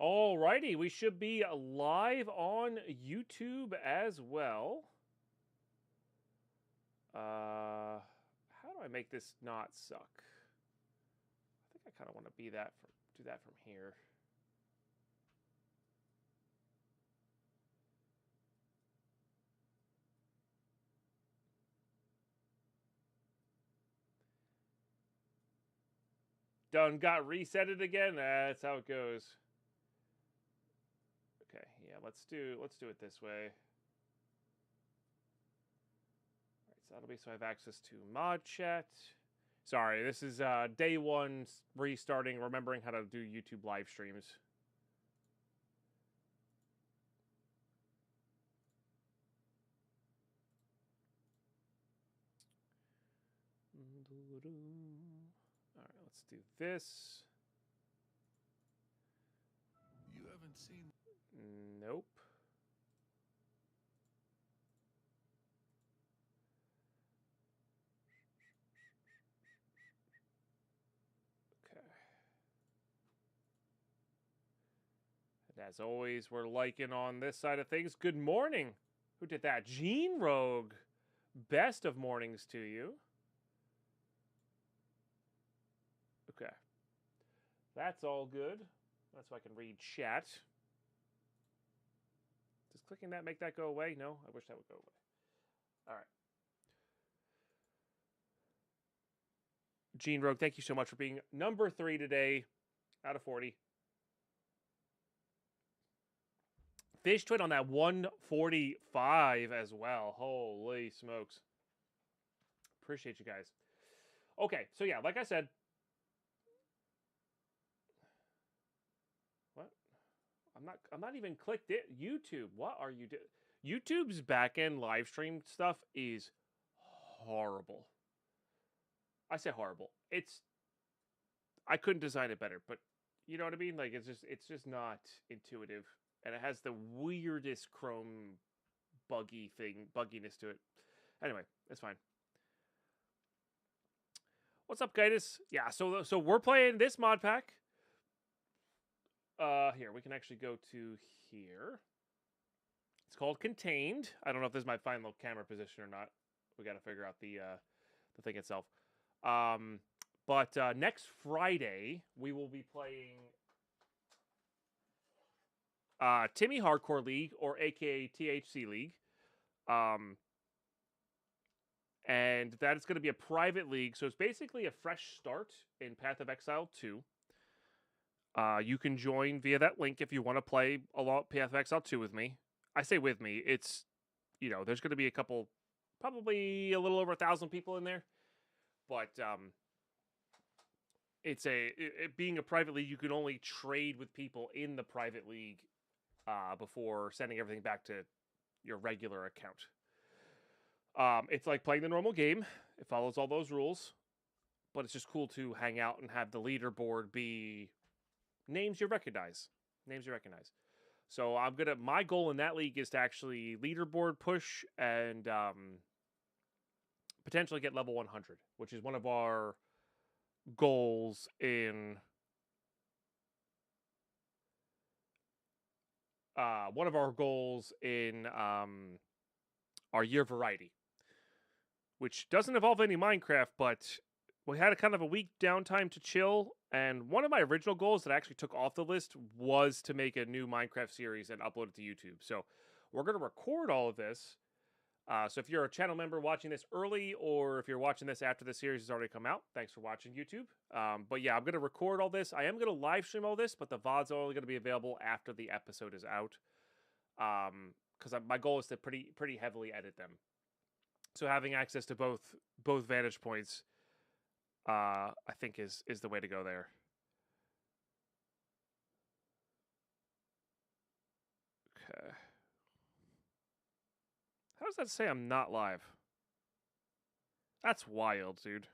Alrighty, we should be live on YouTube as well. How do I make this not suck? I think I kind of want to do that from here. Done got resetted again. That's how it goes. Okay, yeah, let's do it this way. All right, so that'll be so I have access to mod chat. Sorry, this is day one restarting, remembering how to do YouTube live streams. All right, let's do this. You haven't seen... Nope. Okay. And as always, we're liking on this side of things. Good morning. Who did that? Gene Rogue. Best of mornings to you. Okay. That's all good. That's so I can read chat. Does clicking that make that go away? No, I wish that would go away. All right. Gene Rogue, thank you so much for being number 3 today out of 40. Fish Twin on that 145 as well. Holy smokes. Appreciate you guys. Okay, so yeah, like I said. What? I'm not even clicked it. YouTube. What are you doing? YouTube's back-end live stream stuff is horrible. I say horrible. I couldn't design it better, but you know what I mean? Like it's just not intuitive. And it has the weirdest Chrome bugginess to it. Anyway, it's fine. What's up, Gaitus? Yeah, so we're playing this mod pack. Here, we can actually go to here. It's called Contained. I don't know if this is my final camera position or not. We got to figure out the thing itself. But next Friday, we will be playing Timmy Hardcore League, or aka THC League. And that is going to be a private league, so it's basically a fresh start in Path of Exile 2. You can join via that link if you want to play a lot Path of Exile 2 with me. I say with me, it's, there's going to be a couple, probably a little over 1,000 people in there. But it's it being a private league, you can only trade with people in the private league before sending everything back to your regular account. It's like playing the normal game. It follows all those rules, but it's just cool to hang out and have the leaderboard be names you recognize. So my goal in that league is to actually leaderboard push and potentially get level 100, which is one of our goals in our year variety, which doesn't involve any Minecraft, but we had a kind of a week downtime to chill. And one of my original goals that I actually took off the list was to make a new Minecraft series and upload it to YouTube. So we're going to record all of this. So if you're a channel member watching this early, or if you're watching this after the series has already come out, thanks for watching, YouTube. But yeah, I'm going to record all this. I am going to live stream all this, but the VODs are only going to be available after the episode is out. Because my goal is to pretty heavily edit them. So having access to both vantage points, I think is the way to go there. Okay. How does that say I'm not live? That's wild, dude.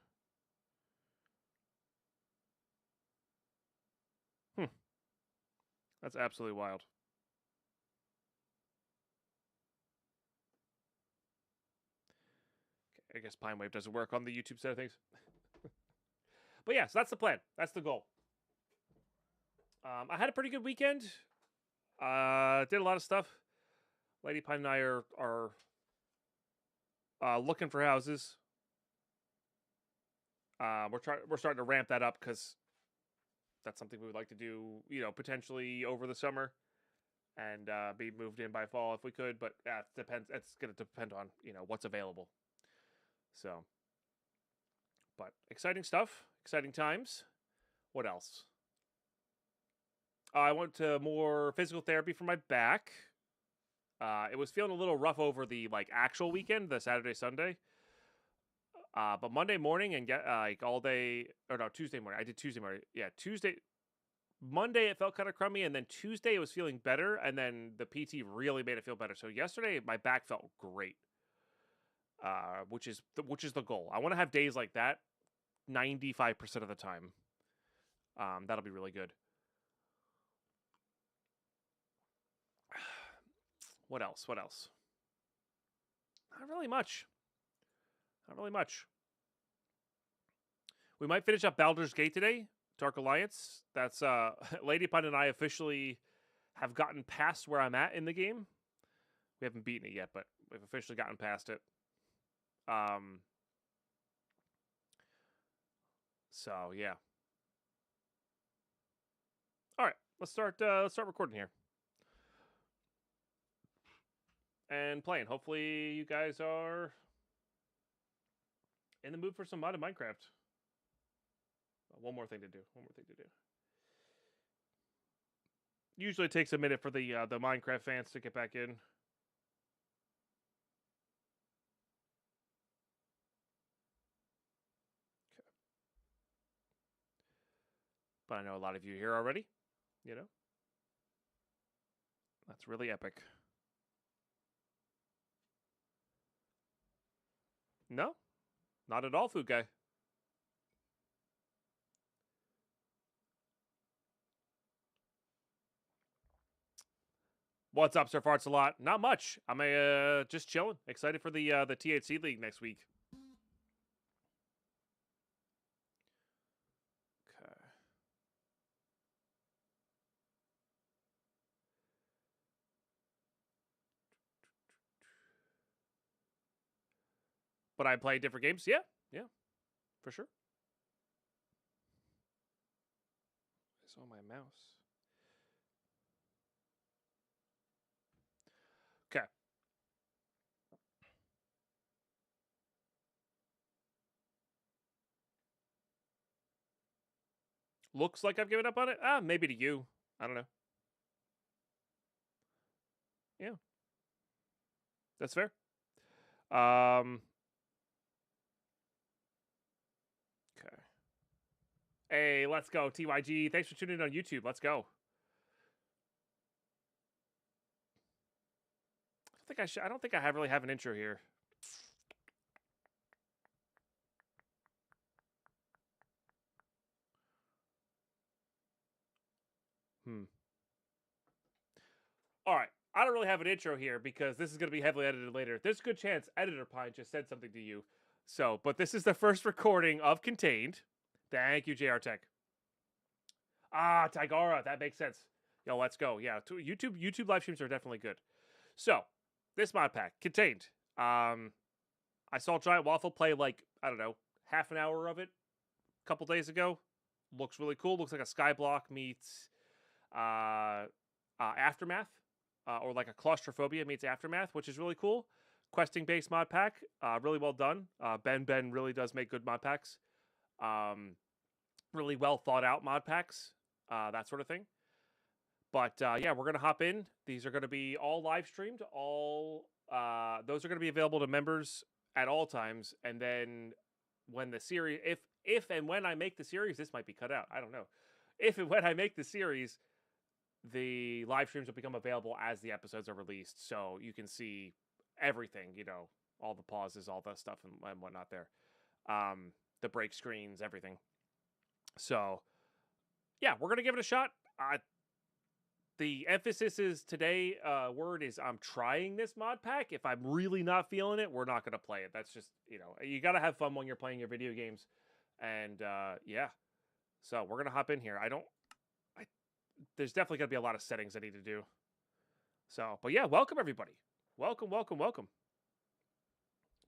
That's absolutely wild. Okay, I guess Pine Wave doesn't work on the YouTube side of things. But yeah, so that's the plan. That's the goal. I had a pretty good weekend. Did a lot of stuff. Lady Pine and I are looking for houses. We're starting to ramp that up because that's something we would like to do, potentially over the summer and be moved in by fall if we could. But it depends. It's going to depend on what's available. So, but exciting stuff, exciting times. What else? I went to more physical therapy for my back. It was feeling a little rough over the actual weekend, the Saturday, Sunday. But Monday morning and all day, or no, Tuesday morning. I did Tuesday morning. Yeah, Monday it felt kind of crummy, and then Tuesday it was feeling better, and then the PT really made it feel better. So yesterday my back felt great, which is the goal. I want to have days like that 95% of the time. That'll be really good. What else? Not really much. We might finish up Baldur's Gate today, Dark Alliance. That's Lady Pine and I officially have gotten past where I'm at in the game. We haven't beaten it yet, but we've officially gotten past it. So yeah. All right, let's start recording here. And playing. Hopefully you guys are in the mood for some modded Minecraft. One more thing to do. Usually it takes a minute for the Minecraft fans to get back in. Okay. But I know a lot of you here already. That's really epic. No, not at all, food guy. What's up, Sir Farts a lot? Not much. I'm just chilling. Excited for the THC League next week. Okay. But I play different games. Yeah, for sure. It's on my mouse. Okay. Looks like I've given up on it. Maybe to you. I don't know. Yeah. That's fair. Okay. Hey, let's go, TYG. Thanks for tuning in on YouTube. Let's go. I don't think I really have an intro here. All right. I don't really have an intro here because this is going to be heavily edited later. There's a good chance Editor Pine just said something to you. So, but this is the first recording of Contained. Thank you, JR Tech. Tigara. That makes sense. Yo, let's go. Yeah, YouTube live streams are definitely good. So, this mod pack, Contained. I saw Giant Waffle play I don't know, half an hour of it a couple days ago. Looks really cool. Looks like a Skyblock meets Aftermath. Or like a Claustrophobia meets Aftermath, which is really cool. Questing based mod pack, really well done. Ben really does make good mod packs. Really well thought out mod packs, that sort of thing. But yeah, we're gonna hop in. These are gonna be all live streamed. Those are gonna be available to members at all times. And then when the series, if and when I make the series, this might be cut out. I don't know. If and when I make the series, the live streams will become available as the episodes are released, so you can see everything, all the pauses, all the stuff and whatnot there, the break screens, everything. So yeah, we're gonna give it a shot. The emphasis is today, word is I'm trying this mod pack. If I'm really not feeling it, we're not gonna play it. That's just, you gotta have fun when you're playing your video games. And yeah, so we're gonna hop in here. there's definitely going to be a lot of settings I need to do. So, but yeah, welcome everybody. Welcome, welcome, welcome.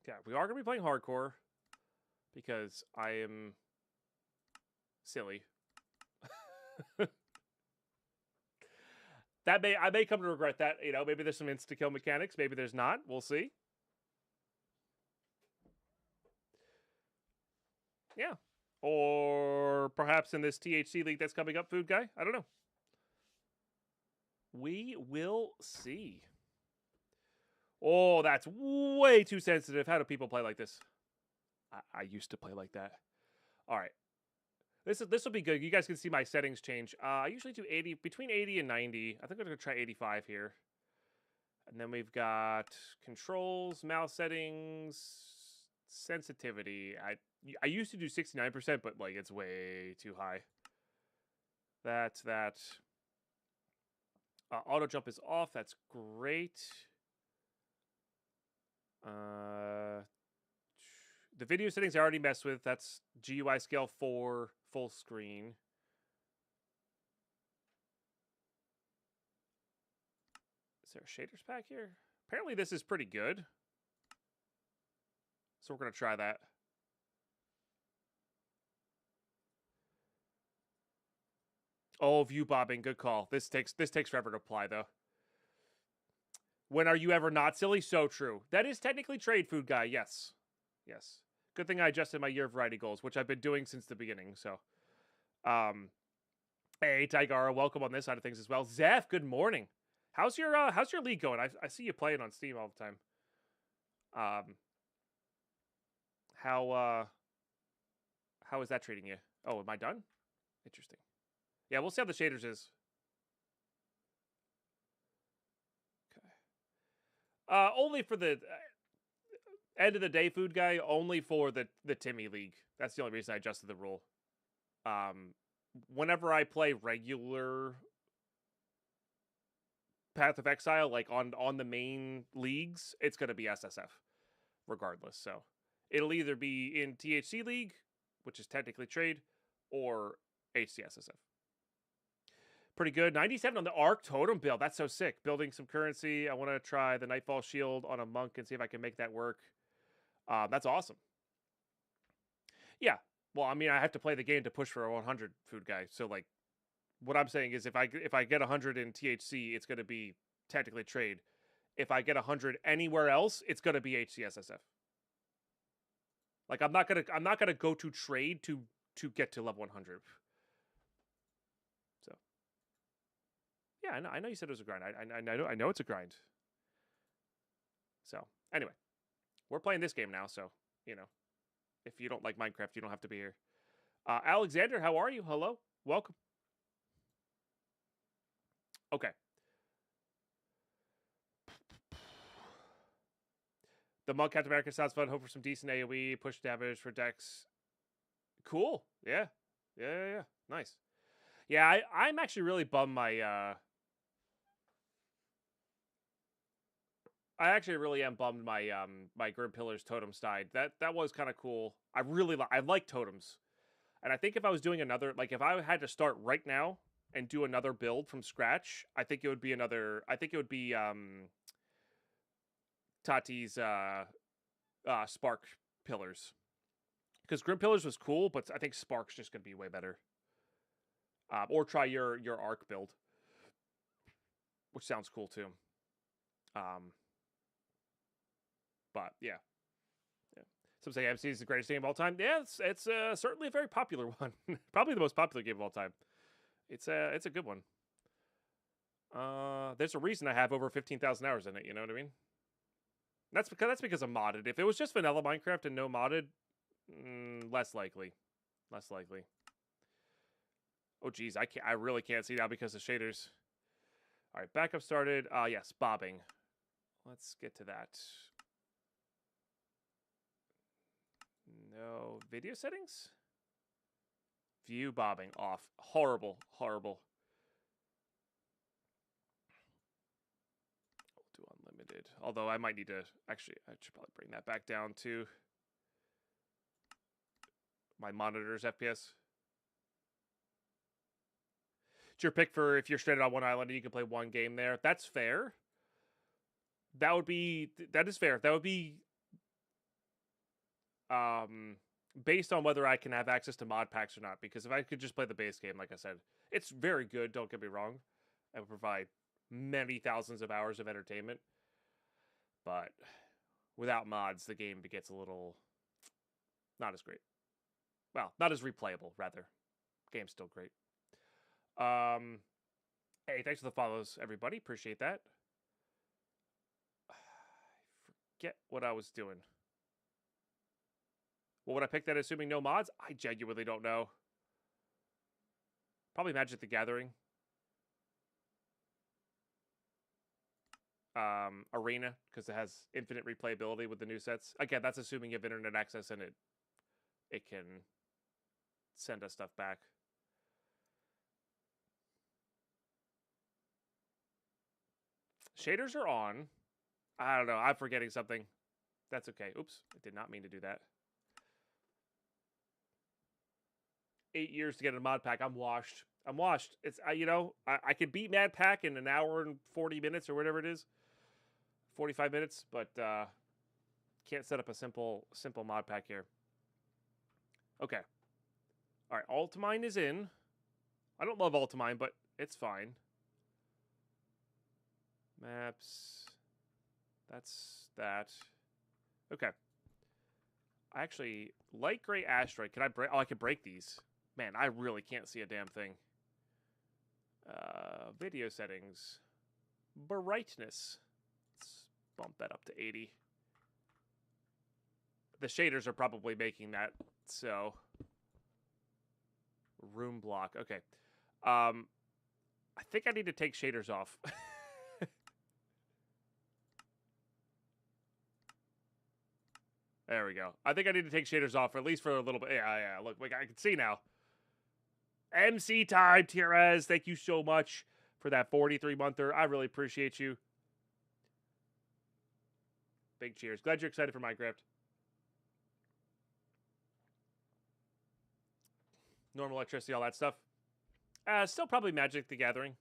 Okay, we are going to be playing hardcore because I am silly. I may come to regret that. You know, maybe there's some insta kill mechanics. Maybe there's not. We'll see. Yeah. Or perhaps in this THC league that's coming up, Food Guy. I don't know. We will see. Oh, that's way too sensitive. How do people play like this? I used to play like that. All right. This will be good. You guys can see my settings change. I usually do 80, between 80 and 90. I think I'm going to try 85 here. And then we've got controls, mouse settings, sensitivity. I used to do 69%, but like it's way too high. That's that. Auto jump is off. That's great. The video settings I already messed with. That's GUI scale 4, full screen. Is there a shaders pack here? Apparently this is pretty good. So we're going to try that. Oh, view bobbing, good call. This takes forever to apply though. When are you ever not silly? So true. That is technically trade, Food Guy. Yes. Yes. Good thing I adjusted my year of variety goals, which I've been doing since the beginning. So, hey, Tigara, welcome on this side of things as well. Zeph, good morning. How's your league going? I see you playing on Steam all the time. How is that treating you? Oh, am I done? Interesting. Yeah, we'll see how the shaders is. Okay. Only for the end of the day, Food Guy. Only for the Timmy League. That's the only reason I adjusted the rule. Whenever I play regular Path of Exile, like on the main leagues, it's gonna be SSF, regardless. So it'll either be in THC League, which is technically trade, or HCSSF. Pretty good. 97 on the Arc Totem build. That's so sick. Building some currency. I want to try the Nightfall Shield on a Monk and see if I can make that work. That's awesome. Yeah. Well, I mean, I have to play the game to push for a 100, Food Guy. So, like, what I'm saying is if I get 100 in THC, it's going to be technically trade. If I get 100 anywhere else, it's going to be HCSSF. Like, I'm not gonna go to trade to get to level 100. So, yeah, I know you said it was a grind. I know it's a grind. So, anyway, we're playing this game now. So, you know, if you don't like Minecraft, you don't have to be here. Alexander, how are you? Hello, welcome. Okay. The Monk Captain America sounds fun. Hope for some decent AoE. Push damage for Dex. Cool. Yeah. Nice. Yeah, I'm actually really bummed my... I actually really am bummed my my Grim Pillars totems died. That was kind of cool. I like totems. And I think if I was doing another... Like, if I had to start right now and do another build from scratch, I think it would be another... I think it would be... Tati's Spark Pillars. Because Grim Pillars was cool, but I think Spark's just going to be way better. Or try your Arc build. Which sounds cool too. But yeah. Some say MC is the greatest game of all time. Yeah, it's certainly a very popular one. Probably the most popular game of all time. It's a good one. There's a reason I have over 15,000 hours in it, you know what I mean? That's because I'm modded. If it was just vanilla Minecraft and no modded, less likely. Less likely. Oh geez, I really can't see now because of shaders. All right, backup started. Yes, bobbing. Let's get to that. No video settings. View bobbing off. Horrible, horrible. We'll do unlimited. Although I might need to actually, I should probably bring that back down to my monitor's FPS. It's your pick for if you're stranded on one island and you can play one game there. That's fair. That is fair. That would be based on whether I can have access to mod packs or not. Because if I could just play the base game, like I said, it's very good. Don't get me wrong. It would provide many thousands of hours of entertainment. But without mods, the game gets a little not as great. Well, not as replayable, rather. Game's still great. Hey, thanks for the follows, everybody. Appreciate that. I forget what I was doing. What would I pick that assuming no mods? I genuinely don't know. Probably Magic the Gathering. Arena, because it has infinite replayability with the new sets. Again, that's assuming you have internet access and it can send us stuff back. Shaders are on. I don't know. I'm forgetting something. That's okay. Oops. I did not mean to do that. 8 years to get a mod pack. I'm washed. It's, I could beat Mad Pack in an hour and 40 minutes or whatever it is. 45 minutes, but can't set up a simple mod pack here. Okay. All right. Ultimine is in. I don't love Ultimine, but it's fine. Maps. That's that. Okay. I actually like Gray Asteroid. Can I break? Oh, I can break these. Man, I really can't see a damn thing. Video settings. Brightness. Let's bump that up to 80. The shaders are probably making that, so. Room block. Okay. I think I need to take shaders off. There we go. I think I need to take shaders off, at least for a little bit. Yeah. Look, I can see now. MC time, Tierez. Thank you so much for that 43-monther. I really appreciate you. Big cheers. Glad you're excited for Minecraft. Normal electricity, all that stuff. Still probably Magic the Gathering.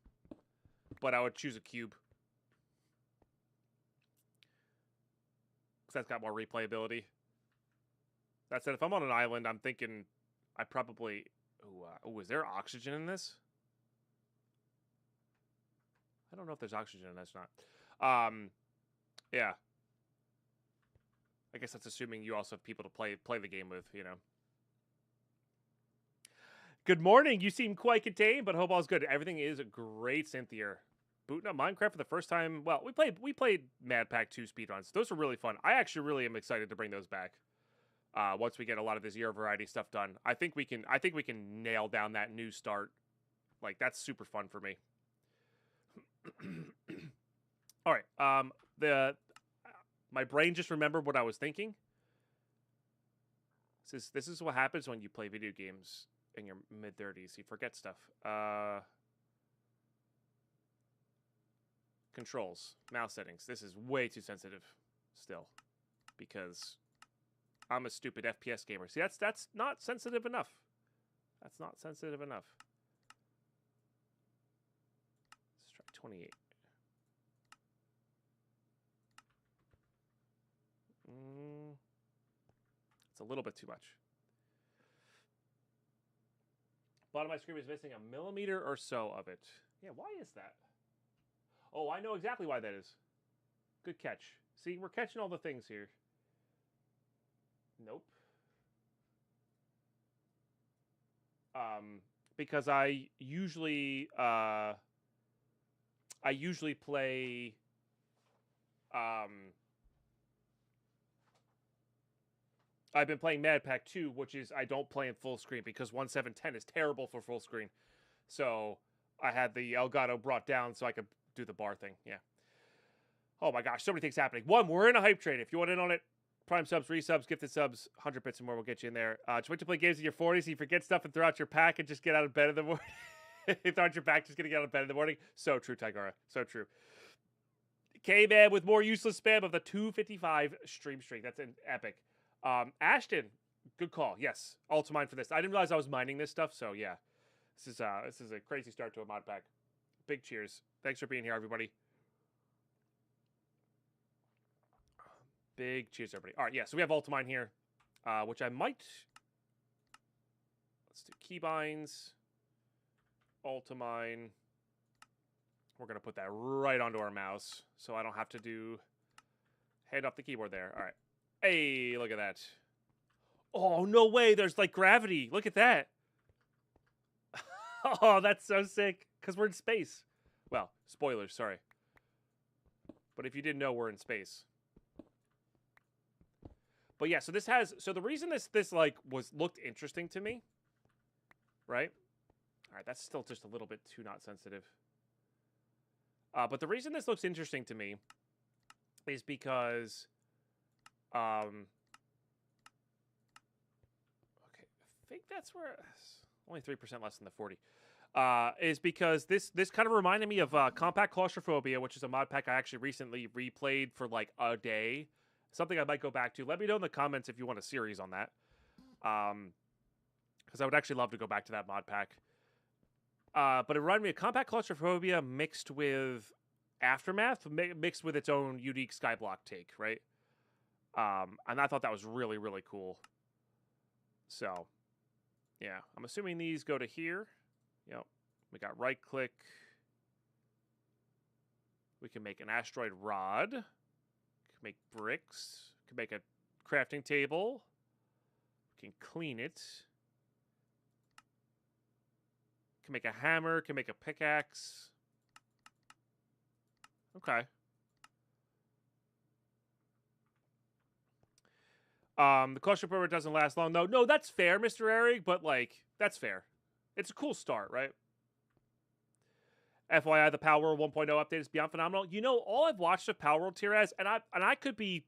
But I would choose a cube. Because that's got more replayability. That said, if I'm on an island, I'm thinking I probably... Ooh, is there oxygen in this? I don't know if there's oxygen in this or not. Yeah. I guess that's assuming you also have people to play the game with, you know. Good morning. You seem quite contained, but hope all's good. Everything is great, Cynthia. Booting up Minecraft for the first time. Well, we played Mad Pack 2 speedruns. Those were really fun. I actually really am excited to bring those back. Once we get a lot of this year variety stuff done, I think we can nail down that new start. Like, that's super fun for me. All right. My brain just remembered what I was thinking. This is what happens when you play video games in your mid-30s. You forget stuff. Controls, mouse settings. This is way too sensitive still, because I'm a stupid FPS gamer. See, that's not sensitive enough. That's not sensitive enough. Let's try 28. It's a little bit too much. Bottom of my screen is missing a millimeter or so of it. Yeah, why is that? Oh, I know exactly why that is. Good catch. See, we're catching all the things here. Nope. Because I usually play I've been playing Mad Pack 2, which is I don't play in full screen because 1710 is terrible for full screen. So I had the Elgato brought down so I could do the bar thing. Yeah. Oh my gosh, so many things happening. One, we're in a hype train. If you want in on it, Prime subs, resubs, gifted subs, 100 bits and more will get you in there. Just wait to play games in your 40s so you forget stuff and throw out your pack and just get out of bed in the morning. Throw out your pack, just gonna get out of bed in the morning. So true, Tigara. So true. K-Man with more useless spam of the 255 stream streak. That's an epic. Ashton, good call. Yes, Ultimine for this. I didn't realize I was mining this stuff, so yeah. This is a crazy start to a mod pack. Big cheers. Thanks for being here, everybody. Big cheers, everybody. All right, yeah, so we have Ultimine here, which I might... Let's do keybinds. Ultimine. We're going to put that right onto our mouse, so I don't have to do... Hand off the keyboard there. All right. Hey, look at that. Oh, no way. There's, like, gravity. Look at that. Oh, that's so sick. Because we're in space. Well, spoilers, sorry. But if you didn't know, we're in space. But yeah, so this has... So the reason this like, looked interesting to me... Right? All right, that's still just a little bit too not sensitive. But the reason this looks interesting to me... is because... Okay, I think that's where... Only 3% less than the 40. Is because this kind of reminded me of Compact Claustrophobia, which is a mod pack I actually recently replayed for like a day. Something I might go back to. Let me know in the comments if you want a series on that. Because I would actually love to go back to that mod pack. But it reminded me of Compact Claustrophobia mixed with Aftermath, mixed with its own unique Skyblock take, right? And I thought that was really, really cool. So, yeah. I'm assuming these go to here. Yep. We got right click. We can make an asteroid rod. We can make bricks. We can make a crafting table. We can clean it. We can make a hammer. Can make a pickaxe. Okay. The claustrophobia doesn't last long. No, that's fair, Mr. Eric, but like, that's fair. It's a cool start, right? FYI, the Power World 1.0 update is beyond phenomenal. You know, all I've watched of Power World Tiraz, and I could be...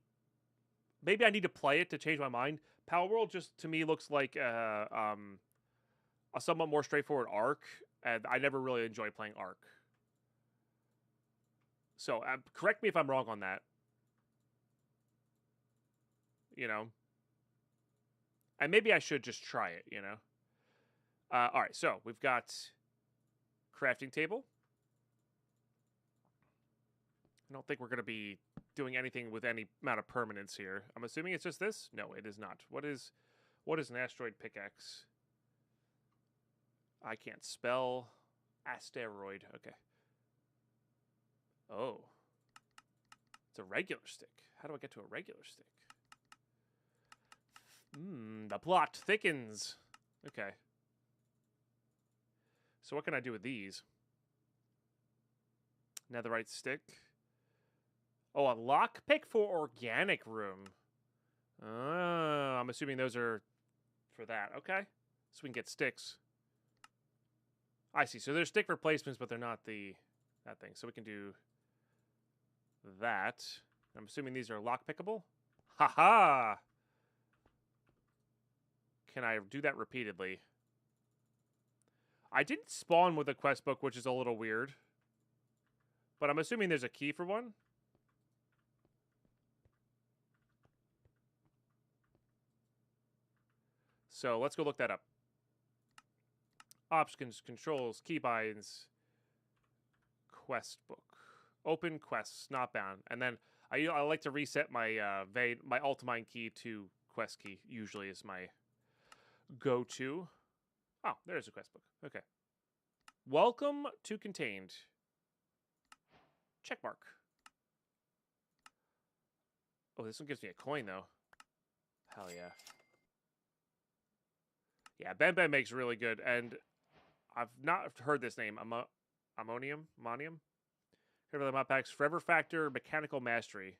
Maybe I need to play it to change my mind. Power World just, to me, looks like a somewhat more straightforward Ark, and I never really enjoyed playing Ark. So, correct me if I'm wrong on that. You know? And maybe I should just try it, you know? All right, so we've got crafting table. I don't think we're going to be doing anything with any amount of permanence here. I'm assuming it's just this? No, it is not. What is an asteroid pickaxe? I can't spell asteroid. Okay. Oh. It's a regular stick. How do I get to a regular stick? The plot thickens. Okay. So what can I do with these? Netherite stick. Oh, a lockpick for organic room. I'm assuming those are for that. Okay. So we can get sticks. I see. So there's stick replacements, but they're not that thing. So we can do that. I'm assuming these are lockpickable. Haha! Can I do that repeatedly? I didn't spawn with a quest book, which is a little weird. But I'm assuming there's a key for one. So let's go look that up. Options, controls, keybinds, quest book. Open quests, not bound. And then I like to reset my my Ultimine key to quest key. Usually is my go-to. Oh, there's a quest book. Okay. Welcome to contained. Checkmark. Oh, this one gives me a coin, though. Hell yeah. Yeah, Ben Ben makes really good, and I've not heard this name. Ammonium? Here are the mod packs. Forever Factor, Mechanical Mastery.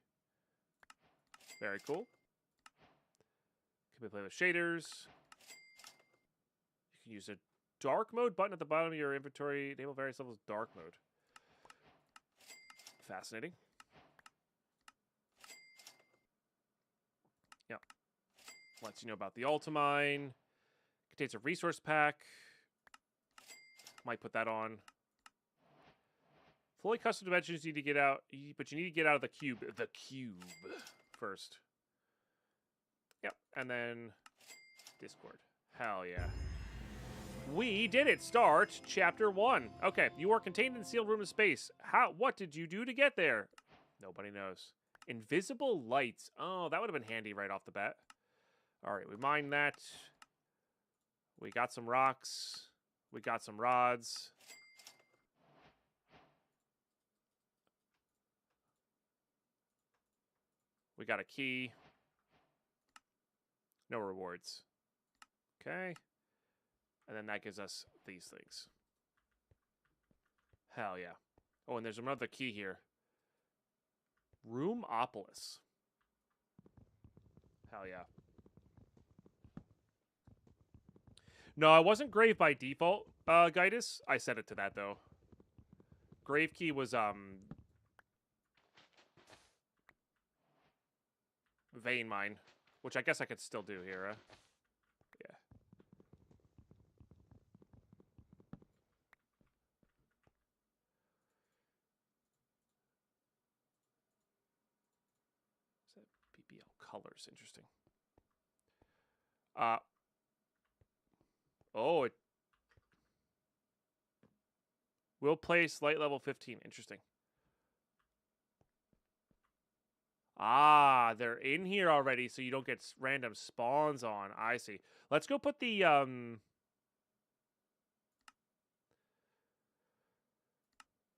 Very cool. Can we play with shaders? You can use a dark mode button at the bottom of your inventory. Enable various levels of dark mode. Fascinating. Yep. Lets you know about the Ultimine. Contains a resource pack. Might put that on. Fully custom dimensions you need to get out, but you need to get out of the cube. The cube first. Yep. And then Discord. Hell yeah. We did it. Start chapter 1. Okay, you are contained in a sealed room of space. What did you do to get there? Nobody knows. Invisible lights. Oh, that would have been handy right off the bat. All right, we mined that. We got some rocks. We got some rods. We got a key. No rewards. Okay. And then that gives us these things. Hell yeah. Oh, and there's another key here. Roomopolis. Hell yeah. No, I wasn't grave by default, Gaitus. I set it to that, though. Grave key was, vein mine, which I guess I could still do here, yeah. What's that? PPL colors, interesting. Oh, it will place light level 15. Interesting. Ah, they're in here already, so you don't get random spawns on. I see. Let's go put the,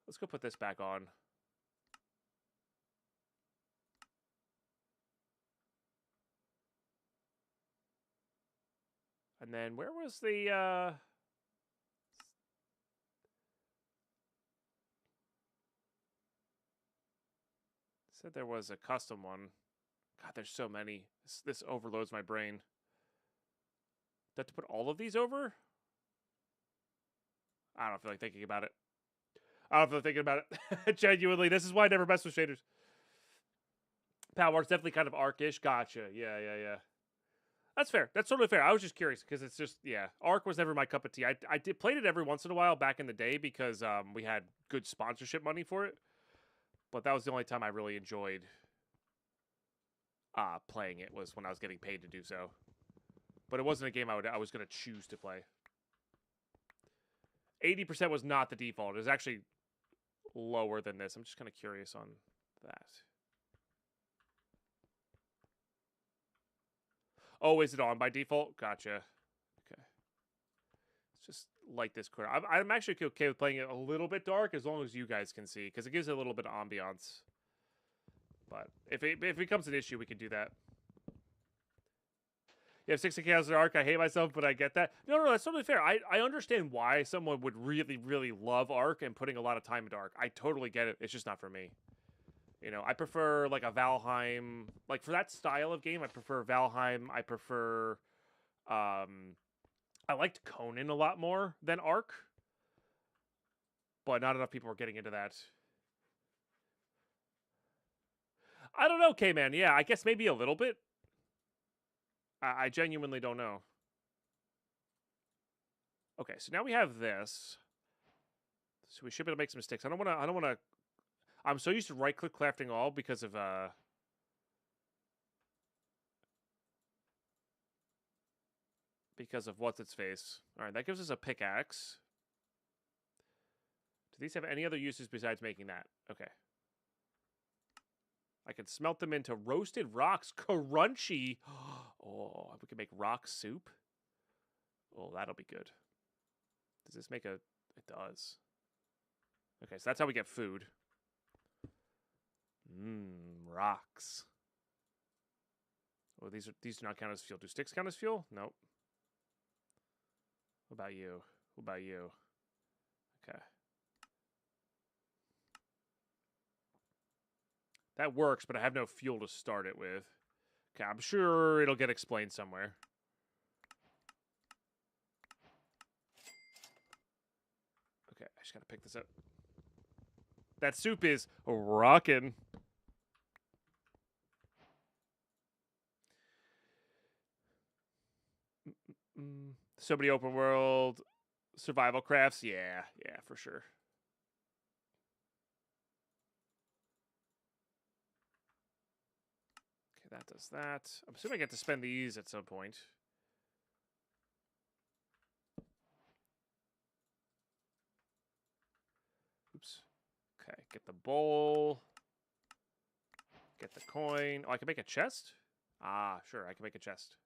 let's go put this back on. And then where was the, said there was a custom one. God, there's so many. This overloads my brain. Do I have to put all of these over? I don't feel like thinking about it. I don't feel like thinking about it. Genuinely, this is why I never mess with shaders. Power art's definitely kind of arc-ish. Gotcha. Yeah. That's fair. That's totally fair. I was just curious because it's just, yeah. Arc was never my cup of tea. I played it every once in a while back in the day because we had good sponsorship money for it. But that was the only time I really enjoyed playing it, was when I was getting paid to do so. But it wasn't a game I was going to choose to play. 80% was not the default. It was actually lower than this. I'm just kind of curious on that. Oh, is it on by default? Gotcha. Okay. Let's just light this corner. I'm actually okay with playing it a little bit dark as long as you guys can see, because it gives it a little bit of ambiance. But if it becomes an issue, we can do that. You have 60 chaos in Arc. I hate myself, but I get that. No, that's totally fair. I understand why someone would really, really love Arc and putting a lot of time into Arc. I totally get it. It's just not for me. You know, I prefer, like, a Valheim. Like, for that style of game, I prefer Valheim. I prefer, I liked Conan a lot more than Ark. But not enough people are getting into that. I don't know, K-Man. Yeah, I guess maybe a little bit. I genuinely don't know. Okay, so now we have this. So we should be able to make some mistakes. I don't want to... I'm so used to right-click crafting all because of, what's its face. All right, that gives us a pickaxe. Do these have any other uses besides making that? Okay. I can smelt them into roasted rocks. Crunchy. Oh, we can make rock soup. Oh, that'll be good. Does this make a... It does. Okay, so that's how we get food. Rocks. Oh, these do not count as fuel. Do sticks count as fuel? Nope. What about you? What about you? Okay. That works, but I have no fuel to start it with. Okay, I'm sure it'll get explained somewhere. Okay, I just gotta pick this up. That soup is rockin'. So many open world survival crafts. Yeah, for sure. Okay, that does that. I'm assuming I get to spend these at some point. Get the bowl. Get the coin. Oh, I can make a chest? Ah, sure, I can make a chest.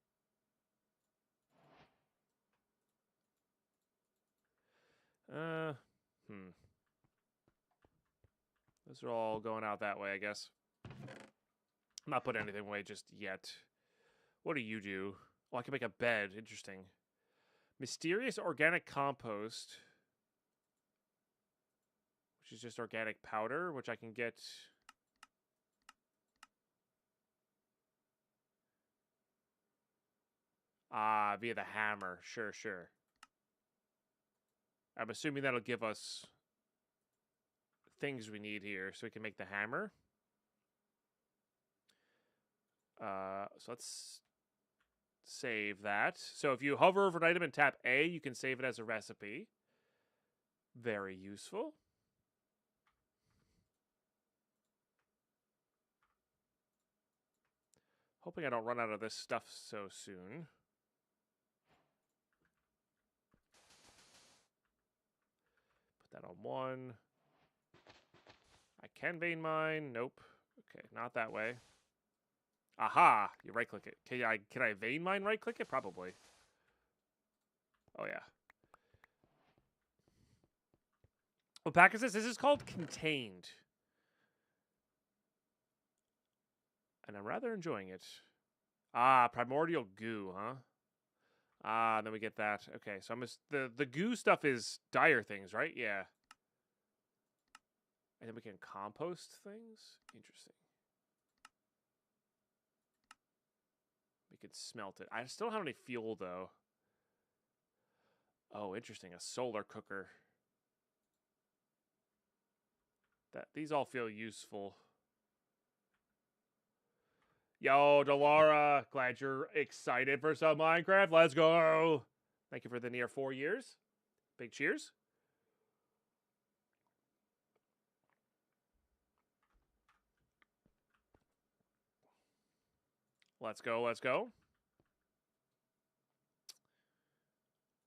Those are all going out that way, I guess. I'm not putting anything away just yet. What do you do? Oh, I can make a bed. Interesting. Mysterious organic compost. Which is just organic powder, which I can get... Ah, via the hammer. Sure, sure. I'm assuming that'll give us things we need here so we can make the hammer. So let's save that. So if you hover over an item and tap A, you can save it as a recipe. Very useful. Hoping I don't run out of this stuff so soon. Put that on 1. I can vein mine. Nope. Okay, not that way. Aha! You right click it. Can I vein mine right click it? Probably. Oh yeah. What pack is this? This is called Contained. And I'm rather enjoying it. Ah, primordial goo, huh? Ah, then we get that. Okay, so the goo stuff is dire things, right? Yeah. And then we can compost things? Interesting. We could smelt it. I still don't have any fuel, though. Oh, interesting. A solar cooker. These all feel useful. Yo, Delara. Glad you're excited for some Minecraft. Let's go. Thank you for the near 4 years. Big cheers. Let's go, let's go.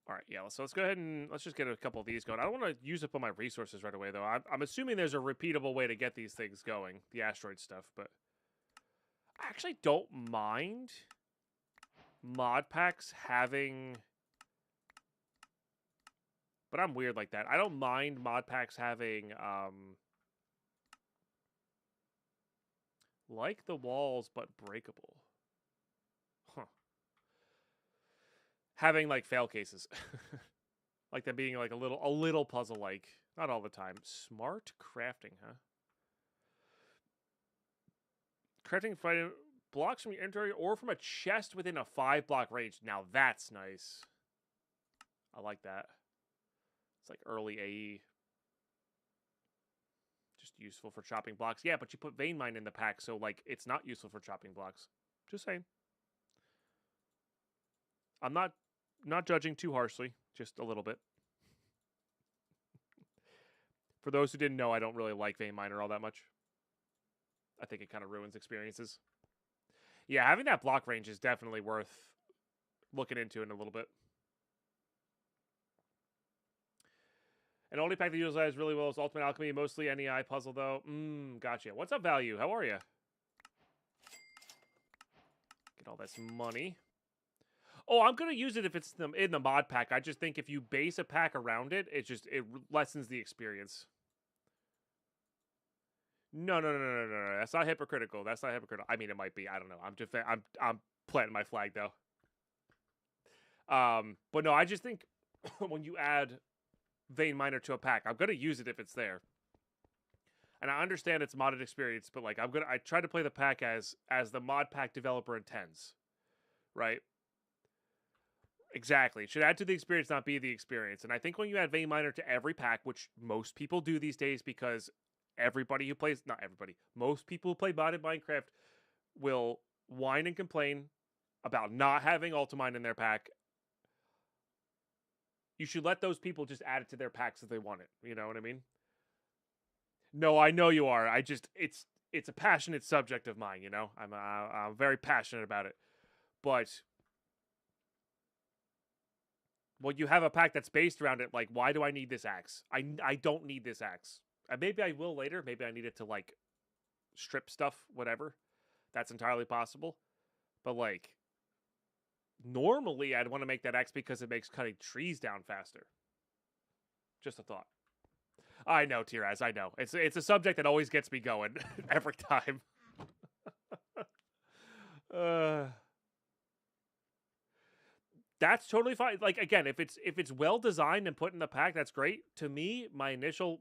All right, yeah, so let's go ahead and let's just get a couple of these going. I don't want to use up all my resources right away, though. I'm assuming there's a repeatable way to get these things going, the asteroid stuff, but I actually don't mind mod packs having... But I'm weird like that. I don't mind mod packs having, like the walls, but breakable. Huh. Having, like, fail cases. Like them being, like, a little puzzle-like. Not all the time. Smart crafting, huh? Crafting blocks from your inventory or from a chest within a 5-block range. Now that's nice. I like that. It's like early AE. Just useful for chopping blocks. Yeah, but you put vein mine in the pack, so, like, it's not useful for chopping blocks. Just saying. I'm not judging too harshly. Just a little bit. For those who didn't know, I don't really like vein miner all that much. I think it kind of ruins experiences. Yeah, having that block range is definitely worth looking into in a little bit. An only pack that utilizes really well is Ultimate Alchemy, mostly NEI puzzle, though. Gotcha. What's up, Value? How are you? Get all this money. Oh, I'm going to use it if it's in the mod pack. I just think if you base a pack around it, it lessens the experience. No. That's not hypocritical. That's not hypocritical. I mean, it might be. I don't know. I'm planting my flag, though. But no, I just think when you add vein miner to a pack, I'm gonna use it if it's there. And I understand it's modded experience, but like I try to play the pack as the mod pack developer intends, right? Exactly. It should add to the experience, not be the experience. And I think when you add vein miner to every pack, which most people do these days, because most people who play modded Minecraft will whine and complain about not having Ultimine in their pack. You should let those people just add it to their packs if they want it. You know what I mean? No, I know you are. It's a passionate subject of mine. You know, I'm very passionate about it. But well, you have a pack that's based around it. Like, why do I need this axe? I don't need this axe. Maybe I will later. Maybe I need it to, like, strip stuff, whatever. That's entirely possible. But, like, normally I'd want to make that X because it makes cutting trees down faster. Just a thought. I know, Tiraz, I know. It's a subject that always gets me going every time. That's totally fine. Like, again, if it's well designed and put in the pack, that's great. To me, my initial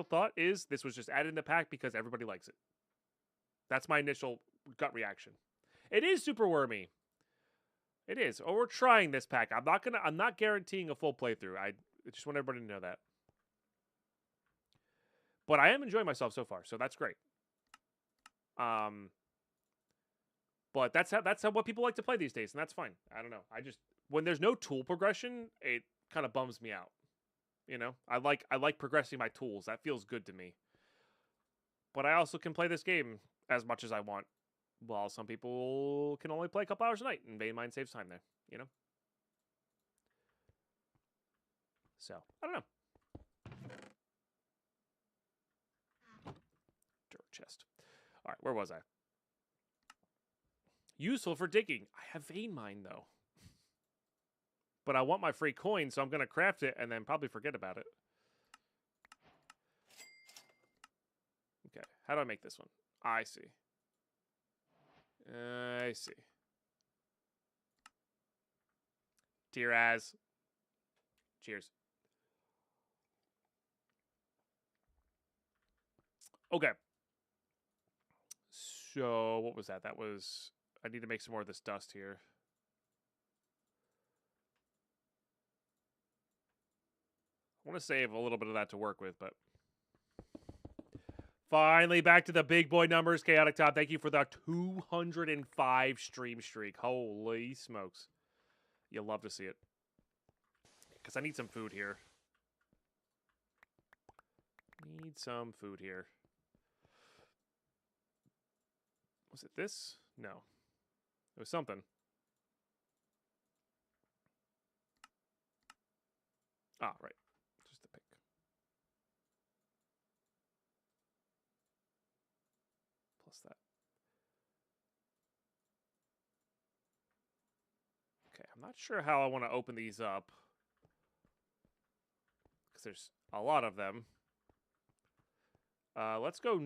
thought is this was just added in the pack because everybody likes it. That's my initial gut reaction. It is super wormy. It is. Or we're trying this pack. I'm not guaranteeing a full playthrough. I just want everybody to know that. But I am enjoying myself so far, so that's great. But that's how what people like to play these days, and that's fine. I don't know. I just when there's no tool progression, it kind of bums me out. You know, I like progressing my tools. That feels good to me. But I also can play this game as much as I want. While some people can only play a couple hours a night, and Vein saves time there. You know. So I don't know. Dirt chest. All right, where was I? Useful for digging. I have vein mine though. But I want my free coin, so I'm going to craft it and then probably forget about it. Okay, how do I make this one? I see. I see. Tiraz. Cheers. Okay. So, what was that? That was... I need to make some more of this dust here. I want to save a little bit of that to work with, but... Finally, back to the big boy numbers. Chaotic Top, thank you for the 205 stream streak. Holy smokes. You'll love to see it. Because I need some food here. Need some food here. Was it this? No. It was something. Ah, right. Just a pick. Plus that. Okay, I'm not sure how I want to open these up. Because there's a lot of them. Let's go...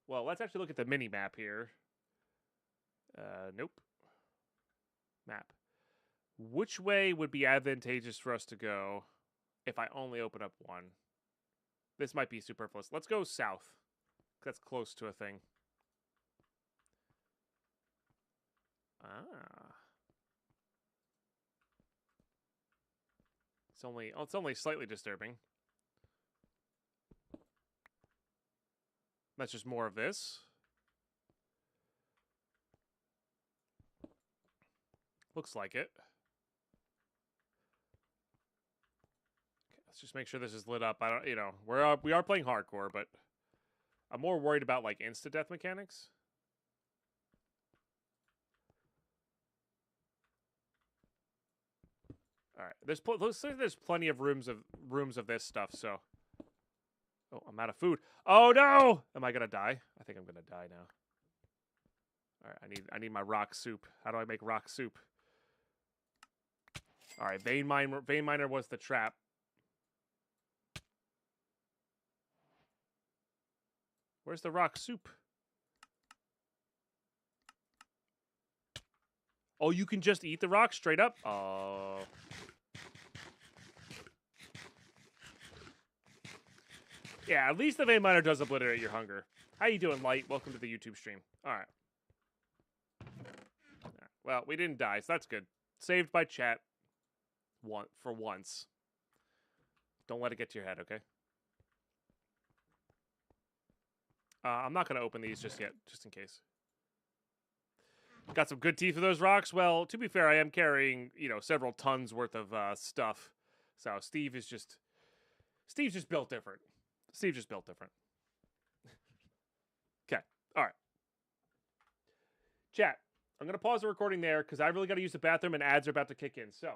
Well, let's actually look at the mini-map here. Nope. Map. Which way would be advantageous for us to go if I only open up one? This might be superfluous. Let's go south. That's close to a thing. Ah. It's only slightly disturbing. That's just more of this. Looks like it. Okay, let's just make sure this is lit up. I don't, you know, we are playing hardcore, but I'm more worried about like insta death mechanics. All right, looks like there's plenty of rooms of this stuff. So, oh, I'm out of food. Oh no! Am I gonna die? I think I'm gonna die now. All right, I need my rock soup. How do I make rock soup? All right, vein miner was the trap. Where's the rock soup? Oh, you can just eat the rock straight up? Oh. Yeah, at least the vein miner does obliterate your hunger. How you doing, Light? Welcome to the YouTube stream. All right. Well, we didn't die, so that's good. Saved by chat. For once. Don't let it get to your head, okay? I'm not going to open these just yet, just in case. Got some good teeth for those rocks. Well, to be fair, I am carrying, you know, several tons worth of stuff. So Steve's just built different. Steve just built different. Okay. All right. Chat. I'm going to pause the recording there because I really got to use the bathroom and ads are about to kick in. So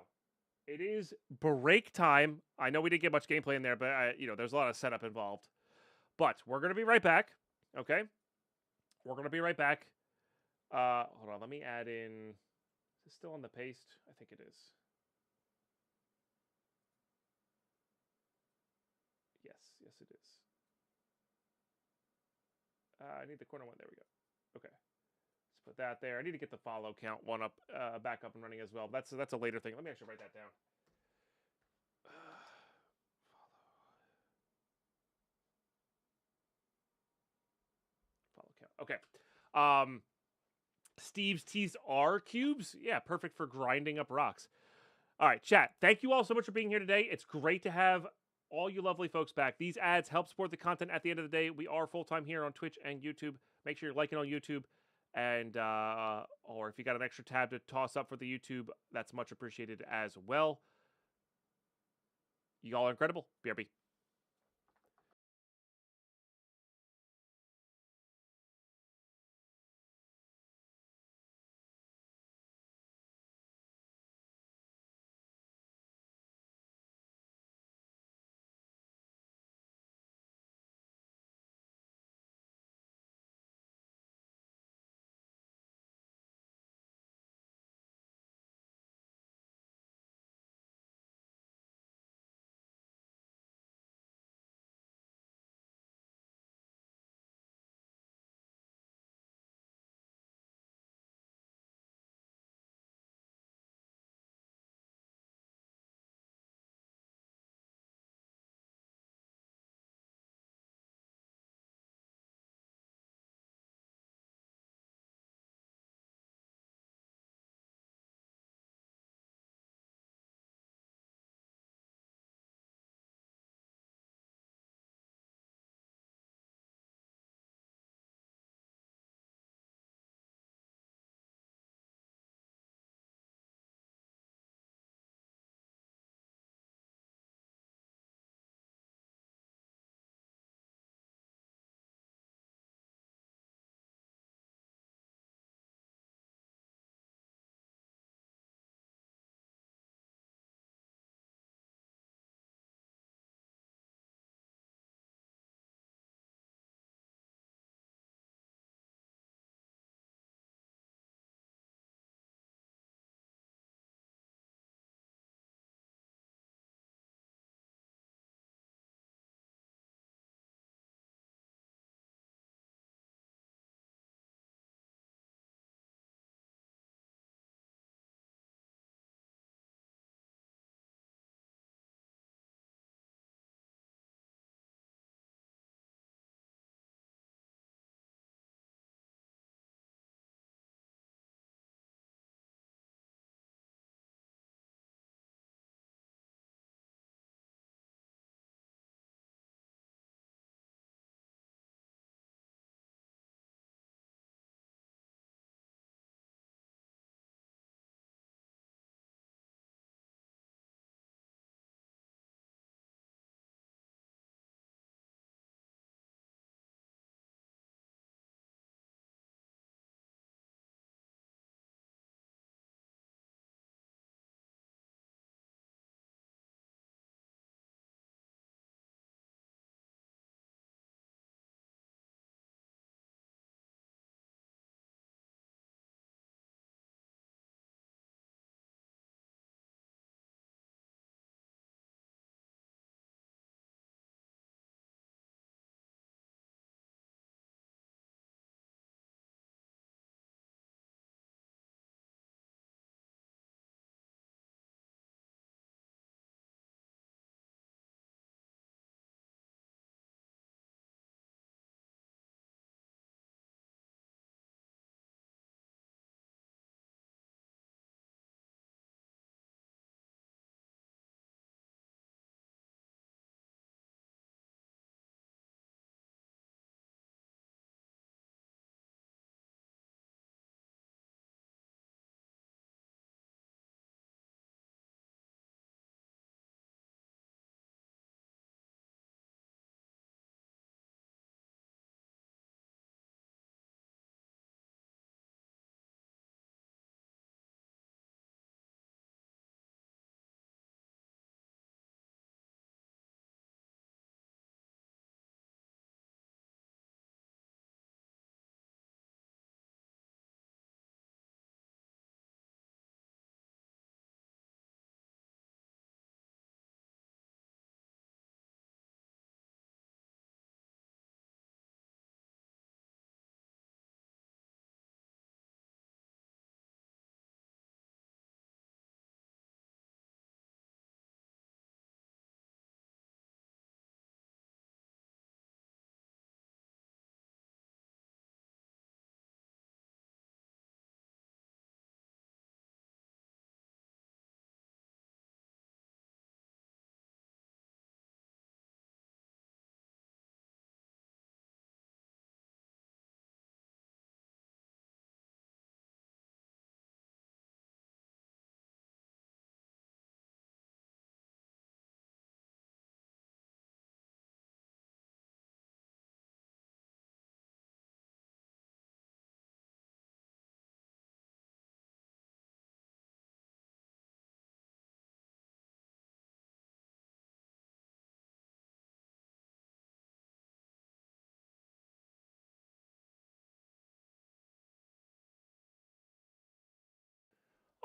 it is break time. I know we didn't get much gameplay in there, but you know, there's a lot of setup involved. But we're going to be right back. Okay? We're going to be right back. Hold on. Let me add in. Is this still on the paste? I think it is. Yes. Yes, it is. I need the corner one. There we go. Okay. Let's put that there. I need to get the follow count one up, back up and running as well. That's a later thing. Let me actually write that down. Follow count. Okay. Steve's teased R cubes. Yeah, perfect for grinding up rocks. All right, chat. Thank you all so much for being here today. It's great to have all you lovely folks back. These ads help support the content at the end of the day. We are full time here on Twitch and YouTube. Make sure you're liking on YouTube. And, or if you got an extra tab to toss up for the YouTube, that's much appreciated as well. You all are incredible. BRB.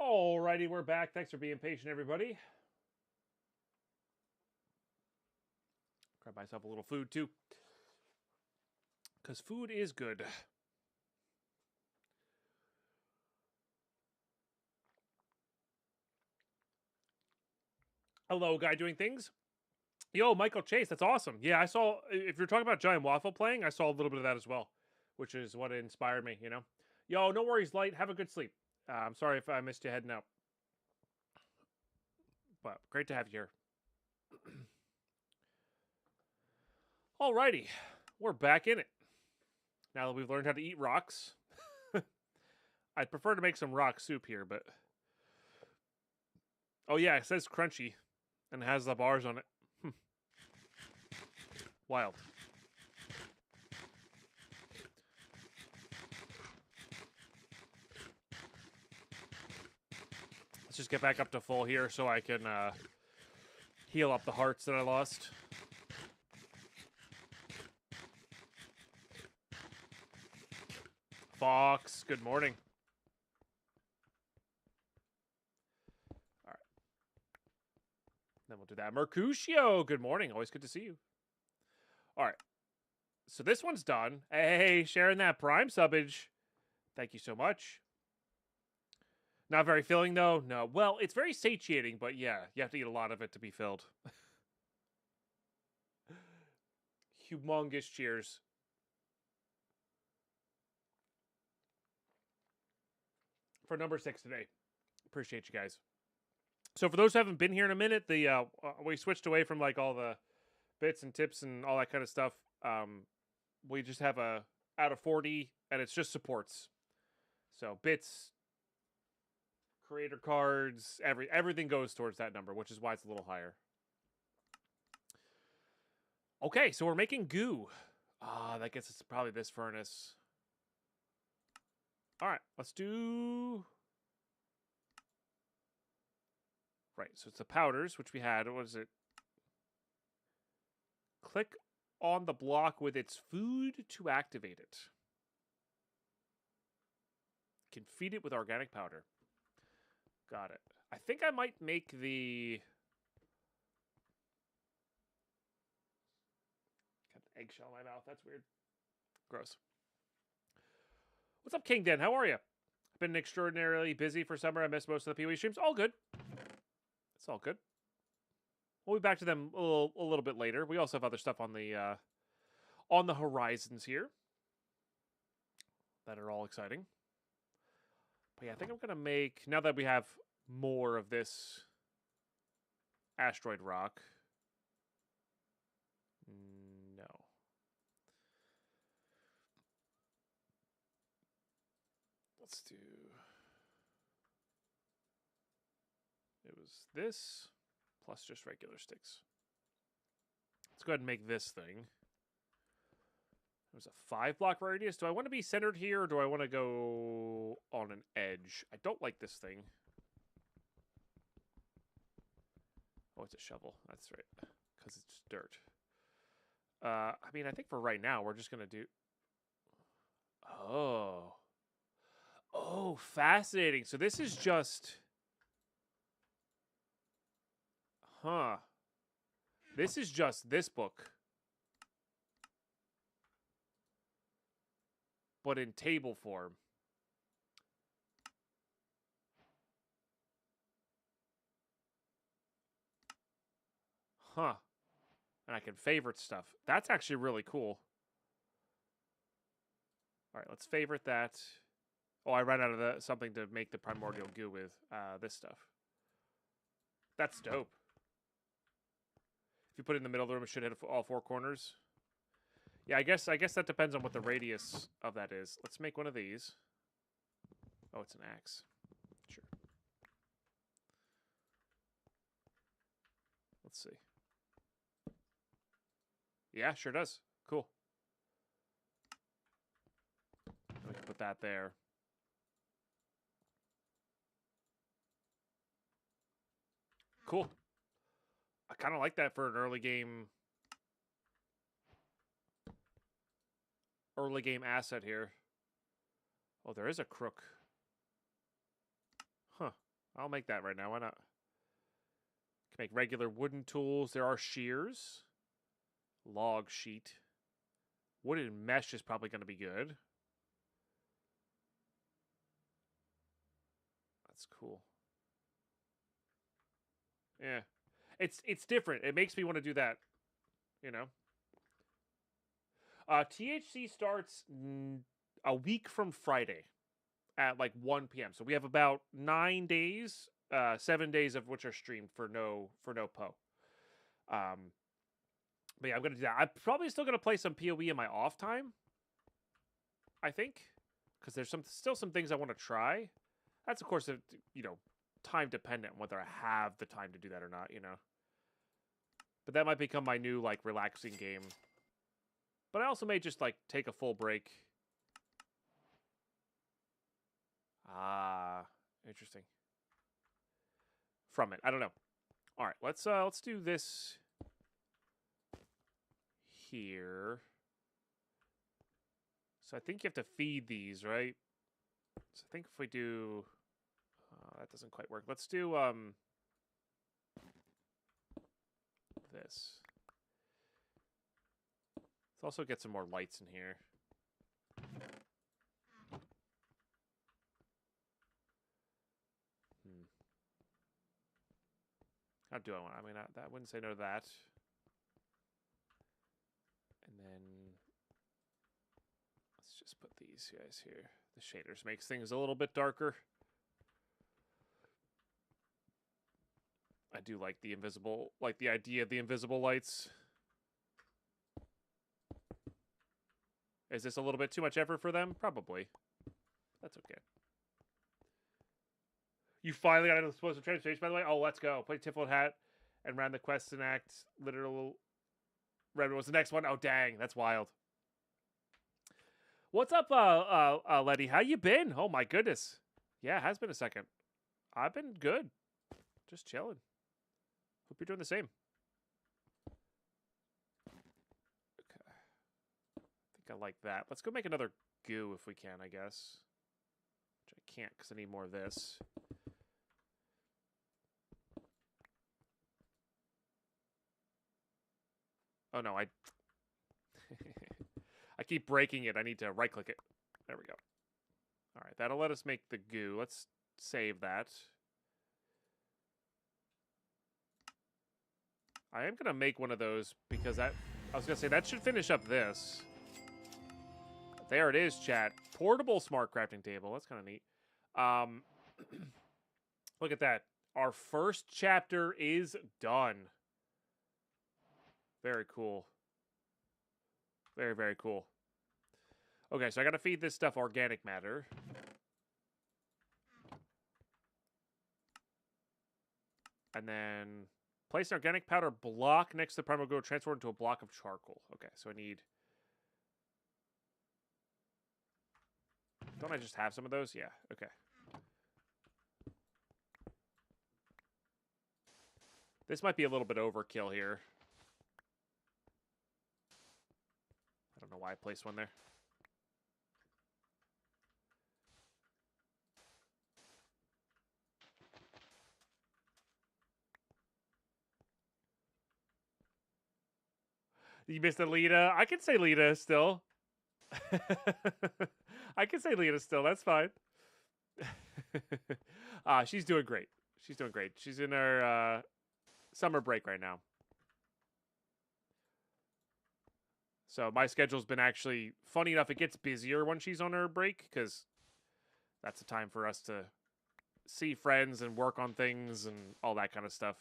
Alrighty, we're back. Thanks for being patient, everybody. Grab myself a little food, too. Because food is good. Hello, guy doing things. Yo, Michael Chase, that's awesome. Yeah, I saw, if you're talking about Giant Waffle playing, I saw a little bit of that as well, which is what inspired me, you know? Yo, no worries, Light. Have a good sleep. I'm sorry if I missed you heading out. But great to have you here. Alrighty, we're back in it. Now that we've learned how to eat rocks. I'd prefer to make some rock soup here, but... Oh yeah, it says crunchy. And it has the bars on it. Wild. Let's just get back up to full here so I can heal up the hearts that I lost. Fox, good morning. All right. Then we'll do that. Mercutio, good morning. Always good to see you. All right. So this one's done. Hey, sharing that Prime subbage. Thank you so much. Not very filling, though. No. Well, it's very satiating, but yeah, you have to eat a lot of it to be filled. Humongous cheers. For number 6 today. Appreciate you guys. So for those who haven't been here in a minute, the we switched away from like all the bits and tips and all that kind of stuff. We just have a out of 40, and it's just supports. So bits, creator cards, everything goes towards that number, which is why it's a little higher. Okay, so we're making goo. I guess it's probably this furnace. All right, let's do... Right, so it's the powders, which we had. What is it? Click on the block with its food to activate it. Can feed it with organic powder. Got it. I think I might make the... Got an eggshell in my mouth. That's weird. Gross. What's up, King Den? How are you? I've been extraordinarily busy for summer. I missed most of the PoE streams. All good. It's all good. We'll be back to them a little bit later. We also have other stuff on the horizons here that are all exciting. But yeah, I think I'm gonna make, now that we have more of this asteroid rock. No. Let's do... It was this plus just regular sticks. Let's go ahead and make this thing. There's a 5-block radius. Do I want to be centered here, or do I want to go on an edge? I don't like this thing. Oh, it's a shovel. That's right. Because it's dirt. I mean, I think for right now, we're just going to do... Oh. Oh, fascinating. So this is just... Huh. This is just this book. But in table form. Huh. And I can favorite stuff. That's actually really cool. All right, let's favorite that. Oh, I ran out of something to make the primordial goo with. This stuff. That's dope. If you put it in the middle of the room, it should hit all 4 corners. Yeah, I guess that depends on what the radius of that is. Let's make one of these. Oh, it's an axe. Sure. Let's see. Yeah, sure does. Cool. We can put that there. Cool. I kind of like that for an early game asset here. Oh, there is a crook. Huh. I'll make that right now. Why not? Can make regular wooden tools. There are shears. Log sheet. Wooden mesh is probably going to be good. That's cool. Yeah. It's different. It makes me want to do that. You know? THC starts a week from Friday at like 1 p.m. So we have about 9 days, 7 days of which are streamed for no PO. But yeah, I'm gonna do that. I'm probably still gonna play some PoE in my off time. I think, because there's still some things I want to try. That's of course, time dependent whether I have the time to do that or not. But that might become my new like relaxing game. But I also may just like take a full break. Ah, interesting. From it, I don't know. All right, let's do this here. So I think you have to feed these, right? So I think if we do, that doesn't quite work. Let's do this. Let's also get some more lights in here. How do I want? I mean, I wouldn't say no to that. And then let's just put these guys here. The shaders makes things a little bit darker. I do like the invisible, like the idea of the invisible lights. Is this a little bit too much effort for them? Probably. That's okay. You finally got an explosive transformation, by the way. Oh, let's go. Play Tifled Hat and ran the quest and act. Literal Red was the next one. Oh, dang. That's wild. What's up, Letty? How you been? Oh, my goodness. Yeah, it has been a second. I've been good. Just chilling. Hope you're doing the same. Okay. I think I like that. Let's go make another goo if we can, I guess. Which I can't because I need more of this. Oh, no, I keep breaking it. I need to right-click it. There we go. All right, that'll let us make the goo. Let's save that. I am going to make one of those because I was going to say that should finish up this. There it is, chat. Portable smart crafting table. That's kind of neat. Look at that. Our first chapter is done. Very cool. Very, very cool. Okay, so I got to feed this stuff organic matter. And then place an organic powder block next to the primal grow, transform into a block of charcoal. Okay, so I need... Don't I just have some of those? Yeah, okay. This might be a little bit overkill here. I don't know why I placed one there. You missed a Lita. I can say Lita still. I can say Lita still. That's fine. She's doing great. She's doing great. She's in her summer break right now. So my schedule's been actually, funny enough, it gets busier when she's on her break because that's the time for us to see friends and work on things and all that kind of stuff.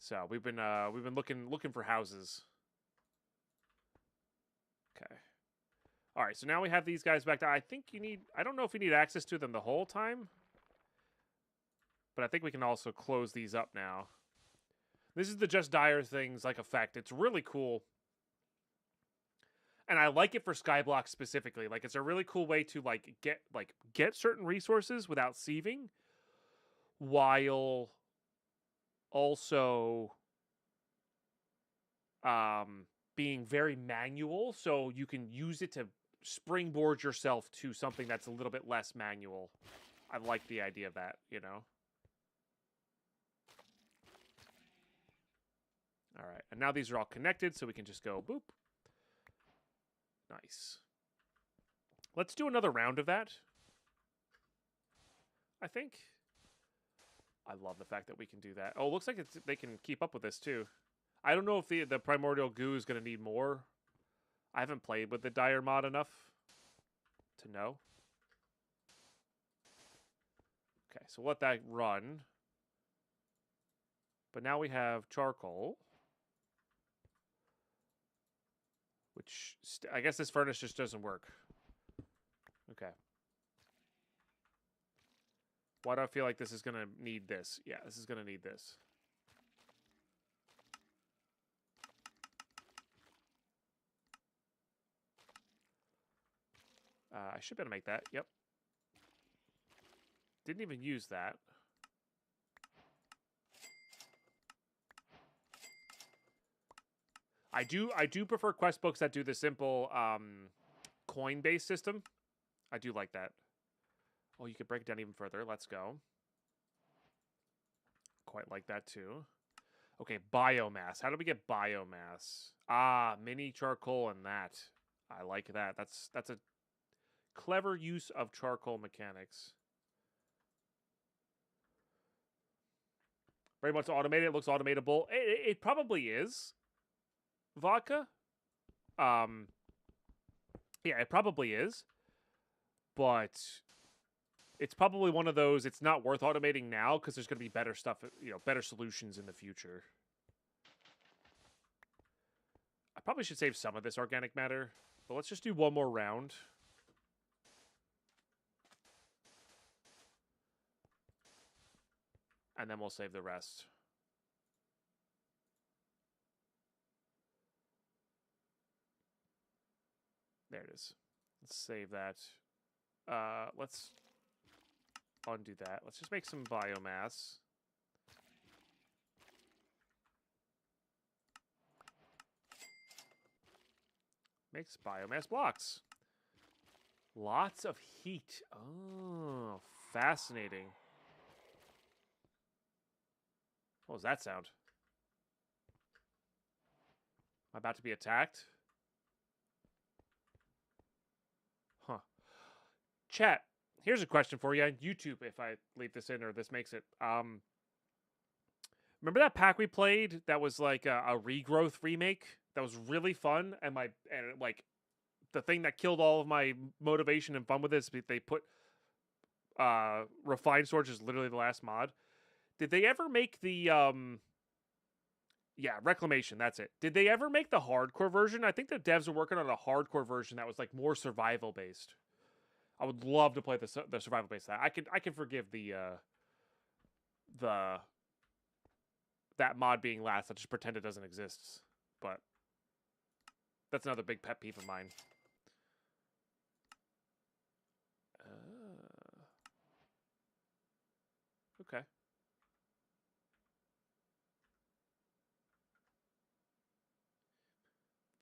So we've been looking for houses. Okay. All right, so now we have these guys back. I think I don't know if you need access to them the whole time, but I think we can also close these up now. This is the Just Dire things like effect. It's really cool. And I like it for Skyblock specifically. Like it's a really cool way to get certain resources without sieving while also being very manual, so you can use it to springboard yourself to something that's a little bit less manual. I like the idea of that, you know? All right, and now these are all connected, so we can just go boop. Nice. Let's do another round of that. I think. I love the fact that we can do that. Oh, it looks like they can keep up with this, too. I don't know if the Primordial Goo is going to need more. I haven't played with the Dire mod enough to know. Okay, so we'll let that run. But now we have charcoal. Which, I guess this furnace just doesn't work. Okay. Why do I feel like this is going to need this? Yeah, this is going to need this. I should be able to make that. Yep. Didn't even use that. I do prefer quest books that do the simple coin-based system. I do like that. Oh, you could break it down even further. Let's go. Quite like that too. Okay, biomass. How do we get biomass? Ah, mini charcoal and that. I like that. That's a clever use of charcoal mechanics. Very much automated. It looks automatable. It probably is. Vodka? Yeah, it probably is. But it's probably one of those, it's not worth automating now because there's going to be better stuff, you know, better solutions in the future. I probably should save some of this organic matter, but let's just do one more round. And then we'll save the rest. There it is. Let's save that. Let's undo that. Let's just make some biomass. Makes biomass blocks. Lots of heat. Oh, fascinating. What was that sound? Am I about to be attacked? Huh. Chat, here's a question for you on YouTube if I leave this in or this makes it. Remember that pack we played that was like a regrowth remake? That was really fun, and like the thing that killed all of my motivation and fun with this, they put refined storage is literally the last mod. Did they ever make the yeah, reclamation, that's it. Did they ever make the hardcore version? I think the devs are working on a hardcore version that was like more survival based. I would love to play the survival based that. I can forgive the that mod being last. I just pretend it doesn't exist. But that's another big pet peeve of mine. Okay.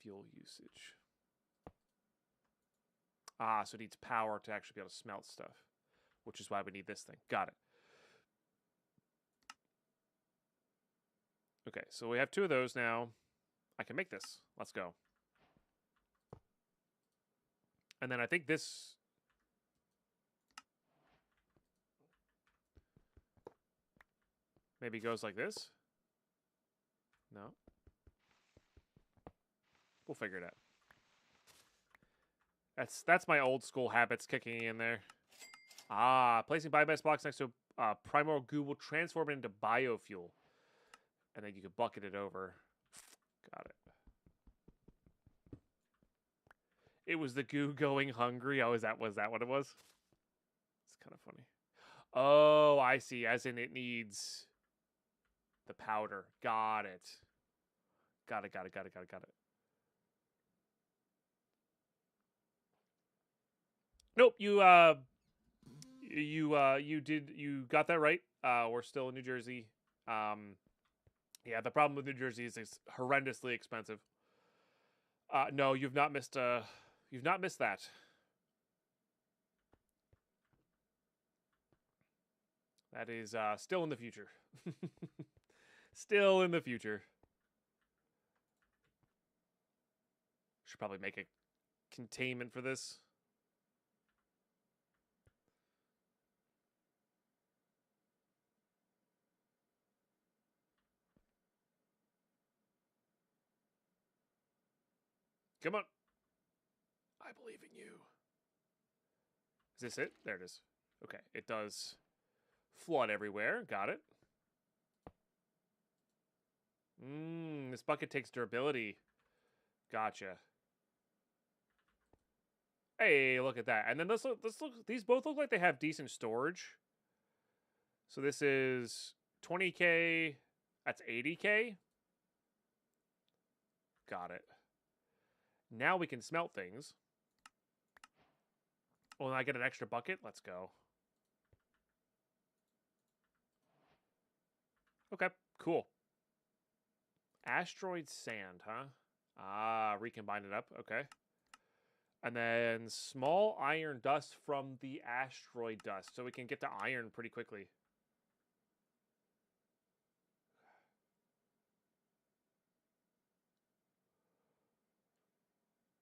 Fuel usage. Ah, so it needs power to actually be able to smelt stuff, which is why we need this thing. Got it. Okay, so we have 2 of those now. I can make this. Let's go. And then I think this... maybe goes like this? No. We'll figure it out. That's my old school habits kicking in there. Ah, placing biomass blocks next to primordial goo will transform it into biofuel. And then you can bucket it over. Got it. It was the goo going hungry. Oh, was that what it was? It's kind of funny. Oh, I see. As in it needs the powder. Got it. Got it. Nope, you got that right. We're still in New Jersey. Yeah, the problem with New Jersey is it's horrendously expensive. No, you've not missed that. That is still in the future. Still in the future. Should probably make a containment for this. Come on. I believe in you. Is this it? There it is. Okay, it does flood everywhere. Got it. This bucket takes durability. Gotcha. Hey, look at that. And then these both look like they have decent storage. So this is 20K. That's 80K. Got it. Now we can smelt things. Oh, and I get an extra bucket? Let's go. Okay, cool. Asteroid sand, huh? Ah, recombine it up. Okay. And then small iron dust from the asteroid dust. So we can get to iron pretty quickly.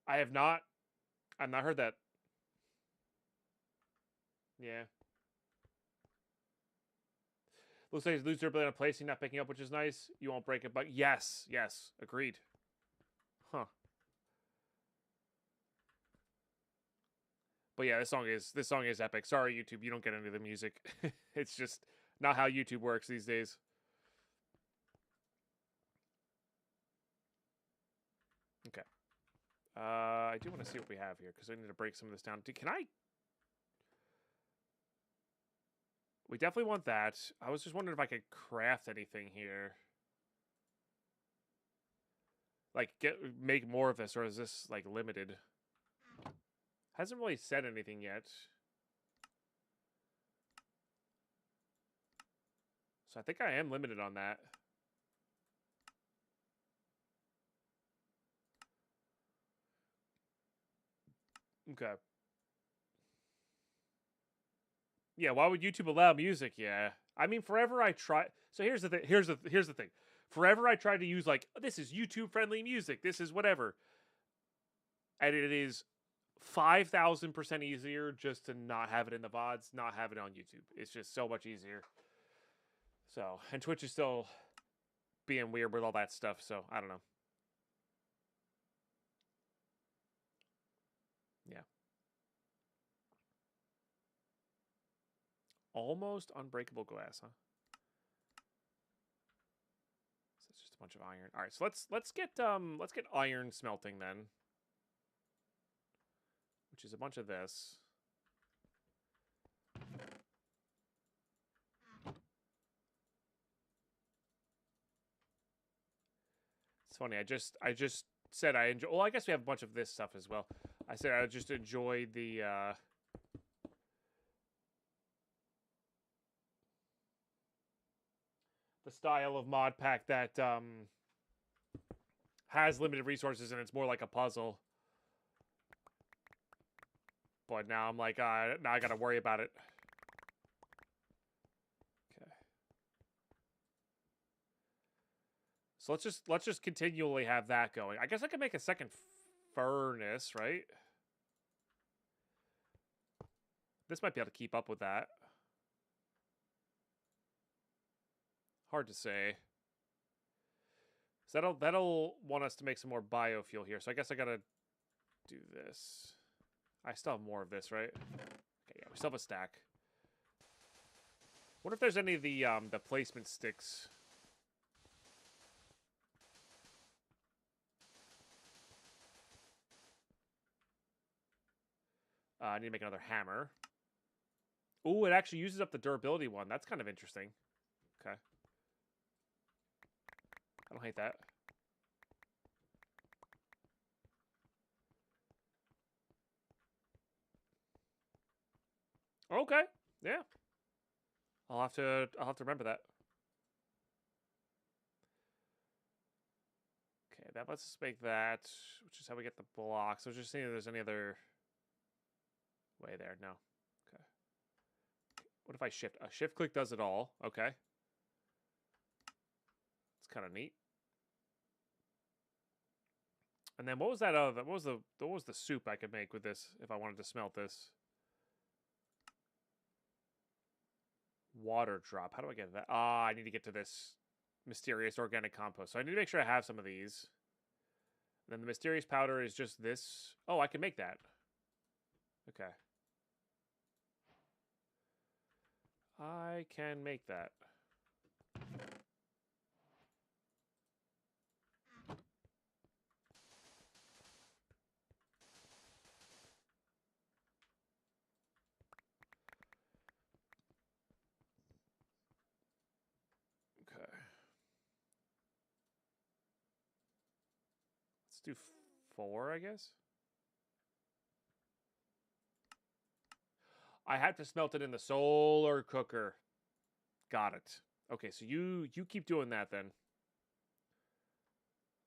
I've not heard that. Yeah. Looks like lose durability on placing, not picking up, which is nice. You won't break it, but yes, agreed. Huh. But yeah, this song is epic. Sorry, YouTube, you don't get any of the music. It's just not how YouTube works these days. Okay. I do want to see what we have here because I need to break some of this down. Can I? We definitely want that. I was just wondering if I could craft anything here. Like, make more of this, or is this, like, limited? Hasn't really said anything yet. So I think I am limited on that. Okay. Yeah, why would YouTube allow music? Yeah. I mean, forever I try. So here's the thing. Here's the thing. Forever I tried to use, like, this is YouTube friendly music. This is whatever. And it is 5,000% easier just to not have it in the VODs, not have it on YouTube. It's just so much easier. So, and Twitch is still being weird with all that stuff. So I don't know. Yeah. Almost unbreakable glass, huh? So it's just a bunch of iron. All right, so let's get iron smelting then, which is a bunch of this. It's funny. I just said I enjoy. Well, I guess we have a bunch of this stuff as well. I said I just enjoyed the style of mod pack that has limited resources and it's more like a puzzle. But now I'm like, now I gotta worry about it. Okay. So let's just continually have that going. I guess I could make a second furnace, right? This might be able to keep up with that. Hard to say. So that'll want us to make some more biofuel here. So I guess I gotta do this. I still have more of this, right? Okay, yeah, we still have a stack. What if there's any of the placement sticks? I need to make another hammer. Ooh, it actually uses up the durability one. That's kind of interesting. Okay. I don't hate that. Okay. Yeah. I'll have to remember that. Okay, that lets us make that, which is how we get the blocks. I was just seeing if there's any other way there. No. Okay. What if I shift? A shift click does it all. Okay. It's kind of neat. And then what was that other? What was the soup I could make with this if I wanted to smelt this? Water drop. How do I get that? Ah, I need to get to this mysterious organic compost. So I need to make sure I have some of these. And then the mysterious powder is just this. Oh, I can make that. Okay. I can make that. Okay. Let's do 4, I guess. I have to smelt it in the solar cooker. Got it. Okay, so you keep doing that then.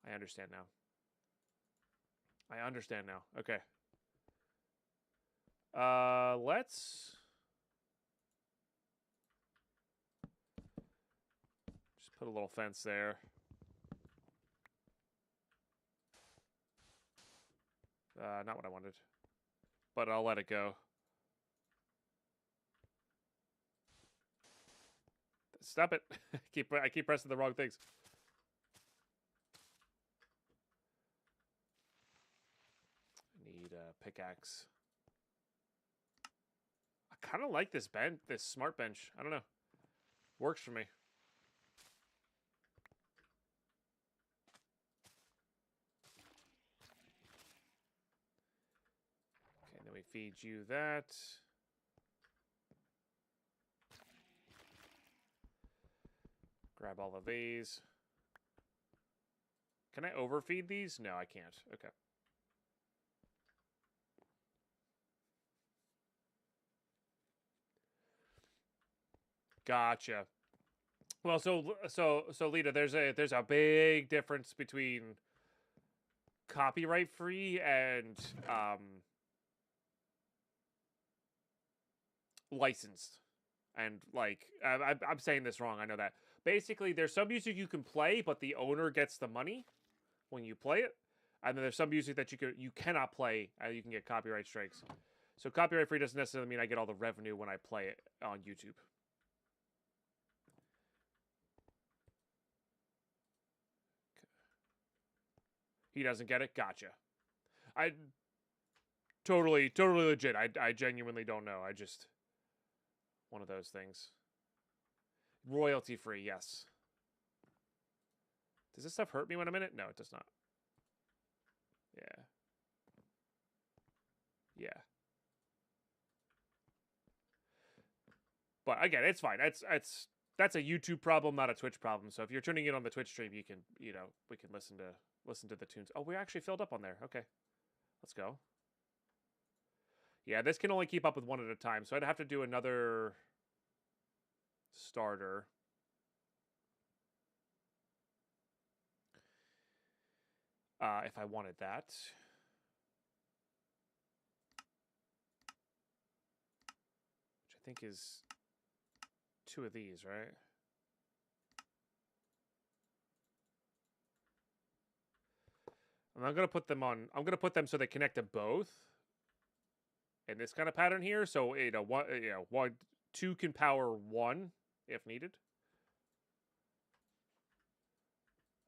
I understand now. I understand now. Okay. Let's just put a little fence there. Not what I wanted. But I'll let it go. Stop it. I keep pressing the wrong things. I need a pickaxe. I kind of like this smart bench. I don't know. Works for me. Okay, then we feed you that. Grab all of these. Can I overfeed these? No, I can't. Okay. Gotcha. Well, so Lita, there's a big difference between copyright free and licensed. And like I'm saying this wrong, I know that. Basically, there's some music you can play, but the owner gets the money when you play it. And then there's some music that you cannot play, and you can get copyright strikes. So copyright free doesn't necessarily mean I get all the revenue when I play it on YouTube. He doesn't get it? Gotcha. I totally legit. I genuinely don't know. I just one of those things. Royalty free, yes. Does this stuff hurt me when I'm in it? No, it does not. Yeah. Yeah. But again, it's fine. That's a YouTube problem, not a Twitch problem. So if you're tuning in on the Twitch stream, you can, we can listen to the tunes. Oh, we're actually filled up on there. Okay. Let's go. Yeah, this can only keep up with one at a time, so I'd have to do another starter. If I wanted that. Which I think is 2 of these, right? And I'm going to put them so they connect to both in this kind of pattern here. So, two can power 1 if needed.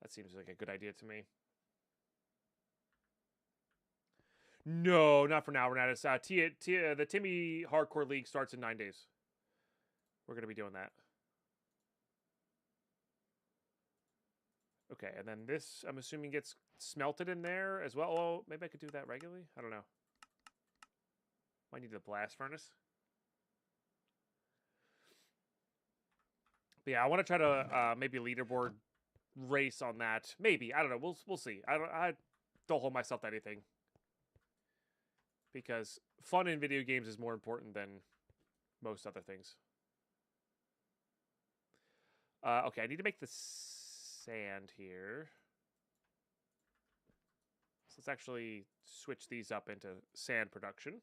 That seems like a good idea to me. No, not for now, Renatus. The Timmy Hardcore League starts in 9 days. We're going to be doing that. Okay, and then this, I'm assuming, gets smelted in there as well. Oh, maybe I could do that regularly? I don't know. Might need the blast furnace. But yeah, I want to try to maybe leaderboard race on that. Maybe. I don't know. We'll see. I don't hold myself to anything. Because fun in video games is more important than most other things. Okay, I need to make the sand here. So let's actually switch these up into sand production.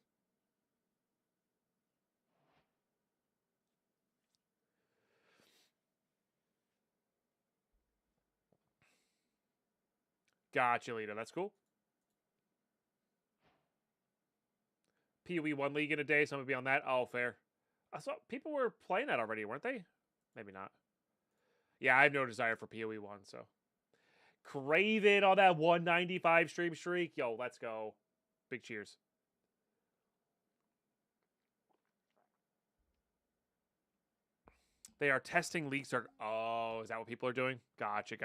Gotcha, Lita. That's cool. PoE 1 league in a day, so I'm going to be on that. Oh, fair. I saw people were playing that already, weren't they? Maybe not. Yeah, I have no desire for PoE 1, so. Crave it on that 195 stream streak. Yo, let's go. Big cheers. They are testing league start. Oh, is that what people are doing? Gotcha.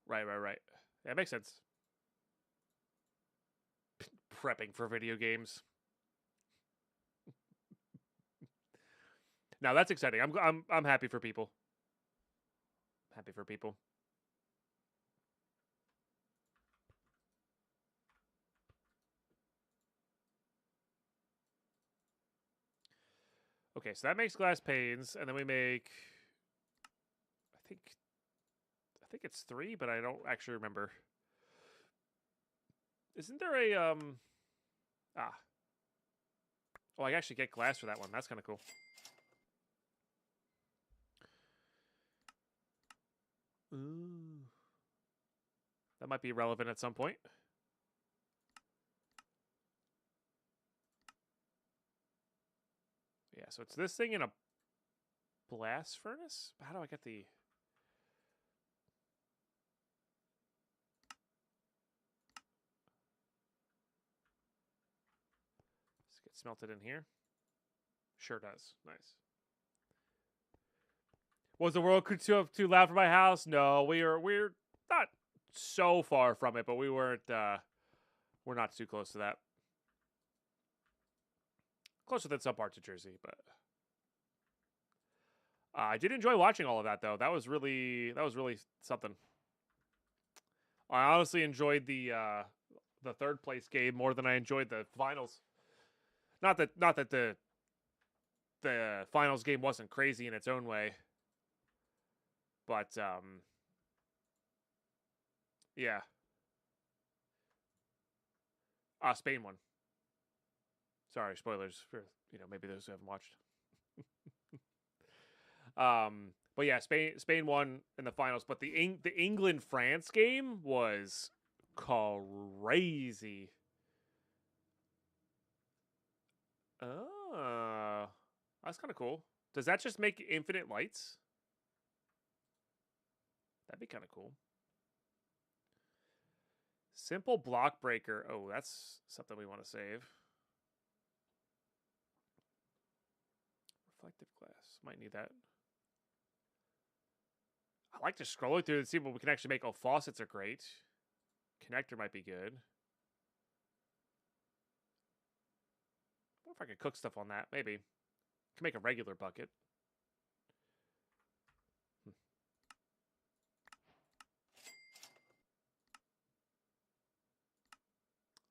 Right. That makes sense. Prepping for video games. Now that's exciting. I'm happy for people. Happy for people. Okay, so that makes glass panes, and then we make. I think it's 3, but I don't actually remember. Isn't there a Oh, I actually get glass for that one. That's kind of cool. Ooh. That might be relevant at some point. Yeah, so it's this thing in a blast furnace? How do I get the... Does it get smelted in here? Sure does. Nice. Was the world too loud for my house? No, we're not so far from it, but we weren't we're not too close to that. Closer than some parts of Jersey, but I did enjoy watching all of that though. That was really something. I honestly enjoyed the third place game more than I enjoyed the finals. Not that the finals game wasn't crazy in its own way, but yeah. Spain won. Sorry, spoilers for maybe those who haven't watched. But yeah, Spain won in the finals, but the England France game was crazy. Oh, that's kind of cool. Does that just make infinite lights? That'd be kind of cool. Simple block breaker. Oh, that's something we want to save. Reflective glass. Might need that. I like to scroll through and see what we can actually make. Oh, faucets are great. Connector might be good. I wonder if I could cook stuff on that. Maybe. Can make a regular bucket.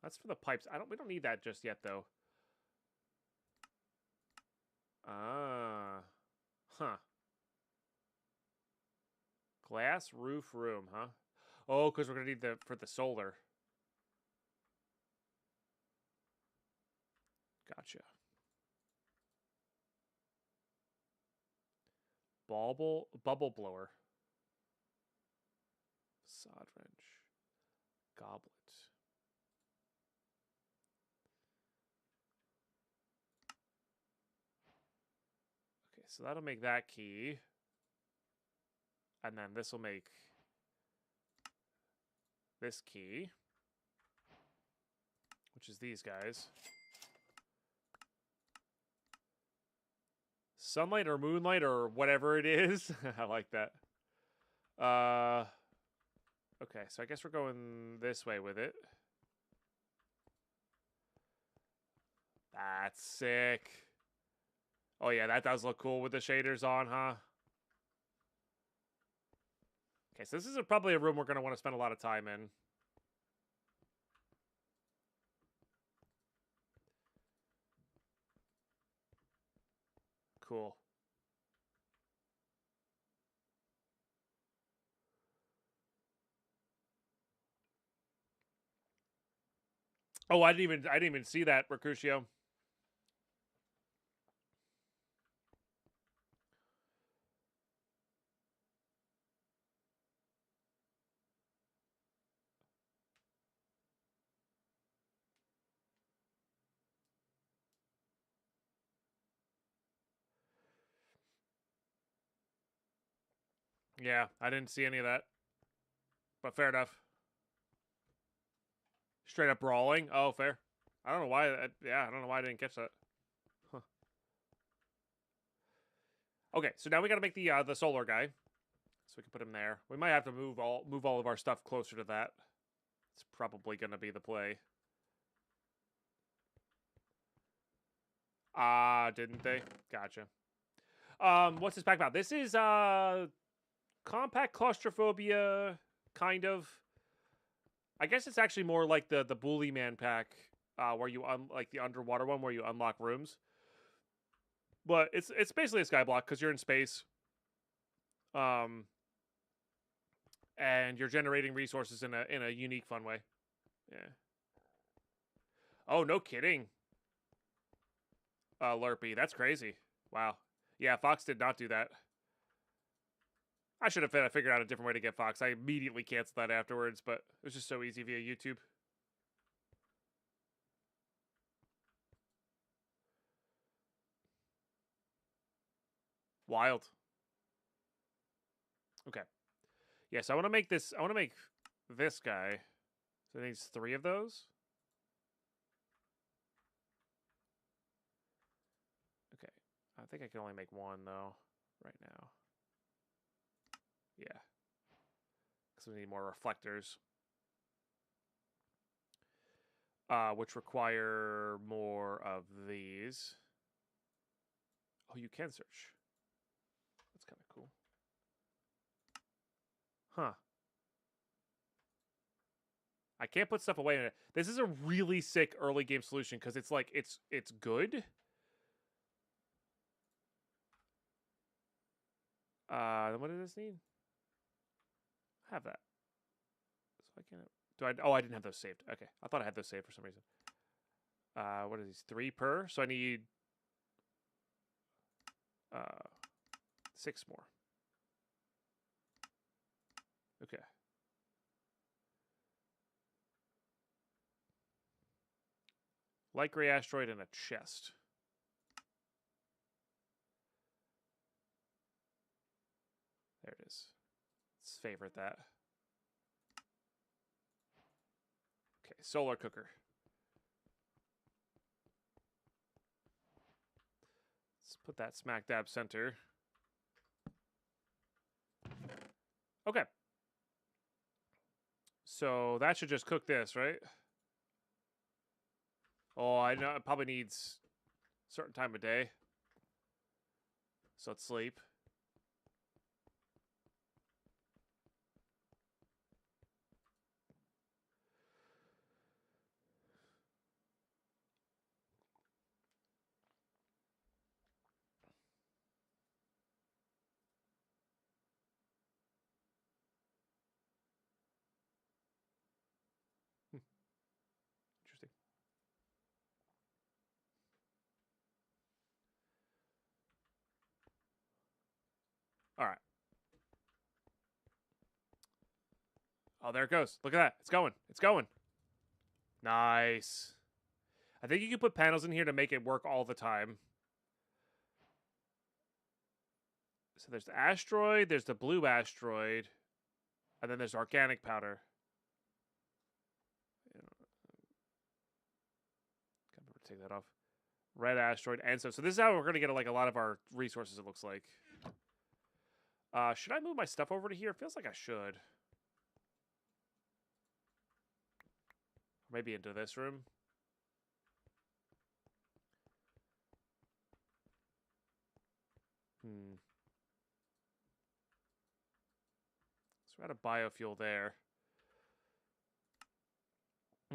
That's for the pipes. We don't need that just yet though. Huh. Glass roof room, huh? Oh, because we're gonna need for the solar. Gotcha. Bubble blower. Sod wrench. Goblet. Okay, so that'll make that key. And then this will make this key, which is these guys. Sunlight or moonlight or whatever it is. I like that. Okay, so I guess we're going this way with it. That's sick. Oh yeah, that does look cool with the shaders on, huh? Okay, so this is probably a room we're going to want to spend a lot of time in. Cool. Oh, I didn't even see that, Mercutio. Yeah, I didn't see any of that. But fair enough. Straight up brawling. Oh, fair. I don't know why. Yeah, I don't know why I didn't catch that. Huh. Okay, so now we got to make the solar guy, so we can put him there. We might have to move all of our stuff closer to that. It's probably gonna be the play. Didn't they? Gotcha. What's this pack about? This is compact claustrophobia, kind of. I guess it's actually more like the Bully Man pack, where you like the underwater one where you unlock rooms. But it's basically a skyblock because you're in space. And you're generating resources in a unique, fun way. Yeah. Oh, no kidding. Lurpy, that's crazy. Wow. Yeah, Fox did not do that. I should have figured out a different way to get Fox. I immediately canceled that afterwards, but it was just so easy via YouTube. Wild. Okay. Yes, I want to make this. I want to make this guy. So it needs 3 of those. Okay. I think I can only make 1 though right now. Yeah. Because we need more reflectors. Which require more of these. Oh, you can search. That's kind of cool. Huh. I can't put stuff away in it. This is a really sick early game solution because it's like it's good. What does this need? Have that. So I can't. Do I? Oh, I didn't have those saved. Okay, I thought I had those saved for some reason. What are these? 3 per. So I need 6 more. Okay. Light gray asteroid and a chest. There it is. Let's favorite that. Okay, solar cooker. Let's put that smack dab center. Okay. So that should just cook this, right? Oh, I know it probably needs a certain time of day. So let's sleep. Interesting. All right. Oh, there it goes. Look at that. It's going. It's going. Nice. I think you can put panels in here to make it work all the time. So there's the asteroid, there's the blue asteroid, and then there's organic powder. Take that off. Red asteroid, and so this is how we're gonna get like a lot of our resources. It looks like. Should I move my stuff over to here? It feels like I should. Maybe into this room. So we're out of biofuel there.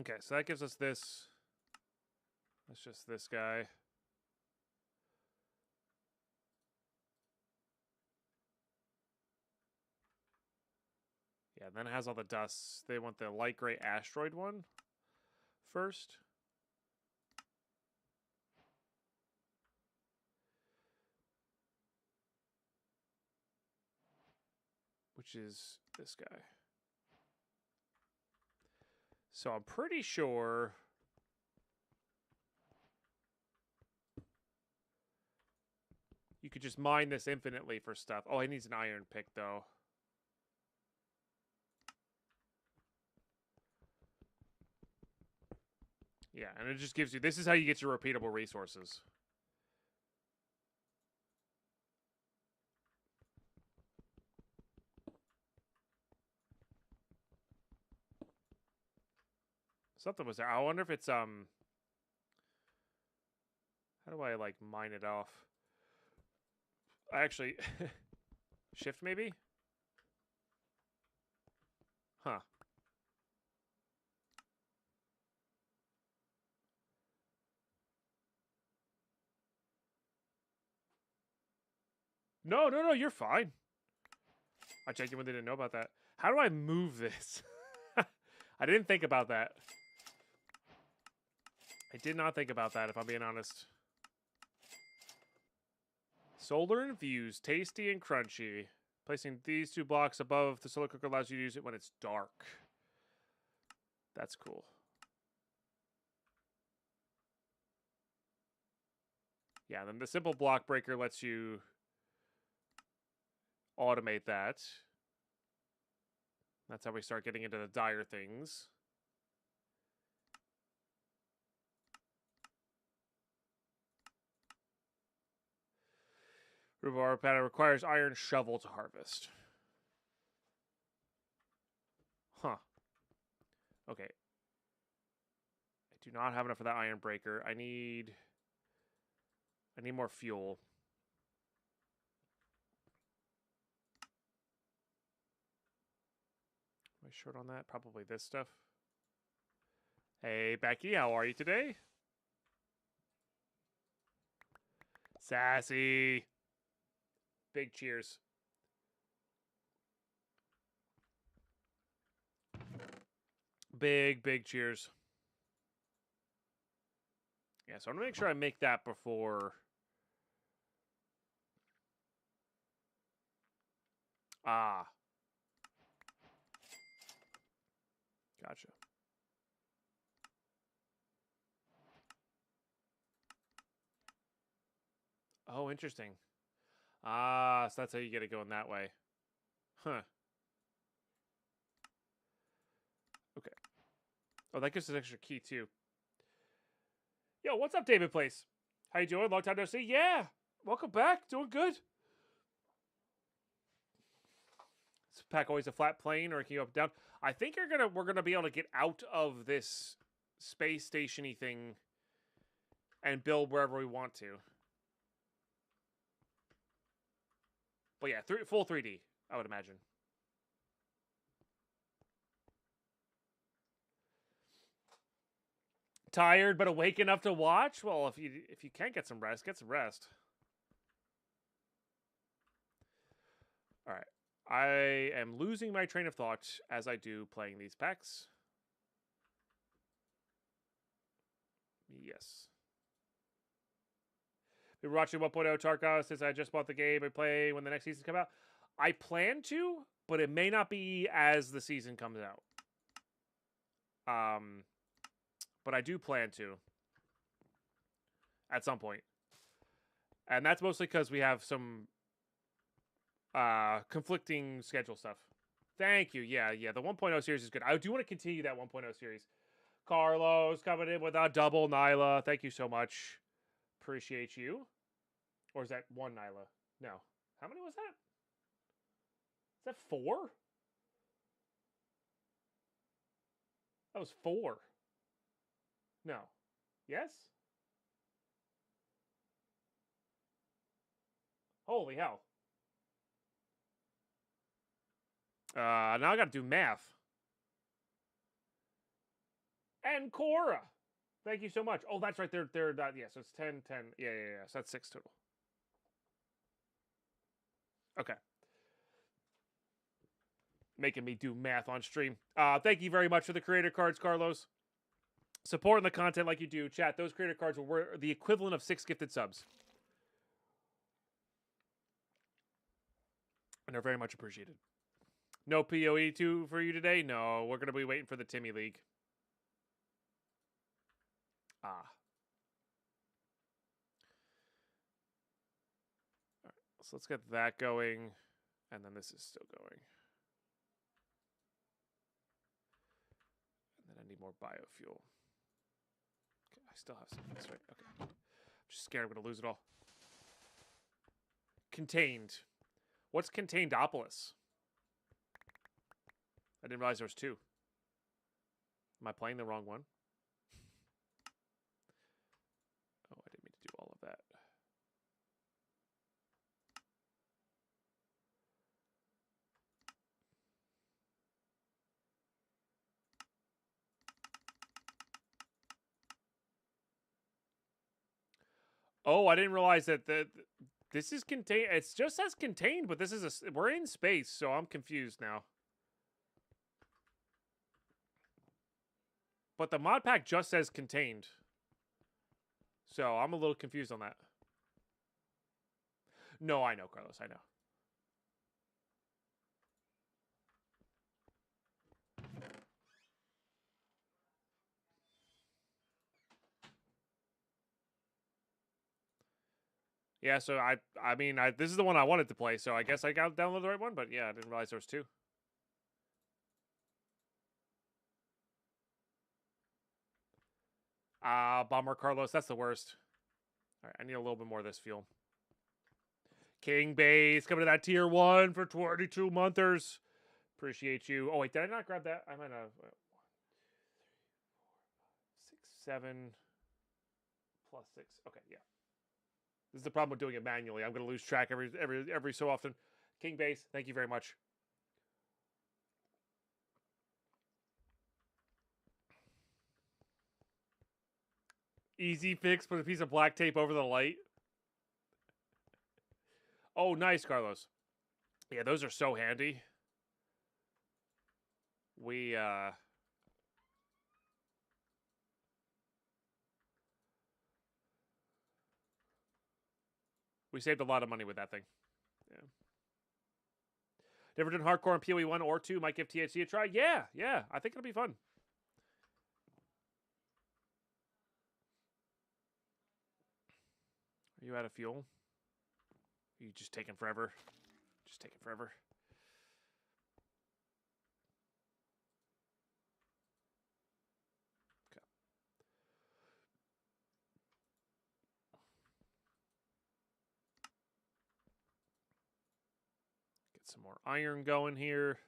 Okay, so that gives us this. That's just this guy. Yeah, and then it has all the dusts. They want the light gray asteroid one first. Which is this guy. So I'm pretty sure you could just mine this infinitely for stuff. Oh, it needs an iron pick, though. Yeah, and it just gives you... This is how you get your repeatable resources. Something was there. I wonder if it's... How do I, like, mine it off? I actually... Shift, maybe? Huh. No, you're fine. I genuinely didn't know about that. How do I move this? I didn't think about that. I did not think about that, if I'm being honest. Solar infused, tasty and crunchy. Placing these 2 blocks above the solar cooker allows you to use it when it's dark. That's cool. Yeah, then the simple block breaker lets you automate that. That's how we start getting into the dire things. Rhubarb pattern requires iron shovel to harvest. Huh. Okay. I do not have enough of that iron breaker. I need more fuel. Am I short on that? Probably this stuff. Hey, Becky, how are you today? Sassy. Big cheers. Big cheers. Yeah, so I'm going to make sure I make that before... Ah. Gotcha. Oh, interesting. Ah, so that's how you get it going that way. Huh. Okay. Oh, that gives us an extra key, too. Yo, what's up, David Place? How you doing? Long time no see. Yeah. Welcome back. Doing good. Is pack always a flat plane, or can you go up and down? I think we're gonna be able to get out of this space station-y thing and build wherever we want to. But yeah, full 3D, I would imagine. Tired but awake enough to watch? Well, if you can get some rest, get some rest. All right. I am losing my train of thought as I do playing these packs. Yes. Been watching 1.0 Tarkov since I just bought the game and play when the next season comes out. I plan to, but it may not be as the season comes out. But I do plan to at some point. And that's mostly because we have some conflicting schedule stuff. Thank you. Yeah. The 1.0 series is good. I do want to continue that 1.0 series. Carlos coming in with a double Nyla. Thank you so much. Appreciate you. Or is that 1 Nyla? No. How many was that? Is that 4? That was 4. No. Yes? Holy hell. Now I gotta do math. And Cora. Thank you so much. Oh, that's right. They're not. Yeah, so it's 10, 10. Yeah. So that's 6 total. Okay. Making me do math on stream. Thank you very much for the creator cards, Carlos. Supporting the content like you do. Chat, those creator cards were the equivalent of 6 gifted subs. And they're very much appreciated. No PoE2 for you today? No, we're going to be waiting for the Timmy League. Ah. All right, so let's get that going. And then this is still going. And then I need more biofuel. still have some of this, right? Okay. I'm just scared I'm going to lose it all. Contained. What's Containdopolis? I didn't realize there was two. Am I playing the wrong one? Oh, I didn't mean to do all of that. Oh, I didn't realize that this is contained. It just says contained, but this is we're in space, so I'm confused now. But the mod pack just says contained. So I'm a little confused on that. No, I know, Carlos. I know. Yeah, so I mean, this is the one I wanted to play, so I guess I got download the right one, but yeah, I didn't realize there was two. Bomber Carlos, that's the worst. All right, I need a little bit more of this fuel. King Base coming to that tier 1 for 22 monthers. Appreciate you. Oh, wait, did I not grab that? I might have. 1, 2, 3, 4, 5, 6, 7 plus 6. Okay, yeah. This is the problem with doing it manually. I'm going to lose track every so often. King Base, thank you very much. Easy fix, put a piece of black tape over the light. Oh, nice, Carlos. Yeah, those are so handy. We saved a lot of money with that thing. Yeah. Never done hardcore on PoE 1 or 2. Might give THC a try. Yeah, I think it'll be fun. Are you out of fuel? Are you just taking forever? Just taking forever. Okay. Get some more iron going here.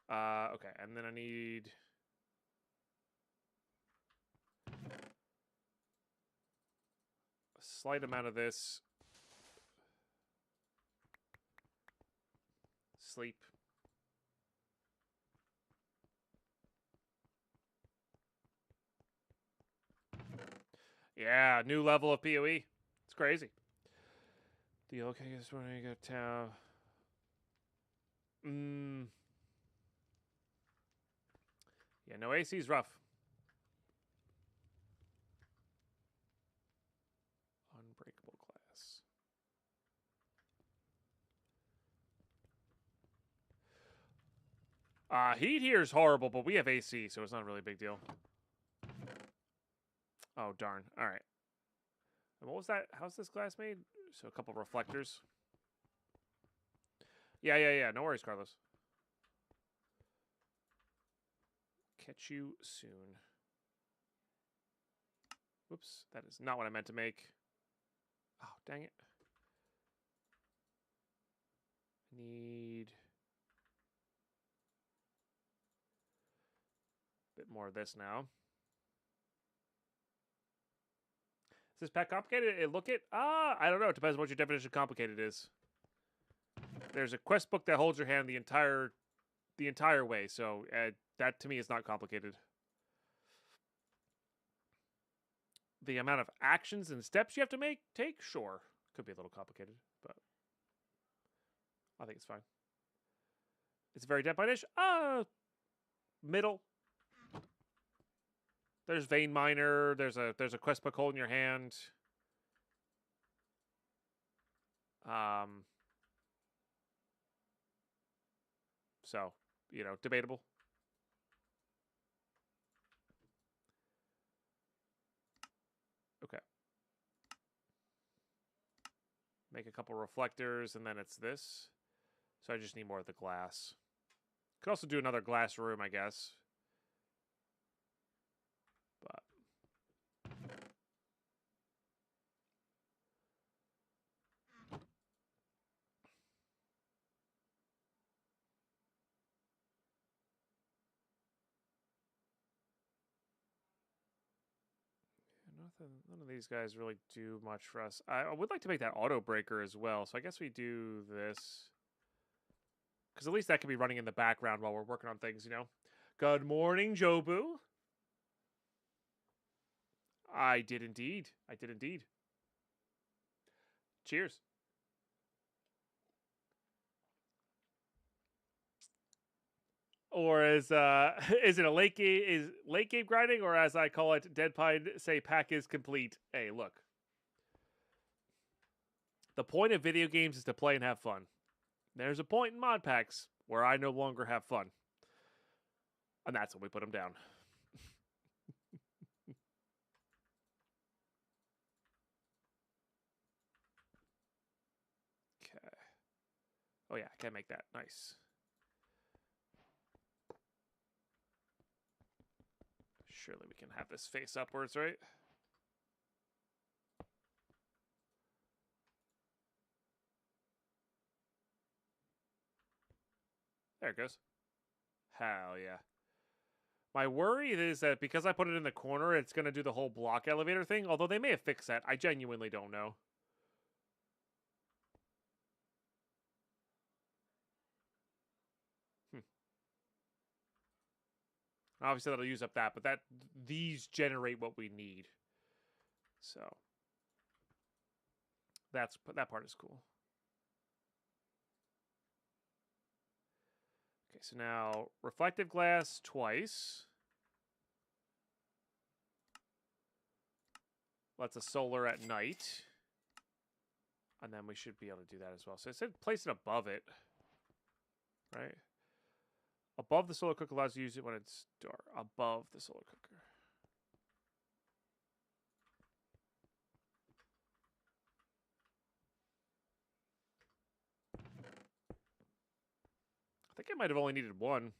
Okay, and then I need a slight amount of this. Sleep. Yeah, new level of PoE. It's crazy. The okay, guess when I go town. Yeah, no AC's rough. Unbreakable glass. Heat here is horrible, but we have AC, so it's not really a big deal. Oh, darn. All right. And what was that? How's this glass made? So a couple reflectors. Yeah. No worries, Carlos. Catch you soon. Whoops, that is not what I meant to make. Oh, dang it. Need a bit more of this now. Is this pack complicated? I don't know. It depends on what your definition of complicated is. There's a quest book that holds your hand the entire way, so that to me is not complicated. The amount of actions and steps you have to take, sure, could be a little complicated, but I think it's fine. It's very Deadpine-ish. Middle. There's Vein Miner. There's a quest book holding your hand. So, debatable. Okay. Make a couple reflectors, and then it's this. So I just need more of the glass. Could also do another glass room, I guess. None of these guys really do much for us. I would like to make that auto breaker as well, so I guess we do this. Because at least that can be running in the background while we're working on things, you know? Good morning, Jobu. I did indeed. I did indeed. Cheers. Or is it a late game? Is late game grinding, or as I call it, Deadpine say pack is complete? Hey, look. The point of video games is to play and have fun. There's a point in mod packs where I no longer have fun, and that's when we put them down. Okay. Oh yeah, I can make that nice. Surely we can have this face upwards, right? There it goes. Hell yeah. My worry is that because I put it in the corner, it's going to do the whole block elevator thing. Although they may have fixed that. I genuinely don't know. Obviously, that'll use up that. But these generate what we need. So that part is cool. Okay, so now reflective glass twice. Lets us solar at night. And then we should be able to do that as well. So it said place it above it. Right? Above the solar cooker allows you to use it when it's dark. Above the solar cooker. I think I might have only needed one.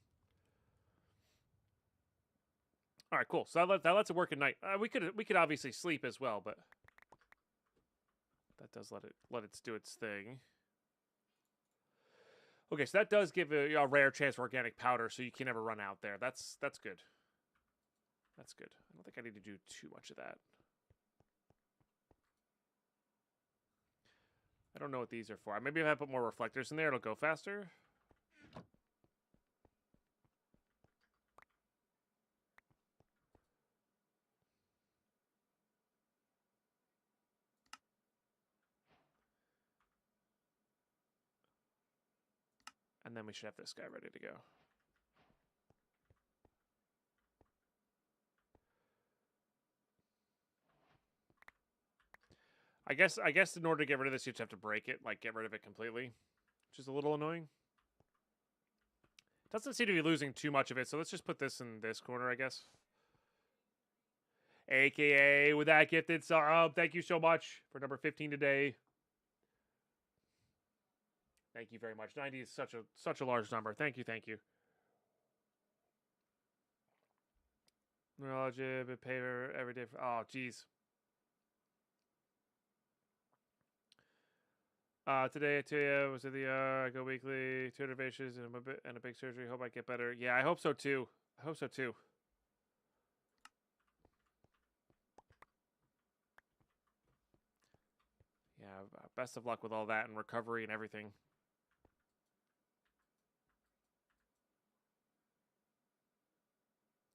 All right, cool. So that lets it work at night. We could obviously sleep as well, but that does let it do its thing. Okay, so that does give a rare chance for organic powder, so you can never run out there. That's good. That's good. I don't think I need to do too much of that. I don't know what these are for. Maybe if I put more reflectors in there, it'll go faster. And then we should have this guy ready to go. I guess in order to get rid of this, you just have to break it, like get rid of it completely, which is a little annoying. Doesn't seem to be losing too much of it, so let's just put this in this corner, I guess. AKA with that gifted sub. Thank you so much for number 15 today. Thank you very much. 90 is such a large number. Thank you, thank you. Neurology, bit paper every day. Oh, jeez. Today at 2 a.m. was at the I go weekly, 2 innovations and a big surgery. Hope I get better. Yeah, I hope so too. I hope so too. Yeah, best of luck with all that and recovery and everything.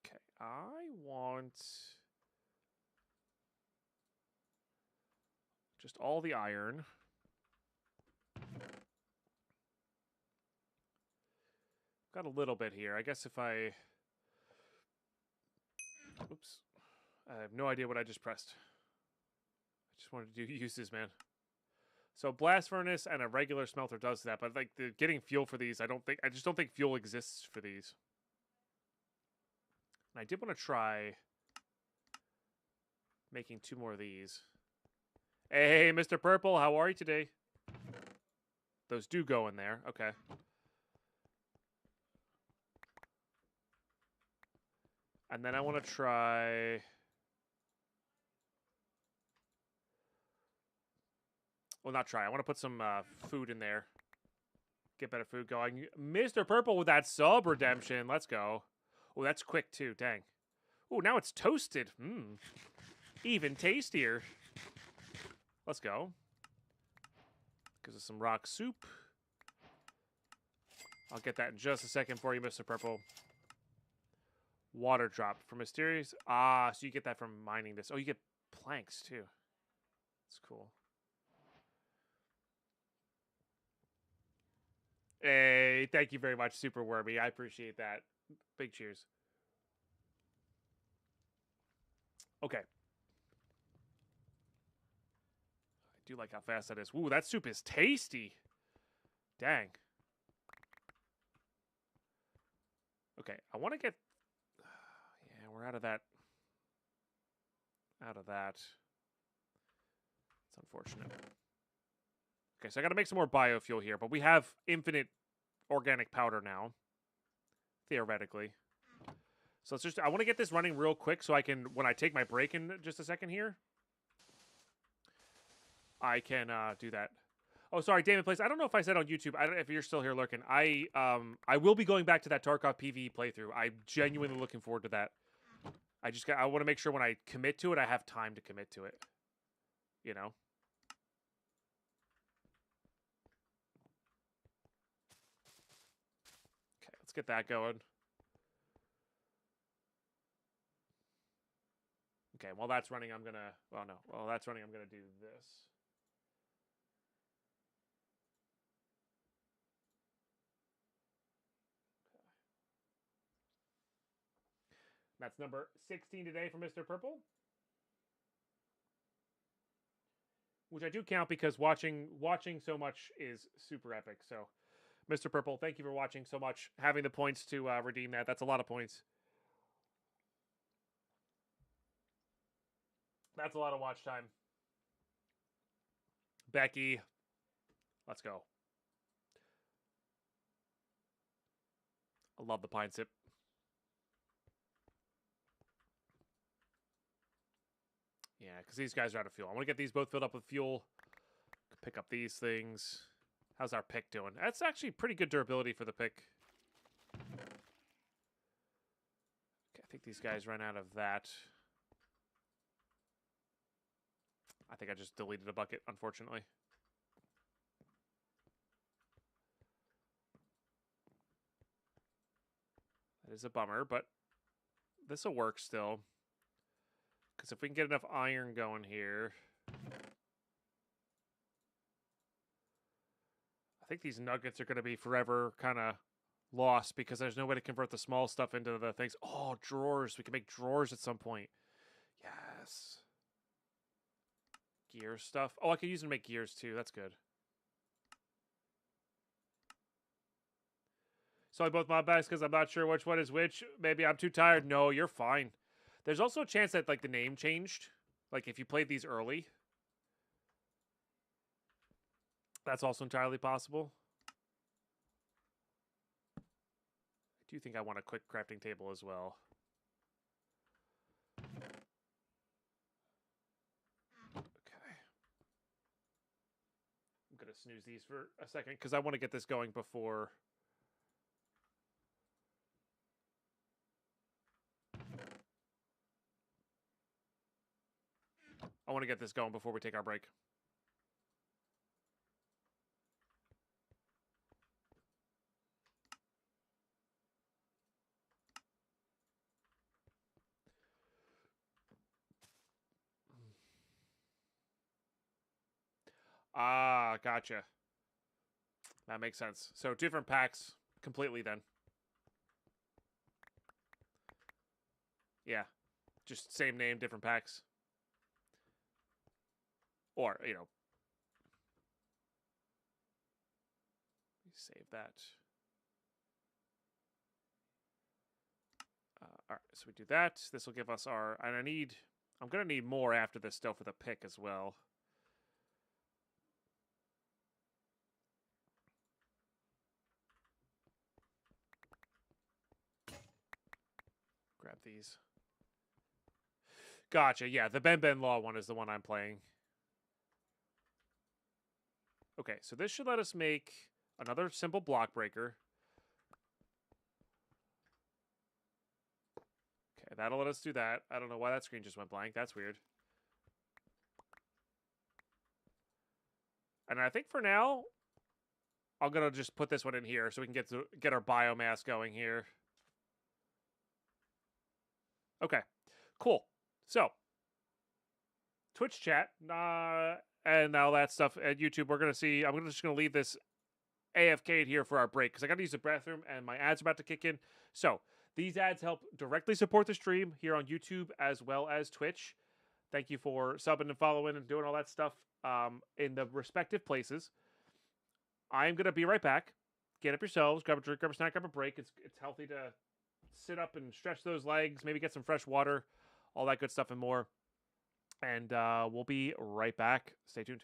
Okay, I want just all the iron. Got a little bit here. I guess if I... Oops. I have no idea what I just pressed. I just wanted to do uses, man. So blast furnace and a regular smelter does that, but like getting fuel for these, I just don't think fuel exists for these. And I did want to try making 2 more of these. Hey, Mr. Purple, how are you today? Those do go in there. Okay. And then I want to try... Well, not try. I want to put some food in there. Get better food going. Mr. Purple with that sub redemption. Let's go. Oh, that's quick too. Dang. Oh, now it's toasted. Even tastier. Let's go. Gives us some rock soup. I'll get that in just a second for you, Mr. Purple. Water drop for mysterious. Ah, so you get that from mining this. Oh, you get planks too. That's cool. Hey, thank you very much, Super Wormy. I appreciate that. Big cheers. Okay. I do like how fast that is. Ooh, that soup is tasty. Dang. Okay, I want to get... Yeah, we're out of that. Out of that. It's unfortunate. Okay, so I got to make some more biofuel here, but we have infinite organic powder now. Theoretically. So let's just... I want to get this running real quick so I can... When I take my break in just a second here, I can do that. Oh, sorry, Damon Plays. I don't know if I said on YouTube. I don't know if you're still here lurking. I will be going back to that Tarkov PvE playthrough. I'm genuinely looking forward to that. I want to make sure when I commit to it, I have time to commit to it. You know? Okay, let's get that going. Okay, while that's running, I'm gonna... Well, no. While that's running, I'm gonna do this. That's number 16 today for Mr. Purple. Which I do count because watching so much is super epic. So, Mr. Purple, thank you for watching so much. Having the points to redeem that. That's a lot of points. That's a lot of watch time. Becky, let's go. I love the pine sip. Yeah, because these guys are out of fuel. I want to get these both filled up with fuel. Pick up these things. How's our pick doing? That's actually pretty good durability for the pick. Okay, I think these guys ran out of that. I think I just deleted a bucket, unfortunately. That is a bummer, but this will work still. Because if we can get enough iron going here... I think these nuggets are going to be forever kind of lost because there's no way to convert the small stuff into the things. Oh, drawers. We can make drawers at some point. Yes. Gear stuff. Oh, I can use them to make gears too. That's good. So I both my best because I'm not sure which one is which. Maybe I'm too tired. No, you're fine. There's also a chance that like the name changed. Like if you played these early. That's also entirely possible. I do think I want a quick crafting table as well. Okay. I'm going to snooze these for a second because I want to get this going before... I want to get this going before we take our break. Ah, gotcha. That makes sense. So different packs completely then. Yeah. Just same name, different packs. Or, you know. Save that. Alright, so we do that. This will give us our... And I'm going to need more after this still for the pick as well. Grab these. Gotcha, yeah. The Ben Ben Law one is the one I'm playing. Okay, so this should let us make another simple block breaker. Okay, that'll let us do that. I don't know why that screen just went blank. That's weird. And I think for now, I'm gonna just put this one in here so we can get our biomass going here. Okay, cool. So Twitch chat, and all that stuff at YouTube. We're gonna see. Just gonna leave this AFK'd here for our break because I gotta use the bathroom and my ads are about to kick in. So these ads help directly support the stream here on YouTube as well as Twitch. Thank you for subbing and following and doing all that stuff in the respective places. I'm gonna be right back. Get up yourselves, grab a drink, grab a snack, grab a break. It's healthy to sit up and stretch those legs, maybe get some fresh water, all that good stuff and more. And we'll be right back. Stay tuned.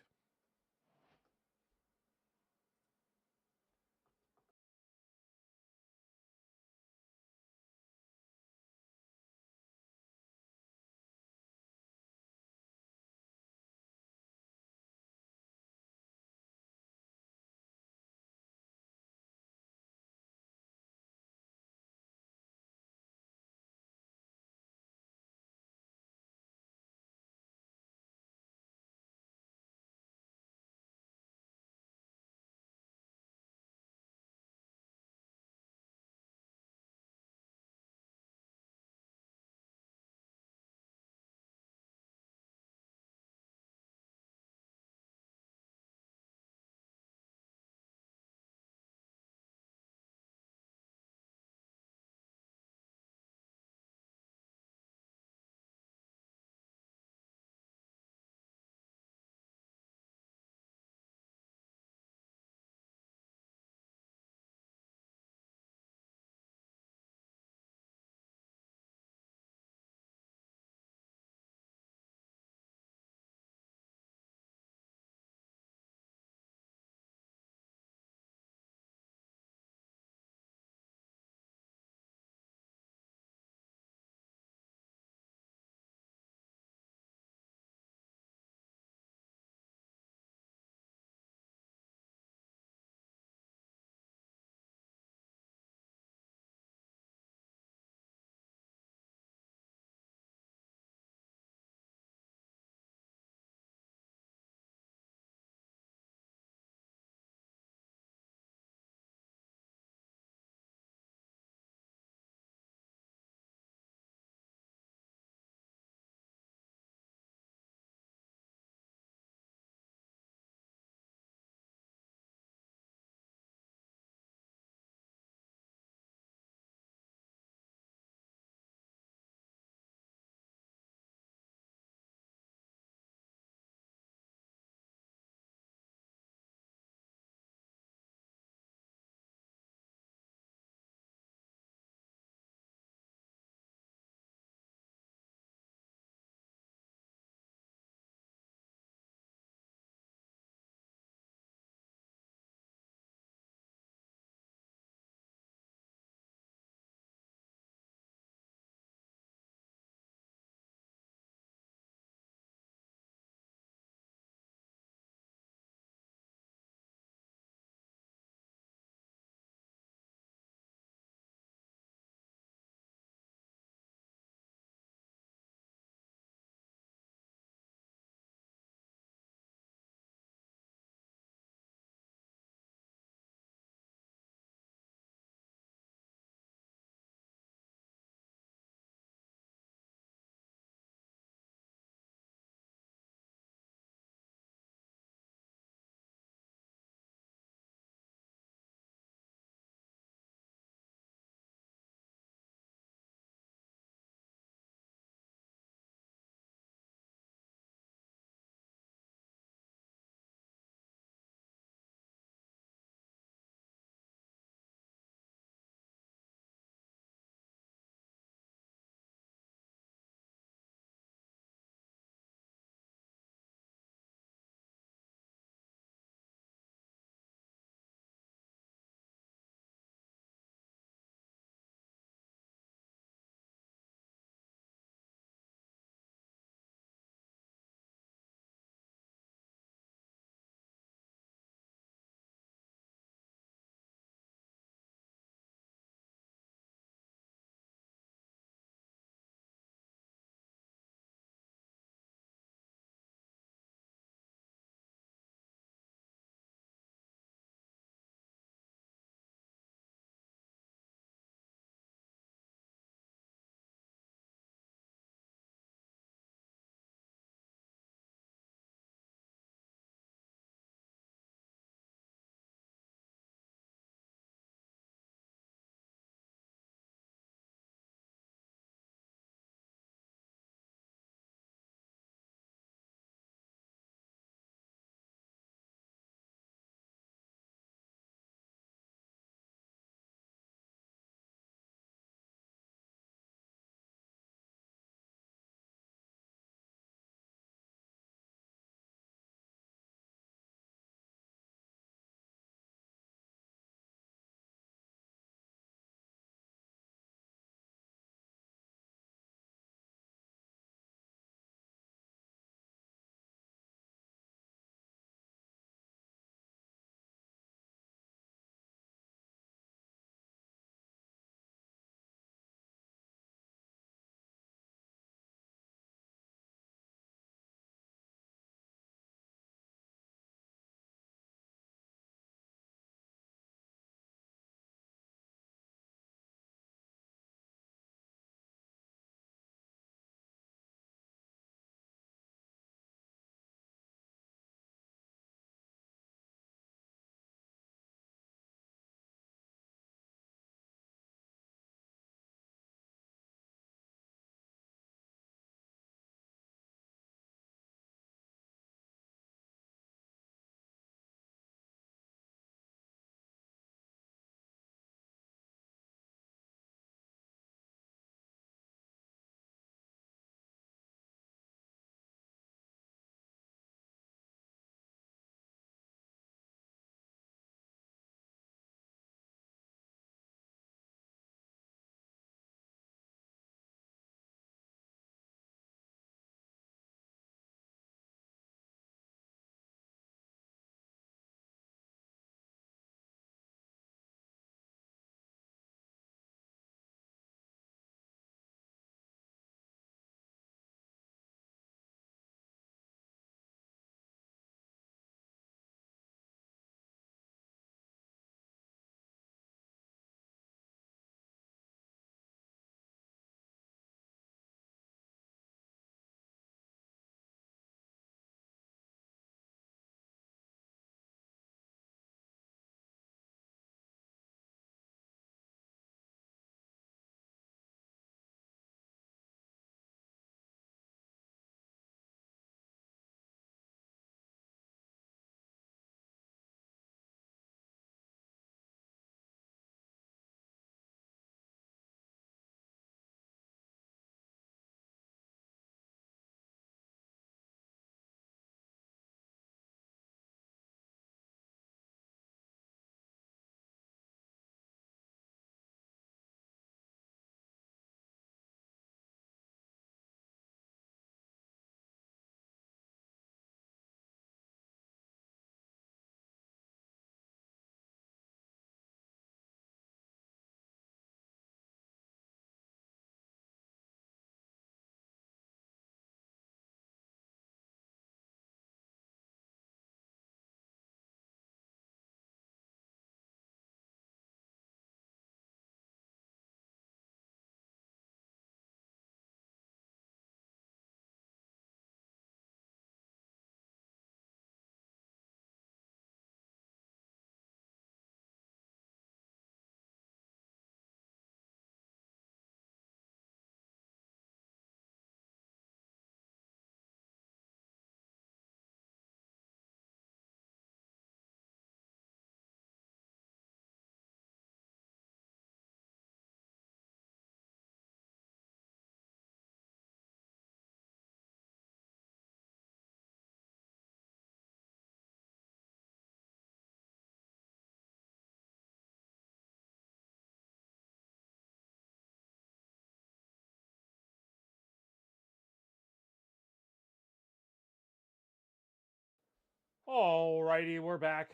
Alrighty, we're back.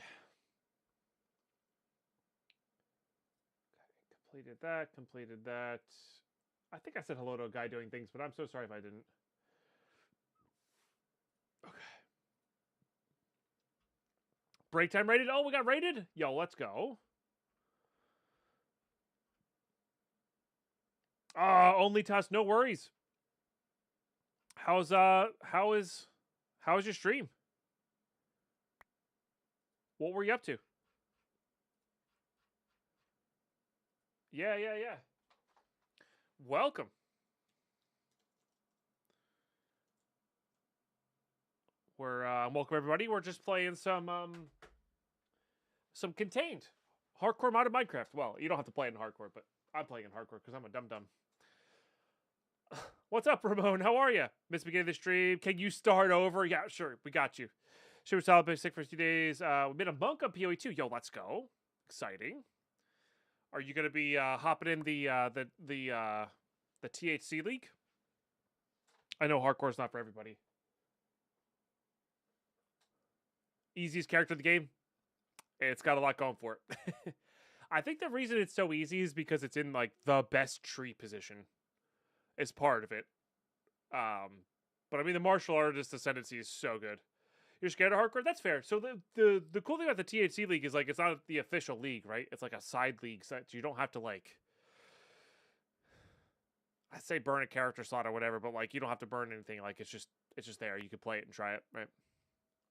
Okay, completed that. I think I said hello to a guy doing things, but I'm so sorry if I didn't. Okay. Break time rated? Oh, we got rated? Yo, let's go. Only task, no worries. How is your stream? What were you up to? Yeah. Welcome. We're welcome everybody. We're just playing some contained hardcore modded Minecraft. Well, you don't have to play it in hardcore, but I'm playing in hardcore because I'm a dum-dum. What's up, Ramon? How are you? Missed the beginning of the stream. Can you start over? Yeah, sure. We got you. Super solid, been sick for 2 days. We made a monk on PoE 2. Yo, let's go. Exciting. Are you gonna be hopping in the THC league? I know hardcore's not for everybody. Easiest character in the game. It's got a lot going for it. I think the reason it's so easy is because it's in like the best tree position. Is part of it. But I mean the martial artist ascendancy is so good. You're scared of hardcore? That's fair. So the cool thing about the THC league is like it's not the official league, right? It's like a side league, so you don't have to like I say burn a character slot or whatever, but like you don't have to burn anything. Like it's just there. You can play it and try it, right?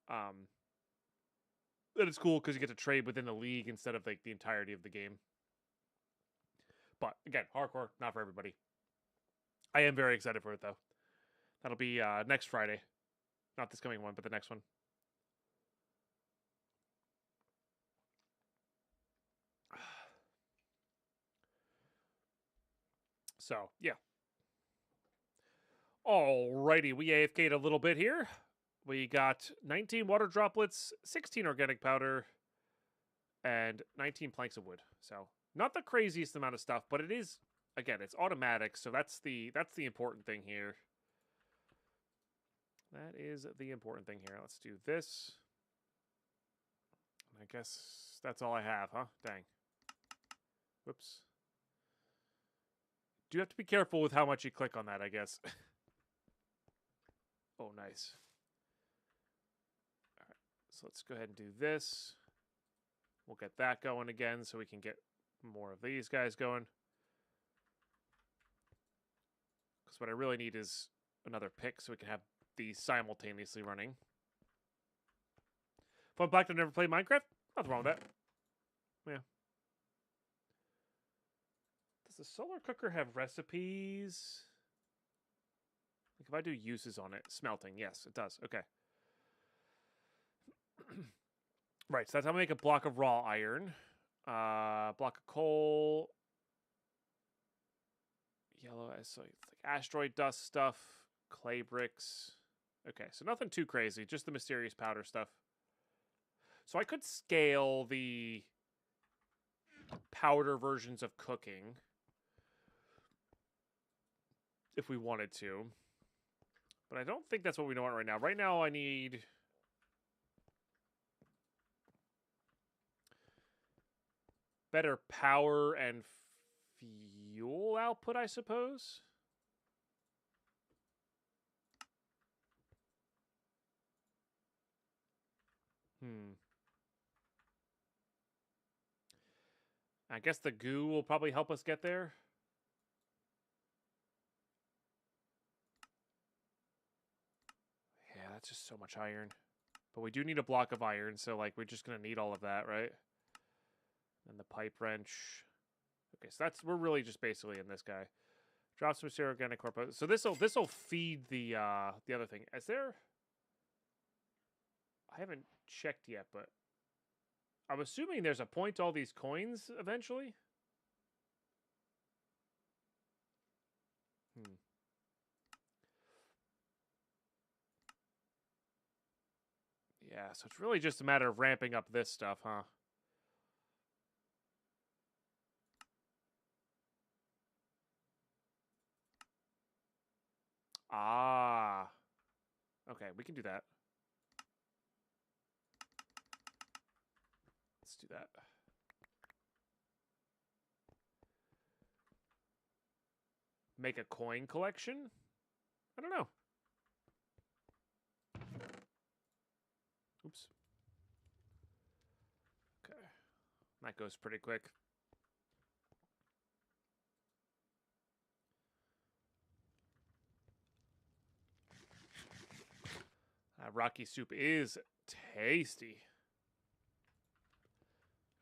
And it's cool because you get to trade within the league instead of like the entirety of the game. But again, hardcore, not for everybody. I am very excited for it though. That'll be next Friday. Not this coming one, but the next one. So, yeah. Alrighty, we AFK'd a little bit here. We got 19 water droplets, 16 organic powder, and 19 planks of wood. So, not the craziest amount of stuff, but it is, again, it's automatic, so that's the important thing here. That is the important thing here. Let's do this. I guess that's all I have, huh? Dang. Whoops. Do have to be careful with how much you click on that, I guess. Oh, nice. All right, so let's go ahead and do this. We'll get that going again so we can get more of these guys going. Because what I really need is another pick so we can have these simultaneously running. Fun Black to never play Minecraft? Nothing wrong with that. Yeah. Does the solar cooker have recipes? Like if I do uses on it, smelting, yes, it does. Okay. Right, so that's how I make a block of raw iron. Block of coal. Yellow, so it's like asteroid dust stuff, clay bricks. Okay, so nothing too crazy, just the mysterious powder stuff. So I could scale the powder versions of cooking if we wanted to. But I don't think that's what we want right now. Right now I need better power and fuel output, I suppose. I guess the goo will probably help us get there. Yeah, that's just so much iron. But we do need a block of iron, so like we're just gonna need all of that, right? And the pipe wrench. Okay, so we're really just basically in this guy. Drop some material organic corpo. So this'll feed the other thing. Is there? I haven't checked yet, but I'm assuming there's a point to all these coins eventually. Yeah, so it's really just a matter of ramping up this stuff, huh? Ah. Okay, we can do that. Let's do that. Make a coin collection? I don't know. Oops. Okay. That goes pretty quick. Rocky soup is tasty.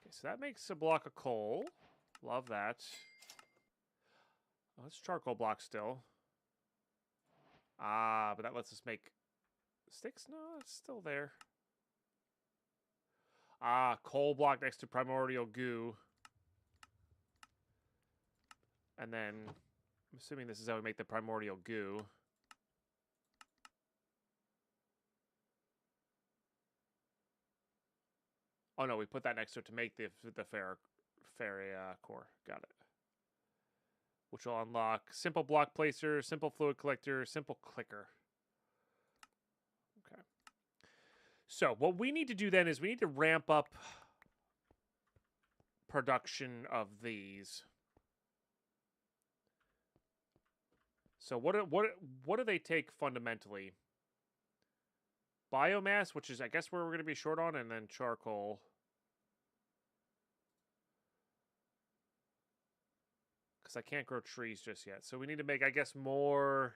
Okay, so that makes a block of coal. Love that. Oh, it's charcoal block still. Ah, but that lets us make sticks? No, it's still there. Ah, coal block next to primordial goo. And then, I'm assuming this is how we make the primordial goo. Oh no, we put that next to it to make the fairy core. Got it. Which will unlock simple block placer, simple fluid collector, simple clicker. Okay. So what we need to do then is we need to ramp up production of these. So what do they take fundamentally? Biomass, which is I guess where we're going to be short on, and then charcoal. Because I can't grow trees just yet. So we need to make, I guess, more...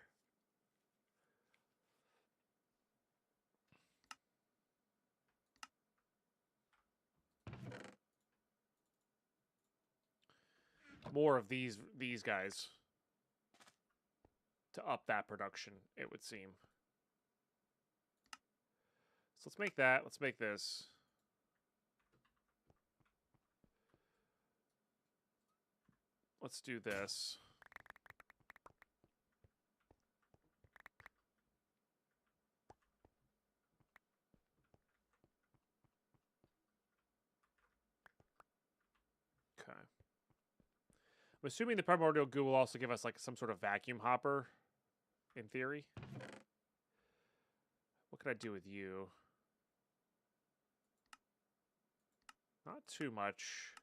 more of these guys. To up that production, it would seem. So let's make that. Let's make this. Let's do this. Okay. I'm assuming the primordial goo will also give us like some sort of vacuum hopper, in theory. What could I do with you? Not too much.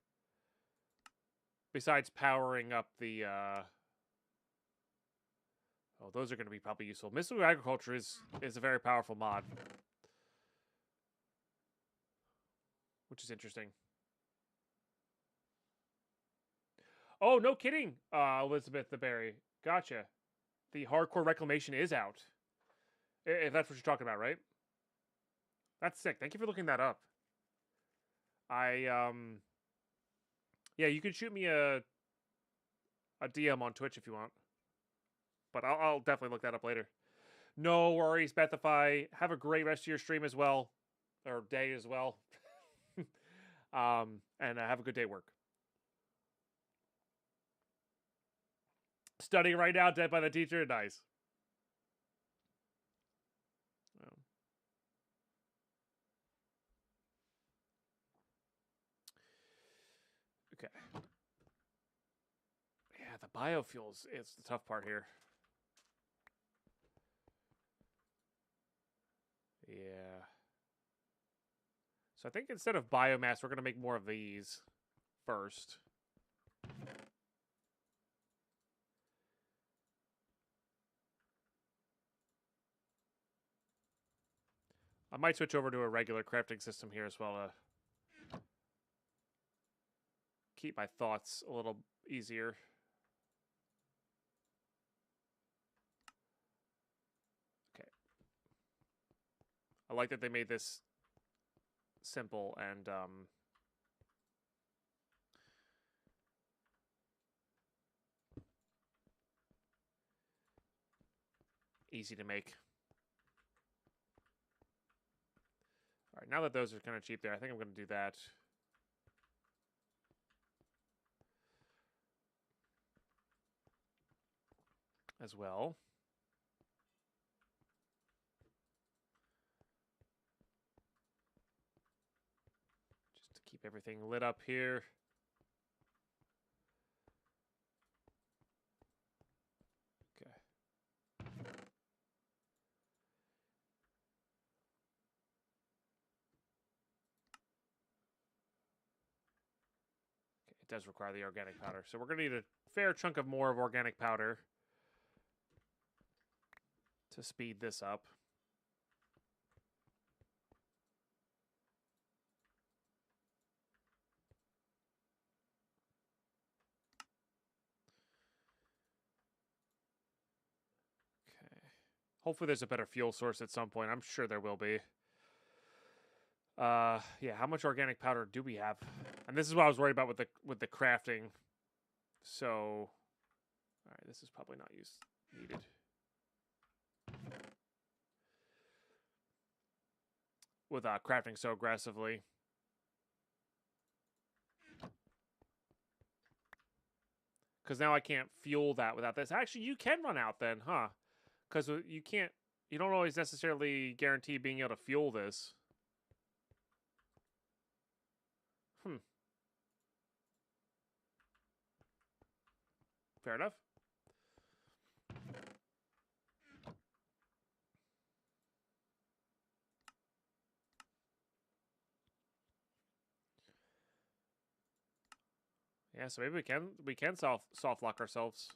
Besides powering up the... Oh, those are going to be probably useful. Mystical Agriculture is a very powerful mod. Which is interesting. Oh, no kidding, Elizabeth the Berry. Gotcha. The hardcore reclamation is out. If that's what you're talking about, right? That's sick. Thank you for looking that up. Yeah, you can shoot me a DM on Twitch if you want. But I'll definitely look that up later. No worries, Bethify. Have a great rest of your stream as well. Or day as well. And have a good day at work. Studying right now, Dead by the Teacher. Nice. Oh. Okay. Yeah, the biofuels is the tough part here. Yeah. So I think instead of biomass, we're going to make more of these first. I might switch over to a regular crafting system here as well to keep my thoughts a little easier. Okay. I like that they made this simple and easy to make. All right, now that those are kind of cheap there, I think I'm going to do that. As well. Just to keep everything lit up here. Okay. It does require the organic powder. So we're going to need a fair chunk of more of organic powder to speed this up. Okay. Hopefully there's a better fuel source at some point. I'm sure there will be. Yeah, how much organic powder do we have? And this is what I was worried about with the crafting. So, all right, this is probably not needed. With crafting so aggressively. Because now I can't fuel that without this. Actually, you can run out then, huh? Because you don't always necessarily guarantee being able to fuel this. Fair enough. Yeah, so maybe we can soft lock ourselves.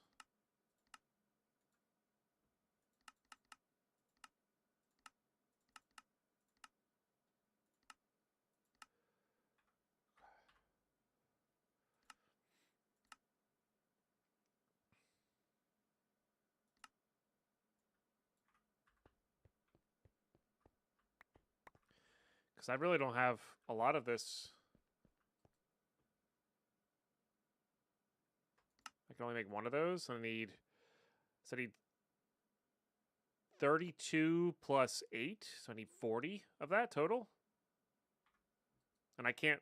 Because I really don't have a lot of this. I can only make one of those. So I need 32 plus 8. So I need 40 of that total. And I can't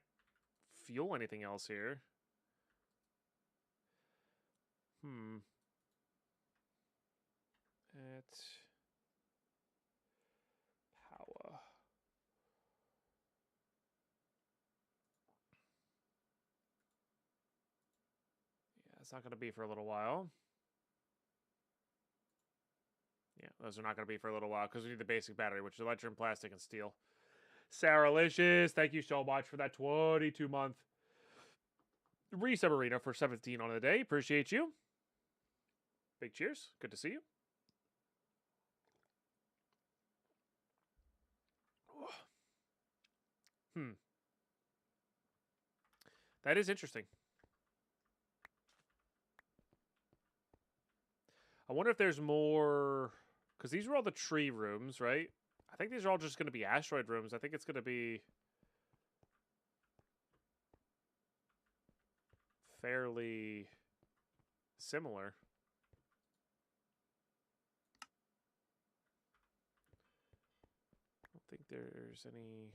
fuel anything else here. At power. Yeah, it's not going to be for a little while. Yeah, those are not going to be for a little while because we need the basic battery, which is electrum, plastic, and steel. Saralicious, thank you so much for that 22-month resub arena for 17 on the day. Appreciate you. Big cheers. Good to see you. That is interesting. I wonder if there's more... Because these are all the tree rooms, right? I think these are all just going to be asteroid rooms. I think it's going to be... fairly similar. I don't think there's any...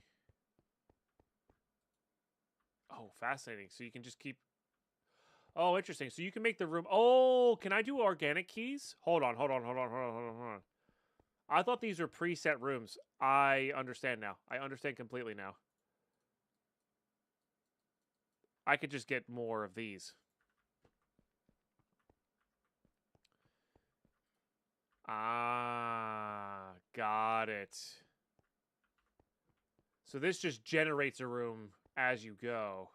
Oh, fascinating. So you can just keep... Oh, interesting. So you can make the room... Oh, can I do organic keys? Hold on. I thought these were preset rooms. I understand now. I understand completely now. I could just get more of these. Ah, got it. So this just generates a room as you go.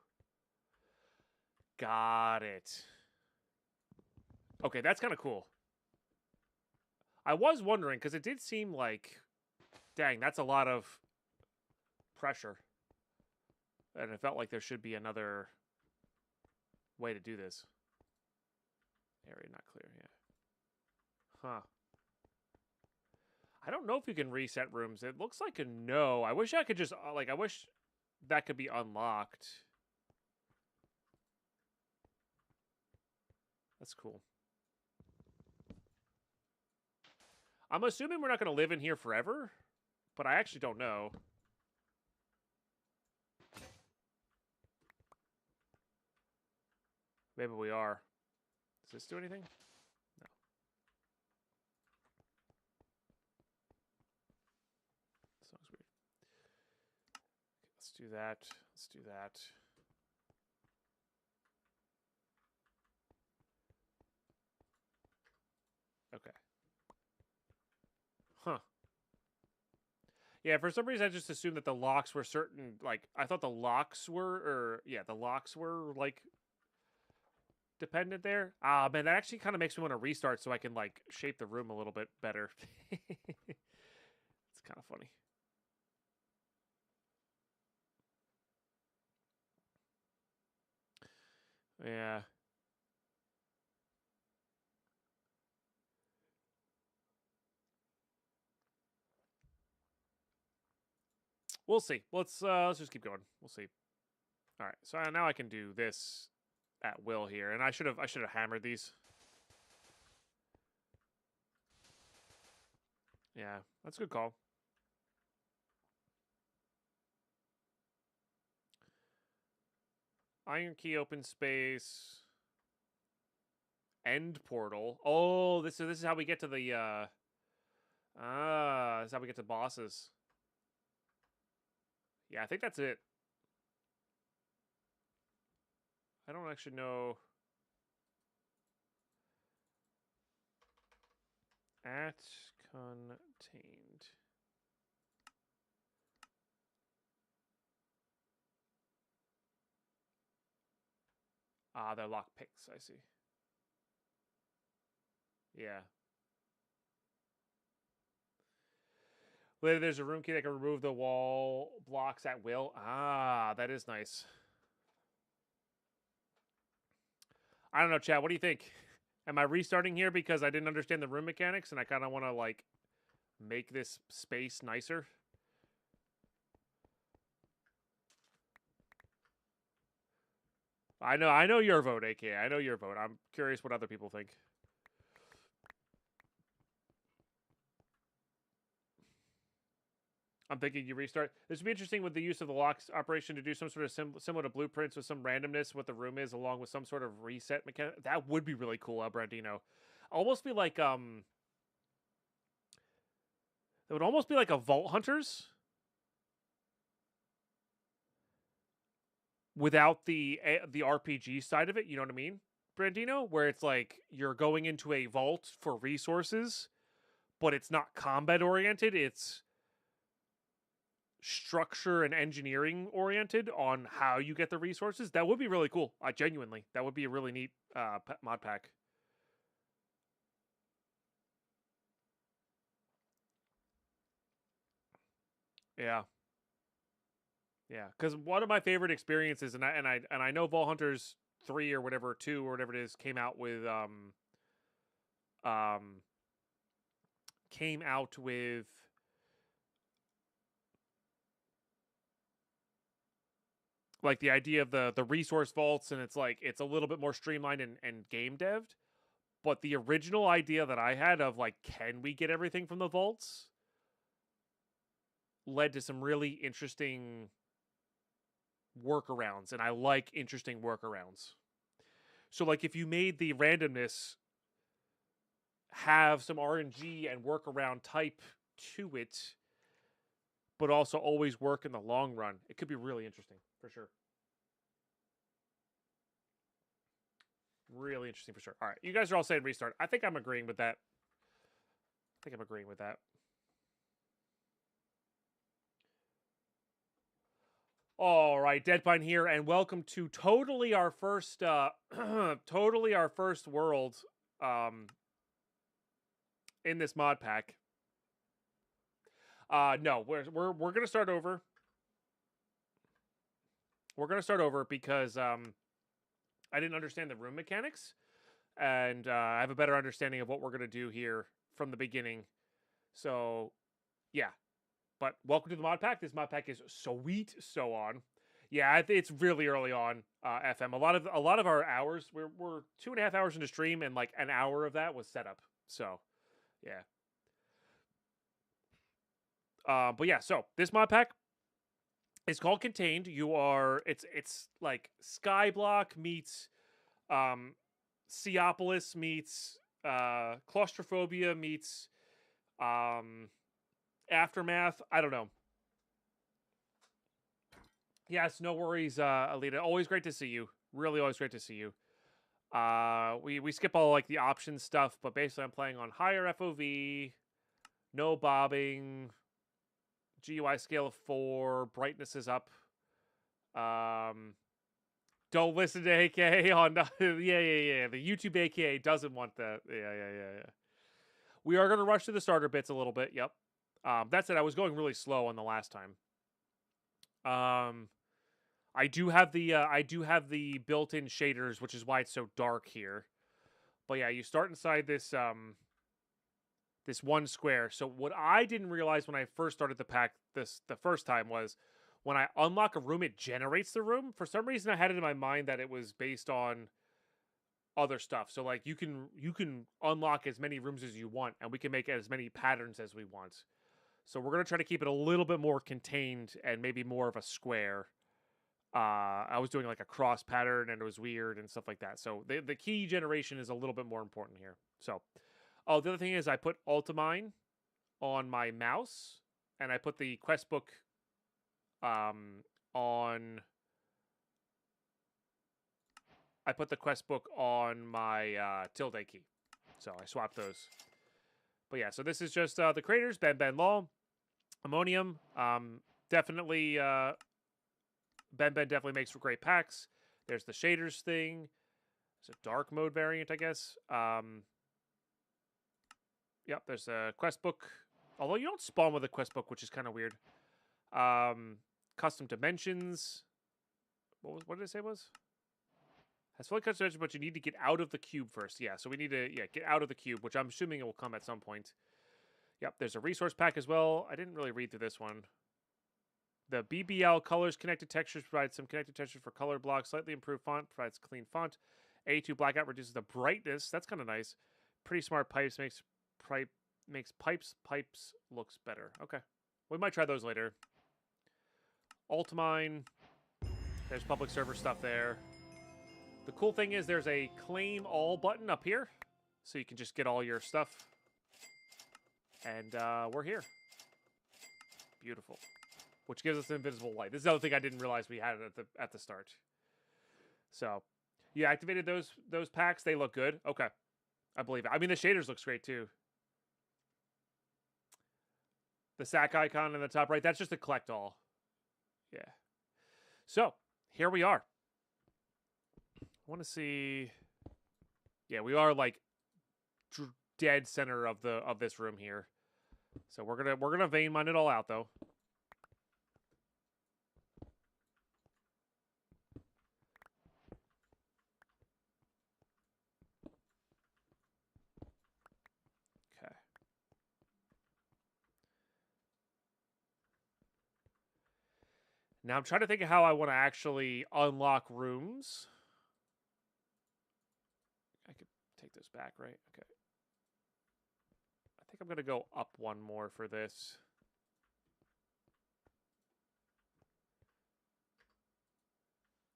Got it. Okay, that's kind of cool. I was wondering, because it did seem like, dang, that's a lot of pressure. And it felt like there should be another way to do this. Area not clear, yeah. Huh. I don't know if you can reset rooms. It looks like a no. I wish I could just, I wish that could be unlocked. That's cool. I'm assuming we're not going to live in here forever, but I actually don't know. Maybe we are. Does this do anything? No. Sounds weird. Okay, let's do that. Let's do that. Okay. Huh. Yeah, for some reason I just assumed that the locks were certain, like, I thought the locks were, the locks were, like, dependent there. Ah, man, that actually kind of makes me want to restart so I can like shape the room a little bit better. It's kind of funny. Yeah. We'll see. Let's just keep going. We'll see. All right. So now I can do this at will here, and I should have hammered these. Yeah, that's a good call. Iron key, open space, end portal. Oh, this is how we get to the this is how we get to bosses. Yeah, I think that's it. I don't actually know. At contained. Ah, they're lock picks, I see. Yeah. Later, there's a room key that can remove the wall blocks at will. Ah, that is nice. I don't know, Chad. What do you think? Am I restarting here because I didn't understand the room mechanics and I kind of want to, like, make this space nicer? I know your vote, AK. I know your vote. I'm curious what other people think. I'm thinking you restart. This would be interesting with the use of the locks operation to do some sort of similar to blueprints with some randomness what the room is, along with some sort of reset mechanic. That would be really cool, Brandino. Almost be like it would almost be like a Vault Hunters without the RPG side of it. You know what I mean, Brandino? Where it's like you're going into a vault for resources, but it's not combat oriented. It's structure and engineering oriented on how you get the resources. That would be really cool. Genuinely, that would be a really neat mod pack. Yeah, yeah. Because one of my favorite experiences, and I know Vault Hunters 3 or whatever, 2 or whatever it is, came out with like the idea of the resource vaults, and it's like it's a little bit more streamlined and game devved. But the original idea that I had of like, can we get everything from the vaults, led to some really interesting workarounds, and I like interesting workarounds. So like if you made the randomness have some RNG and workaround type to it, but also always work in the long run, it could be really interesting for sure. Really interesting for sure. All right, you guys are all saying restart. I think I'm agreeing with that. All right, Deadpine here, and welcome to totally our first world in this mod pack. No, we're gonna start over. We're gonna start over because I didn't understand the room mechanics, and I have a better understanding of what we're gonna do here from the beginning. So, yeah. But welcome to the mod pack. This mod pack is sweet, so on. Yeah, it's really early on. FM. A lot of our hours. We're 2.5 hours into stream, and like an hour of that was setup. So, yeah. But yeah. So this mod pack is called Contained. It's like Skyblock meets Seopolis meets Claustrophobia meets Aftermath. I don't know. Yes, no worries, Alita. Always great to see you. Really, always great to see you. We skip all like the option stuff, but basically I'm playing on higher FOV, no bobbing, GUI scale of 4, brightness is up. Don't listen to AKA on yeah. The YouTube AKA doesn't want that. Yeah. We are gonna rush to the starter bits a little bit. Yep. That's it. I was going really slow on the last time. I do have the built-in shaders, which is why it's so dark here. But yeah, you start inside this this one square. So what I didn't realize when I first started the pack the first time was when I unlock a room, it generates the room. For some reason, I had it in my mind that it was based on other stuff. So like you can unlock as many rooms as you want, and we can make as many patterns as we want. So we're gonna try to keep it a little bit more contained and maybe more of a square. I was doing like a cross pattern and it was weird and stuff like that. So the key generation is a little bit more important here. So, oh, the other thing is I put Ultimine on my mouse and I put the quest book on. I put the quest book on my tilde key. So I swapped those. But yeah, so this is just the creators, Ben Law, Ammonium. Definitely Ben definitely makes for great packs. There's the shaders thing. It's a dark mode variant, I guess. Yep, there's a quest book. Although you don't spawn with a quest book, which is kind of weird. Custom dimensions. What did it say it was? Has fully custom dimensions, but you need to get out of the cube first. Yeah, so we need to get out of the cube, which I'm assuming it will come at some point. Yep, there's a resource pack as well. I didn't really read through this one. The BBL colors connected textures provides some connected textures for color blocks. Slightly improved font provides clean font. A2 blackout reduces the brightness. That's kind of nice. Pretty smart pipes makes pipes looks better. Okay, we might try those later. Ultimine. There's public server stuff there. The cool thing is there's a claim all button up here, so you can just get all your stuff. And we're here. Beautiful. Which gives us an invisible light. This is the other thing I didn't realize we had at the start. So, you activated those packs. They look good. Okay, I believe it. I mean, the shaders looks great too. The sack icon in the top right, that's just a collect all. Yeah. So, here we are. I want to see. Yeah, we are like dead center of this room here. So we're gonna vein mine it all out though. Okay. Now I'm trying to think of how I want to actually unlock rooms. I could take this back, right? Okay. I think I'm going to go up one more for this.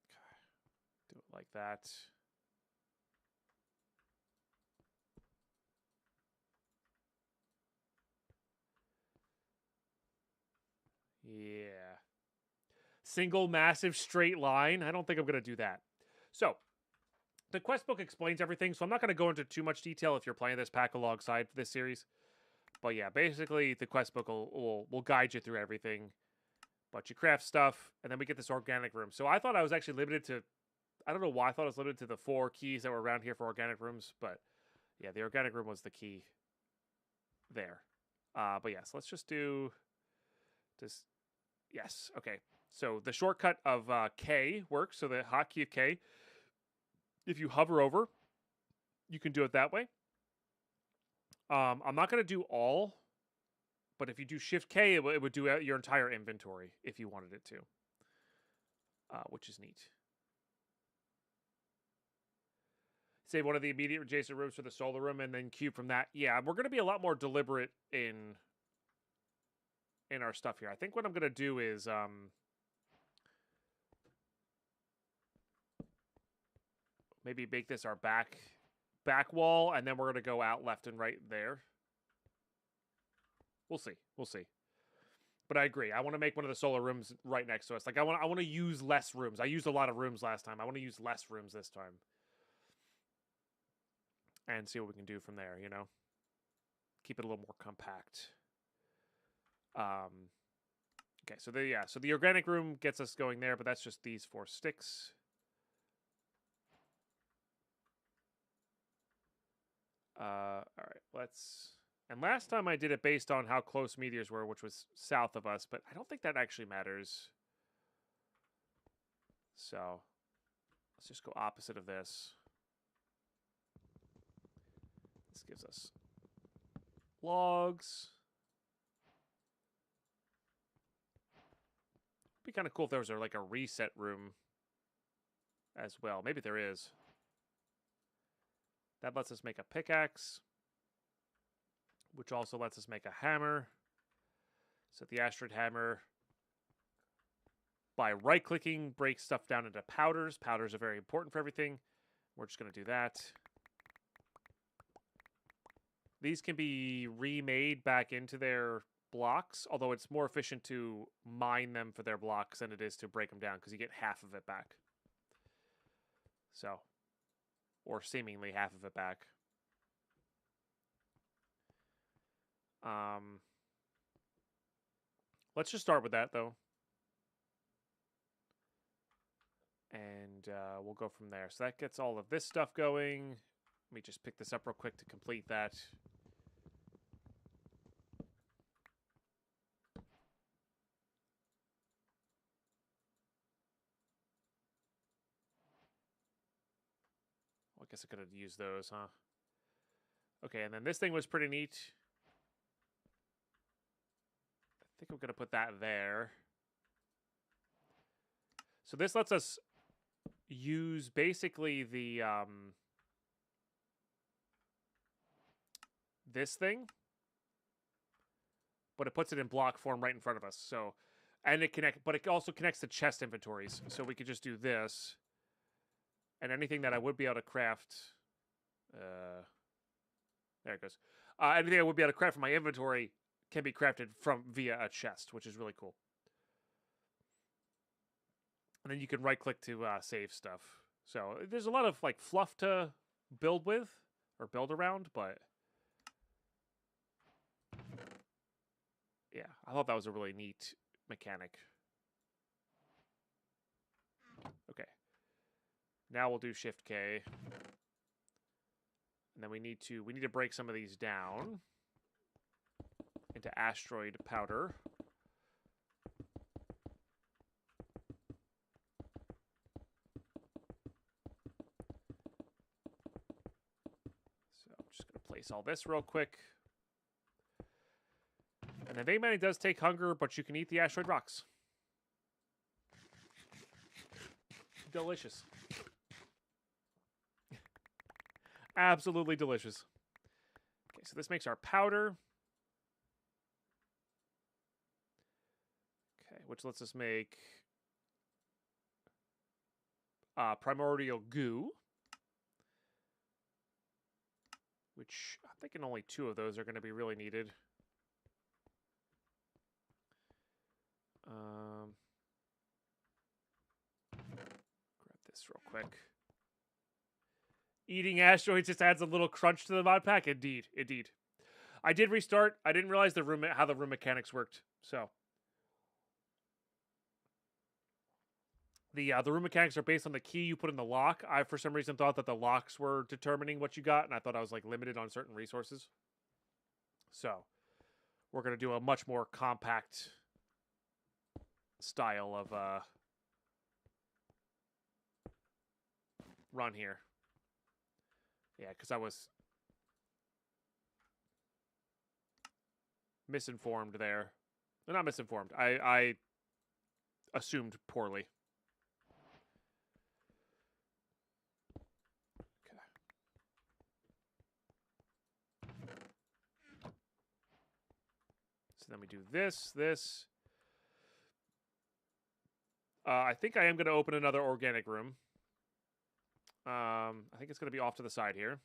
Okay. Do it like that. Yeah. Single massive straight line. I don't think I'm going to do that. So, the quest book explains everything, so I'm not going to go into too much detail if you're playing this pack alongside this series. But yeah, basically the quest book will guide you through everything. But you craft stuff, and then we get this organic room. So I thought I was actually limited to... I don't know why I thought I was limited to the 4 keys that were around here for organic rooms. But yeah, the organic room was the key there. But yes, let's just do... this. Yes, okay. So the shortcut of K works. So the hotkey of K... If you hover over, you can do it that way. I'm not going to do all, but if you do Shift K, it would do your entire inventory if you wanted it to, which is neat. Save one of the immediate adjacent rooms for the solar room, and then cube from that. Yeah, we're going to be a lot more deliberate in our stuff here. I think what I'm going to do is... maybe make this our back wall, and then we're going to go out left and right there. We'll see. We'll see. But I agree. I want to make one of the solar rooms right next to us. Like I want to use less rooms. I used a lot of rooms last time. I want to use less rooms this time. And see what we can do from there, you know? Keep it a little more compact. Okay, so the organic room gets us going there, but that's just these 4 sticks. All right, let's... And last time I did it based on how close meteors were, which was south of us, but I don't think that actually matters. So, let's just go opposite of this. This gives us logs. It'd be kind of cool if there was like a reset room as well. Maybe there is. That lets us make a pickaxe, which also lets us make a hammer. So the asteroid hammer, by right-clicking, breaks stuff down into powders. Powders are very important for everything. We're just going to do that. These can be remade back into their blocks, although it's more efficient to mine them for their blocks than it is to break them down, because you get half of it back. So, or seemingly half of it back. Let's just start with that, though. And we'll go from there. So that gets all of this stuff going. Let me just pick this up real quick to complete that. Well, I guess I could have used those, huh? Okay, and then this thing was pretty neat. I think I'm going to put that there. So this lets us use basically the this thing, but it puts it in block form right in front of us. So, and but it also connects to chest inventories. So we could just do this, and anything that I would be able to craft, there it goes. Anything I would be able to craft from my inventory can be crafted via a chest, which is really cool. And then you can right-click to save stuff. So there's a lot of like fluff to build with or build around, but yeah, I thought that was a really neat mechanic. Okay. Now we'll do Shift K. And then we need to break some of these down into asteroid powder. Place all this real quick. And the vein mining does take hunger, but you can eat the asteroid rocks. Delicious. Absolutely delicious. Okay, so this makes our powder. Okay, which lets us make primordial goo. Which I'm thinking only 2 of those are going to be really needed. Grab this real quick. Eating asteroids just adds a little crunch to the mod pack. Indeed, indeed. I did restart. I didn't realize how the room mechanics worked. So the room mechanics are based on the key you put in the lock. I, for some reason, thought that the locks were determining what you got, and I thought I was like limited on certain resources. So we're going to do a much more compact style of run here. Yeah, because I was misinformed there. Well, not misinformed. I assumed poorly. So then we do this. I think I am going to open another organic room. I think it's going to be off to the side here.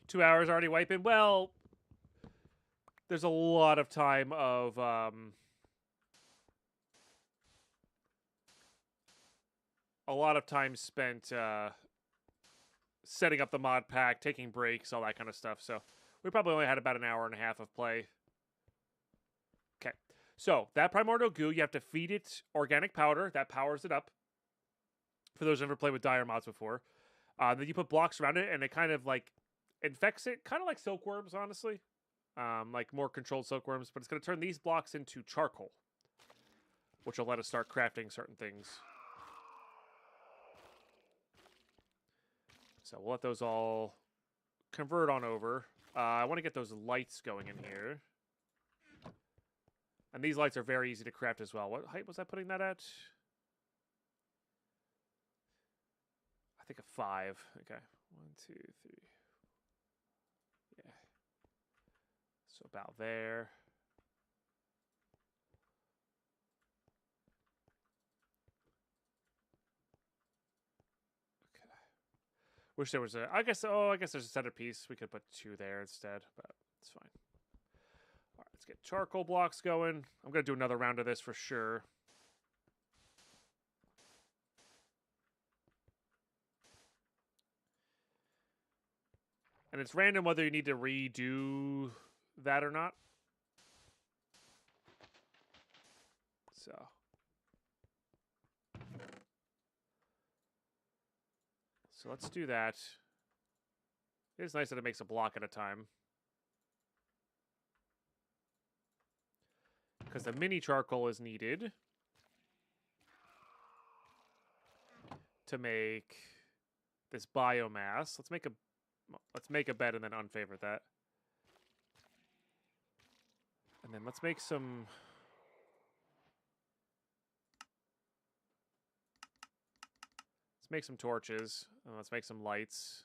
Two hours already wiping. Well, there's a lot of time of spent setting up the mod pack, taking breaks, all that kind of stuff. So we probably only had about an hour and a half of play. Okay. So that primordial goo, you have to feed it organic powder. That powers it up. For those who never played with dire mods before. Then you put blocks around it, and it kind of like infects it, kind of like silkworms, honestly. Like more controlled silkworms, but it's going to turn these blocks into charcoal, which will let us start crafting certain things. So we'll let those all convert on over. I want to get those lights going in here. And these lights are very easy to craft as well. What height was I putting that at? I think a 5. Okay. 1, 2, 3. Yeah. So about there. Okay. Wish there was a... I guess there's a centerpiece. We could put 2 there instead, but it's fine. All right, let's get charcoal blocks going. I'm going to do another round of this for sure. And it's random whether you need to redo that or not. So let's do that. It is nice that it makes a block at a time. Because the mini charcoal is needed to make this biomass. Let's make a bed and then unfavorite that. And then let's make some... Let's make some torches. And let's make some lights.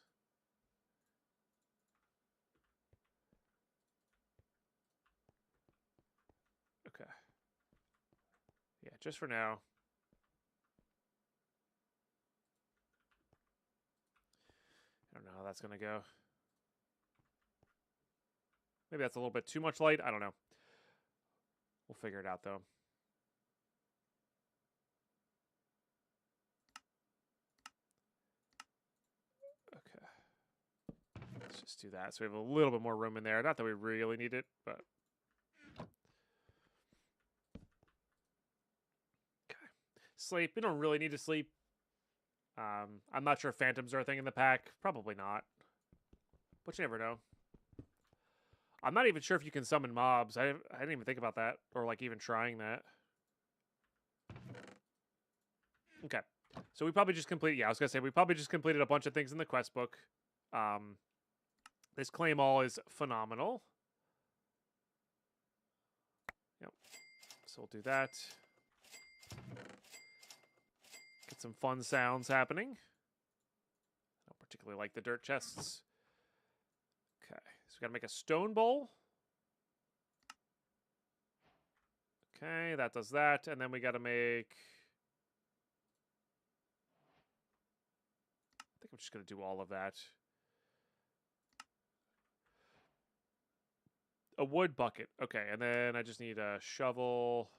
Okay. Yeah, just for now. I don't know how that's going to go. Maybe that's a little bit too much light. I don't know. We'll figure it out, though. Okay. Let's just do that. So we have a little bit more room in there. Not that we really need it, but... Okay. Sleep. We don't really need to sleep. I'm not sure if phantoms are a thing in the pack. Probably not. But you never know. I'm not even sure if you can summon mobs. I didn't even think about that. Or, like, even trying that. Okay. So we probably just completed... Yeah, I was going to say, we probably just completed a bunch of things in the quest book. This claim all is phenomenal. Yep. So we'll do that. Get some fun sounds happening. I don't particularly like the dirt chests. Okay, so we gotta make a stone bowl. Okay, that does that. And then we gotta make... I think I'm just gonna do all of that. A wood bucket. Okay, and then I just need a shovel...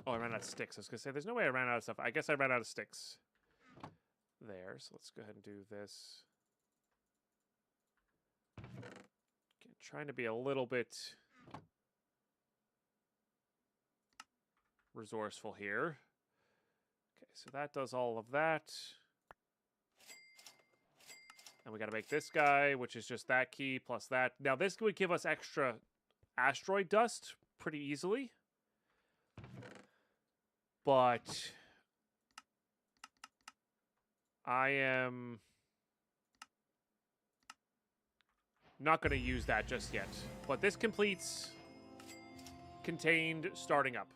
Oh, I ran out of sticks. I was going to say, there's no way I ran out of stuff. I guess I ran out of sticks. There, so let's go ahead and do this. Okay, trying to be a little bit resourceful here. Okay, so that does all of that. And we got to make this guy, which is just that key plus that. Now, this would give us extra asteroid dust pretty easily. But I am not going to use that just yet. But this completes contained starting up.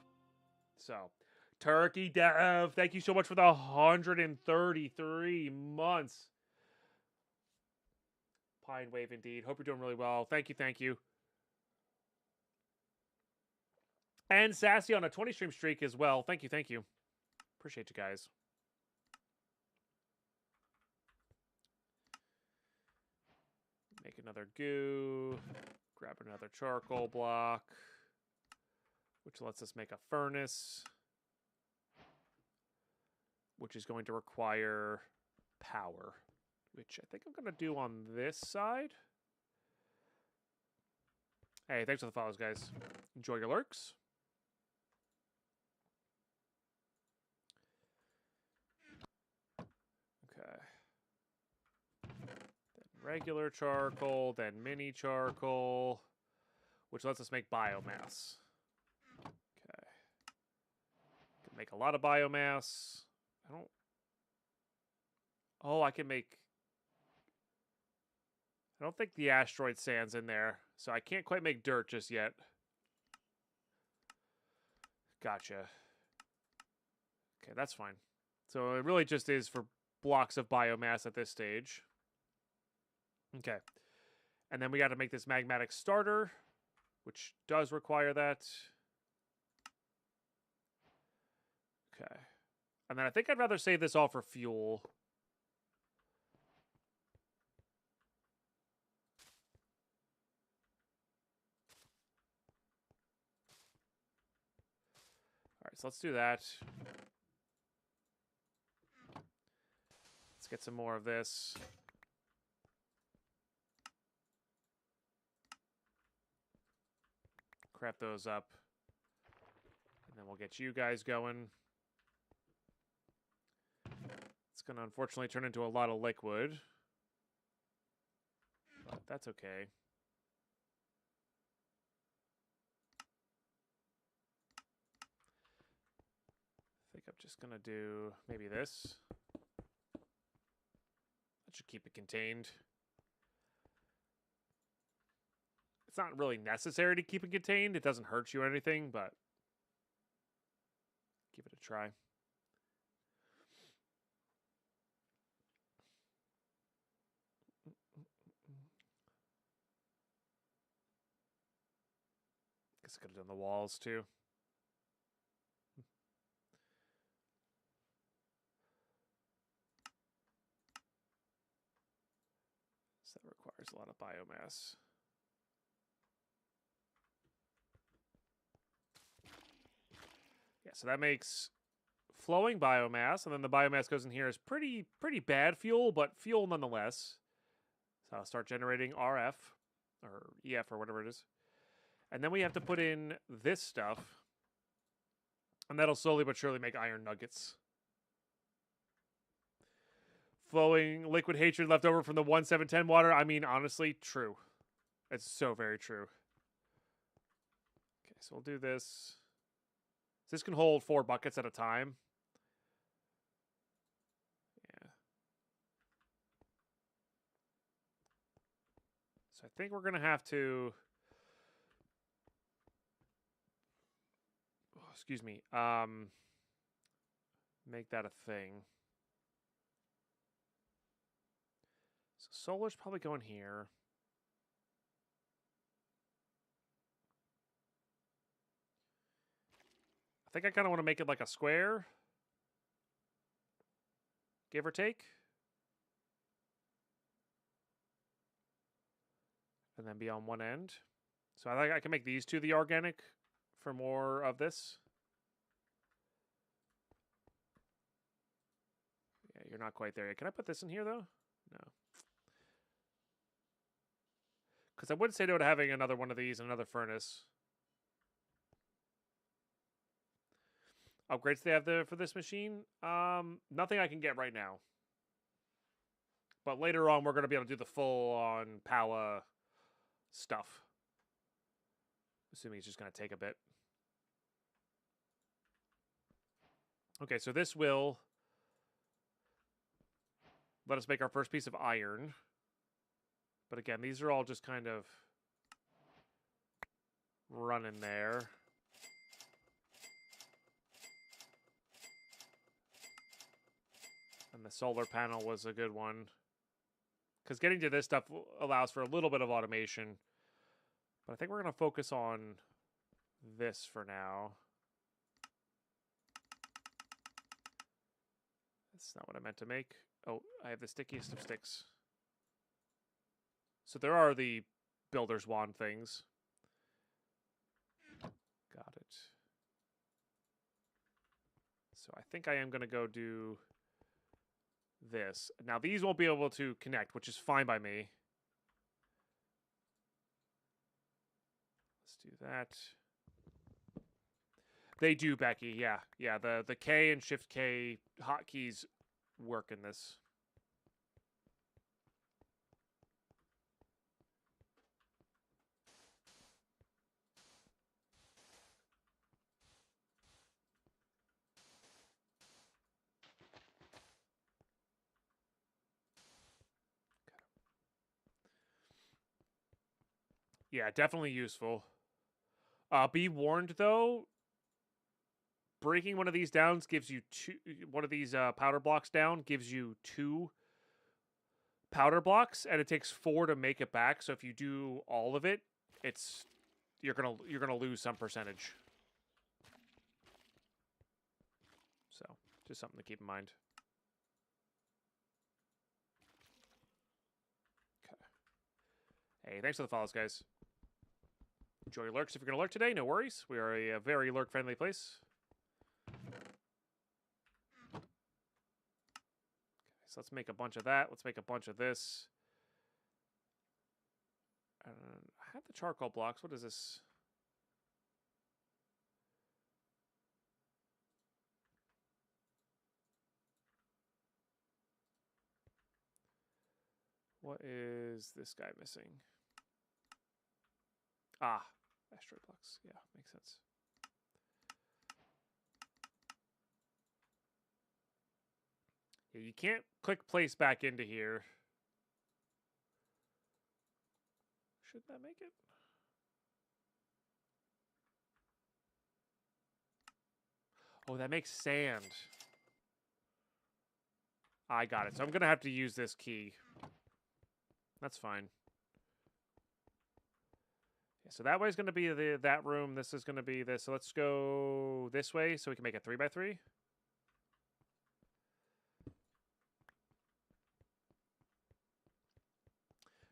So, Turkey Dev, thank you so much for the 133 months. Pine Wave indeed. Hope you're doing really well. Thank you, thank you. And Sassy on a 20 stream streak as well. Thank you, thank you. Appreciate you guys. Make another goo. Grab another charcoal block. Which lets us make a furnace. Which is going to require power. Which I think I'm going to do on this side. Hey, thanks for the follows, guys. Enjoy your lurks. regular charcoal, then mini charcoal, which lets us make biomass. Okay. Can make a lot of biomass. I don't... Oh, I can make... I don't think the asteroid sand's in there, so I can't quite make dirt just yet. Gotcha. Okay, that's fine. So it really just is for blocks of biomass at this stage. Okay. And then we got to make this magmatic starter, which does require that. Okay. And then I think I'd rather save this all for fuel. All right, so let's do that. Let's get some more of this. Crap those up. And then we'll get you guys going. It's going to unfortunately turn into a lot of liquid. But that's okay. I think I'm just going to do maybe this. That should keep it contained. It's not really necessary to keep it contained. It doesn't hurt you or anything, but give it a try. Guess I could have done the walls too. So that requires a lot of biomass. Yeah, so that makes flowing biomass, and then the biomass goes in here as pretty bad fuel, but fuel nonetheless. So I'll start generating RF, or EF, or whatever it is. And then we have to put in this stuff, and that'll slowly but surely make iron nuggets. Flowing liquid hatred left over from the 1710 water. I mean, honestly, true. It's so very true. Okay, so we'll do this. This can hold 4 buckets at a time. Yeah. So I think we're going to have to... Oh, excuse me. Make that a thing. So solar's probably going here. I think I kind of want to make it like a square. Give or take. And then be on one end. So I think I can make these two the organic for more of this. Yeah, you're not quite there yet. Can I put this in here, though? No. Because I would say no to having another one of these and another furnace. Upgrades they have there for this machine? Nothing I can get right now. But later on, we're going to be able to do the full-on power stuff. Assuming it's just going to take a bit. Okay, so this will let us make our first piece of iron. But again, these are all just kind of running there. And the solar panel was a good one. Because getting to this stuff allows for a little bit of automation. But I think we're going to focus on this for now. That's not what I meant to make. Oh, I have the stickiest of sticks. So there are the builder's wand things. Got it. So I think I am going to go do this. Now these won't be able to connect, which is fine by me. Let's do that. They do, Becky. Yeah. Yeah, the K and Shift K hotkeys work in this. Yeah, definitely useful. Be warned though, breaking one of these down gives you one of these powder blocks down gives you 2 powder blocks, and it takes 4 to make it back. So if you do all of it, you're gonna lose some percentage. So just something to keep in mind. Okay. Hey, thanks for the follows, guys. Enjoy your lurks if you're gonna lurk today. No worries. We are a very lurk friendly place. So let's make a bunch of that. Let's make a bunch of this. I have the charcoal blocks. What is this? What is this guy missing? Ah, asteroid blocks. Yeah, makes sense. Yeah, you can't click place back into here. Should that make it? Oh, that makes sand. I got it. So I'm going to have to use this key. That's fine. Yeah, so that way is going to be that room. This is going to be this. So let's go this way so we can make a 3x3.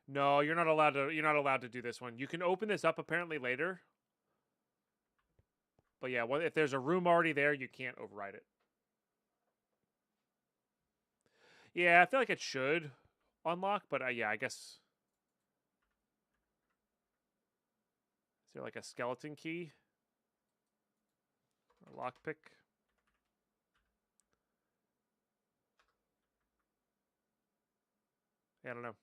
No, you're not allowed to. You're not allowed to do this one. You can open this up apparently later. But yeah, if there's a room already there, you can't override it. Yeah, I feel like it should unlock, but yeah, I guess. Is there like a skeleton key? Or lockpick? Yeah, I don't know.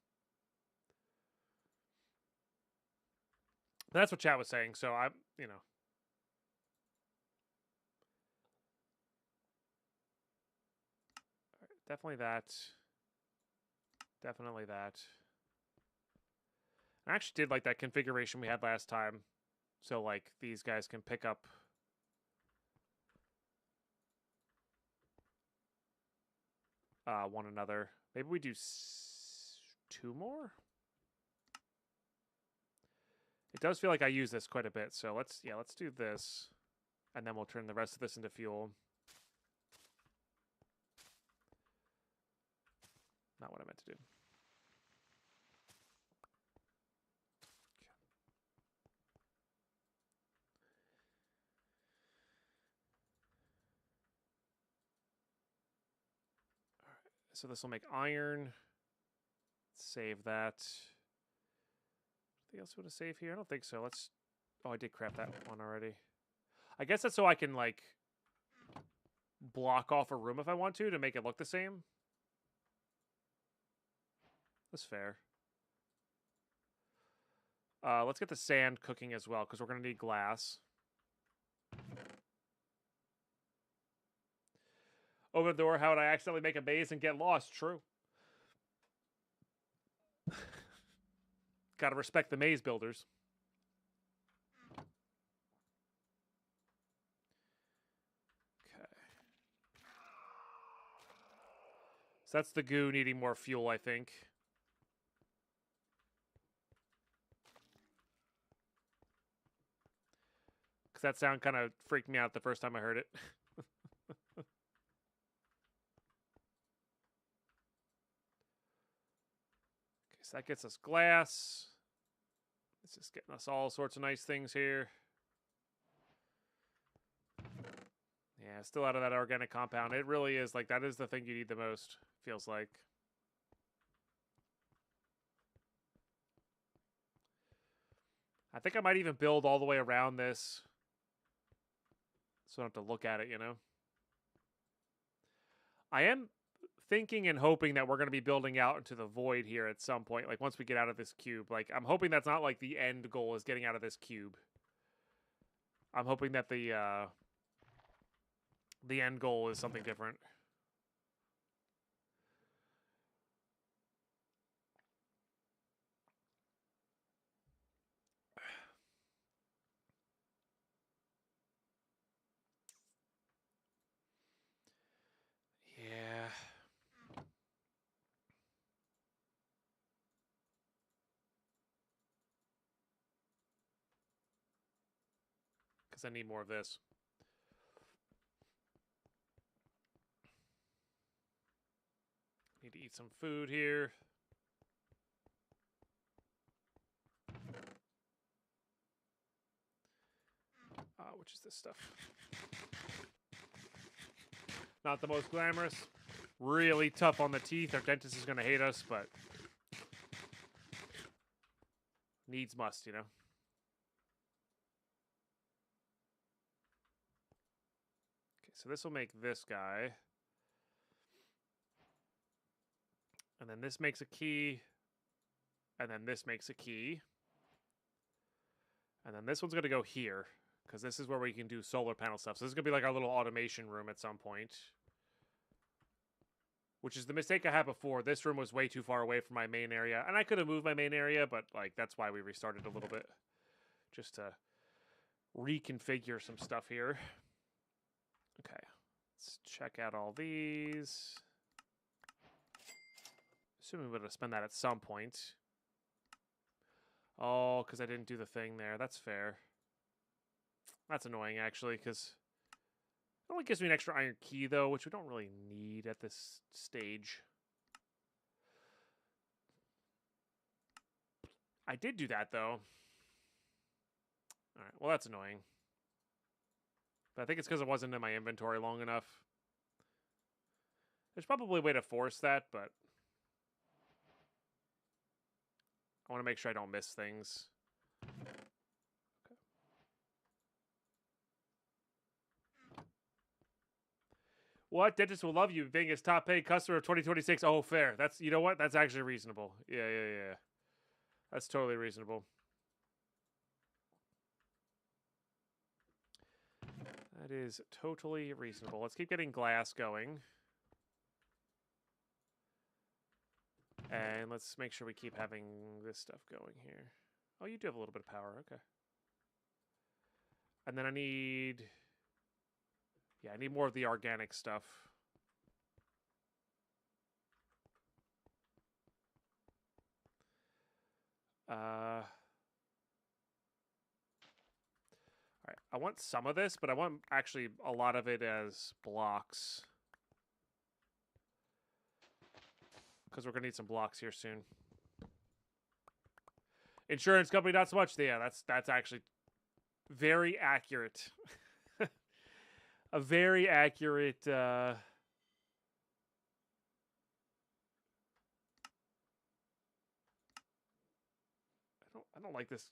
That's what chat was saying, so I'm, you know. All right, definitely that. Definitely that. I actually did like that configuration we had last time. So, like, these guys can pick up one another. Maybe we do 2 more? It does feel like I use this quite a bit, so let's do this. And then we'll turn the rest of this into fuel. Not what I meant to do. So this will make iron. Save that. Anything else we want to save here? I don't think so. Let's. Oh, I did craft that one already. I guess that's so I can, like, block off a room if I want to make it look the same. That's fair. Let's get the sand cooking as well, because we're going to need glass. Open the door. How would I accidentally make a maze and get lost? True. Gotta respect the maze builders. Okay. So that's the goo needing more fuel, I think. Because that sound kind of freaked me out the first time I heard it. So that gets us glass. It's just getting us all sorts of nice things here. Yeah, still out of that organic compound. It really is, like, that is the thing you need the most, feels like. I think I might even build all the way around this. So I don't have to look at it, you know? I am thinking and hoping that we're going to be building out into the void here at some point. Like, once we get out of this cube. Like, I'm hoping that's not, like, the end goal is getting out of this cube. I'm hoping that the end goal is something different. because I need more of this. Need to eat some food here. Which is this stuff? Not the most glamorous. Really tough on the teeth. Our dentist is going to hate us, but needs must, you know? Okay, so this will make this guy. And then this makes a key. And then this makes a key. And then this one's going to go here, because this is where we can do solar panel stuff. So this is going to be like our little automation room at some point. Which is the mistake I had before. This room was way too far away from my main area. And I could have moved my main area, but like that's why we restarted a little bit. Just to reconfigure some stuff here. Okay. Let's check out all these. Assuming we're going to spend that at some point. Oh, because I didn't do the thing there. That's fair. That's annoying, actually, because it only gives me an extra iron key, though, which we don't really need at this stage. I did do that, though. All right, well, that's annoying. But I think it's because it wasn't in my inventory long enough. There's probably a way to force that, but I want to make sure I don't miss things. Okay. What? Dentist will love you being his top paid customer of 2026. Oh, fair. That's, you know what? That's actually reasonable. Yeah. That's totally reasonable. That is totally reasonable. Let's keep getting glass going. And let's make sure we keep having this stuff going here. Oh, you do have a little bit of power. Okay. And then I need... Yeah, I need more of the organic stuff. Alright, I want some of this, but I want actually a lot of it as blocks. Because we're going to need some blocks here soon. Insurance company, not so much. Yeah, that's actually very accurate. A very accurate... I don't like this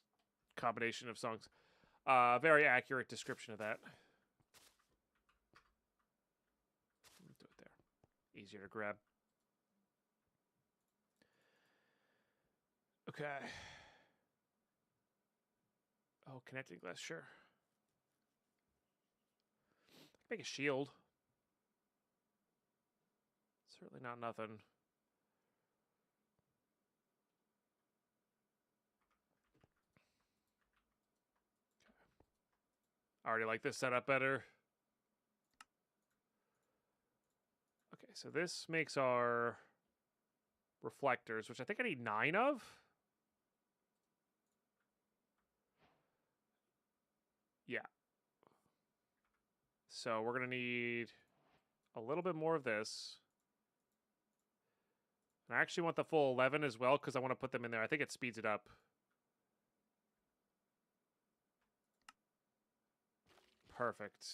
combination of songs. Very accurate description of that. Do it there. Easier to grab. Okay. Oh, connecting glass, sure. Make a shield. Certainly not nothing. Okay. I already like this setup better. Okay, so this makes our reflectors, which I think I need 9 of. Yeah. So we're going to need a little bit more of this. And I actually want the full 11 as well because I want to put them in there. I think it speeds it up. Perfect.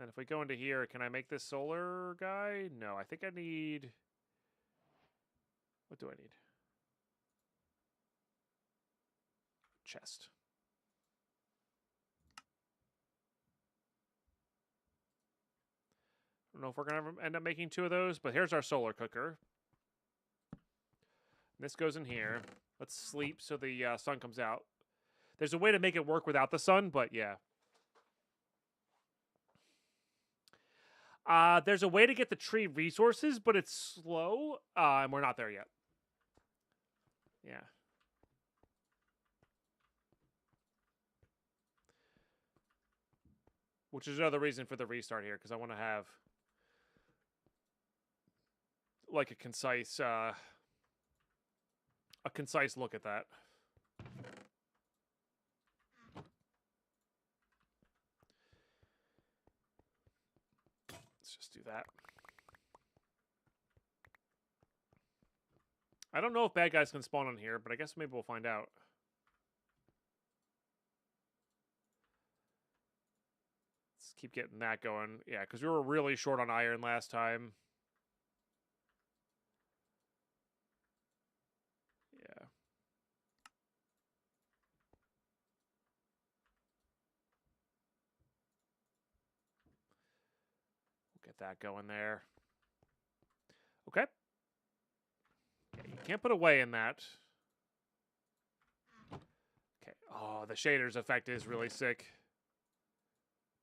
And if we go into here, can I make this solar guy? No, I think I need... What do I need? Chest. I don't know if we're going to end up making 2 of those, but here's our solar cooker. This goes in here. Let's sleep so the sun comes out. There's a way to make it work without the sun, but yeah. There's a way to get the tree resources, but it's slow, and we're not there yet. Yeah. Which is another reason for the restart here, because I want to have like a concise look at that. just do that. I don't know if bad guys can spawn on here, but I guess maybe we'll find out. Let's keep getting that going. Yeah, because we were really short on iron last time. Yeah. We'll get that going there. Okay. Yeah, you can't put away in that. Okay. Oh, the shaders effect is really sick.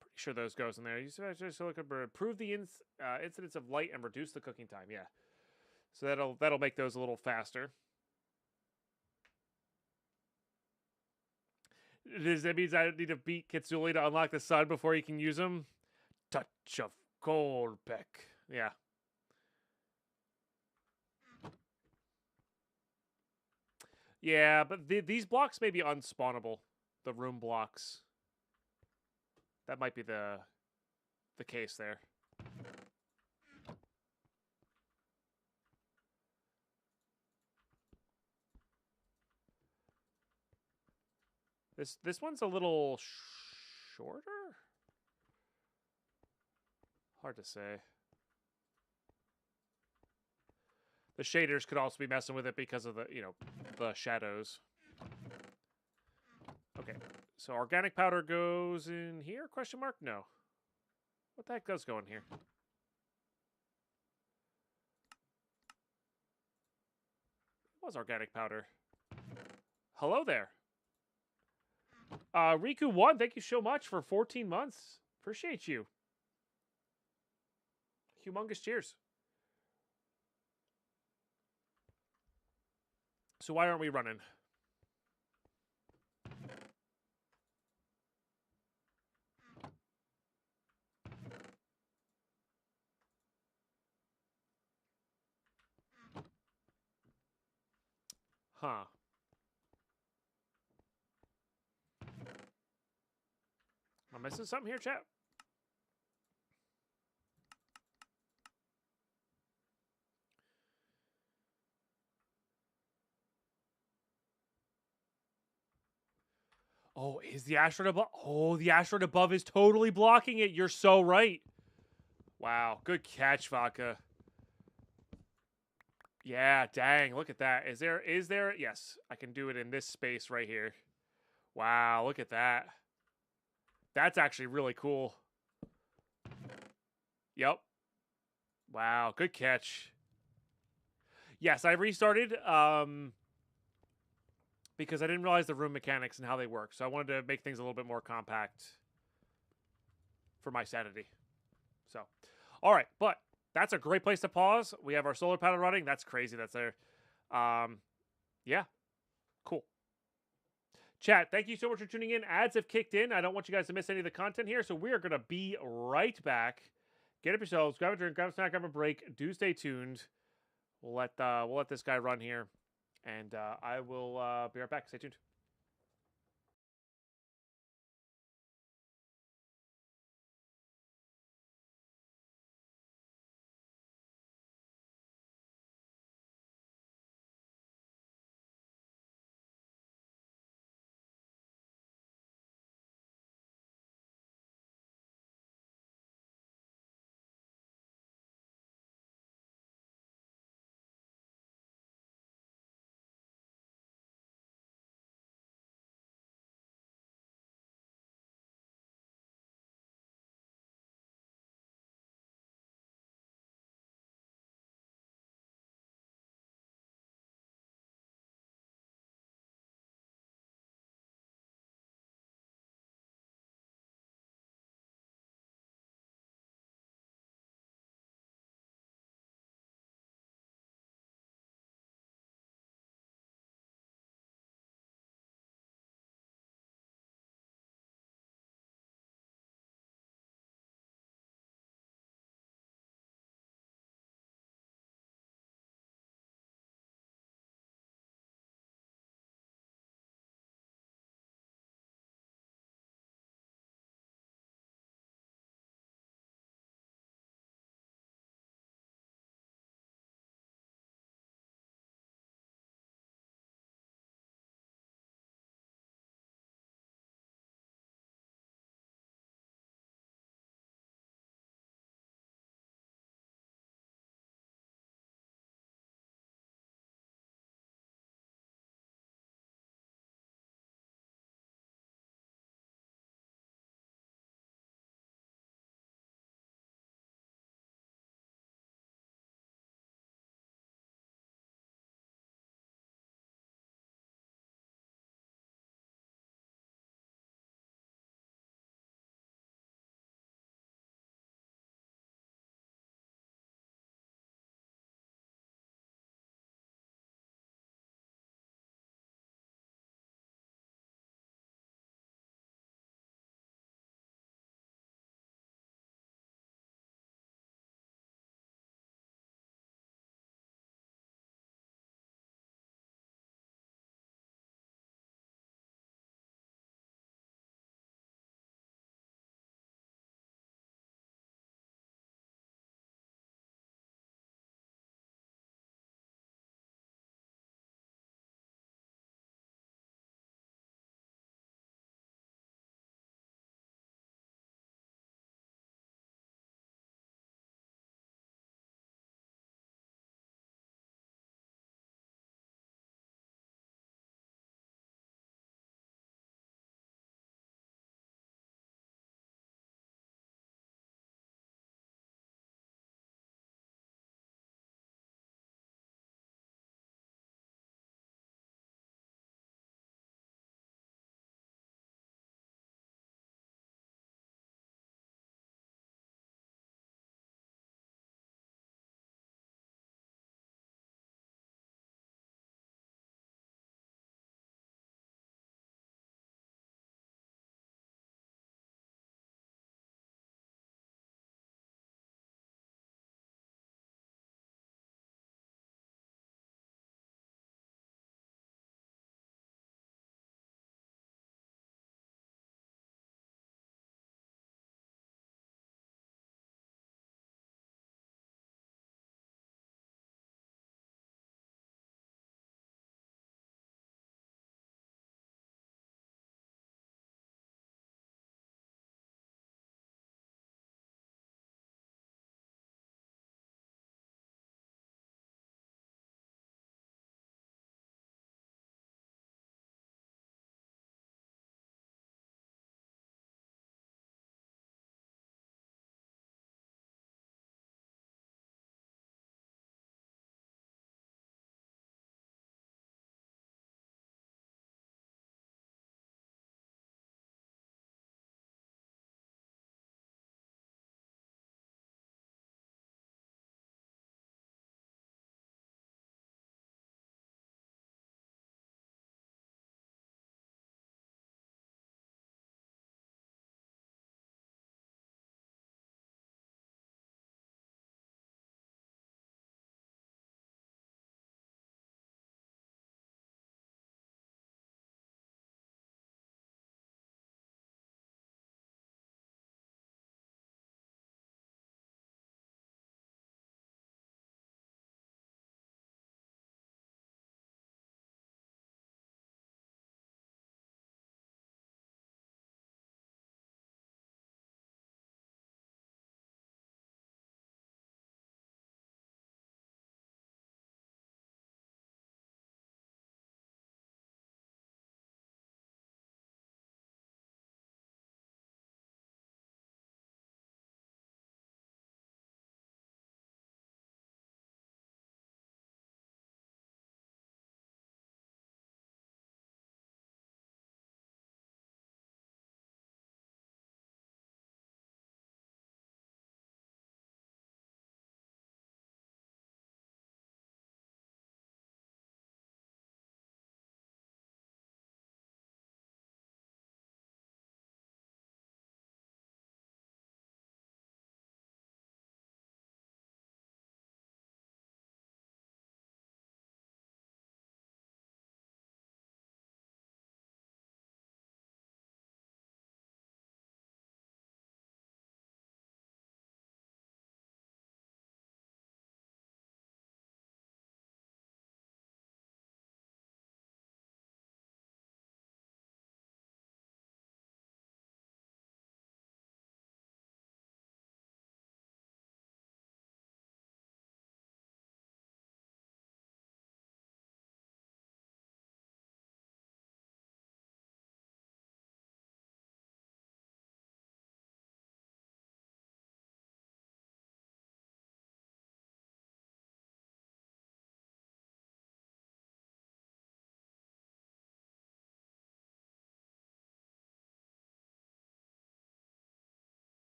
Pretty sure those goes in there. You just look at improve the incidence of light and reduce the cooking time. Yeah. So that'll make those a little faster. That means I need to beat Kitsuli to unlock the sun before you can use them. Touch of cold peck. Yeah. Yeah, but these blocks may be unspawnable. The room blocks. That might be the case there. This one's a little shorter? Hard to say. The shaders could also be messing with it because of the, the shadows. Okay, so organic powder goes in here? Question mark? No. What the heck does go in here? What was organic powder? Hello there. Riku1, thank you so much for 14 months. Appreciate you. Humongous cheers. So why aren't we running? Huh. Am I missing something here, chat? Oh, is the asteroid above? Oh, the asteroid above is totally blocking it. You're so right. Wow, good catch, Vodka. Yeah, dang, look at that. Is there? Yes, I can do it in this space right here. Wow, look at that. That's actually really cool. Yep. Wow, good catch. Yes, I restarted because I didn't realize the room mechanics and how they work. So I wanted to make things a little bit more compact for my sanity. So, all right, but that's a great place to pause. We have our solar panel running. That's crazy. That's there. Yeah, cool. Chat, thank you so much for tuning in. Ads have kicked in. I don't want you guys to miss any of the content here, so we are going to be right back. Get up yourselves, grab a drink, grab a snack, grab a break. Do stay tuned. We'll let this guy run here, and I will be right back. Stay tuned.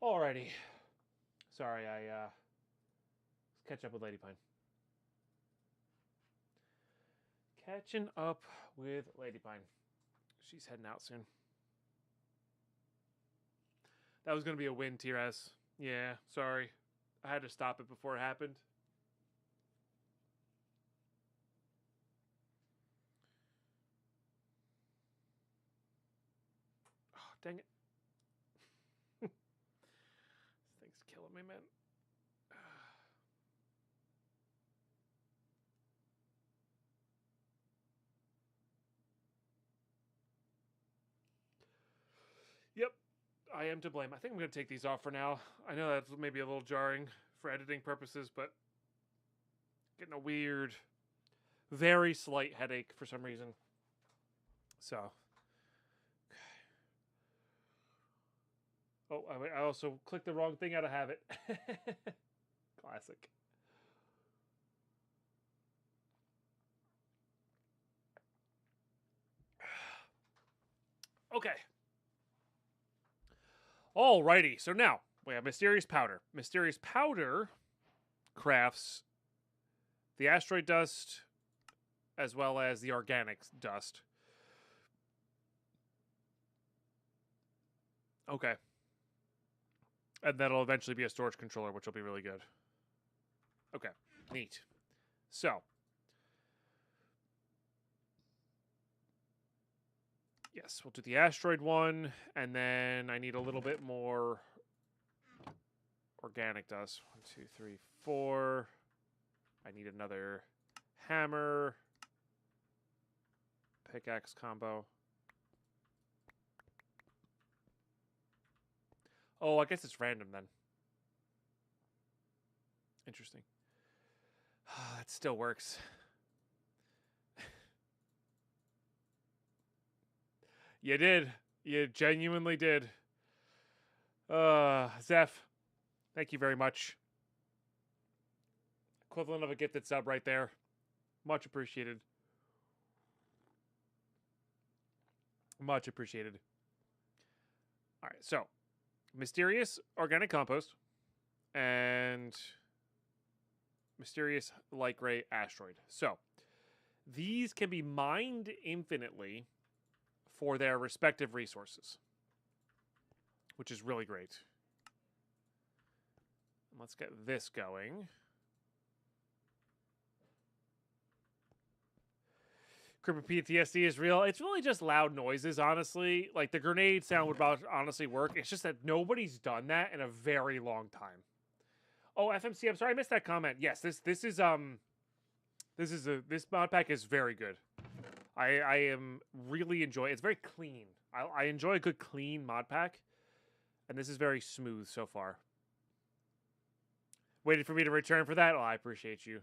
Alrighty. Sorry, let's catch up with Lady Pine. Catching up with Lady Pine. She's heading out soon. That was going to be a win, TRS. Yeah, sorry. I had to stop it before it happened. Oh, dang it. This thing's killing me, man. Yep, I am to blame. I think I'm going to take these off for now. I know that's maybe a little jarring for editing purposes, but getting a weird, very slight headache for some reason. So. Oh, I also clicked the wrong thing out of habit. Classic. Okay. Alrighty, so now we have Mysterious Powder. Mysterious Powder crafts the asteroid dust as well as the organic dust. Okay. And that'll eventually be a storage controller, which will be really good. Okay, neat. So. Yes, we'll do the asteroid one, and then I need a little bit more organic dust. 1, 2, 3, 4. I need another hammer. Pickaxe combo. Oh, I guess it's random then. Interesting. That still works. You did. You genuinely did. Zeph, thank you very much. Equivalent of a gifted sub right there. Much appreciated. Much appreciated. All right, so Mysterious Organic Compost and Mysterious Light Gray Asteroid. So these can be mined infinitely for their respective resources, which is really great. Let's get this going. Creepy PTSD is real. It's really just loud noises, honestly. Like, the grenade sound would honestly work. It's just that nobody's done that in a very long time. Oh, FMC, I'm sorry I missed that comment. Yes, this mod pack is very good. I am really enjoying it. It's very clean. I enjoy a good clean mod pack. And this is very smooth so far. Waited for me to return for that? Oh, I appreciate you.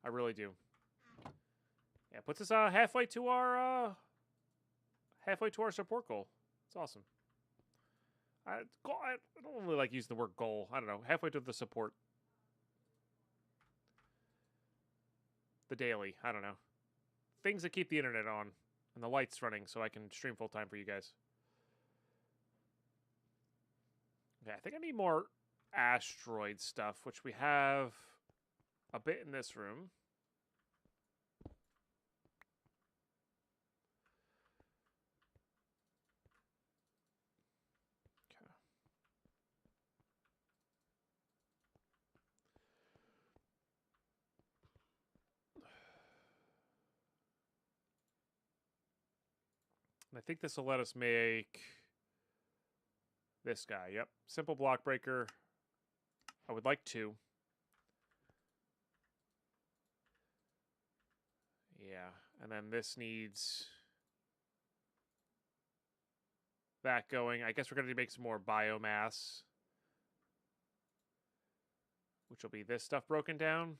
I really do. Yeah, puts us halfway to our support goal. It's awesome. I don't really like using the word goal. I don't know. Halfway to the support. The daily. I don't know. Things that keep the internet on and the lights running so I can stream full time for you guys. Okay, I think I need more asteroid stuff, which we have a bit in this room. Okay. And I think this will let us make this guy. Yep. Simple block breaker. I would like 2. Yeah. And then this needs that going. I guess we're going to make some more biomass, which will be this stuff broken down.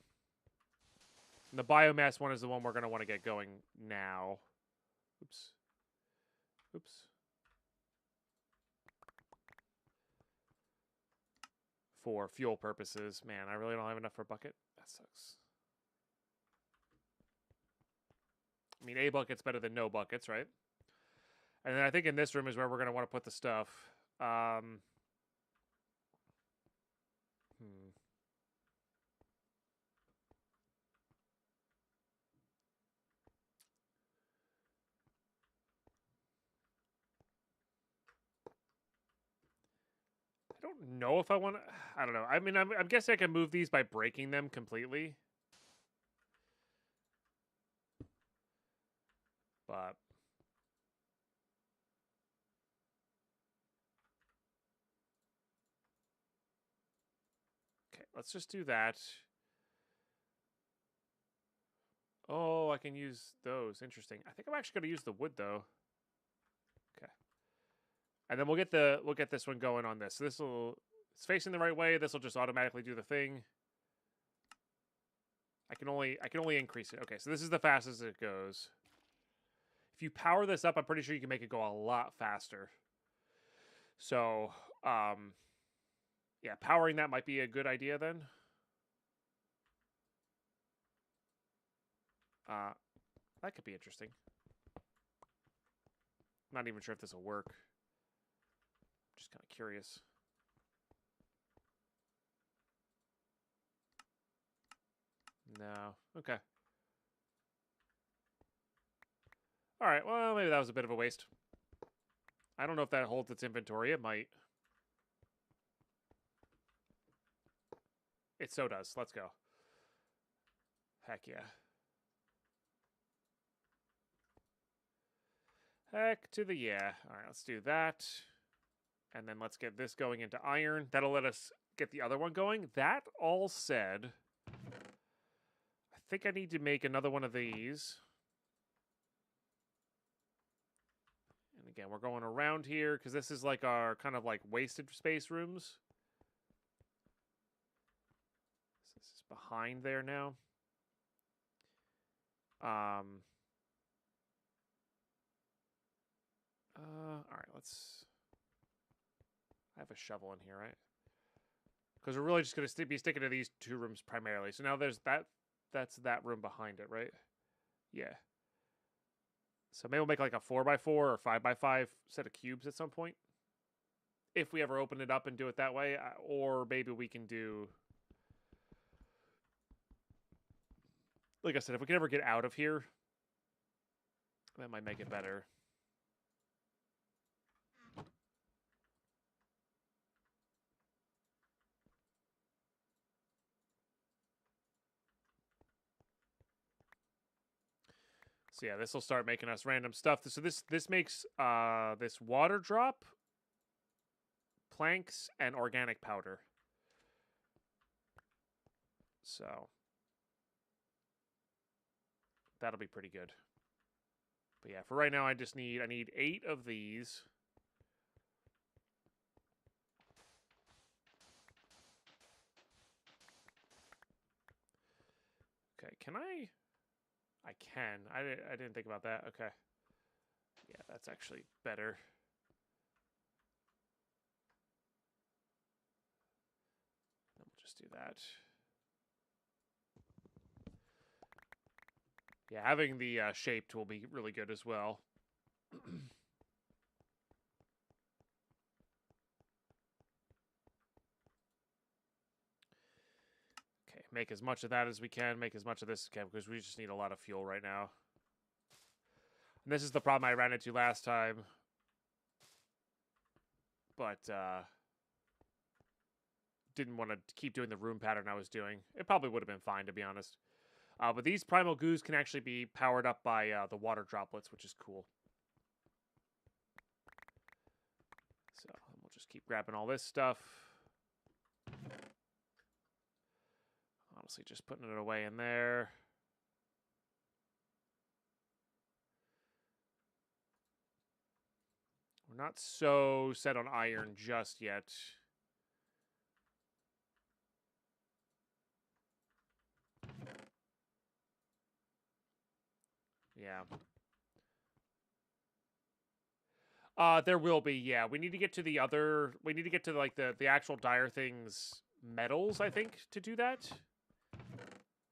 And the biomass one is the one we're going to want to get going now. Oops. Oops. For fuel purposes. Man, I really don't have enough for a bucket. That sucks. I mean, a bucket's better than no buckets, right? And then I think in this room is where we're going to want to put the stuff. don't know if I want to... I don't know. I mean, I'm guessing I can move these by breaking them completely. But... okay, let's just do that. Oh, I can use those. Interesting. I think I'm actually going to use the wood, though. Okay. And then we'll get this one going on this. So this will... it's facing the right way. This will just automatically do the thing. I can only increase it. Okay, so this is the fastest it goes. If you power this up, I'm pretty sure you can make it go a lot faster. So, yeah, powering that might be a good idea then. That could be interesting. Not even sure if this will work. Just kind of curious. No. Okay. All right. Well, maybe that was a bit of a waste. I don't know if that holds its inventory. It might. It so does. Let's go. Heck yeah. Heck to the yeah. All right, let's do that. And then let's get this going into iron. That'll let us get the other one going. That all said, I think I need to make another one of these. And again, we're going around here because this is like our kind of like wasted space rooms. So this is behind there now. All right, let's... I have a shovel in here, right? Because we're really just going to be sticking to these two rooms primarily. So now there's that. That's that room behind it, right? Yeah. So maybe we'll make like a 4x4 or 5x5 set of cubes at some point. If we ever open it up and do it that way. Or maybe we can do... like I said, if we can ever get out of here, that might make it better. So yeah, this will start making us random stuff. So this makes this water drop, planks, and organic powder. So that'll be pretty good. But yeah, for right now, I need 8 of these. Okay, can I? I can. I didn't think about that. Okay. Yeah, that's actually better. Then we'll just do that. Yeah, having the shaped will be really good as well. Okay, make as much of that as we can. Make as much of this as we can because we just need a lot of fuel right now. And this is the problem I ran into last time. But didn't want to keep doing the room pattern I was doing. It probably would have been fine, to be honest. But these primal goos can actually be powered up by the water droplets, which is cool. So we'll just keep grabbing all this stuff. Honestly, just putting it away in there. We're not so set on iron just yet. Yeah. There will be, yeah. We need to get to the other... we need to get to, like, the actual Dire Thing's metals, I think, to do that.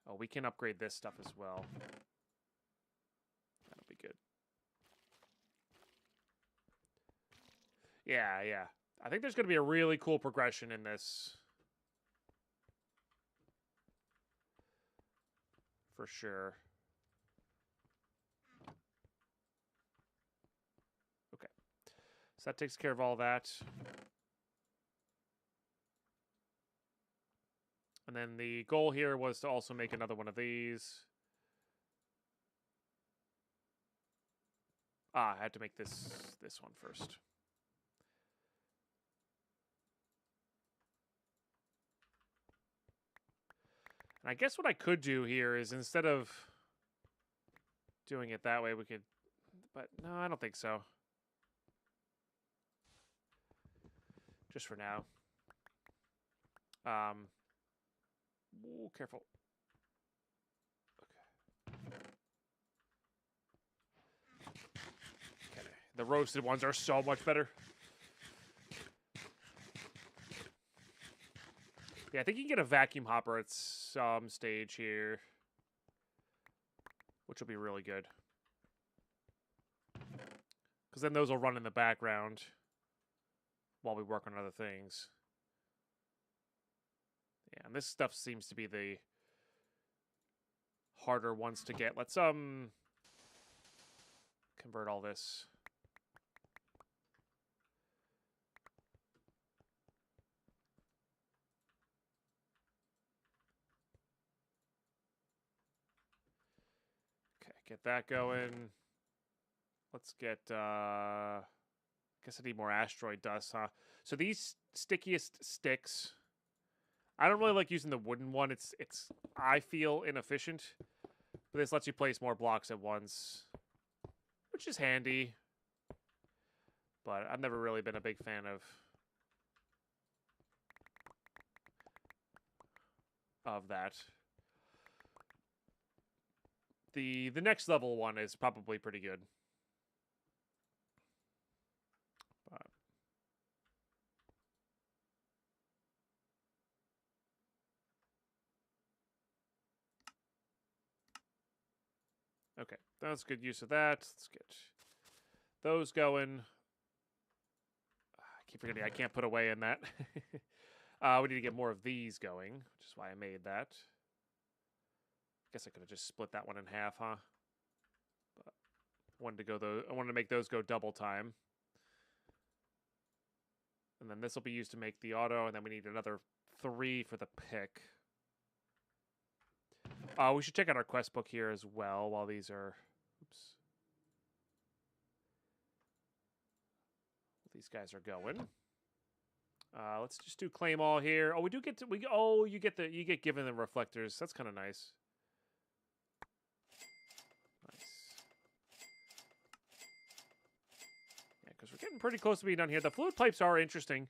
Oh, we can upgrade this stuff as well. That'll be good. Yeah, yeah. I think there's going to be a really cool progression in this. For sure. Okay. So that takes care of all that. And then the goal here was to also make another one of these. I had to make this one first. And I guess what I could do here is instead of doing it that way, we could... But no, I don't think so. Just for now. Ooh, careful. Okay. The roasted ones are so much better. Yeah, I think you can get a vacuum hopper at some stage here, which will be really good. Because then those will run in the background while we work on other things. Yeah, and this stuff seems to be the harder ones to get. Let's convert all this. Okay, get that going. Let's get I guess I need more asteroid dust, huh? So these stickiest sticks, I don't really like using the wooden one. It's I feel inefficient. But this lets you place more blocks at once, which is handy. But I've never really been a big fan of that. The next level one is probably pretty good. But okay, that's good use of that. Let's get those going. I keep forgetting I can't put away in that. We need to get more of these going, which is why I made that. Guess I could have just split that one in half, huh? But I wanted to make those go double time. And then this will be used to make the auto, and then we need another 3 for the pick. We should check out our quest book here as well while these are... Oops. These guys are going. Let's just do claim all here. Oh, we do get to... you get given the reflectors. That's kind of nice. Because we're getting pretty close to being done here. The fluid pipes are interesting.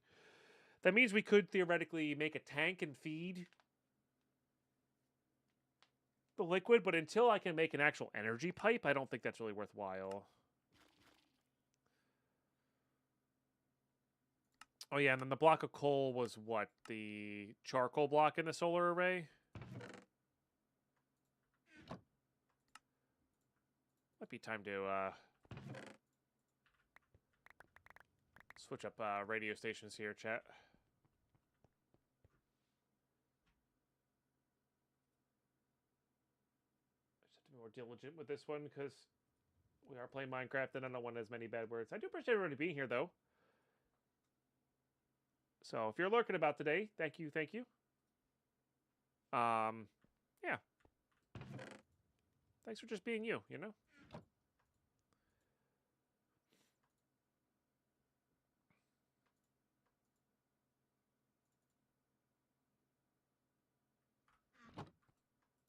That means we could theoretically make a tank and feed the liquid, but until I can make an actual energy pipe, I don't think that's really worthwhile. Oh yeah, and then the block of coal was what? The charcoal block in the solar array? Might be time to switch up radio stations here, chat. I just have to be more diligent with this one because we are playing Minecraft and I don't want as many bad words. I do appreciate everybody being here, though. So if you're lurking about today, thank you, thank you. Yeah. Thanks for just being you, you know?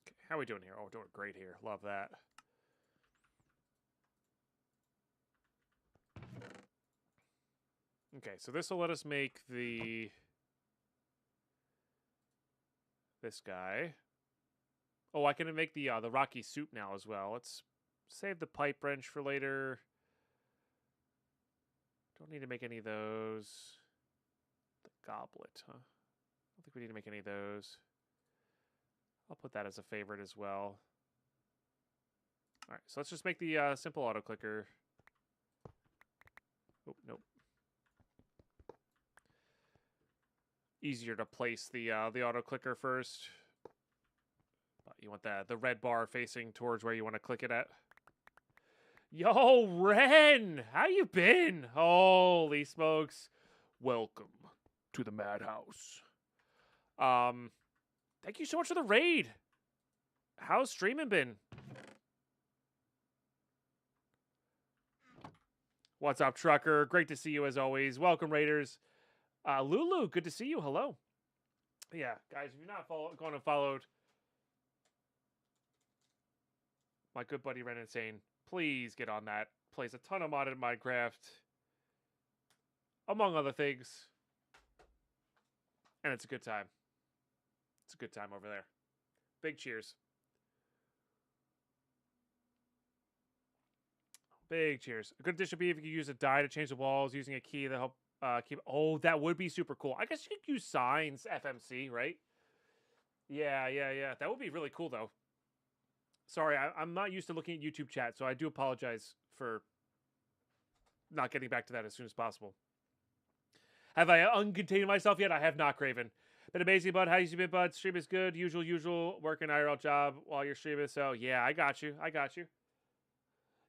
Okay, how are we doing here? Oh, we're doing great here. Love that. Okay, so this will let us make this guy. Oh, I can make the rocky soup now as well. Let's save the pipe wrench for later. Don't need to make any of those. The goblet, huh? I don't think we need to make any of those. I'll put that as a favorite as well. All right, so let's just make the simple auto clicker. Oh, nope. Easier to place the auto clicker first. But you want the red bar facing towards where you want to click it at. Yo, Ren! How you been? Holy smokes. Welcome to the madhouse. Thank you so much for the raid. How's streaming been? What's up, Trucker? Great to see you as always. Welcome, Raiders. Lulu, good to see you. Hello. Yeah, guys, if you're not going and followed my good buddy Ren Insane, please get on that. Plays a ton of modded Minecraft, among other things. And it's a good time. It's a good time over there. Big cheers. Big cheers. A good addition would be if you could use a die to change the walls using a key to help keep... Oh, that would be super cool. I guess you could use signs, FMC, right? Yeah. That would be really cool, though. Sorry, I'm not used to looking at YouTube chat, so I do apologize for not getting back to that as soon as possible. Have I uncontained myself yet? I have not, Craven. Been amazing, bud. How you been, bud? Stream is good. Usual. Working IRL job while you're streaming. So, yeah, I got you.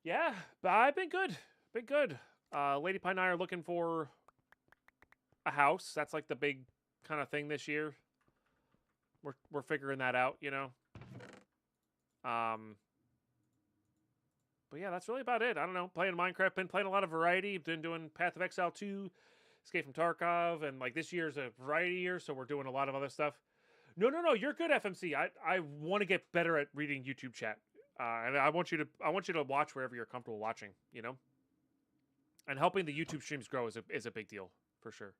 Yeah, but I've been good. Lady Pine and I are looking for a house. That's like the big kind of thing this year. We're figuring that out, you know. But yeah, that's really about it. I don't know. Playing Minecraft, been playing a lot of variety. Been doing Path of Exile 2, Escape from Tarkov, and like this year's a variety year, so we're doing a lot of other stuff. No, you're good, FMC. I want to get better at reading YouTube chat. And I want you to watch wherever you're comfortable watching, you know? And helping the YouTube streams grow is a big deal, for sure.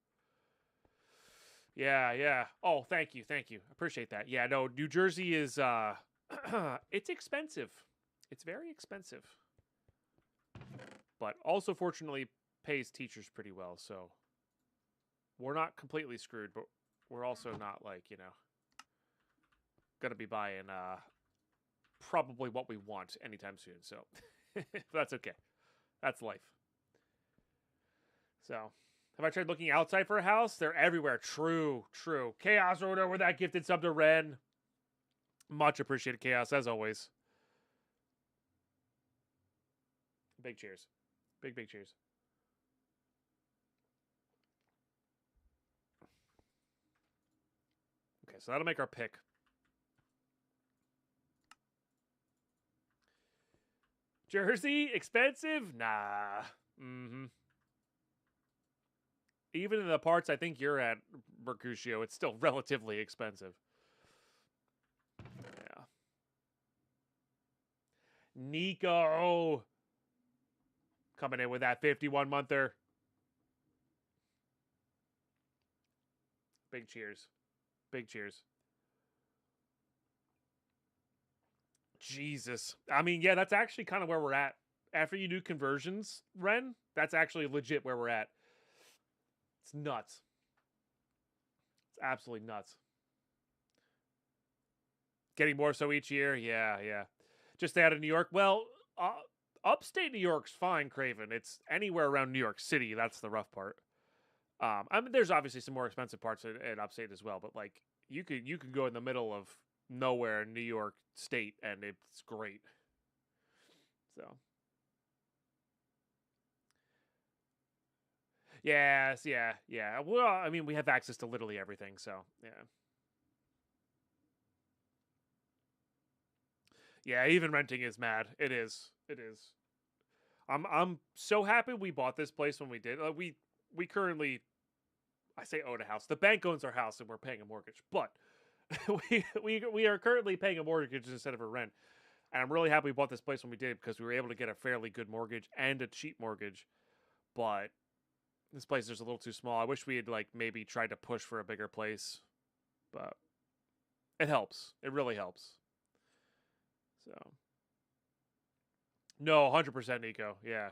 Yeah. Oh, thank you. Appreciate that. Yeah, no, New Jersey is it's expensive. It's very expensive. But also fortunately pays teachers pretty well, so we're not completely screwed, but we're also not like, you know, gonna be buying probably what we want anytime soon, so that's okay. That's life. So, have I tried looking outside for a house? They're everywhere. True. Chaos Order with that gifted sub to Ren. Much appreciated, Chaos, as always. Big cheers. Big cheers. Okay, so that'll make our pick. Jersey? Expensive? Nah. Even in the parts I think you're at, Mercutio, it's still relatively expensive. Yeah. Nico! Coming in with that 51-monther. Big cheers. Jesus. I mean, yeah, that's actually kind of where we're at. After you do conversions, Ren, that's actually legit where we're at. It's nuts. It's absolutely nuts. Getting more so each year. Yeah. Just out of New York. Well, upstate New York's fine, Craven. It's anywhere around New York City. That's the rough part. I mean, there's obviously some more expensive parts in upstate as well, but like you could go in the middle of nowhere in New York State and it's great. So. Yes, yeah. Well, I mean, we have access to literally everything, so yeah. Yeah, even renting is mad. It is. I'm so happy we bought this place when we did. We currently, I say own a house. The bank owns our house and we're paying a mortgage, but we are currently paying a mortgage instead of a rent. And I'm really happy we bought this place when we did because we were able to get a fairly good mortgage and a cheap mortgage. But this place is a little too small. I wish we had like maybe tried to push for a bigger place, but it helps. It really helps. So, no, 100% Nico. Yeah.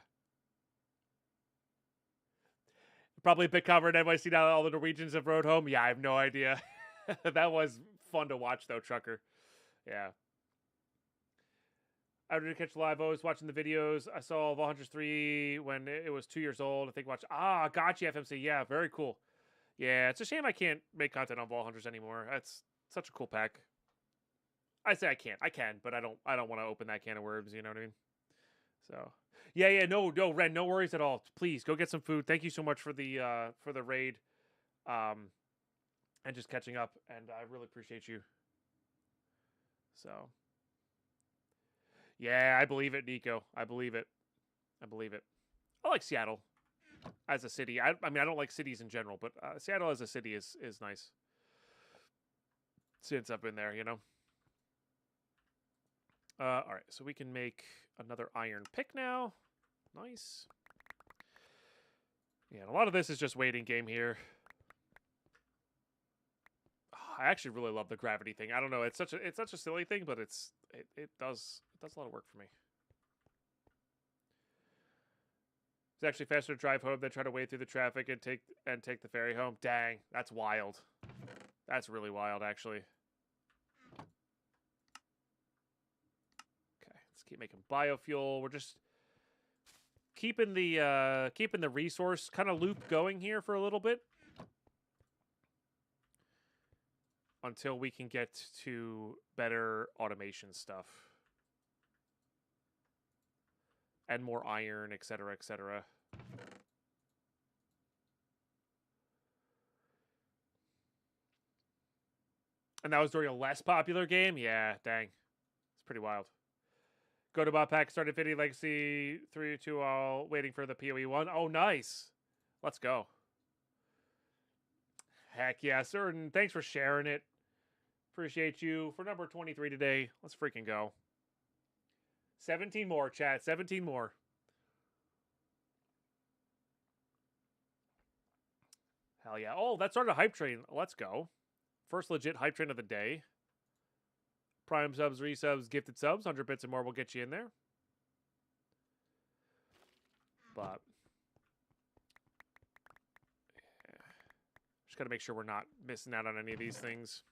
Probably a bit covered. Everybody seen how all the Norwegians have rode home? Yeah, I have no idea. That was fun to watch, though, Trucker. Yeah. I didn't catch live. I was watching the videos. I saw Valhunters 3 when it was 2 years old. I think gotcha, FMC. Yeah, very cool. Yeah, it's a shame I can't make content on Valhunters anymore. That's such a cool pack. I say I can't. I can, but I don't want to open that can of worms, you know what I mean? So, yeah, no, Ren, no worries at all. Please go get some food. Thank you so much for the raid, and just catching up. And I really appreciate you. So, yeah, I believe it, Nico. I believe it. I believe it. I like Seattle as a city. I mean, I don't like cities in general, but Seattle as a city is nice. Since I've been there, you know. All right, so we can make another iron pick now. Nice. Yeah, and a lot of this is just waiting game here. I actually really love the gravity thing. I don't know, it's such a silly thing, but it does a lot of work for me. It's actually faster to drive home than try to wade through the traffic and take the ferry home. Dang, that's wild. That's really wild, actually. Okay, let's keep making biofuel. We're just keeping the resource kind of loop going here for a little bit until we can get to better automation stuff and more iron, etc., etc. And that was during a less popular game? Yeah, dang. It's pretty wild. Go to bot pack, started 50 Legacy 3 2 all waiting for the PoE 1. Oh, nice. Let's go. Heck yeah, sir. And thanks for sharing it. Appreciate you for number 23 today. Let's freaking go. 17 more, chat. 17 more. Hell yeah. Oh, that started a hype train. Let's go. First legit hype train of the day. Prime subs, resubs, gifted subs. 100 bits and more will get you in there. But yeah. Just got to make sure we're not missing out on any of these things.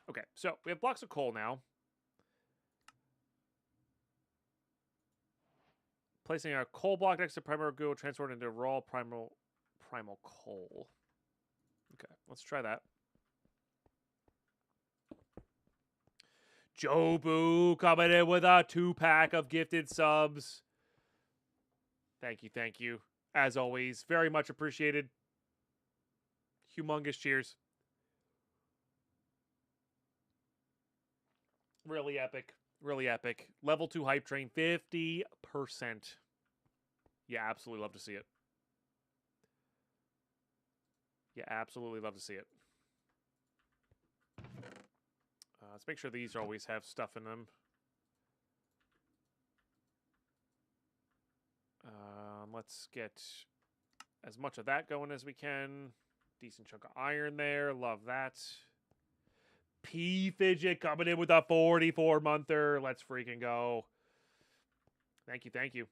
Okay, so we have blocks of coal now. Placing a coal block next to primary goo will transform it into raw primal coal. Okay, let's try that. Jobu coming in with a 2-pack of gifted subs. Thank you, thank you. As always, very much appreciated. Humongous cheers. Really epic. Really epic. Level 2 hype train, 50%. Yeah, absolutely love to see it. Yeah, absolutely love to see it. Let's make sure these always have stuff in them. Let's get as much of that going as we can. Decent chunk of iron there. Love that. P-Fidget coming in with a 44-monther. Let's freaking go. Thank you, thank you.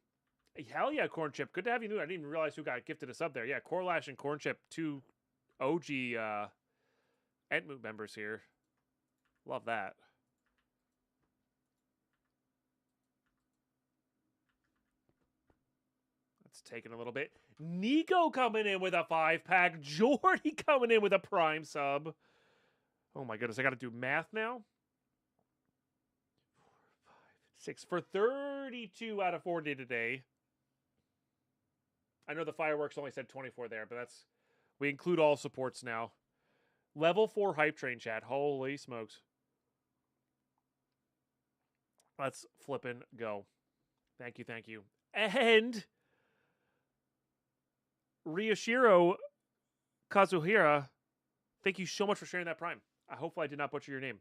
Hell yeah, Corn Chip. Good to have you new. I didn't even realize who got gifted a sub there. Yeah, Corlash and Corn Chip, 2 OG Entmoot members here. Love that. That's taking a little bit. Nico coming in with a 5-pack. Jordy coming in with a prime sub. Oh my goodness, I got to do math now. 4, 5, 6 for 32 out of 40 today. I know the fireworks only said 24 there, but that's... We include all supports now. Level 4 hype train, chat. Holy smokes. Let's flippin' go. Thank you, thank you. And... Ryushiro Kazuhira, thank you so much for sharing that prime. Hopefully I did not butcher your name.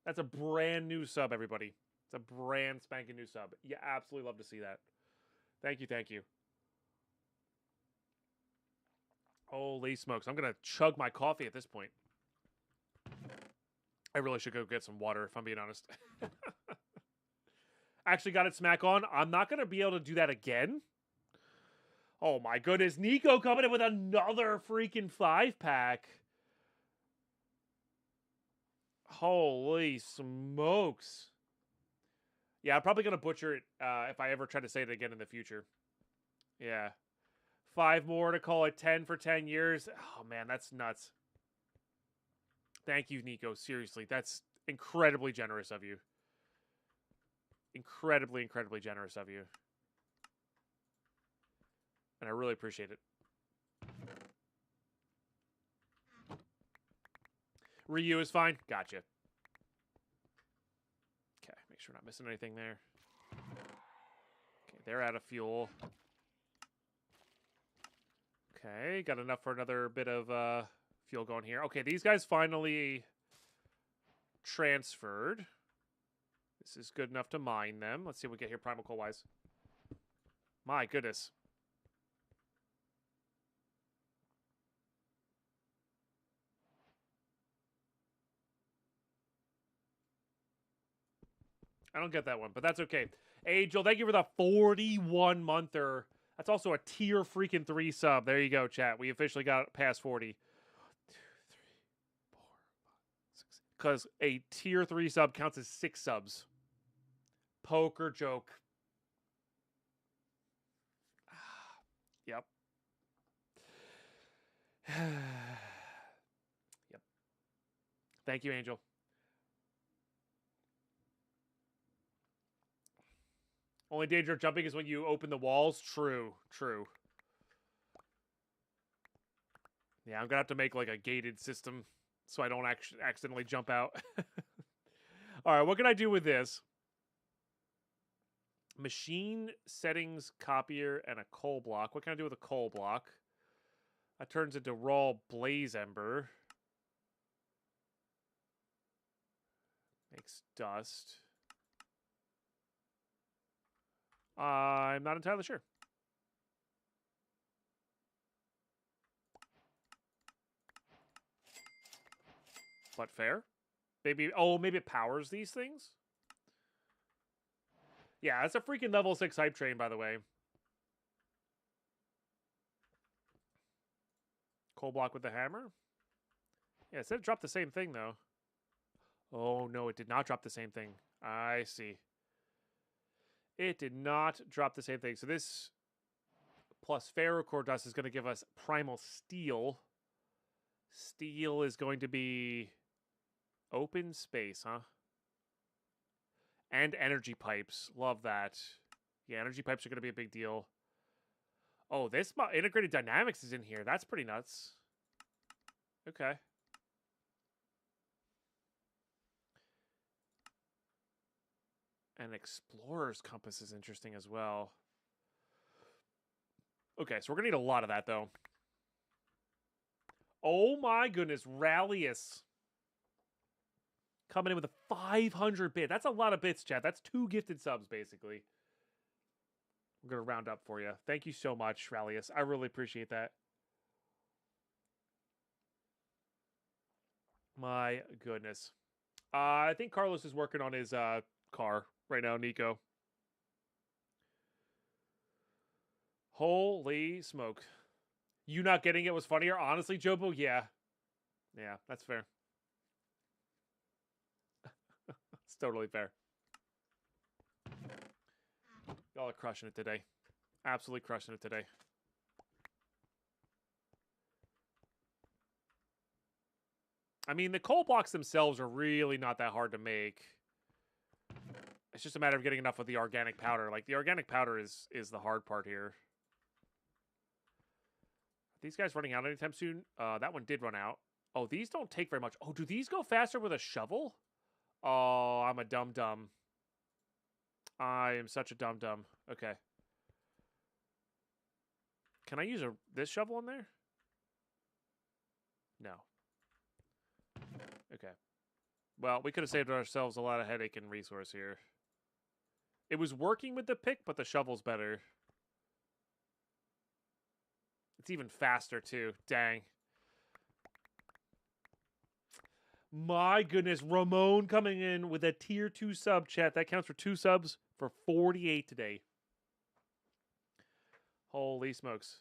That's a brand new sub, everybody. It's a brand spanking new sub. You absolutely love to see that. Thank you, thank you. Holy smokes. I'm going to chug my coffee at this point. I really should go get some water, if I'm being honest. Actually got it smack on. I'm not going to be able to do that again. Oh my goodness. Nico coming in with another freaking 5-pack. Holy smokes. Yeah, I'm probably going to butcher it if I ever try to say it again in the future. Yeah. 5 more to call it 10 for 10 years. Oh, man, that's nuts. Thank you, Nico. Seriously, that's incredibly generous of you. Incredibly, incredibly generous of you. And I really appreciate it. Ryu is fine. Gotcha. sure we're not missing anything there. Okay, they're out of fuel. Okay, got enough for another bit of fuel going here. Okay, these guys finally transferred. This is good enough to mine them. Let's see what we get here primal coal-wise. My goodness. I don't get that one, but that's okay. Angel, thank you for the 41-monther. That's also a tier freaking 3 sub. There you go, chat. We officially got past 40. 1, 2, 3, 4, 5, 6. Because a tier 3 sub counts as 6 subs. Poker joke. Yep. Yep. Thank you, Angel. Only danger of jumping is when you open the walls. True, true. Yeah, I'm gonna have to make like a gated system so I don't accidentally jump out. All right, what can I do with this? Machine settings copier and a coal block. What can I do with a coal block? That turns into raw blaze ember. Makes dust. I'm not entirely sure. But fair. Maybe, oh, maybe it powers these things? Yeah, that's a freaking level 6 hype train, by the way. Coal block with the hammer? Yeah, it said it dropped the same thing, though. Oh, no, it did not drop the same thing. I see. It did not drop the same thing. So this plus ferrocore dust is going to give us primal steel. Steel is going to be open space, huh? And energy pipes. Love that. Yeah, energy pipes are going to be a big deal. Oh, this integrated dynamics is in here. That's pretty nuts. Okay. And explorer's compass is interesting as well. Okay, so we're going to need a lot of that, though. Oh my goodness, Rallius. Coming in with a 500 bit. That's a lot of bits, chat. That's 2 gifted subs, basically. We're going to round up for you. Thank you so much, Rallius. I really appreciate that. My goodness. I think Carlos is working on his car right now, Nico. Holy smoke. You not getting it was funnier? Honestly, Jobo, yeah. Yeah, that's fair. It's totally fair. Y'all are crushing it today. Absolutely crushing it today. I mean, the coal blocks themselves are really not that hard to make. It's just a matter of getting enough of the organic powder. Like, the organic powder is the hard part here. Are these guys running out anytime soon? That one did run out. Oh, these don't take very much. Oh, do these go faster with a shovel? Oh, I'm a dum-dum. I am such a dum-dum. Okay. Can I use this shovel in there? No. Okay. Well, we could have saved ourselves a lot of headache and resource here. It was working with the pick, but the shovel's better. It's even faster, too. Dang. My goodness, Ramon coming in with a tier 2 sub, chat. That counts for 2 subs for 48 today. Holy smokes.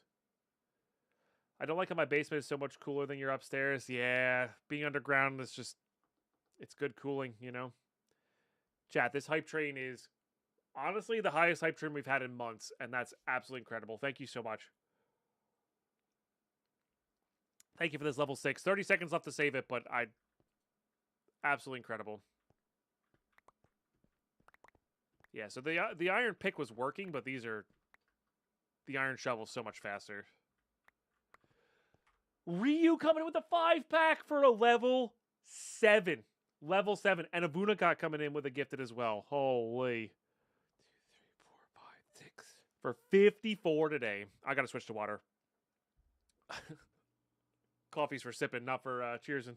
I don't like how my basement is so much cooler than your upstairs. Yeah, being underground is just, it's good cooling, you know? Chat, this hype train is honestly the highest hype train we've had in months, and that's absolutely incredible. Thank you so much. Thank you for this level 6. 30 seconds left to save it, but absolutely incredible. Yeah, so the iron pick was working, but the iron shovel's so much faster. Ryu coming with a 5-pack for a level 7. Level 7. And Avuna got coming in with a gifted as well. Holy. 2, 3, 4, 5, 6. For 54 today. I gotta switch to water. Coffee's for sipping, not for cheersing.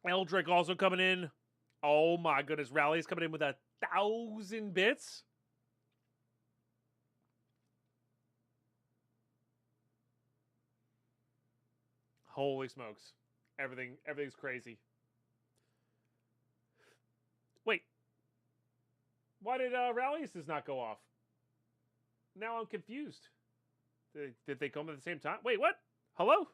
Eldrick also coming in. Oh my goodness. Rally's coming in with 1,000 bits. Holy smokes. Everything's crazy. Wait. Why did Rally's does not go off? Now I'm confused. Did they come at the same time? Wait, what? Hello?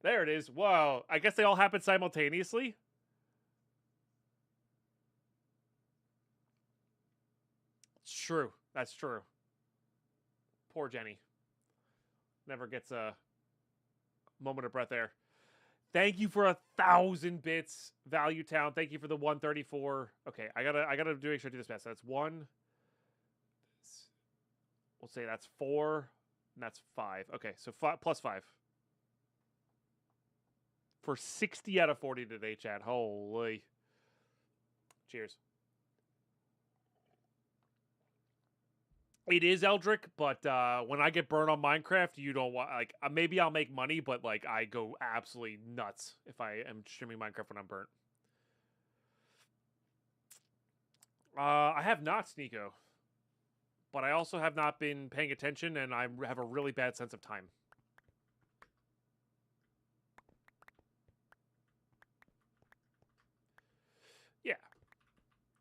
There it is. Whoa. I guess they all happened simultaneously. It's true. That's true. Poor Jenny. Never gets a moment of breath there. Thank you for 1,000 bits, Value Town. Thank you for the 134. Okay, I gotta do make sure I do this fast. So that's 1. We'll say that's 4, and that's 5. Okay, so 5 plus 5 for 60 out of 40 today, chat. Holy! Cheers. It is Eldrick, but when I get burned on Minecraft, you don't want like maybe I'll make money, but like I go absolutely nuts if I am streaming Minecraft when I'm burnt. I have not Sneeko, but I also have not been paying attention, and I have a really bad sense of time. Yeah.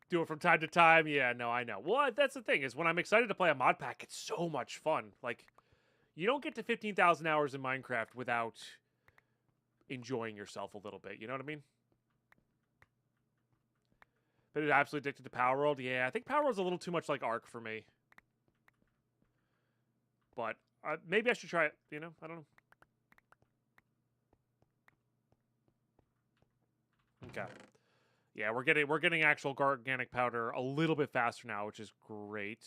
Do it from time to time. Yeah, no, I know. Well, that's the thing is when I'm excited to play a mod pack, it's so much fun. Like, you don't get to 15,000 hours in Minecraft without enjoying yourself a little bit. You know what I mean? But it's absolutely addicted to Power World. Yeah, I think Power World's a little too much like Ark for me. But maybe I should try it. You know, I don't know. Okay. Yeah, we're getting actual organic powder a little bit faster now, which is great.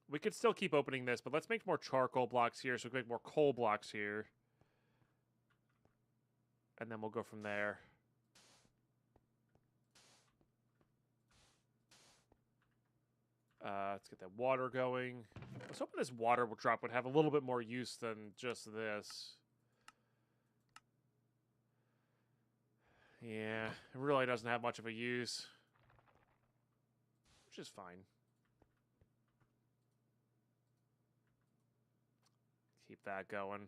We could still keep opening this, but let's make more charcoal blocks here so we can make more coal blocks here. And then we'll go from there. Let's get that water going. I was hoping this water drop would have a little bit more use than just this. Yeah, it really doesn't have much of a use. Which is fine. Keep that going.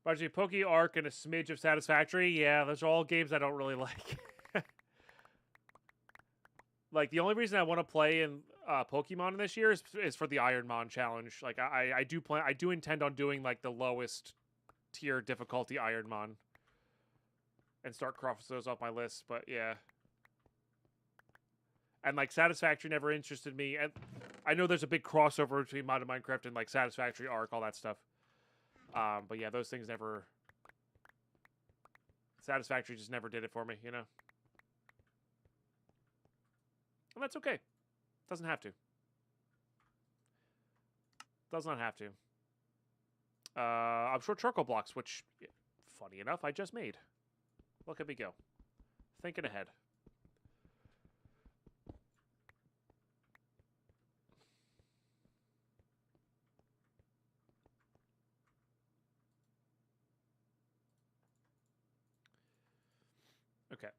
Budget Poke Arc and a smidge of Satisfactory. Yeah, those are all games I don't really like. Like, the only reason I want to play in Pokemon this year is for the Ironmon challenge. Like, I do intend on doing like the lowest tier difficulty Ironmon and start crossing those off my list. But yeah, and like Satisfactory never interested me. And I know there's a big crossover between Mod and Minecraft and like Satisfactory Arc, all that stuff. But yeah, those things never. Satisfactory just never did it for me, you know. And that's okay. Doesn't have to. Does not have to. I'm short charcoal blocks, which, funny enough, I just made. Look at me go. Thinking ahead. Okay.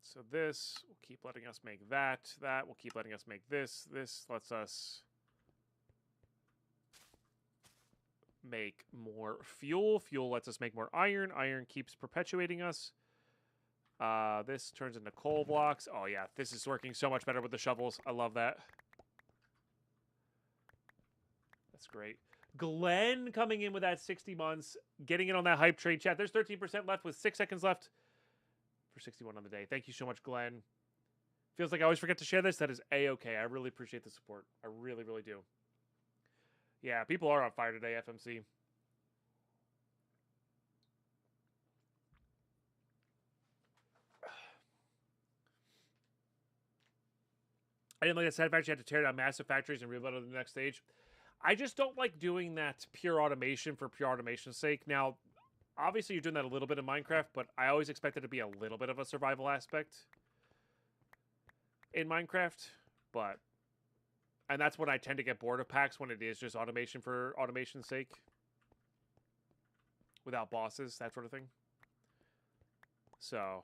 So this will keep letting us make that. That will keep letting us make this. This lets us make more fuel. Fuel lets us make more iron. Iron keeps perpetuating us. This turns into coal blocks. Oh yeah, this is working so much better with the shovels. I love that. That's great. Glenn coming in with that 60 months, getting in on that hype trade chat. There's 13% left with 6 seconds left for 61 on the day. Thank you so much, Glenn. Feels like I always forget to share this. That is A-okay. I really appreciate the support. I really, really do. Yeah, people are on fire today, FMC. I didn't like that Sad Factory had to tear down massive factories and rebuild on the next stage. I just don't like doing that pure automation for pure automation's sake. Now, obviously you're doing that a little bit in Minecraft, but I always expect it to be a little bit of a survival aspect in Minecraft. But, and that's when I tend to get bored of packs, when it is just automation for automation's sake. Without bosses, that sort of thing. So,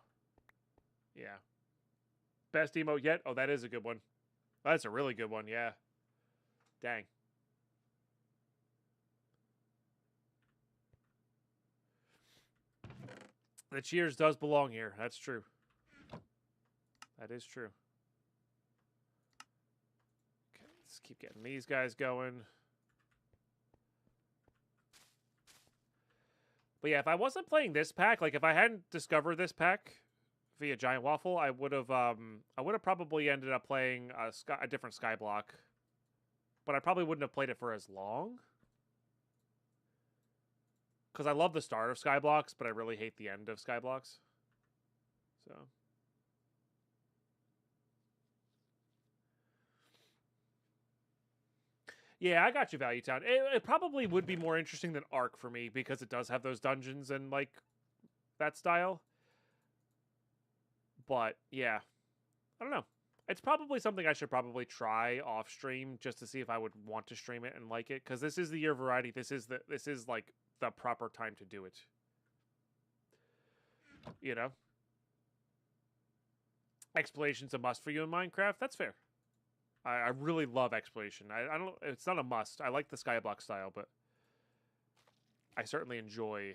yeah. Best emote yet? Oh, that is a good one. That's a really good one, yeah. Dang. The cheers does belong here. That's true. That is true. Okay, let's keep getting these guys going. But yeah, if I wasn't playing this pack, like if I hadn't discovered this pack via Giant Waffle, I would have probably ended up playing a different Skyblock. But I probably wouldn't have played it for as long. Because I love the start of Skyblocks, but I really hate the end of Skyblocks. So. Yeah, I got you, Value Town. It probably would be more interesting than Ark for me, because it does have those dungeons and, like, that style. But, yeah. I don't know. It's probably something I should probably try off stream just to see if I would want to stream it and like it. Because this is the year of variety. This is like the proper time to do it. You know? Exploration's a must for you in Minecraft. That's fair. I really love exploration. I don't. It's not a must. I like the Skyblock style, but I certainly enjoy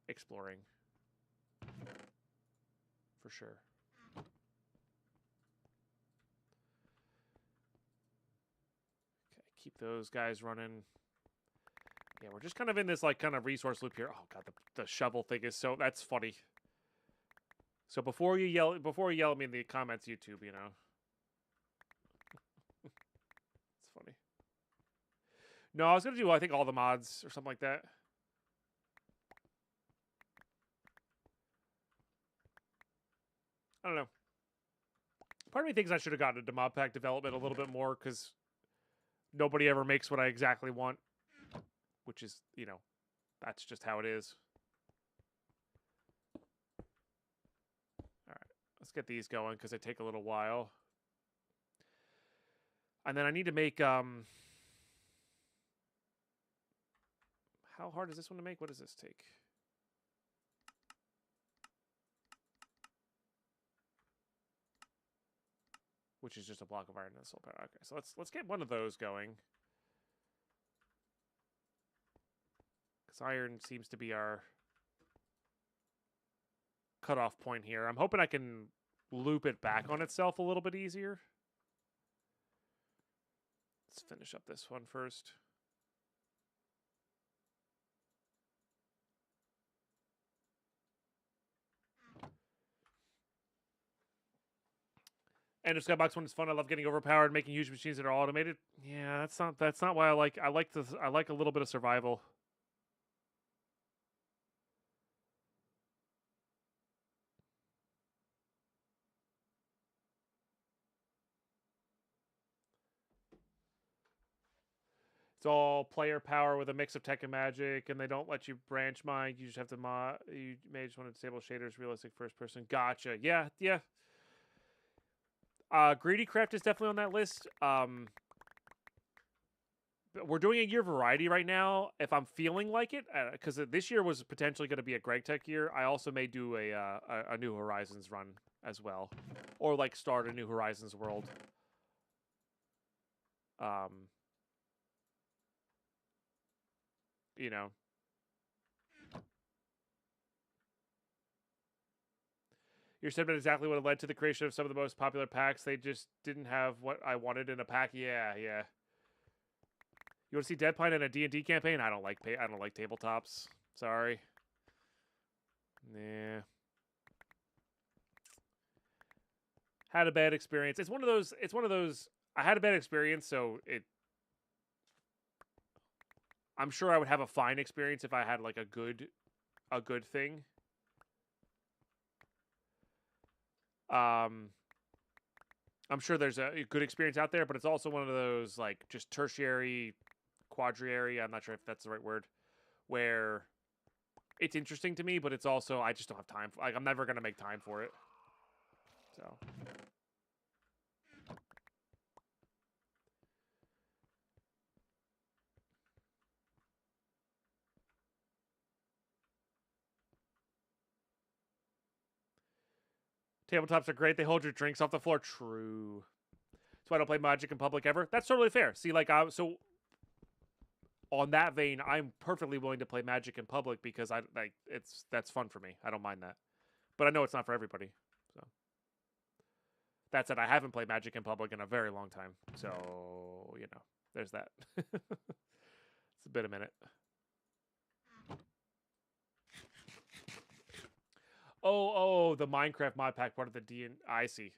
exploring for sure. Okay, keep those guys running. Yeah, we're just kind of in this like kind of resource loop here. Oh god, the shovel thing is so that's funny. So before you yell at me in the comments, YouTube, you know. It's funny. No, I was gonna do I think all the mods or something like that. I don't know. Part of me thinks I should have gotten into mod pack development a little bit more because nobody ever makes what I exactly want, which is, you know, that's just how it is. All right, let's get these going because they take a little while. And then I need to make, how hard is this one to make? What does this take? Which is just a block of iron and a soul power. Okay, so let's get one of those going. Because iron seems to be our cutoff point here. I'm hoping I can loop it back on itself a little bit easier. Let's finish up this one first. And if Skybox one is fun, I love getting overpowered, making huge machines that are automated. Yeah, that's not why I like. I like a little bit of survival. It's all player power with a mix of tech and magic, and they don't let you branch mine. You just have to you may just want to disable shaders, realistic first person. Gotcha. Yeah, yeah. Greedy Craft is definitely on that list. We're doing a year variety right now. If I'm feeling like it, because this year was potentially going to be a Greg Tech year, I also may do a New Horizons run as well, or like start a New Horizons world. You know. Your statement exactly what led to the creation of some of the most popular packs. They just didn't have what I wanted in a pack. Yeah, yeah. You want to see Deadpine in a D&D campaign? I don't like tabletops. Sorry. Nah. Had a bad experience. It's one of those I had a bad experience, so I'm sure I would have a fine experience if I had like a good thing. I'm sure there's a good experience out there, but it's also one of those like just tertiary, quadriary. I'm not sure if that's the right word, where it's interesting to me, but it's also I just don't have time. Like I'm never gonna make time for it. So. Tabletops are great. They hold your drinks off the floor. True. That's why I don't play Magic in public ever. That's totally fair. See, like, so on that vein, I'm perfectly willing to play Magic in public because I like that's fun for me. I don't mind that, but I know it's not for everybody. So that said, I haven't played Magic in public in a very long time. So you know, there's that. It's a bit a minute. Oh, the Minecraft mod pack part of the D and I see.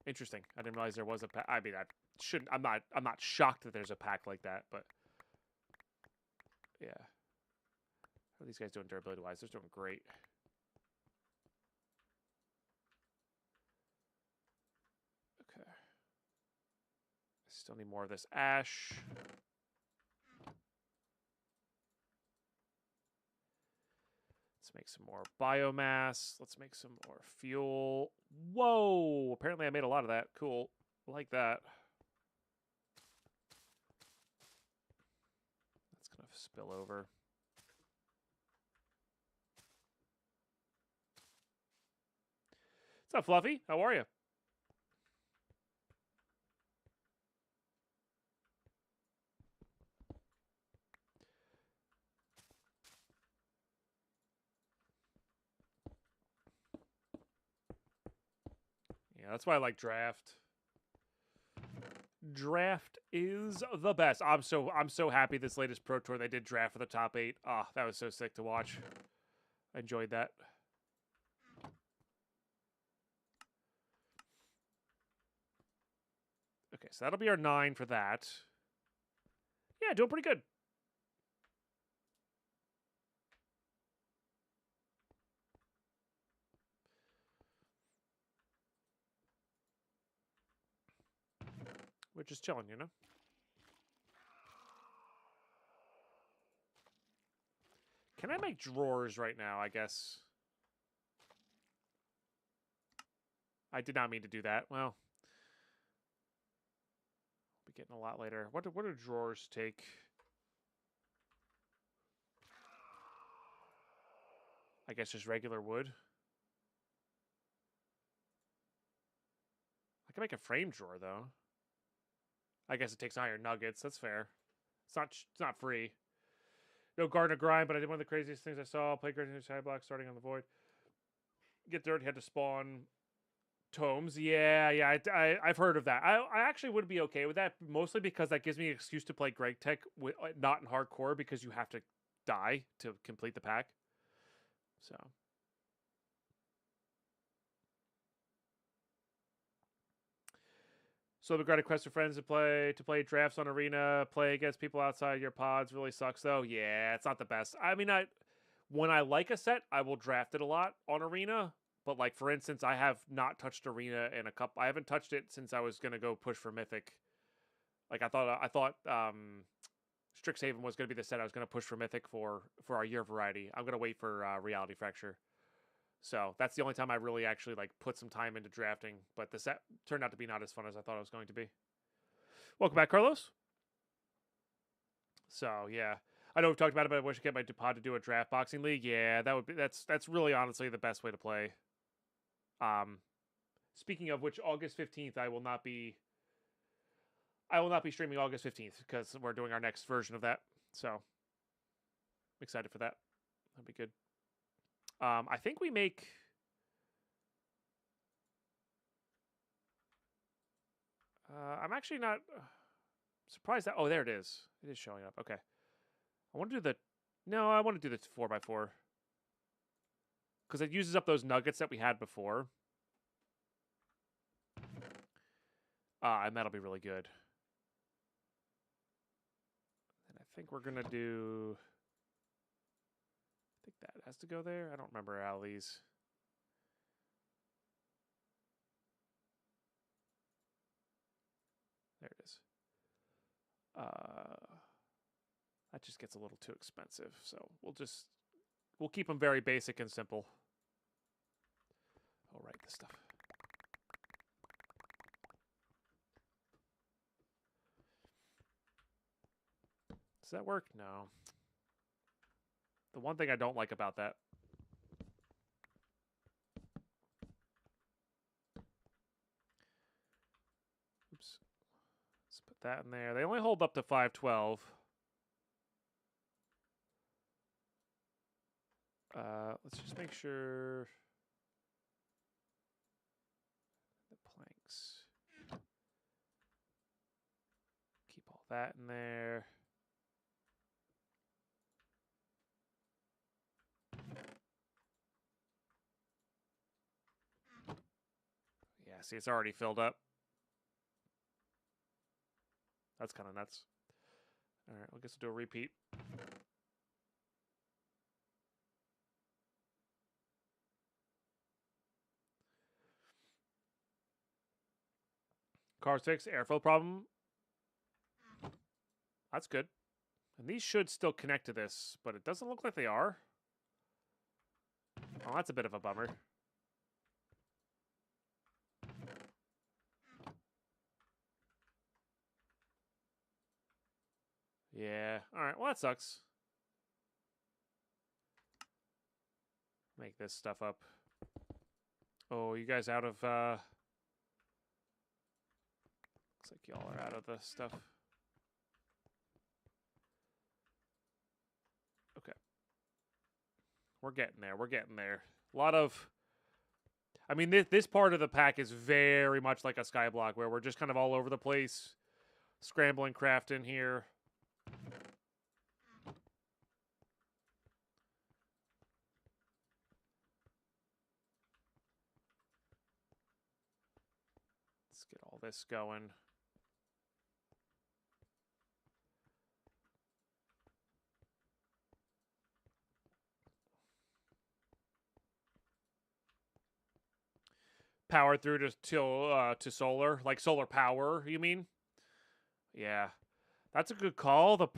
Interesting. I didn't realize there was a pack. I mean, I shouldn't. I'm not shocked that there's a pack like that, but yeah. How are these guys doing durability wise? They're doing great. Okay. Still need more of this ash. Let's make some more biomass. Let's make some more fuel. Whoa! Apparently I made a lot of that. Cool. I like that. That's going to spill over. What's up, Fluffy? How are you? Yeah, that's why I like draft. Draft is the best. I'm so happy this latest Pro Tour they did draft for the top 8. Ah, that was so sick to watch. I enjoyed that. Okay, so that'll be our 9 for that. Yeah, doing pretty good. We're just chilling, you know? Can I make drawers right now, I guess? I did not mean to do that. Well, I'll be getting a lot later. What do drawers take? I guess just regular wood. I can make a frame drawer, though. I guess it takes iron nuggets. That's fair. It's not free. No garden of grind, but I did one of the craziest things I saw. Play Garden Side Block starting on the void. Get dirt, had to spawn tomes. Yeah, I've heard of that. I actually would be okay with that, mostly because that gives me an excuse to play Greg Tech not in hardcore because you have to die to complete the pack. So. So the great request for friends to play drafts on Arena, play against people outside your pods really sucks though. Yeah, it's not the best. I mean, when I like a set, I will draft it a lot on Arena. But like for instance, I have not touched Arena in a couple. I haven't touched it since I was gonna go push for Mythic. Like I thought Strixhaven was gonna be the set I was gonna push for Mythic for our year variety. I'm gonna wait for Reality Fracture. So that's the only time I really actually like put some time into drafting. But the set turned out to be not as fun as I thought it was going to be. Welcome back, Carlos. So yeah, I know we've talked about it, but I wish I could get my pod to do a draft boxing league. Yeah, that's really honestly the best way to play. Speaking of which, August 15th, I will not be streaming August 15th because we're doing our next version of that. So I'm excited for that. That'd be good. I think we make. I'm actually not surprised that. Oh, there it is. It is showing up. Okay. I want to do the. No, I want to do the 4x4 because it uses up those nuggets that we had before. And that'll be really good. And I think we're gonna do. I think that has to go there. I don't remember all these. That just gets a little too expensive, so we'll keep them very basic and simple. I'll write this stuff. Does that work? No. The one thing I don't like about that. Oops. Let's put that in there. They only hold up to 512. Let's just make sure the planks. Keep all that in there. Yeah, see, it's already filled up. That's kind of nuts. All right, I guess we'll do a repeat. Car's fixed. Airflow problem. That's good. And these should still connect to this, but it doesn't look like they are. Oh, that's a bit of a bummer. Yeah. All right. Well, that sucks. Make this stuff up. Oh, you guys out of... Looks like y'all are out of the stuff. Okay. We're getting there. We're getting there. A lot of... I mean, this part of the pack is very much like a Skyblock, where we're just kind of all over the place. Scrambling craft in here. Let's get all this going. Power through to solar, like solar power, you mean? Yeah. That's a good call.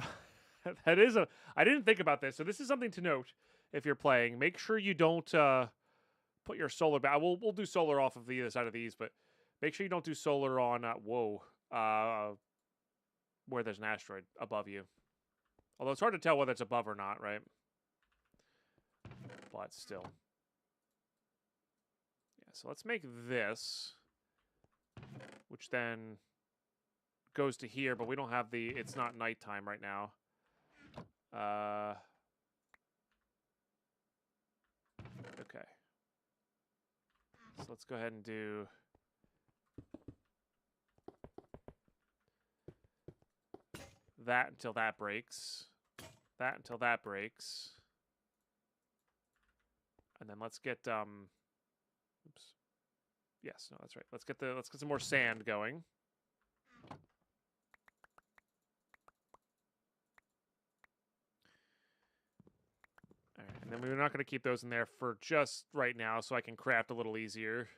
That is a... I didn't think about this, so this is something to note if you're playing. Make sure you don't put your solar back. We'll do solar off of the other side of these, but make sure you don't do solar on where there's an asteroid above you. Although it's hard to tell whether it's above or not, right? But still. Yeah, so let's make this, which then goes to here, but we don't have the... It's not nighttime right now. Okay. So let's go ahead and do... that until that breaks. That until that breaks. And then let's get oops. Yes, no, that's right. Let's get some more sand going. All right, and then we're not going to keep those in there for just right now, so I can craft a little easier.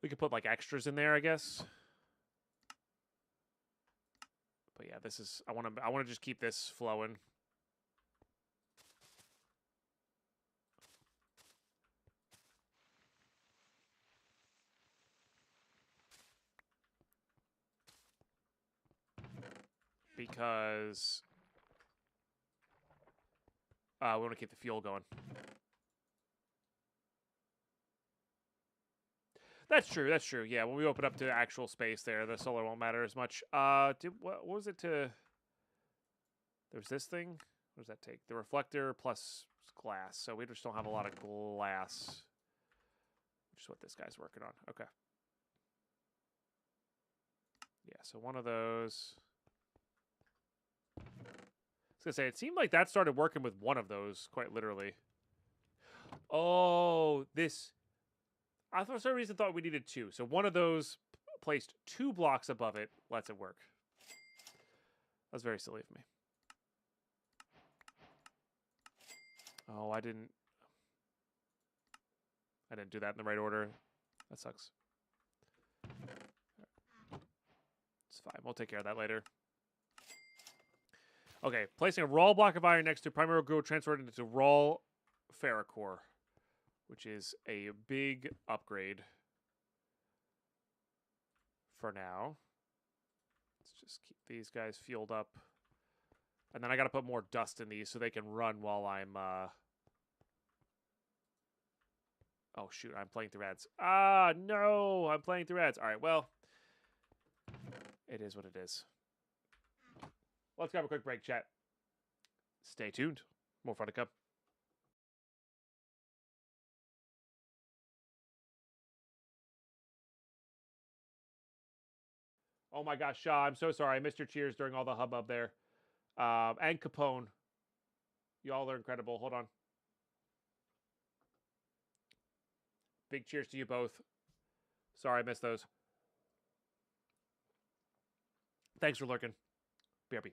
We could put like extras in there, I guess. But yeah, this is... I want to just keep this flowing. Because we want to keep the fuel going. That's true. That's true. Yeah, when we open up to actual space there, the solar won't matter as much. What was it to... There's this thing. What does that take? The reflector plus glass. So we just don't have a lot of glass. Which is what this guy's working on. Okay. Yeah, so one of those... I was going to say, it seemed like that started working with one of those, quite literally. Oh, this... I for some reason thought we needed two. So one of those placed 2 blocks above it lets it work. That was very silly of me. Oh, I didn't do that in the right order. That sucks. It's fine. We'll take care of that later. Okay, placing a raw block of iron next to primary gold transferred into raw ferrocore, which is a big upgrade for now. Let's just keep these guys fueled up. And then I got to put more dust in these so they can run while I'm... Oh, shoot, I'm playing through ads. Ah, no, I'm playing through ads. All right, well, it is what it is. Let's grab a quick break, chat. Stay tuned. More fun to come. Oh my gosh, Shaw, I'm so sorry. I missed your cheers during all the hubbub there. And Capone. Y'all are incredible. Hold on. Big cheers to you both. Sorry I missed those. Thanks for lurking. BRB.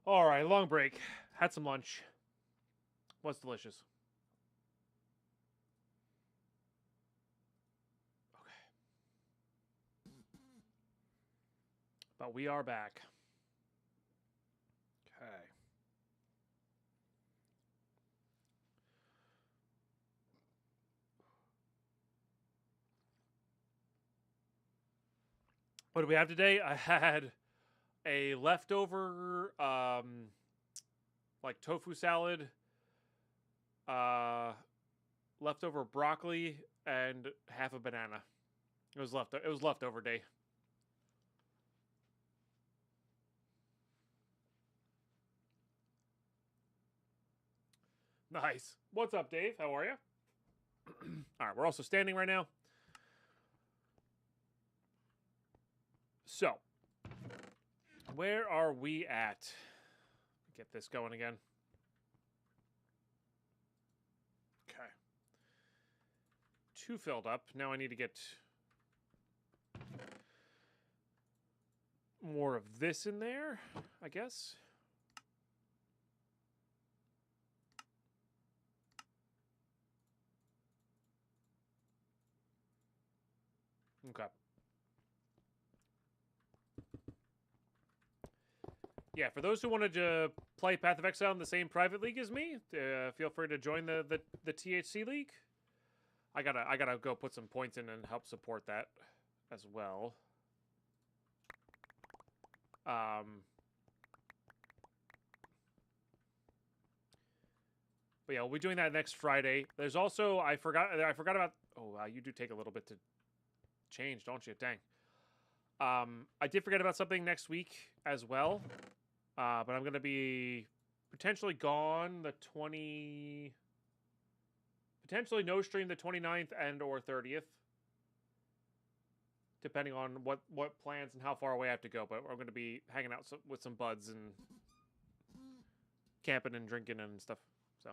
All right, long break. Had some lunch. Was delicious. Okay. But we are back. Okay. What do we have today? I had a leftover like tofu salad, leftover broccoli, and half a banana. It was leftover day. Nice. What's up, Dave? How are you? All right, we're also standing right now. So, where are we at? Get this going again. Okay. 2 filled up. Now I need to get more of this in there, I guess. Okay. Yeah, for those who wanted to play Path of Exile in the same private league as me, feel free to join the THC league. I gotta go put some points in and help support that as well. But yeah, we'll be doing that next Friday. There's also I forgot about. Oh, wow, you do take a little bit to change, don't you? Dang. I did forget about something next week as well. But I'm gonna be potentially gone the potentially no stream the 29th and or 30th. Depending on what plans and how far away I have to go. But I'm going to be hanging out with some buds and camping and drinking and stuff. So.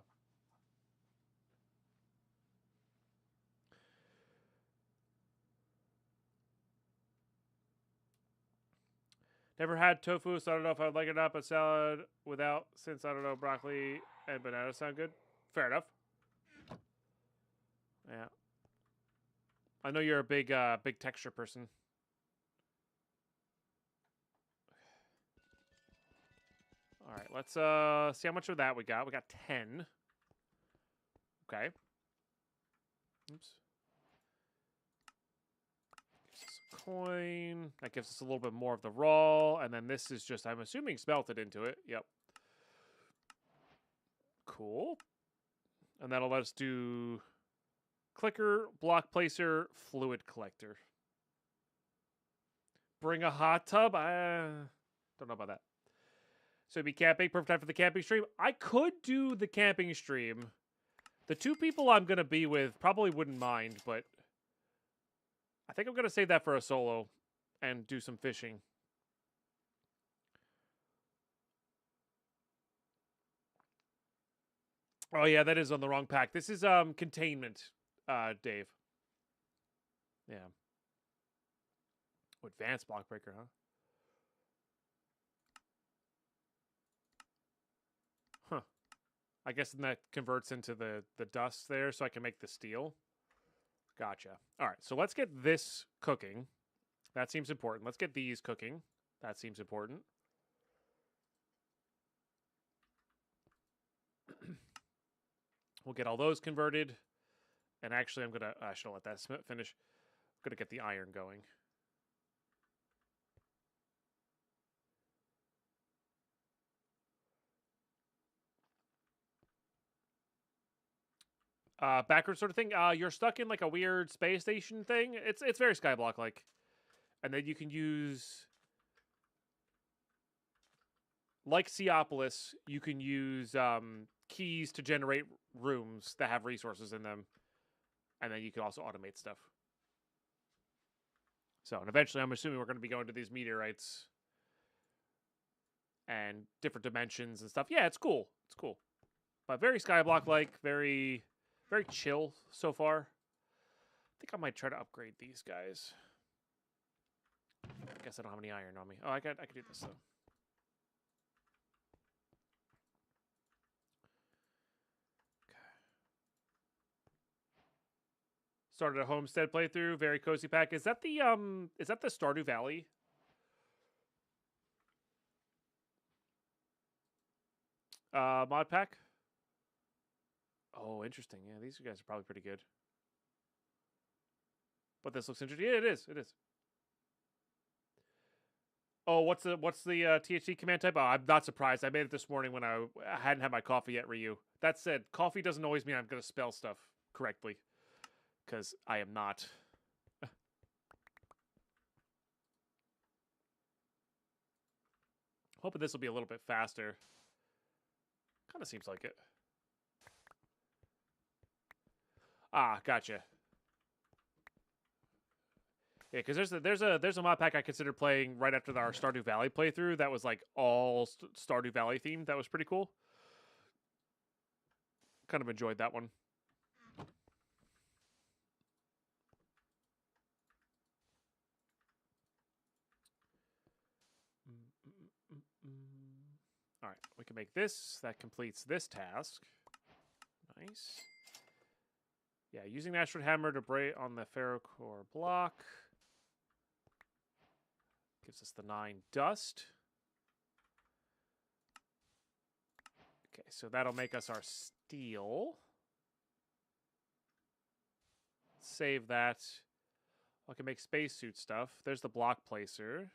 Never had tofu, so I don't know if I'd like it or not, but salad without, since I don't know, broccoli and banana sound good. Fair enough. Yeah. I know you're a big texture person. All right, let's see how much of that we got. We got 10. Okay. Oops. Gives us a coin. That gives us a little bit more of the raw, and then this is just, I'm assuming, smelted into it. Yep. Cool. And that'll let us do clicker, block placer, fluid collector. Bring a hot tub? I don't know about that. So it'd be camping. Perfect time for the camping stream. I could do the camping stream. The 2 people I'm going to be with probably wouldn't mind, but I think I'm going to save that for a solo and do some fishing. Oh, yeah, that is on the wrong pack. This is containment, Dave. Yeah. Oh, advanced block breaker, huh? Huh. I guess then that converts into the dust there so I can make the steel. Gotcha. All right, so let's get this cooking. That seems important. Let's get these cooking. That seems important. We'll get all those converted. And actually, I'm going to... I should let that finish. I'm going to get the iron going. Backwards sort of thing. You're stuck in like a weird space station thing. It's very Skyblock like, and then you can use like Seopolis. You can use keys to generate rooms that have resources in them, and then you can also automate stuff. So, and eventually, I'm assuming we're going to be going to these meteorites and different dimensions and stuff. Yeah, it's cool. It's cool, but very Skyblock like, very chill so far. I think I might try to upgrade these guys. I guess I don't have any iron on me. Oh, I could do this though. Started a homestead playthrough, very cozy pack. Is that the Stardew Valley? Mod pack? Oh, interesting. Yeah, these guys are probably pretty good. But this looks interesting. Yeah, it is. It is. Oh, what's the THC command type? Oh, I'm not surprised. I made it this morning when I hadn't had my coffee yet, Ryu. That said, coffee doesn't always mean I'm going to spell stuff correctly. Because I am not. Hoping this will be a little bit faster. Kind of seems like it. Ah, gotcha. Yeah, because there's a mod pack I considered playing right after our Stardew Valley playthrough that was like all Stardew Valley themed. That was pretty cool. Kind of enjoyed that one. All right, we can make this. That completes this task. Nice. Yeah, using the Ashford Hammer to break on the ferrocore block. Gives us the 9 dust. Okay, so that'll make us our steel. Save that. I can make spacesuit stuff. There's the block placer.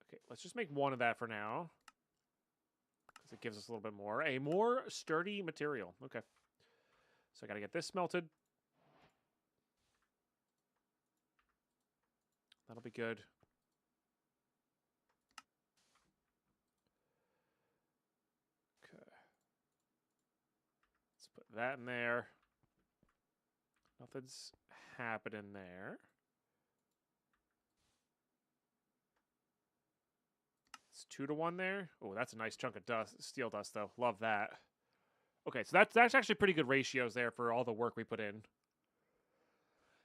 Okay, let's just make one of that for now. Because it gives us a little bit more. A more sturdy material. Okay. So I got to get this smelted. That'll be good. Okay. Let's put that in there. Nothing's happening there. It's 2-to-1 there. Oh, that's a nice chunk of dust, steel dust, though. Love that. Okay, so that's actually pretty good ratios there for all the work we put in.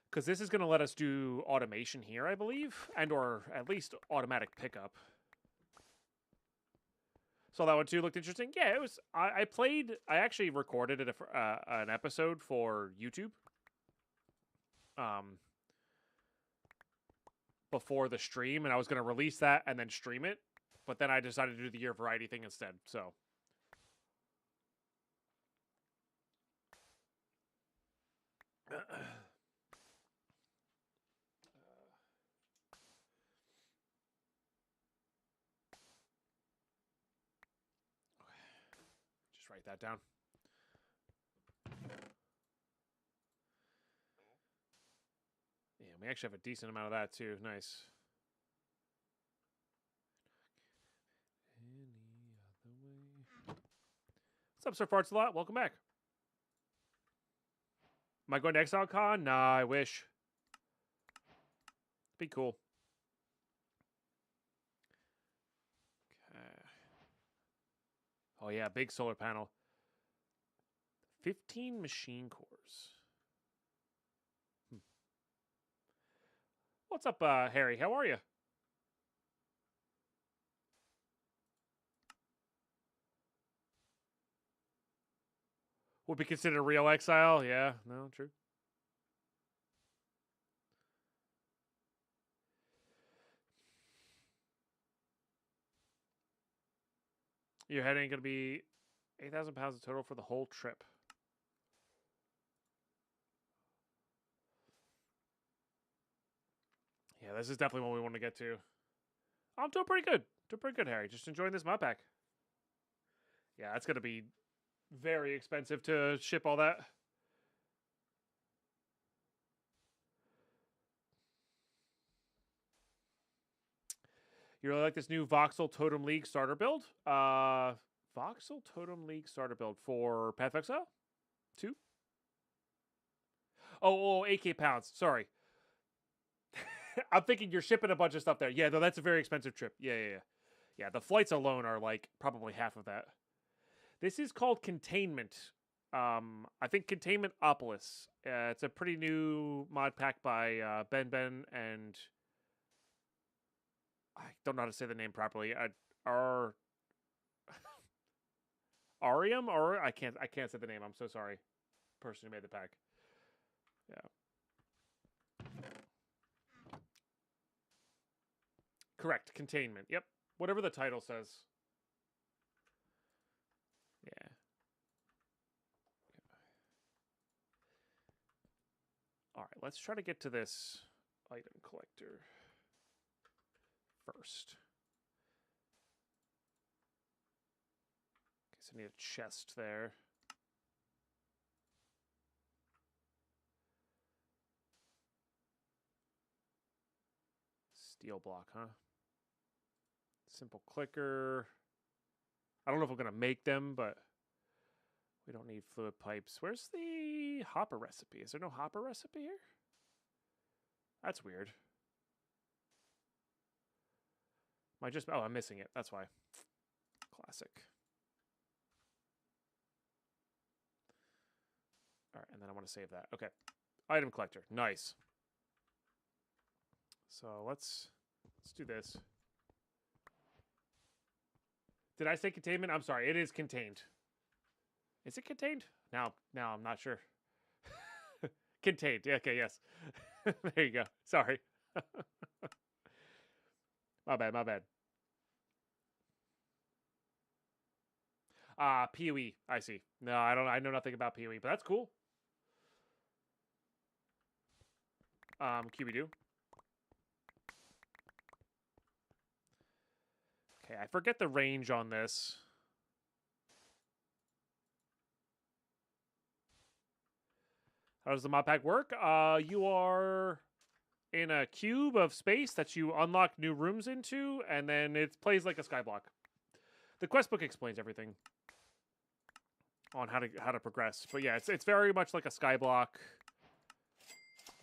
Because this is going to let us do automation here, I believe, and or at least automatic pickup. So that one too looked interesting. Yeah, it was. I actually recorded it an episode for YouTube. Before the stream, and I was going to release that and then stream it, but then I decided to do the year variety thing instead. So. Just write that down. Yeah, we actually have a decent amount of that too. Nice. What's up, Sir Farts a lot? Welcome back. Am I going to ExileCon? Nah, I wish. Be cool. Okay. Oh yeah, big solar panel. 15 machine cores. What's up, Harry? How are you? Would be considered a real exile? Yeah, no, true. Your head ain't gonna be 8,000 pounds in total for the whole trip. Yeah, this is definitely what we want to get to. I'm doing pretty good. Doing pretty good, Harry. Just enjoying this mod pack. Yeah, it's gonna be very expensive to ship all that. You really like this new Voxel Totem League starter build? Voxel Totem League starter build for Path of Exile 2? Oh, 8K pounds. Sorry. I'm thinking you're shipping a bunch of stuff there. Yeah, though that's a very expensive trip. Yeah. Yeah, the flights alone are like probably half of that. This is called Containment. I think Containment Opolis. It's a pretty new mod pack by Ben and I don't know how to say the name properly. Arium, or I can't say the name. I'm so sorry. person who made the pack. Yeah. Correct. Containment. Yep. Whatever the title says. Yeah. All right. Let's try to get to this item collector first. Guess I need a chest there. Steel block, huh? Simple clicker. I don't know if we're going to make them, but we don't need fluid pipes. Where's the hopper recipe? Is there no hopper recipe here? That's weird. Am I just... Oh, I'm missing it. That's why. Classic. All right, and then I want to save that. Okay. Item collector. Nice. So let's do this. Did I say containment? I'm sorry. It is contained. Is it contained? Now I'm not sure. Contained. Okay, yes. There you go. Sorry. My bad. PoE. I see. No, I don't. I know nothing about PoE, but that's cool. QB2. Okay, I forget the range on this. How does the mod pack work? You are in a cube of space that you unlock new rooms into, and then it plays like a skyblock. The quest book explains everything on how to progress. But yeah, it's very much like a skyblock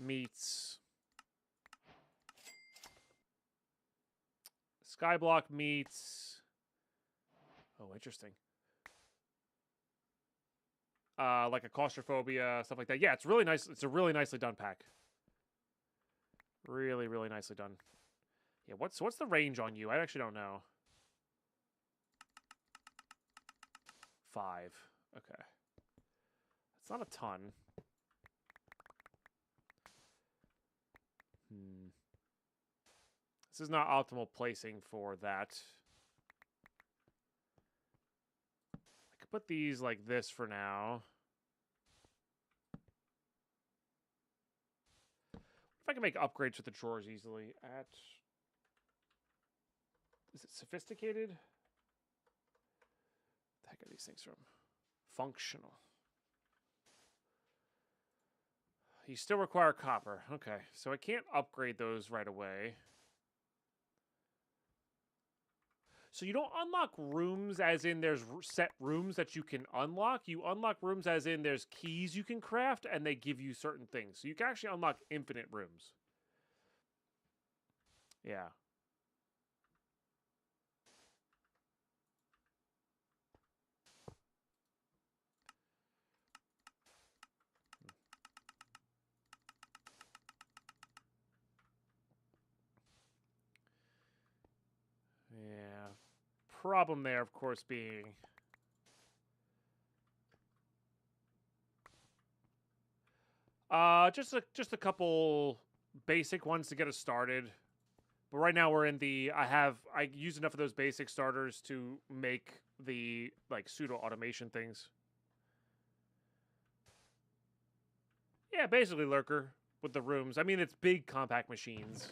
meets oh, interesting. Like a claustrophobia, stuff like that. Yeah, it's really nice. It's a really nicely done pack. Really, really nicely done. Yeah, what's the range on you? I actually don't know. 5. Okay. It's not a ton. This is not optimal placing for that. I could put these like this for now. If I can make upgrades with the drawers easily at... Is it sophisticated? What the heck are these things from? Functional. You still require copper. Okay, so I can't upgrade those right away. So you don't unlock rooms as in there's set rooms that you can unlock. You unlock rooms as in there's keys you can craft and they give you certain things. So you can actually unlock infinite rooms. Yeah. Yeah. Problem there, of course, being... just a couple basic ones to get us started. But right now we're in the... I used enough of those basic starters to make the, like, pseudo-automation things. Yeah, basically Lurker with the rooms. I mean, it's big compact machines.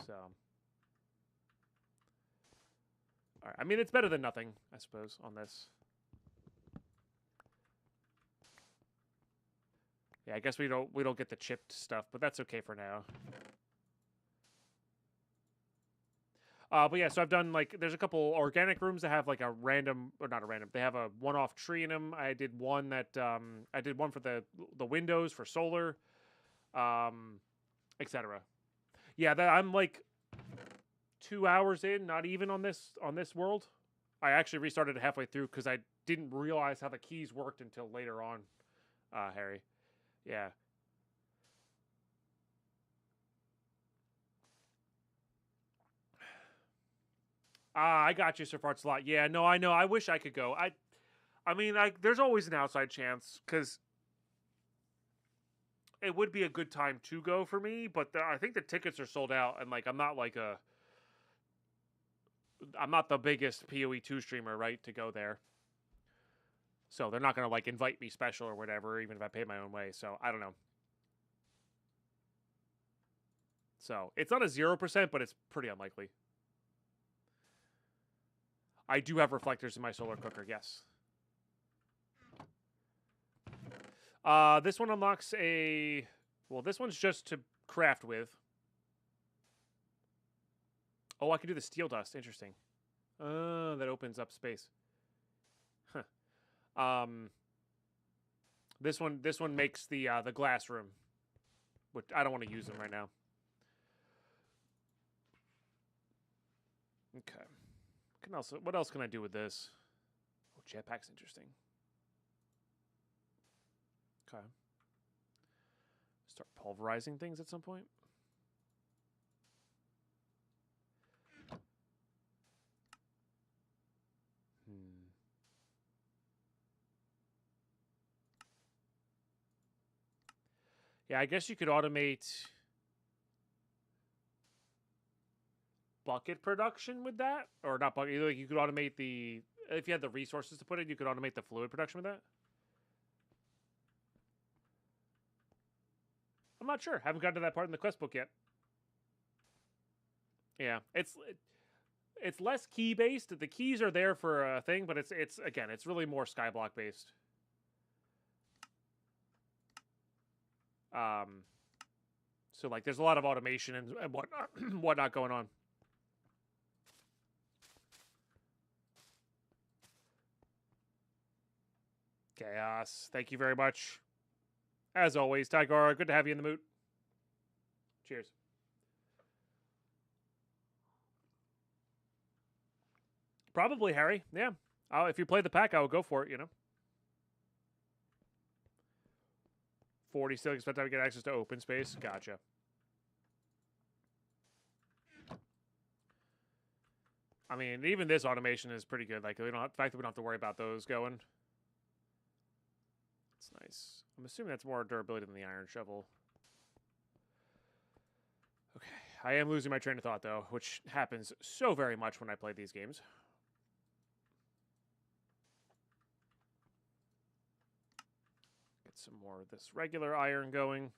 So... All right. I mean, it's better than nothing, I suppose, on this. Yeah, I guess we don't get the chipped stuff, but that's okay for now. But yeah, so I've done like there's a couple organic rooms that have like a random or not a random. They have a one-off tree in them. I did one that I did one for the windows for solar, etc. Yeah, I'm like 2 hours in, not even on this world. I actually restarted it halfway through because I didn't realize how the keys worked until later on, Harry. Yeah. I got you, Sir Fartslot. Yeah, no, I know. I wish I could go. I mean, there's always an outside chance because it would be a good time to go for me, but I think the tickets are sold out, and like I'm not the biggest PoE2 streamer, right, to go there. So they're not gonna like invite me special or whatever, even if I pay my own way. So I don't know. So it's not a 0%, but it's pretty unlikely. I do have reflectors in my solar cooker, yes. This one unlocks a... Well, this one's just to craft with. Oh, I can do the steel dust. Interesting. That opens up space. Huh. This one makes the glass room, which I don't want to use them right now. Okay. What else can I do with this? Oh, jetpack's interesting. Okay. Start pulverizing things at some point. Yeah, I guess you could automate bucket production with that, or not bucket. Like you could automate the if you had the resources to put it, you could automate the fluid production with that. I'm not sure. Haven't gotten to that part in the quest book yet. Yeah, it's less key based. The keys are there for a thing, but it's again, it's really more skyblock based. So like there's a lot of automation and whatnot going on. Chaos. Thank you very much. As always, Tigor, good to have you in the mood. Cheers. Probably, Harry. Yeah. If you play the pack, I would go for it, you know. 40 still expect to get access to open space. Gotcha. I mean, even this automation is pretty good. Like, the fact that we don't have to worry about those going. It's nice. I'm assuming that's more durability than the iron shovel. Okay. I am losing my train of thought, though, which happens so very much when I play these games. Get some more of this regular iron going.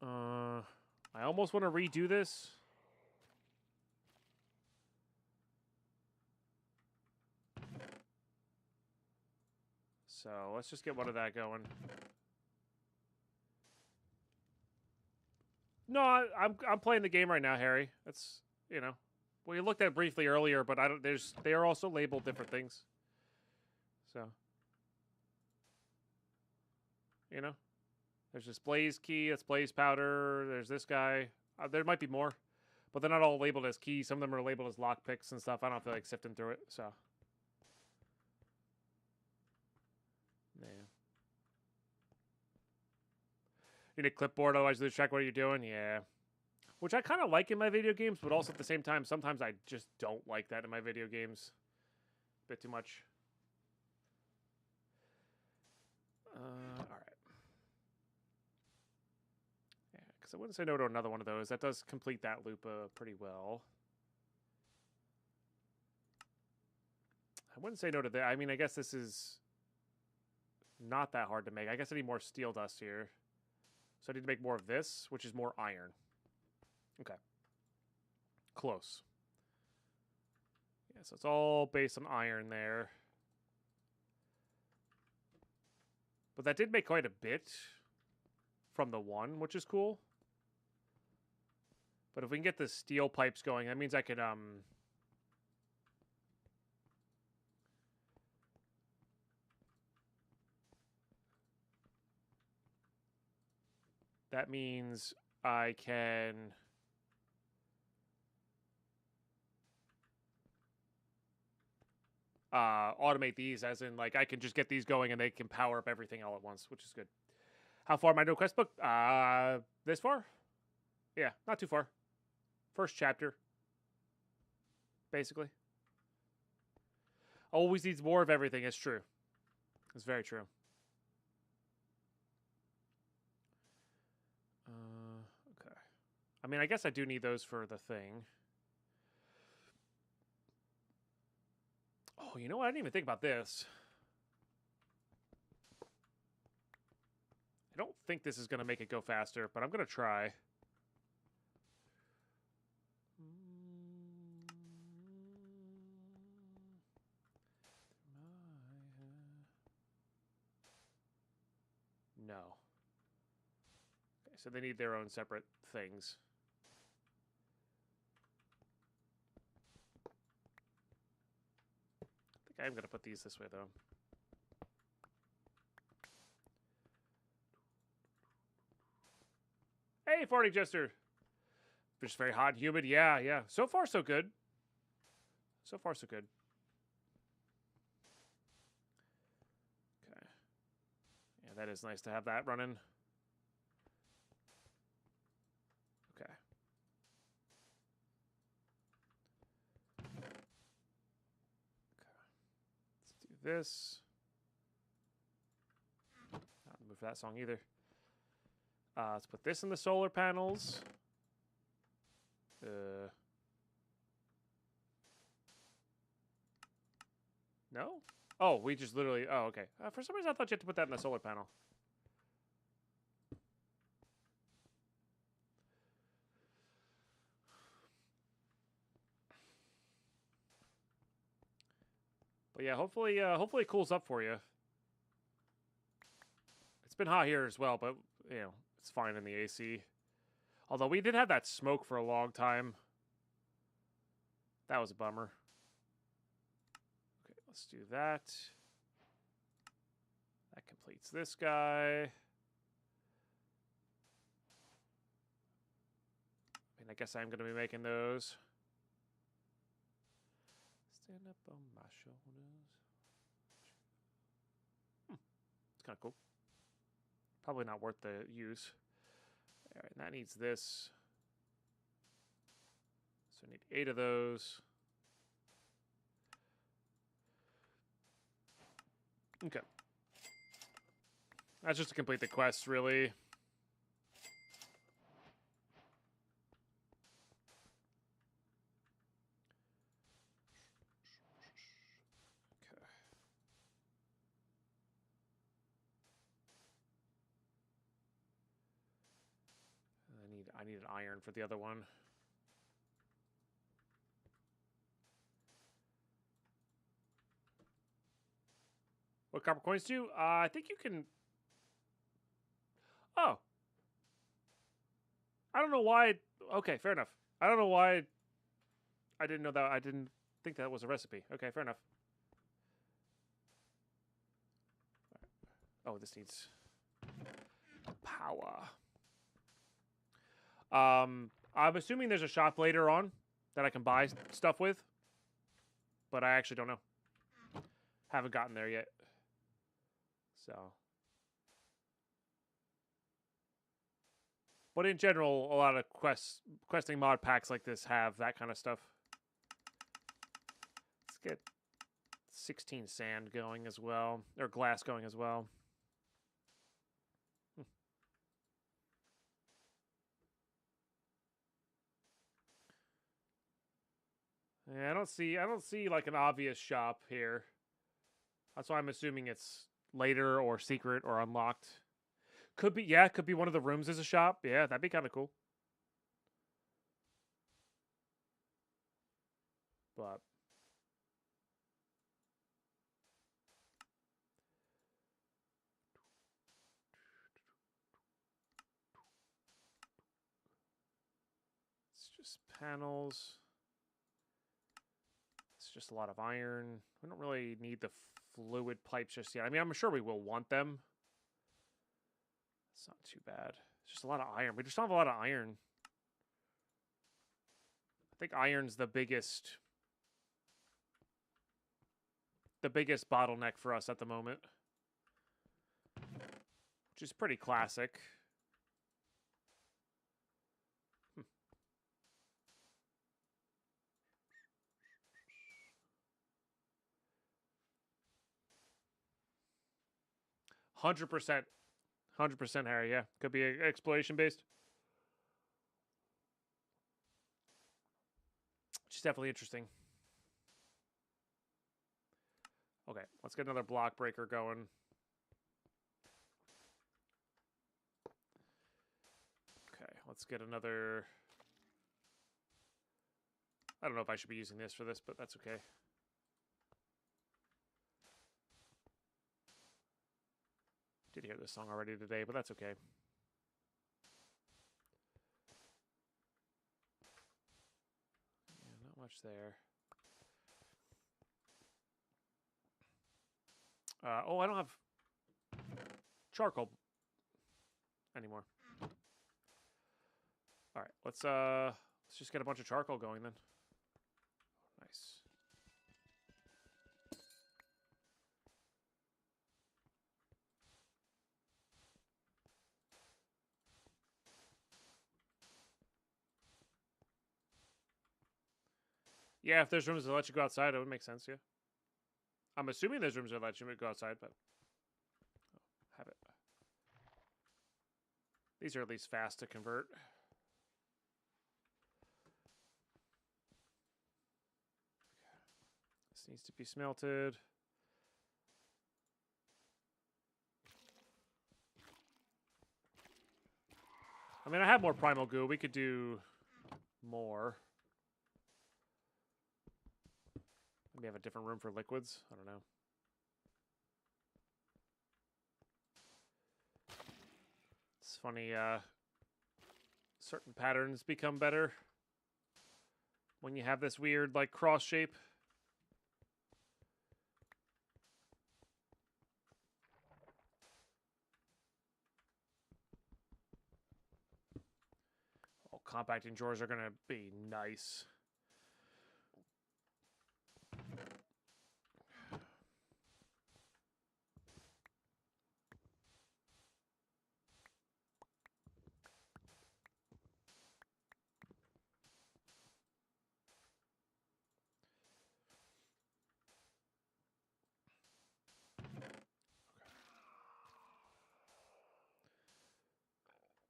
I almost want to redo this. So let's just get one of that going. No, I'm playing the game right now, Harry. That's, you know, we looked at it briefly earlier, but I don't. They are also labeled different things. So, you know, there's this blaze key. That's blaze powder. There's this guy. There might be more, but they're not all labeled as keys. Some of them are labeled as lockpicks and stuff. I don't feel like sifting through it. So, yeah. You need a clipboard, otherwise lose track of what you're doing. Yeah. Which I kind of like in my video games, but also at the same time, sometimes I just don't like that in my video games. A bit too much. All right. Yeah, because I wouldn't say no to another one of those. That does complete that loop pretty well. I wouldn't say no to that. I mean, I guess this is not that hard to make. I guess I need more steel dust here. So I need to make more of this, which is more iron. Okay. Close. Yeah, so it's all based on iron there. But that did make quite a bit from the one, which is cool. But if we can get the steel pipes going, that means I could, that means I can automate these, as in, like, I can just get these going and they can power up everything all at once, which is good. How far am I to a quest book? This far? Yeah, not too far. First chapter. Basically. Always needs more of everything, it's true. It's very true. Okay. I mean, I guess I do need those for the thing. Oh, you know what? I didn't even think about this. I don't think this is going to make it go faster, but I'm going to try. No. Okay, so they need their own separate things. I think I'm going to put these this way, though. Hey, farting jester. Just very hot and humid. Yeah, yeah. So far, so good. So far, so good. Okay. Yeah, that is nice to have that running. Okay. Let's do this. Not in the mood for that song either. Let's put this in the solar panels. No? Oh, we just literally... Oh, okay. For some reason, I thought you had to put that in the solar panel. But yeah, hopefully it cools up for you. It's been hot here as well, but, you know, it's fine in the AC. Although we did have that smoke for a long time. That was a bummer. Okay, let's do that. That completes this guy. I mean, I guess I'm going to be making those. Stand up on my shoulders. It's kind of cool. Probably not worth the use. All right, that needs this. So I need 8 of those. Okay. That's just to complete the quest, really. Okay. I need an iron for the other one. What copper coins do? I think you can... Oh. I don't know why... Okay, fair enough. I don't know why I didn't know that. I didn't think that was a recipe. Okay, fair enough. Oh, this needs power. I'm assuming there's a shop later on that I can buy stuff with, but I actually don't know. Haven't gotten there yet. So, but in general, a lot of questing mod packs like this have that kind of stuff. Let's get 16 sand going as well, or glass going as well. Yeah, I don't see like an obvious shop here. That's why I'm assuming it's later or secret or unlocked. Could be, yeah, could be one of the rooms as a shop. Yeah, that'd be kind of cool. But it's just panels. It's just a lot of iron. We don't really need the fluid pipes just yet. I mean, I'm sure we will want them. It's not too bad. It's just a lot of iron. We just don't have a lot of iron. I think iron's the biggest bottleneck for us at the moment, which is pretty classic. 100%. 100% Harry, yeah. Could be exploration based. Which is definitely interesting. Okay, let's get another block breaker going. Okay, let's get another... I don't know if I should be using this for this, but that's okay. Did hear this song already today, but that's okay. Yeah, not much there. Oh, I don't have charcoal anymore. All right, let's just get a bunch of charcoal going then. Nice. Yeah, if there's rooms that let you go outside, it would make sense, yeah. I'm assuming there's rooms that let you go outside, but... Oh, have it. These are at least fast to convert. This needs to be smelted. I mean, I have more primal goo. We could do more. Maybe have a different room for liquids. I don't know. It's funny, certain patterns become better when you have this weird, like, cross shape. Oh, compacting drawers are gonna be nice.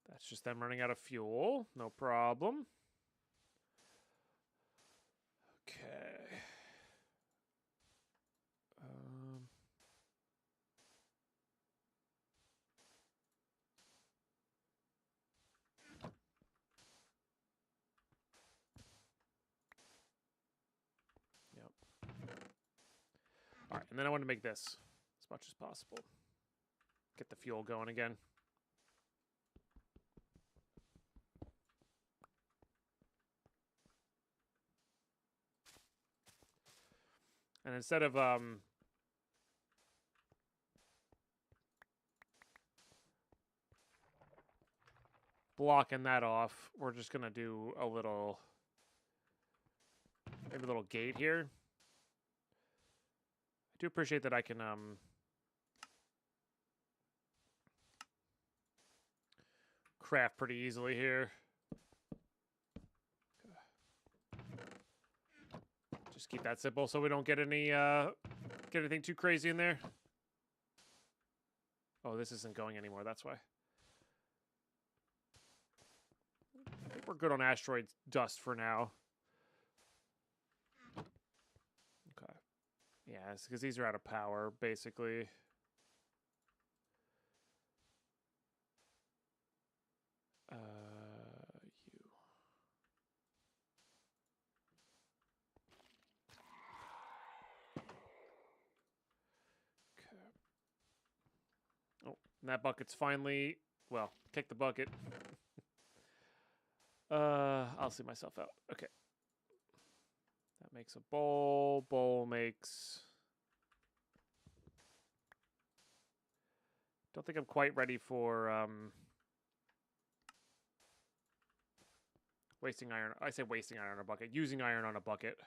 That's just them running out of fuel. No problem. Okay. Yep. All right, and then I want to make this as much as possible. Get the fuel going again. And instead of blocking that off, we're just gonna do a little, maybe a little gate here. I do appreciate that I can craft pretty easily here. Just keep that simple so we don't get any get anything too crazy in there. Oh, this isn't going anymore, that's why. I think we're good on asteroid dust for now. Okay. Yeah, it's because these are out of power, basically. You. Okay. Oh, and that bucket's finally, well, kick the bucket. I'll see myself out. Okay. That makes a bowl. Bowl makes... Don't think I'm quite ready for wasting iron. I say wasting iron on a bucket. Using iron on a bucket.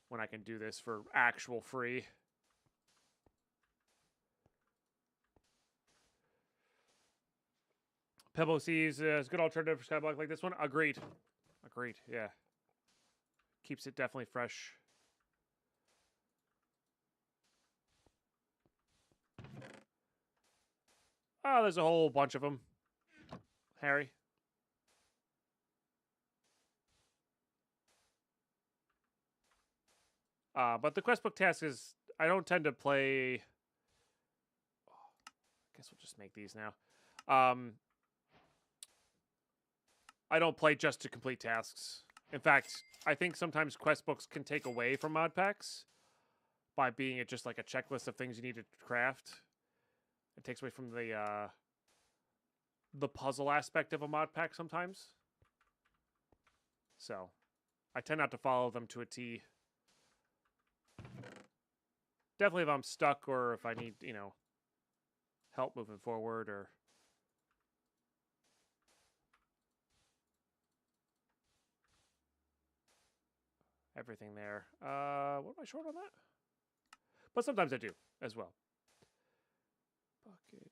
When I can do this for actual free. Pebble Seas is a good alternative for skyblock like this one. Agreed. Agreed, yeah. Keeps it definitely fresh. Oh, there's a whole bunch of them, Harry. But the quest book task is, I don't tend to play. I guess we'll just make these now. I don't play just to complete tasks. In fact, I think sometimes quest books can take away from mod packs by being it just like a checklist of things you need to craft. It takes away from the puzzle aspect of a mod pack sometimes. So, I tend not to follow them to a T. Definitely if I'm stuck or if I need, you know, help moving forward or... everything there. What am I short on that? But sometimes I do as well. Bucket.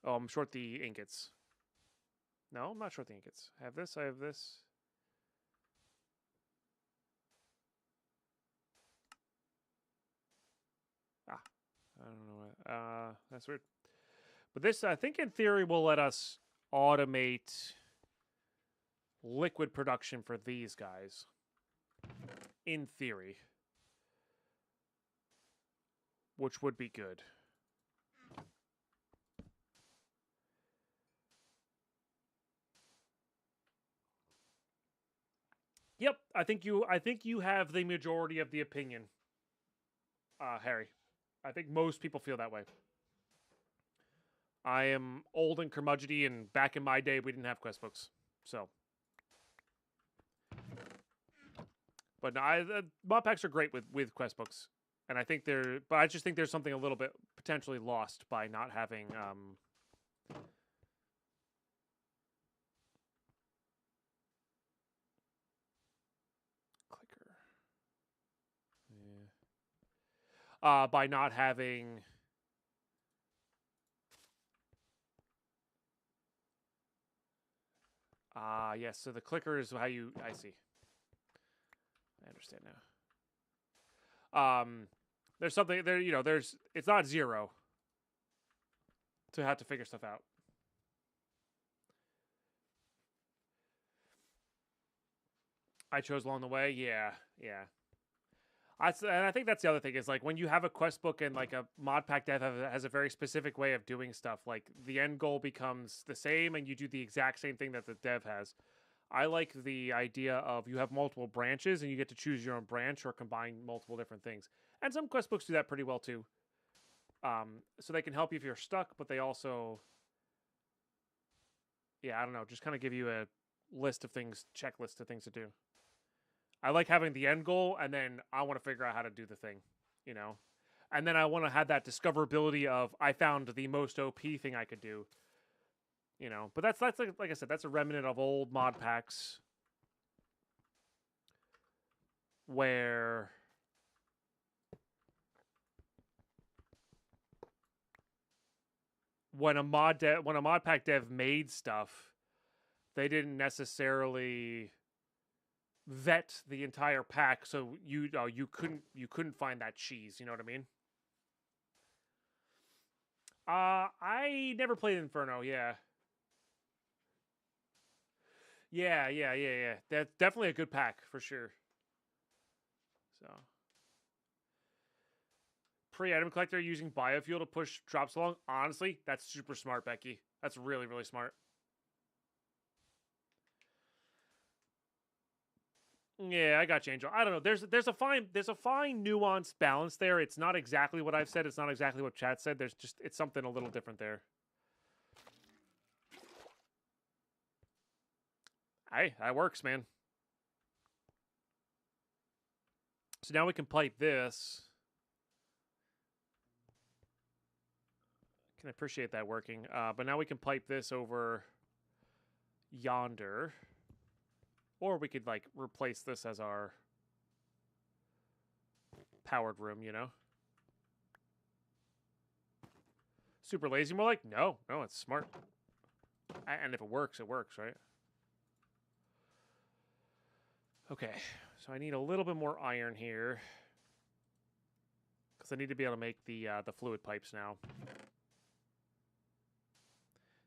Oh, I'm short the ingots. No, I'm not short the ingots. I have this, I have this. Ah, I don't know what, that's weird. But this, I think in theory, will let us automate liquid production for these guys. In theory. Which would be good. Yep, I think you have the majority of the opinion, Harry. I think most people feel that way. I am old and curmudgeony, and back in my day, we didn't have quest books, so. But no, mod packs are great with quest books, and I think they're. But I just think there's something a little bit potentially lost by not having. Clicker. Yeah. By not having. Yes. So the clicker is how you. I see. I understand now. There's something there. You know, there's. It's not zero. To have to figure stuff out. I chose along the way. Yeah, yeah. And I think that's the other thing is like when you have a quest book and like a mod pack dev has a very specific way of doing stuff. Like the end goal becomes the same, and you do the exact same thing that the dev has. I like the idea of you have multiple branches and you get to choose your own branch or combine multiple different things. And some quest books do that pretty well too. So they can help you if you're stuck, but they also, yeah, I don't know, just kind of give you a list of things, checklist of things to do. I like having the end goal, and then I want to figure out how to do the thing, you know? And then I want to have that discoverability of I found the most OP thing I could do, you know? But that's like I said, that's a remnant of old mod packs where when a mod pack dev made stuff, they didn't necessarily vet the entire pack, so you couldn't find that cheese. You know what I mean? I never played Inferno. Yeah, yeah. That's definitely a good pack for sure. So, pre-item collector using biofuel to push drops along. Honestly, that's super smart, Becky. That's really really smart. Yeah, I got you, Angel. I don't know. There's a fine nuanced balance there. It's not exactly what I've said. It's not exactly what chat said. There's just it's something a little different there. Hey, that works, man. So now we can pipe this. Can appreciate that working. But now we can pipe this over yonder. Or we could like replace this as our powered room, you know? Super lazy, more like? No, it's smart. And if it works, right? Okay, so I need a little bit more iron here. Because I need to be able to make the fluid pipes now.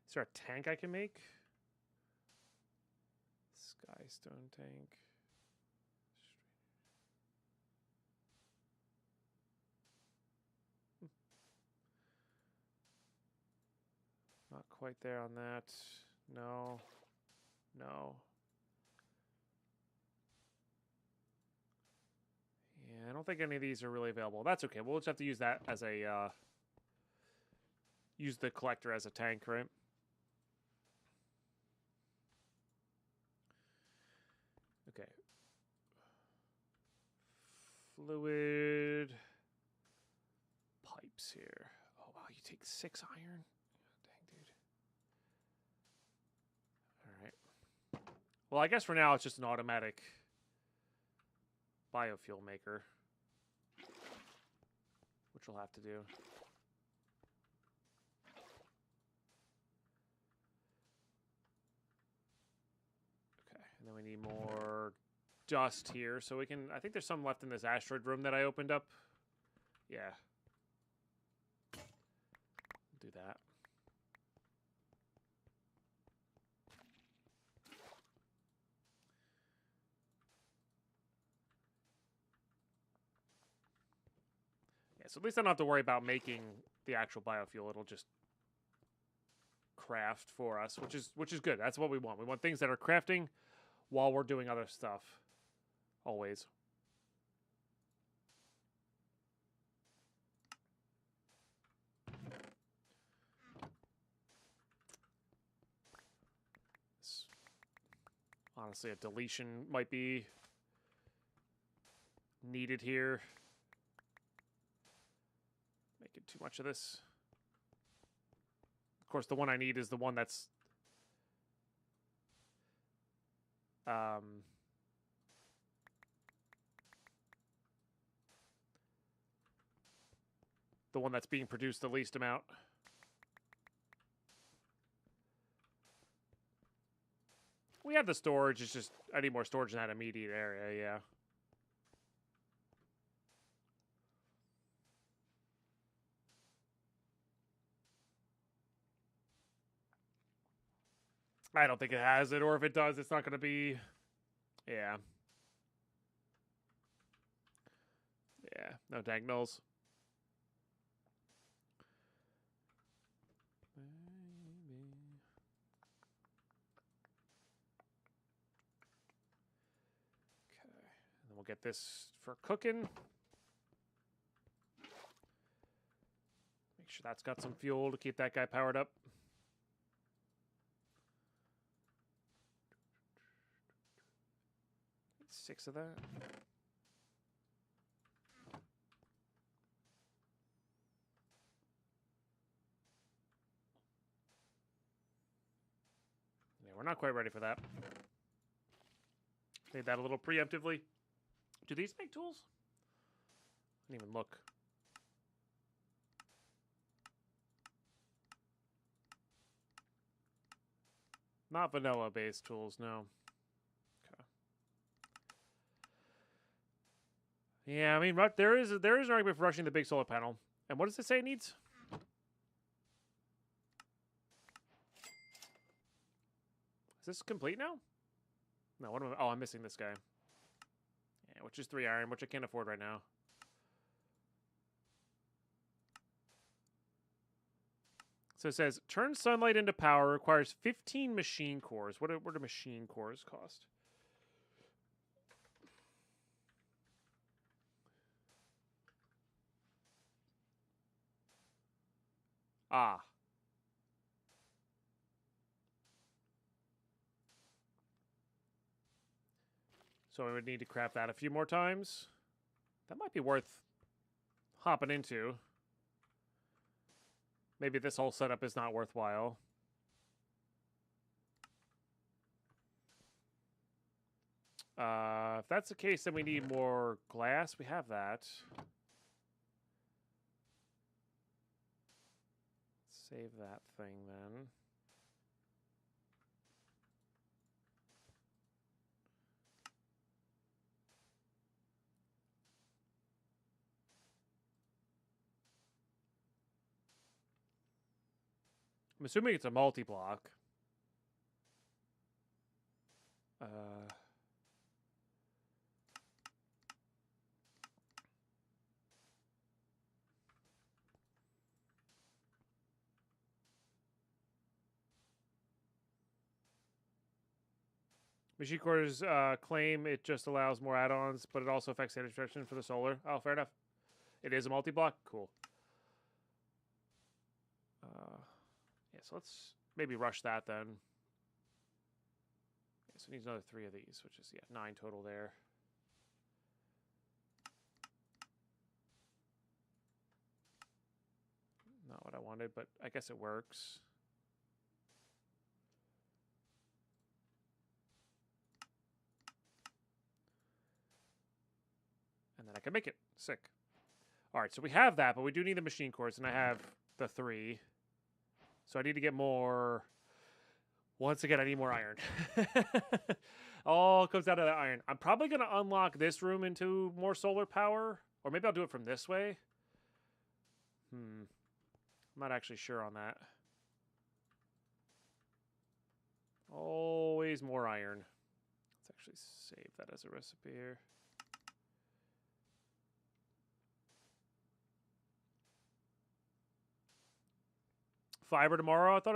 Is there a tank I can make? Skystone tank. Not quite there on that. No. No. Yeah, I don't think any of these are really available. That's okay. We'll just have to use that as a, use the collector as a tank, right? Okay. Fluid pipes here. Oh, wow, you take 6 iron? Dang, dude. All right. Well, I guess for now it's just an automatic biofuel maker, which we'll have to do. Okay, and then we need more dust here, so we can... I think there's some left in this asteroid room that I opened up. Yeah. Do that. Yeah, so at least I don't have to worry about making the actual biofuel. It'll just craft for us, which is good. That's what we want. We want things that are crafting while we're doing other stuff. Always. Honestly, a deletion might be needed here. Making too much of this. Of course, the one I need is the one that's the one that's being produced the least amount. We have the storage, it's just I need more storage in that immediate area, yeah. I don't think it has it, or if it does, it's not going to be... Yeah. Yeah, no dank mills. Okay, and then we'll get this for cooking. Make sure that's got some fuel to keep that guy powered up. Need 6 of that. Yeah, we're not quite ready for that. Made that a little preemptively. Do these make tools? I didn't even look. Not vanilla-based tools, no. Okay. Yeah, I mean, there is an argument for rushing the big solar panel. And what does it say it needs? Is this complete now? No, what am I... Oh, I'm missing this guy. Yeah, which is 3 iron, which I can't afford right now. So it says, turn sunlight into power requires 15 machine cores. What do machine cores cost? Ah. So we would need to craft that a few more times. That might be worth hopping into. Maybe this whole setup is not worthwhile. If that's the case, then we need more glass. We have that. Save that thing then. I'm assuming it's a multi-block. Machine Cores claim it just allows more add-ons, but it also affects data restriction for the solar. Oh, fair enough. It is a multi-block? Cool. Yeah, so let's maybe rush that then. Yeah, so it needs another 3 of these, which is, yeah, 9 total there. Not what I wanted, but I guess it works. And then I can make it. Sick. All right, so we have that, but we do need the machine cores, and I have the 3. So I need to get more. Once again, I need more iron. All comes down to that iron. I'm probably going to unlock this room into more solar power, or maybe I'll do it from this way. I'm not actually sure on that. Always more iron. Let's actually save that as a recipe here. Fiber tomorrow? I thought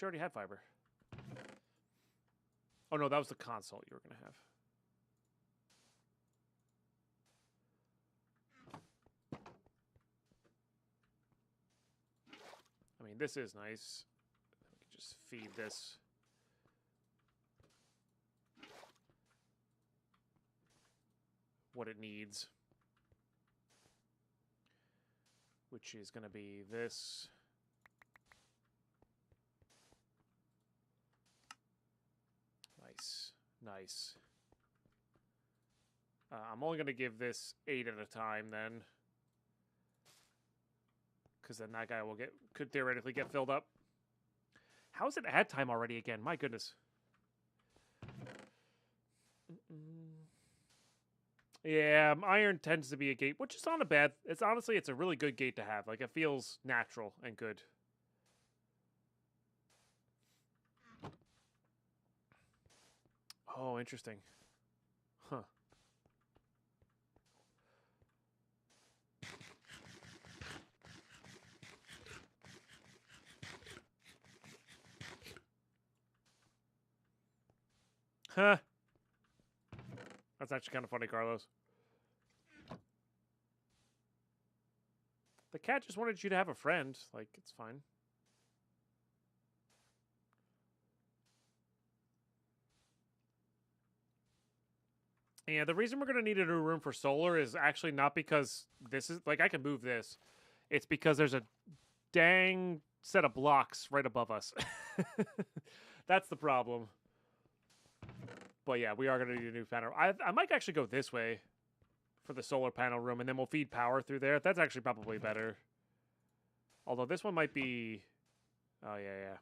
you already had fiber. Oh no, that was the consult you were gonna have. I mean, this is nice. We can just feed this. What it needs. Which is gonna be this. Nice. I'm only going to give this 8 at a time then. Because then that guy could theoretically get filled up. How is it ad time already again? My goodness. Yeah, iron tends to be a gate, which is not a bad... It's a really good gate to have. Like, it feels natural and good. Oh, interesting. Huh. Huh. That's actually kind of funny, Carlos. The cat just wanted you to have a friend. Like, it's fine. Yeah, the reason we're going to need a new room for solar is actually not because this is... Like, I can move this. It's because there's a dang set of blocks right above us. That's the problem. But yeah, we are going to need a new panel. I might actually go this way for the solar panel room, and then we'll feed power through there. That's actually probably better. Although this one might be... Oh, yeah.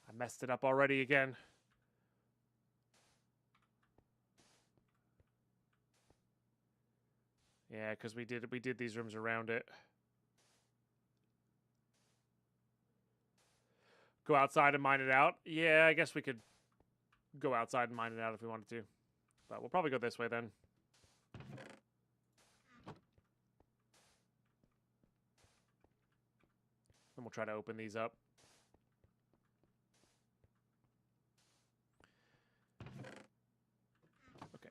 I messed it up already again. Yeah, because we did these rooms around it. Go outside and mine it out? Yeah, I guess we could go outside and mine it out if we wanted to. But we'll probably go this way then. And we'll try to open these up. Okay.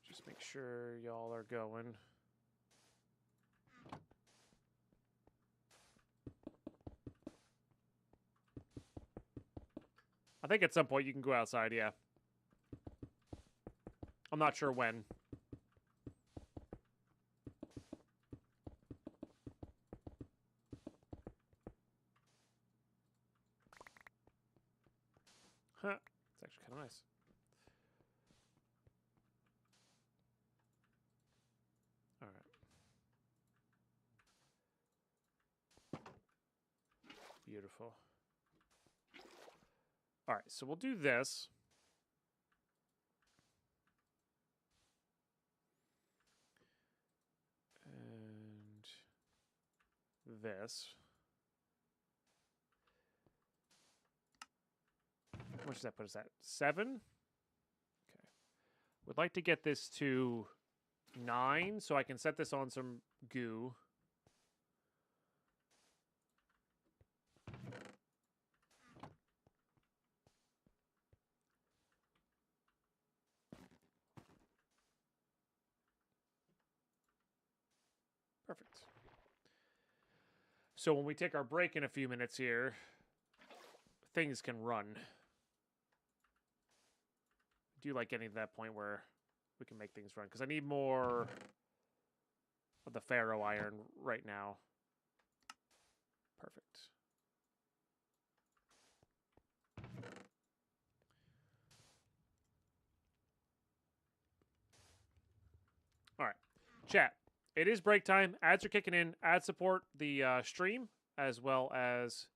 Just make sure y'all are going. I think at some point you can go outside, yeah. I'm not sure when. Huh. It's actually kind of nice. All right. Beautiful. All right, so we'll do this. this. What does that put us at? 7? Okay. Would like to get this to 9, so I can set this on some goo. Perfect. So when we take our break in a few minutes here, things can run. I do like getting to that point where we can make things run, because I need more of the ferro iron right now. Perfect. All right, chat. It is break time. Ads are kicking in. Ads support the stream as well as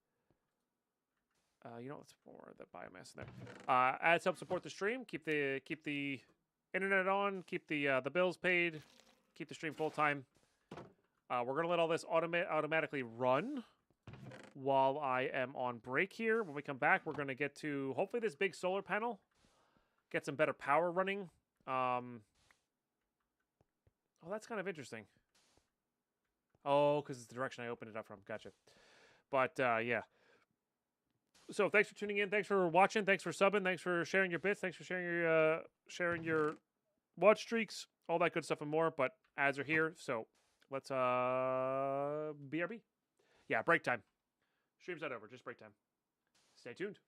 you know, let's pour the biomass in there. Ads help support the stream. Keep the internet on. Keep the bills paid. Keep the stream full time. We're gonna let all this automatically run while I am on break here. When we come back, we're gonna get to hopefully this big solar panel. Get some better power running. Oh, that's kind of interesting. Oh, because it's the direction I opened it up from. Gotcha. But yeah. So thanks for tuning in. Thanks for watching. Thanks for subbing. Thanks for sharing your bits. Thanks for sharing your watch streaks, all that good stuff and more. But ads are here, so let's BRB. Yeah, break time. Stream's not over. Just break time. Stay tuned.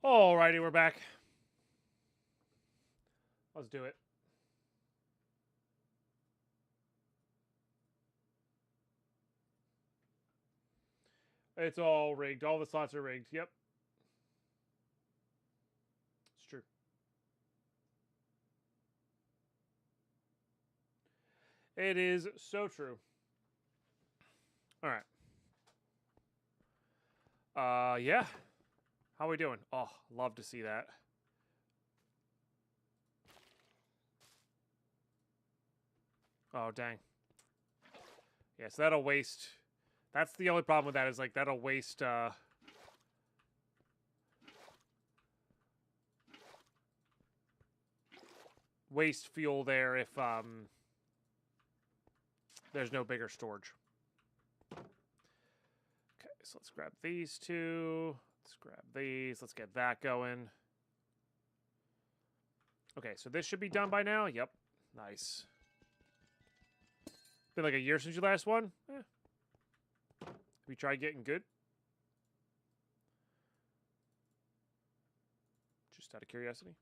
Alrighty, we're back. Let's do it. It's all rigged. All the slots are rigged. Yep. It's true. It is so true. All right. Yeah. How are we doing? Oh, love to see that. Oh, dang. Yeah, so that'll waste. That's the only problem with that is, like, that'll waste, waste fuel there if, there's no bigger storage. Okay, so let's grab these two. Let's grab these. Let's get that going. Okay, so this should be done by now. Yep. Nice. Been like a year since you last won? We tried getting good? Just out of curiosity.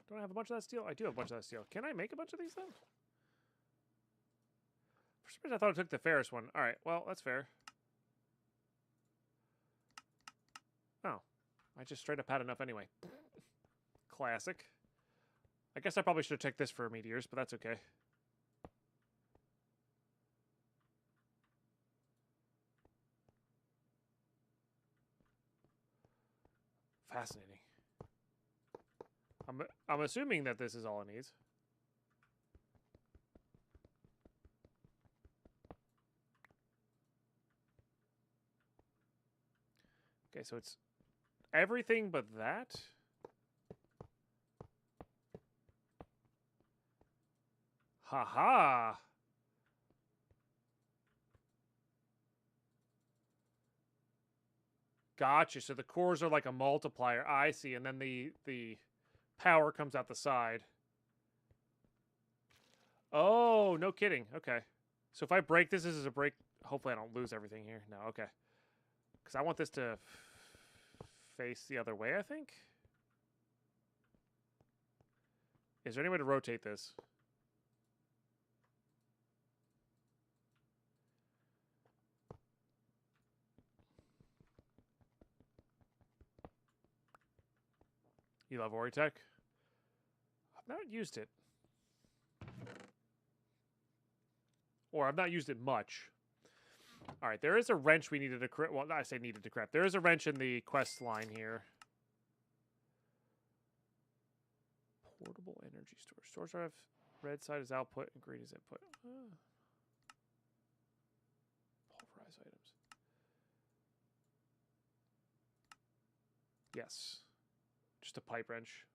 Don't I have a bunch of that steel? I do have a bunch of that steel. Can I make a bunch of these then? For some reason I thought I took the Ferris one. Alright, well, that's fair. Oh. I just straight up had enough anyway. Classic. I guess I probably should have checked this for meteors, but that's okay. Fascinating. I'm assuming that this is all it needs. Okay, so it's everything but that. Haha. Gotcha. So the cores are like a multiplier. I see. And then the power comes out the side. Oh, no kidding. Okay. So if I break this is a break. Hopefully I don't lose everything here. No, okay. Because I want this to face the other way, I think. Is there any way to rotate this? You love Oritech? I've not used it. Or I've not used it much. Alright, there is a wrench we needed to craft. Well, I say needed to craft. There is a wrench in the quest line here. Portable energy store. Stores have red side is output and green is input. Pulverize items. Yes. Just a pipe wrench.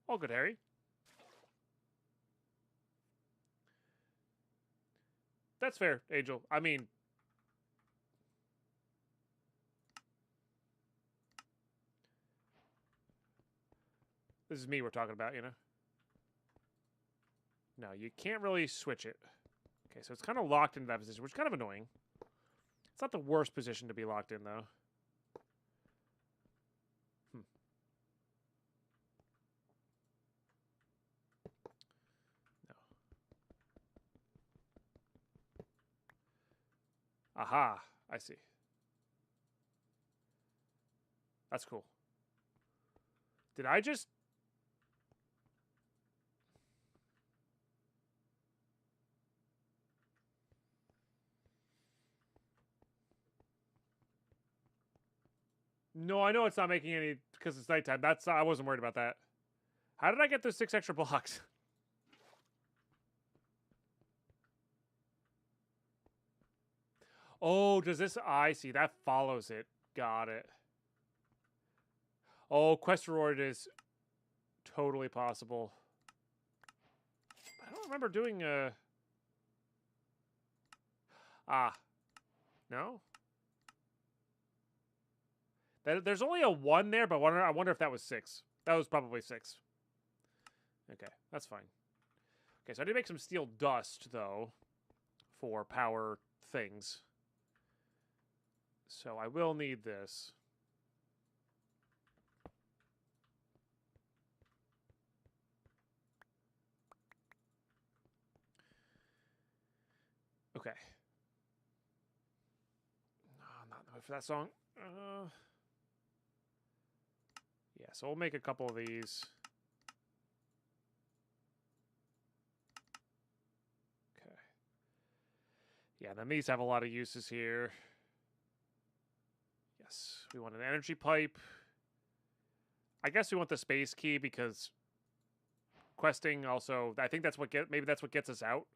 All good, Harry. That's fair, Angel. I mean... This is me we're talking about, you know? No, you can't really switch it. Okay, so it's kind of locked into that position, which is kind of annoying. It's not the worst position to be locked in, though. No. Aha, I see. That's cool. Did I just... No, I know it's not making any because it's nighttime. I wasn't worried about that. How did I get those 6 extra blocks? Oh, does this... I see. That follows it. Got it. Oh, quest reward is totally possible. I don't remember doing a... Ah. No? There's only a 1 there, but I wonder if that was 6. That was probably 6. Okay, that's fine. Okay, so I need to make some steel dust, though, for power things. So I will need this. Okay. No, I'm not in the mood for that song. Yeah, so we'll make a couple of these. Okay. Yeah, then these have a lot of uses here. Yes, we want an energy pipe. I guess we want the space key because questing also, I think that's what maybe that's what gets us out.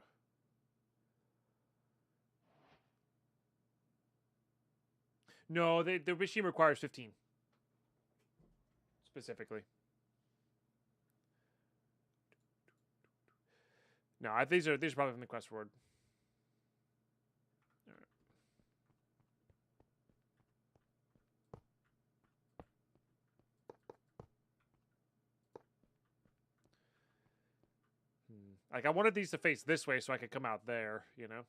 No, the machine requires 15 specifically. No, these are probably from the quest word. All right. Like I wanted these to face this way so I could come out there, you know.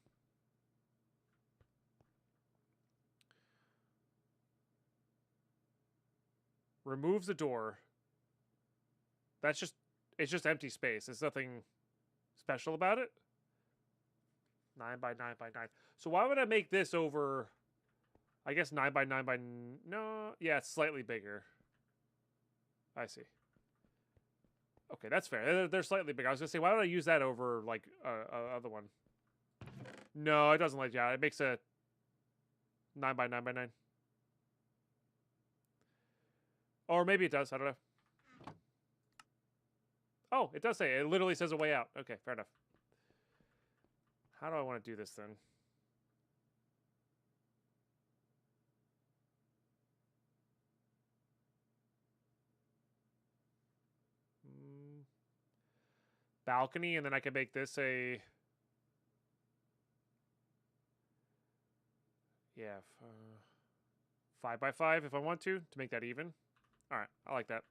Removes the door. It's just empty space. There's nothing special about it. 9 by 9 by 9. So why would I make this over, I guess 9 by 9 by, no, yeah, it's slightly bigger. I see. Okay, that's fair. They're slightly bigger. I was going to say, why would I use that over, like, other one? No, it doesn't let you out. It makes a 9 by 9 by 9. Or maybe it does. I don't know. Oh, it does say. It literally says a way out. Okay, fair enough. How do I want to do this then? Balcony, and then I can make this a... Yeah, 5 by 5 if I want to make that even. All right, I like that.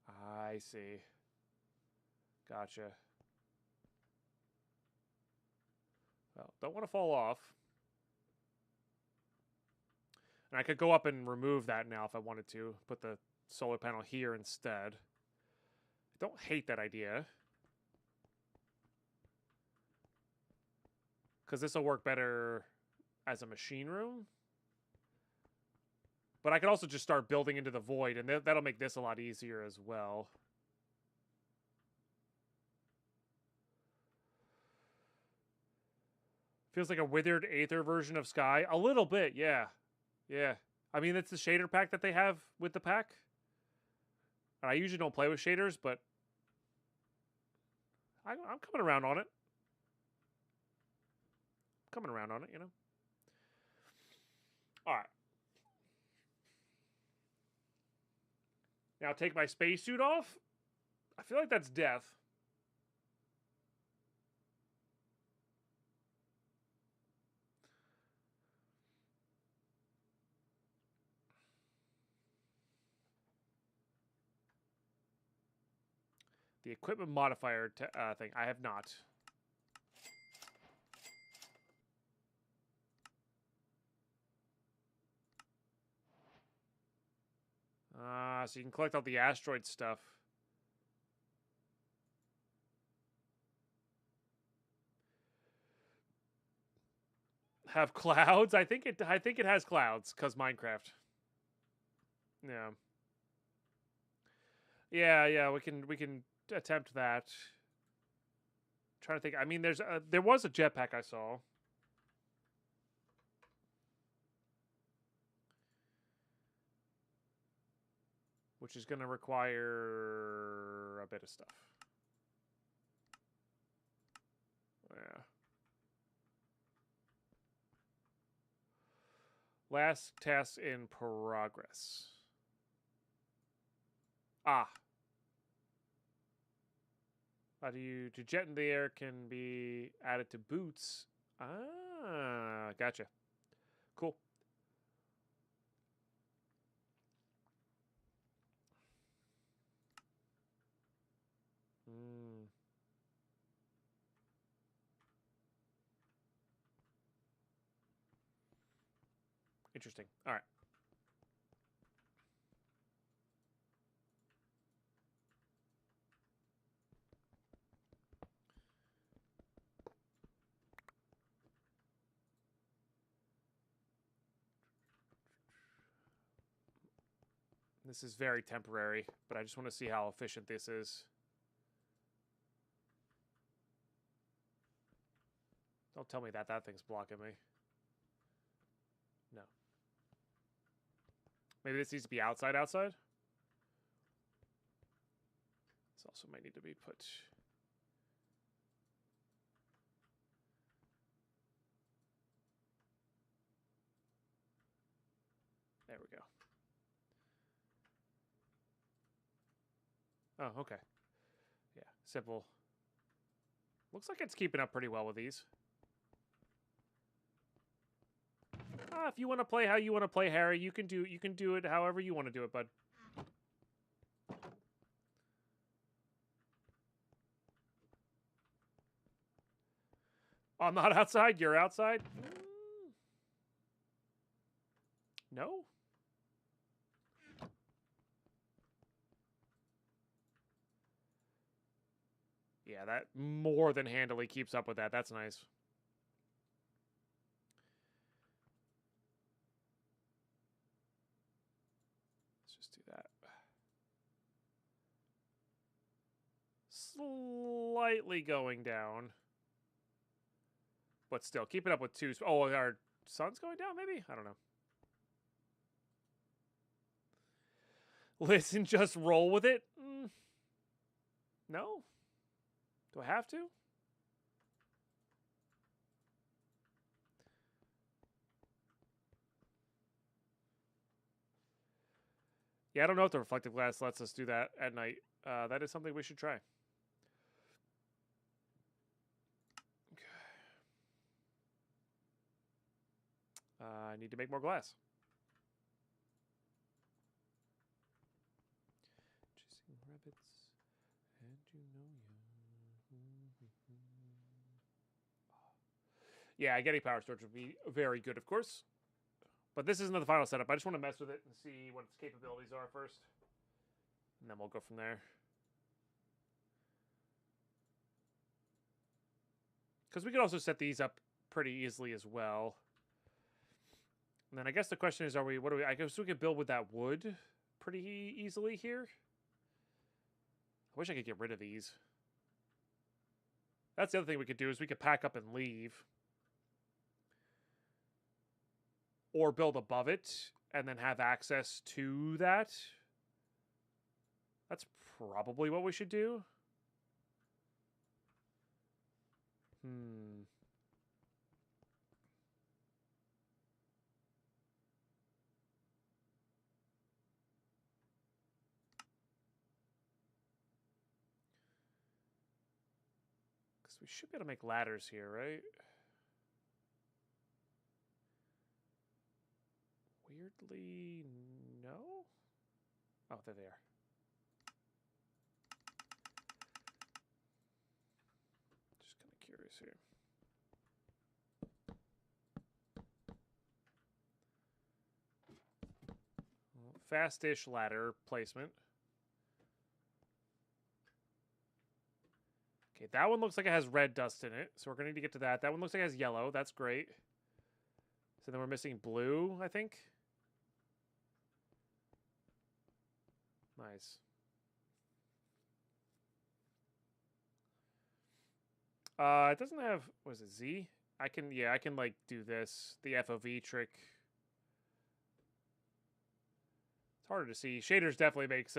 I see. Gotcha. Well, don't want to fall off. And I could go up and remove that now if I wanted to. Put the solar panel here instead. I don't hate that idea. Because this will work better as a machine room. But I could also just start building into the void, and that'll make this a lot easier as well. Feels like a withered Aether version of Sky. A little bit, yeah. Yeah. I mean, it's the shader pack that they have with the pack. And I usually don't play with shaders, but I'm coming around on it. Coming around on it, you know? All right. Now take my spacesuit off. I feel like that's death. The equipment modifier thing. I have not. So you can collect all the asteroid stuff. Have clouds? I think it has clouds because Minecraft. Yeah. Yeah, we can attempt that. Trying to think. I mean, there was a jetpack I saw. Which is going to require a bit of stuff. Yeah. Last task in progress. Ah. To jet in the air can be added to boots. Ah, gotcha. Cool. Mm. Interesting. All right. This is very temporary, but I just want to see how efficient this is. Don't tell me that that thing's blocking me. No. Maybe this needs to be outside. This also might need to be put... There we go. Oh, okay. Yeah, simple. Looks like it's keeping up pretty well with these. If you want to play how you want to play, Harry, you can do it however you want to do it, bud. I'm not outside. You're outside. No. Yeah, that more than handily keeps up with that. That's nice. Let's just do that. Slightly going down. But still, keep it up with two. Oh, our sun's going down, maybe? I don't know. Listen, just roll with it? No? Do I have to? Yeah, I don't know if the reflective glass lets us do that at night. That is something we should try. I need to make more glass. Chasing rabbits, and you know yeah, getting power storage would be very good, of course. But this isn't the final setup. I just want to mess with it and see what its capabilities are first. And then we'll go from there. Because we could also set these up pretty easily as well. And then I guess the question is, I guess we could build with that wood pretty easily here. I wish I could get rid of these. That's the other thing we could do is we could pack up and leave. Or build above it and then have access to that. That's probably what we should do. Because we should be able to make ladders here, right? Weirdly, no? Oh, there they are. Just kind of curious here. Fast-ish ladder placement. Okay, that one looks like it has red dust in it, so we're going to need to get to that. That one looks like it has yellow. That's great. So then we're missing blue, I think. Nice. It doesn't have, what is it, Z? I can like do this, the FOV trick. It's harder to see. Shaders definitely makes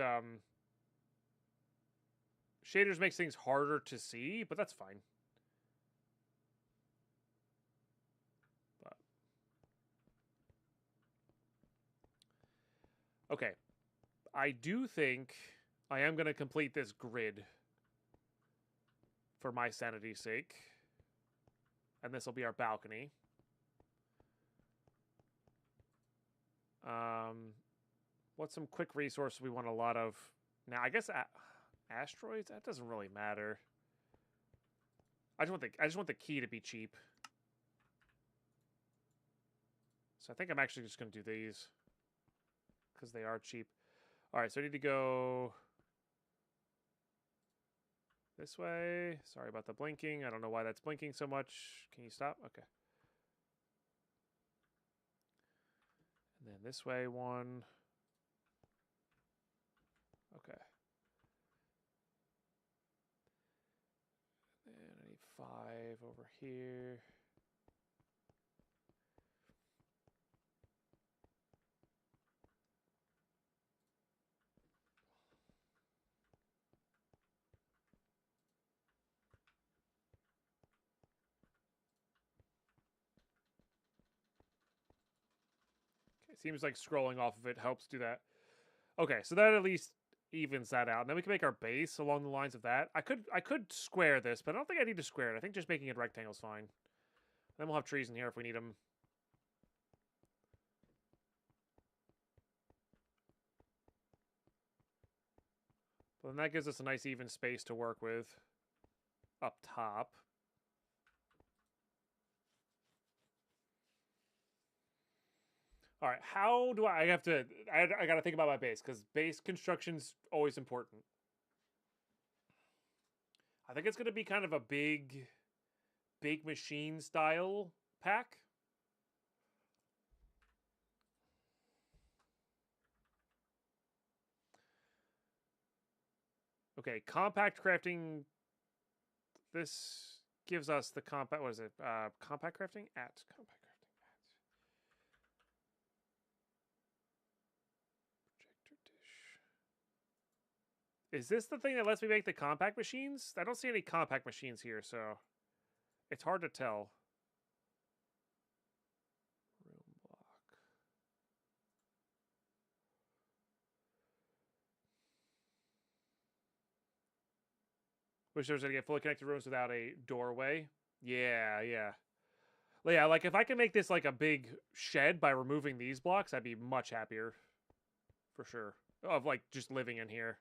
things harder to see, but that's fine. But... Okay. I do think I am going to complete this grid for my sanity's sake. And this will be our balcony. What's some quick resource we want a lot of? Now, I guess asteroids. That doesn't really matter. I just want the key to be cheap. So I think I'm actually just gonna do these because they are cheap. All right, so I need to go this way. Sorry about the blinking. I don't know why that's blinking so much. Can you stop? Okay. And then this way one. Okay. And I need 5 over here. Okay, seems like scrolling off of it helps do that. Okay, so that at least evens that out. And then we can make our base along the lines of that. I could square this, but I don't think I need to square it. I think just making it rectangle is fine. Then we'll have trees in here if we need them. But then that gives us a nice even space to work with up top. All right, how do I have to... I got to think about my base, because base construction's always important. I think it's going to be kind of a big machine style pack. Okay, compact crafting. This gives us the compact. What is it? Compact crafting at compact crafting at projector dish. Is this the thing that lets me make the compact machines? I don't see any compact machines here, so it's hard to tell. Room block. Wish there was any fully connected rooms without a doorway. Yeah, yeah. Yeah, like if I can make this like a big shed by removing these blocks, I'd be much happier. For sure. Of like just living in here.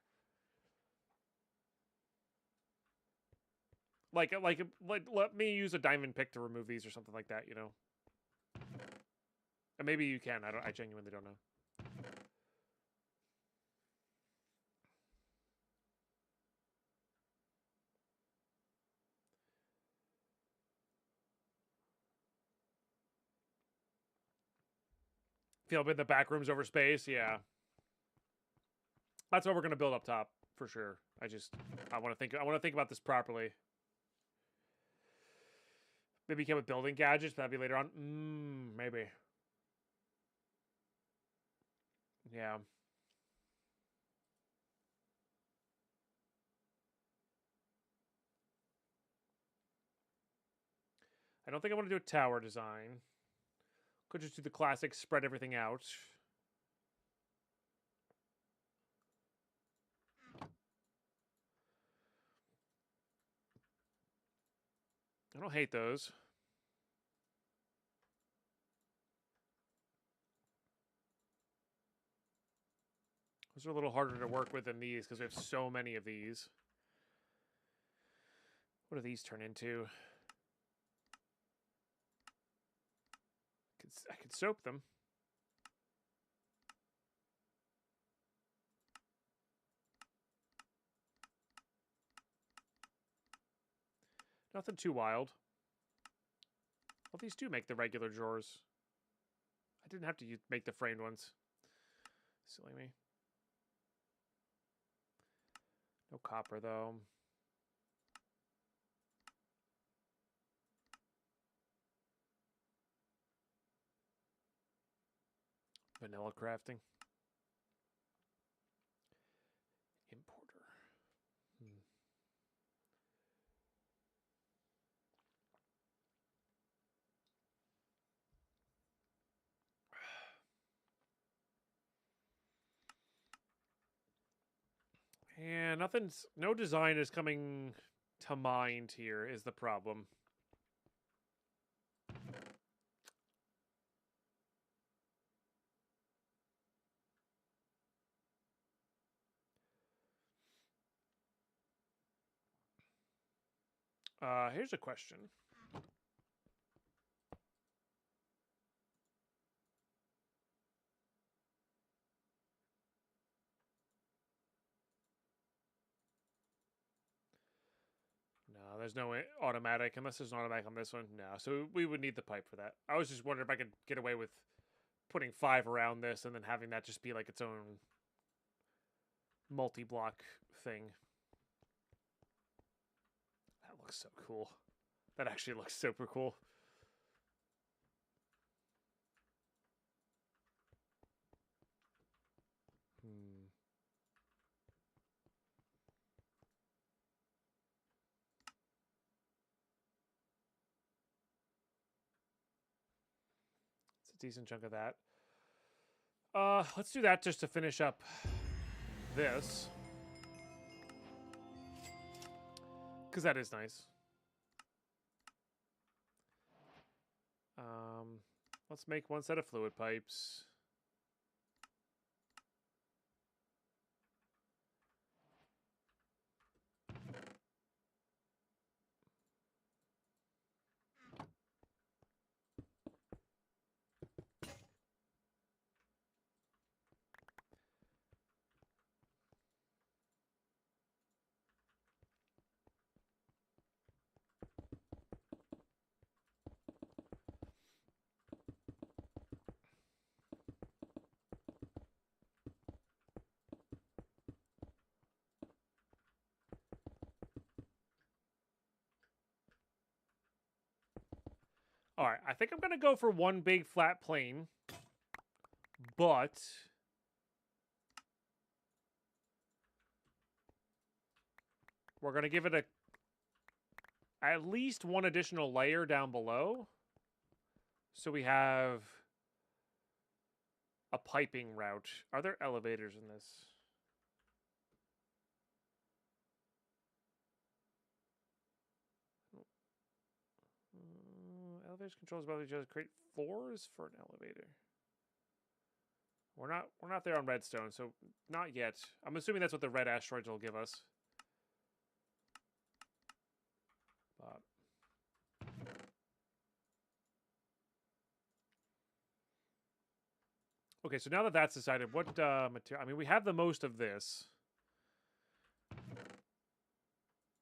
Like let me use a diamond pick to remove these or something like that, you know. And maybe you can. I genuinely don't know. Feel bit the back rooms over space, yeah. That's what we're gonna build up top for sure. I want to think about this properly. Maybe come with building gadgets, but that'd be later on. Maybe. Yeah. I don't think I want to do a tower design. Could just do the classic spread everything out. I don't hate those. Those are a little harder to work with than these because we have so many of these. What do these turn into? I could soap them. Nothing too wild. Well, these do make the regular drawers. I didn't have to make the framed ones. Silly me. No copper, though. Vanilla crafting. Importer. Yeah, no design is coming to mind here is the problem. Here's a question. No, there's no automatic, unless there's an automatic on this one. No, so we would need the pipe for that. I was just wondering if I could get away with putting 5 around this and then having that just be like its own multi-block thing. That looks so cool. That actually looks super cool. It's a decent chunk of that. Let's do that just to finish up this. Because that is nice. Let's make 1 set of fluid pipes. All right, I think I'm going to go for 1 big flat plane, but we're going to give it at least 1 additional layer down below. So we have a piping route. Are there elevators in this? Elevators controls about each other create floors for an elevator. We're not there on redstone, so not yet. I'm assuming that's what the red asteroids will give us. But okay, so now that that's decided, what material? I mean, we have the most of this.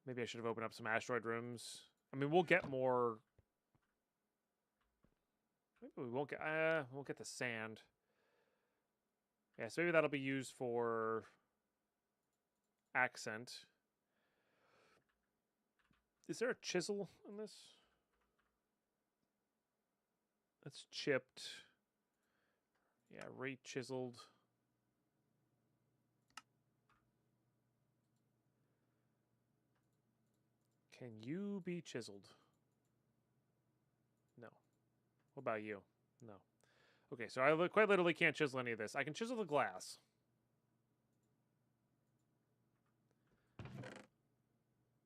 Maybe I should have opened up some asteroid rooms. I mean, we'll get more. Maybe we won't get. We'll get the sand. Yeah, so maybe that'll be used for accent. Is there a chisel in this? That's chipped. Yeah, re-chiseled. Can you be chiseled? No. What about you? No. Okay, so I quite literally can't chisel any of this. I can chisel the glass.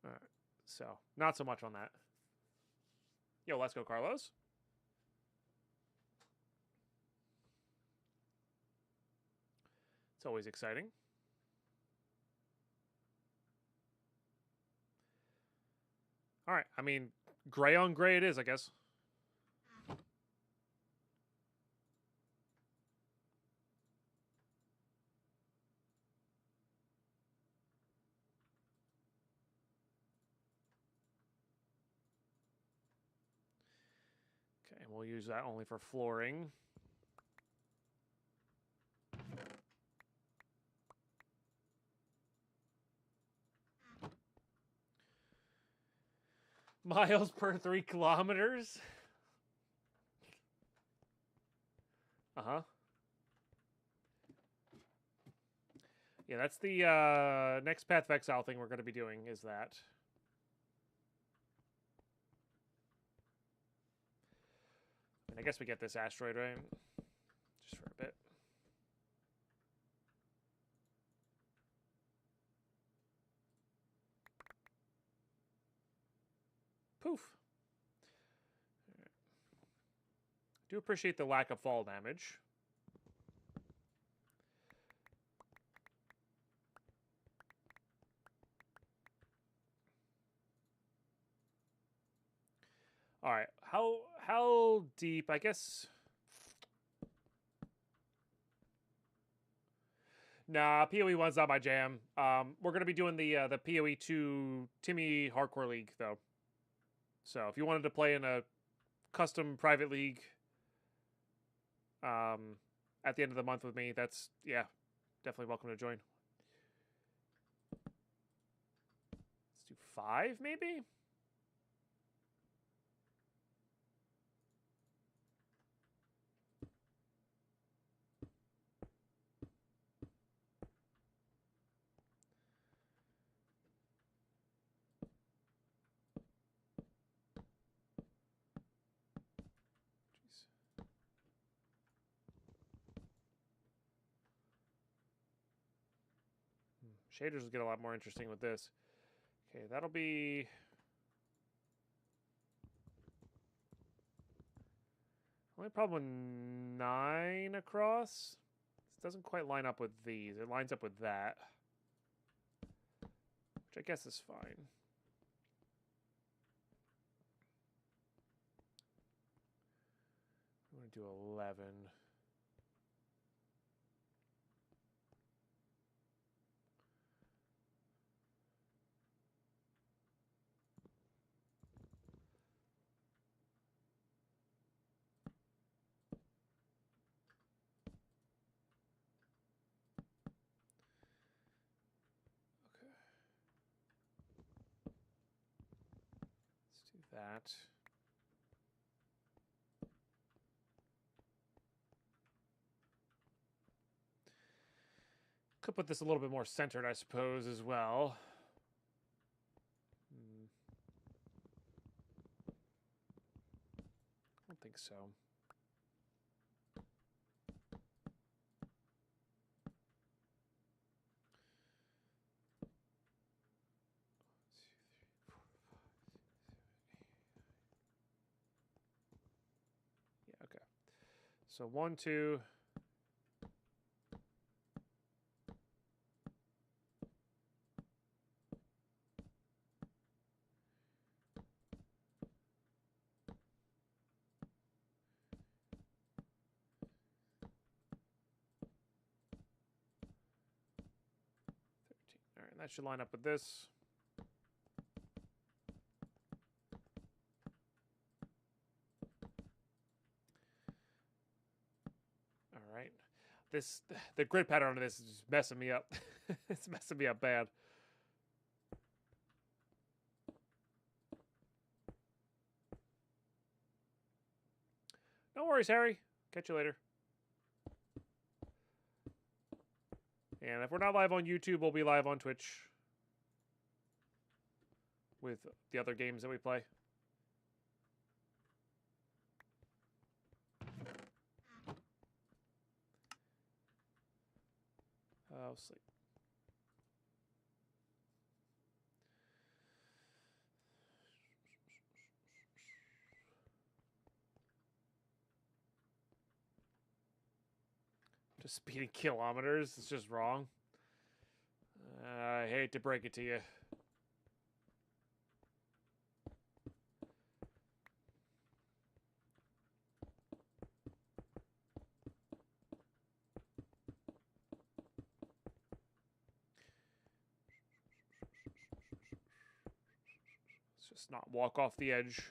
All right, so not so much on that. Yo, let's go, Carlos. It's always exciting. All right, I mean, gray on gray it is, I guess. Okay, and we'll use that only for flooring. Miles per 3 kilometers? Uh-huh. Yeah, that's the next Path of Exile thing we're going to be doing, is that. I guess we get this asteroid, right? Just for a bit. Poof. Right. Do appreciate the lack of fall damage. All right. How deep? I guess. Nah, PoE 1's not my jam. We're gonna be doing the PoE 2 Timmy Hardcore League though. So if you wanted to play in a custom private league, at the end of the month with me, that's definitely welcome to join. Let's do 5 maybe. Shaders will get a lot more interesting with this. Okay, that'll be... Only problem with 9 across. This doesn't quite line up with these. It lines up with that. Which I guess is fine. I'm going to do 11. Let's do that. Could put this a little bit more centered, I suppose, as well. I don't think so. Yeah, okay. So 1, 2... Alright, that should line up with this. Alright. The grid pattern on this is just messing me up. It's messing me up bad. No worries, Harry. Catch you later. And if we're not live on YouTube, we'll be live on Twitch with the other games that we play. Oh, sleep. Just speeding kilometers. It's just wrong. I hate to break it to you. Let's just not walk off the edge.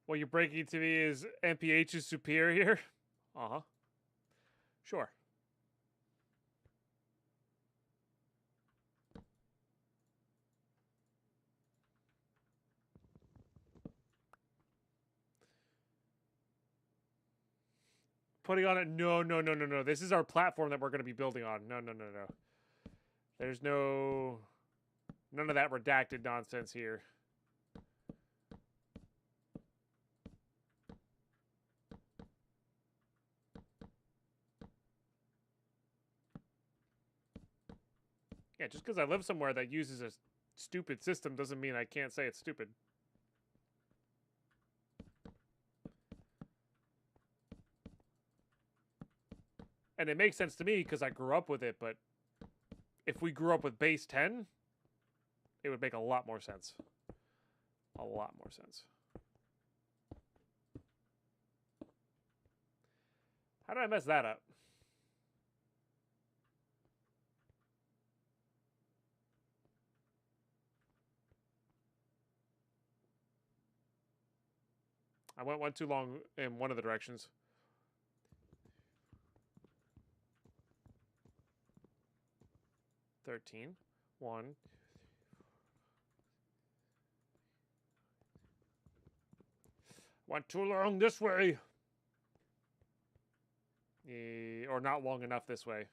What you're breaking to me is MPH is superior? Uh-huh. Sure. Putting on it? No, no, no, no, no. This is our platform that we're going to be building on. No, no, no, no. There's none of that redacted nonsense here. Yeah, just because I live somewhere that uses a stupid system doesn't mean I can't say it's stupid. And it makes sense to me because I grew up with it, but if we grew up with base 10, it would make a lot more sense. A lot more sense. How did I mess that up? I went one too long in one of the directions. $13. 1. Went too long this way. Or not long enough this way.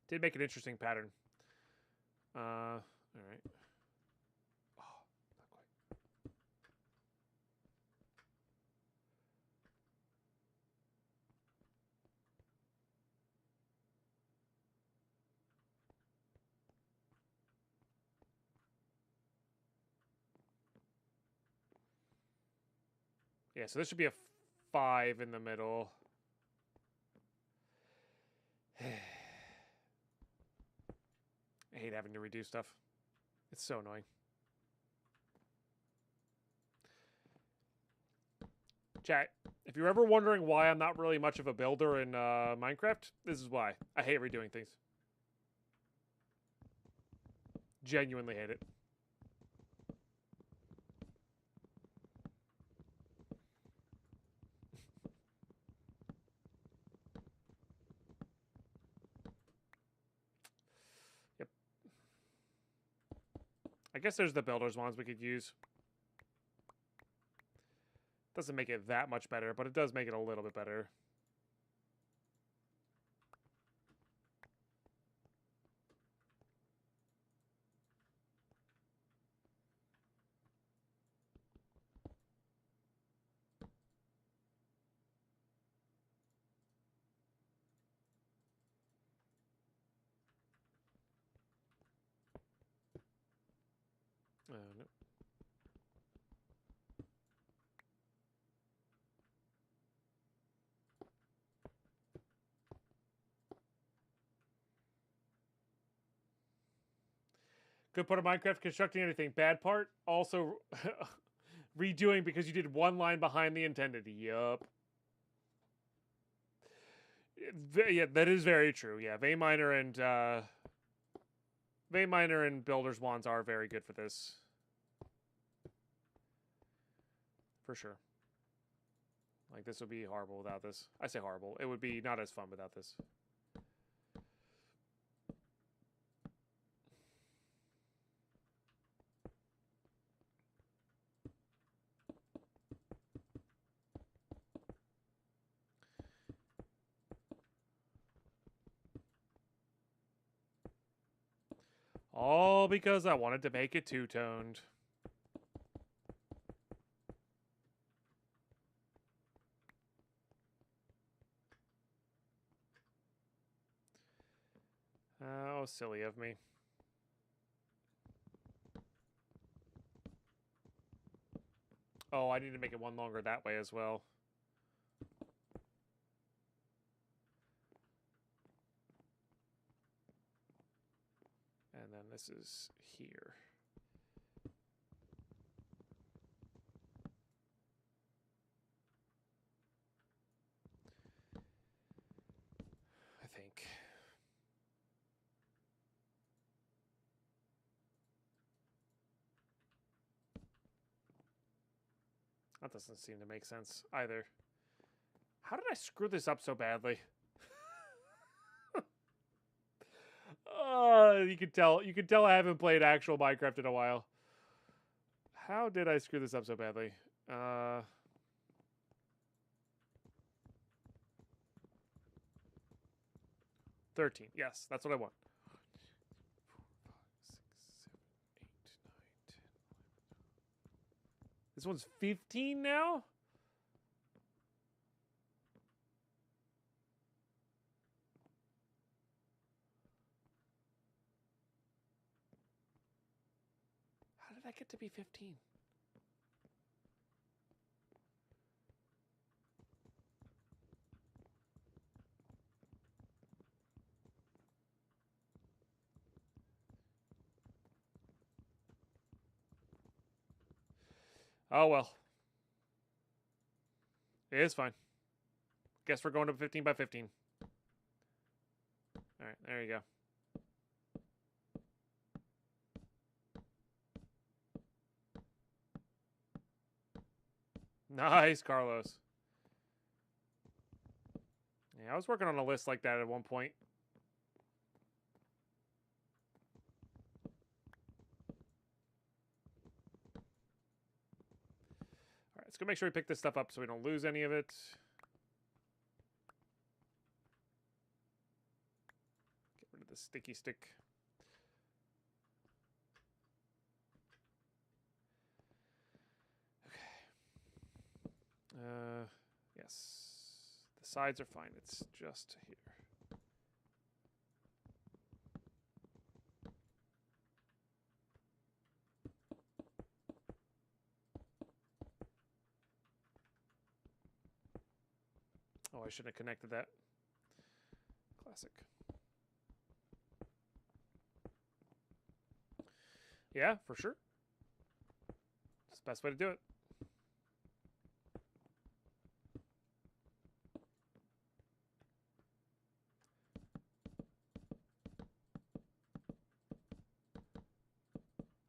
Did make an interesting pattern. All right. Oh, not quite. Yeah, so this should be a 5 in the middle. I hate having to redo stuff. It's so annoying. Chat, if you're ever wondering why I'm not really much of a builder in Minecraft, this is why. I hate redoing things. Genuinely hate it. Yep. I guess there's the builders ones we could use. Doesn't make it that much better, but it does make it a little bit better. No. Good part of Minecraft, constructing anything. Bad part, also redoing because you did one line behind the intended. Yup. Yeah, that is very true. Yeah, vein miner and builder's wands are very good for this. For sure. Like, this would be horrible without this. I say horrible. It would be not as fun without this. All because I wanted to make it two-toned. Oh, silly of me. Oh, I need to make it one longer that way as well. And then this is here. I think. That doesn't seem to make sense either. How did I screw this up so badly? You can tell I haven't played actual Minecraft in a while. How did I screw this up so badly? 13. Yes, that's what I want. 4, 5, 6, 7, 8, 9, 10, 11. This one's 15 now? did I get to be 15? Oh, well. It is fine. Guess we're going to 15 by 15. All right, there you go. Nice, Carlos. Yeah, I was working on a list like that at one point. All right, let's go make sure we pick this stuff up so we don't lose any of it. Get rid of the sticky stick. Okay. Yes. The sides are fine. It's just here. Oh, I shouldn't have connected that. Classic. Yeah, for sure. It's the best way to do it.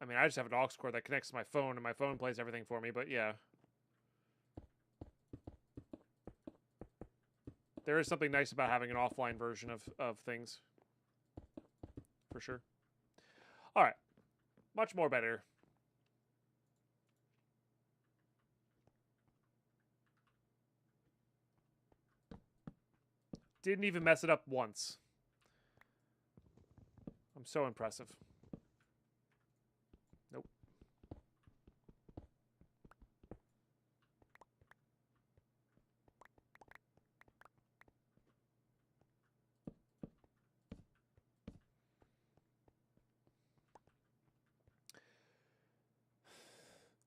I mean, I just have an aux cord that connects to my phone, and my phone plays everything for me, but yeah. There is something nice about having an offline version of things. For sure. All right. Much more better. Didn't even mess it up once. I'm so impressive. Nope.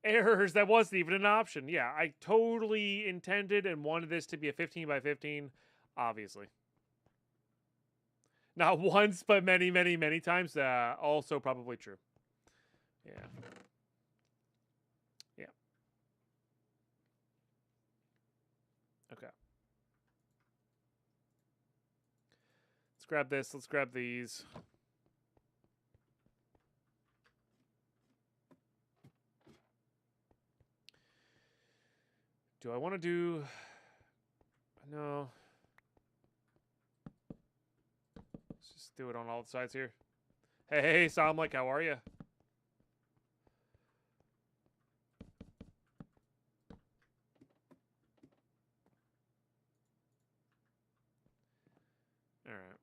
Errors, that wasn't even an option. Yeah, I totally intended and wanted this to be a 15 by 15, obviously. Not once, but many, many, many times. Also probably true. Yeah. Yeah. Okay. Let's grab this. Let's grab these. Do I want to do... No. Let's just do it on all the sides here. Hey, Somlik, how are you? All right.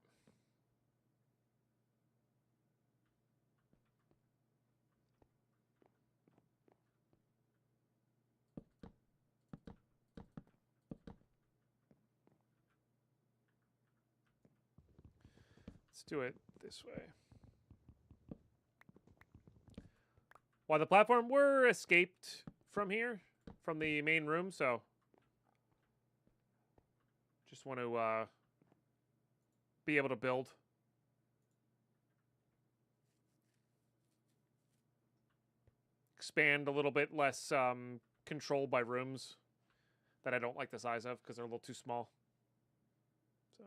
Let's do it this way. While the platform, we're escaped from here, from the main room, so just want to be able to build. Expand a little bit, less controlled by rooms that I don't like the size of because they're a little too small. So.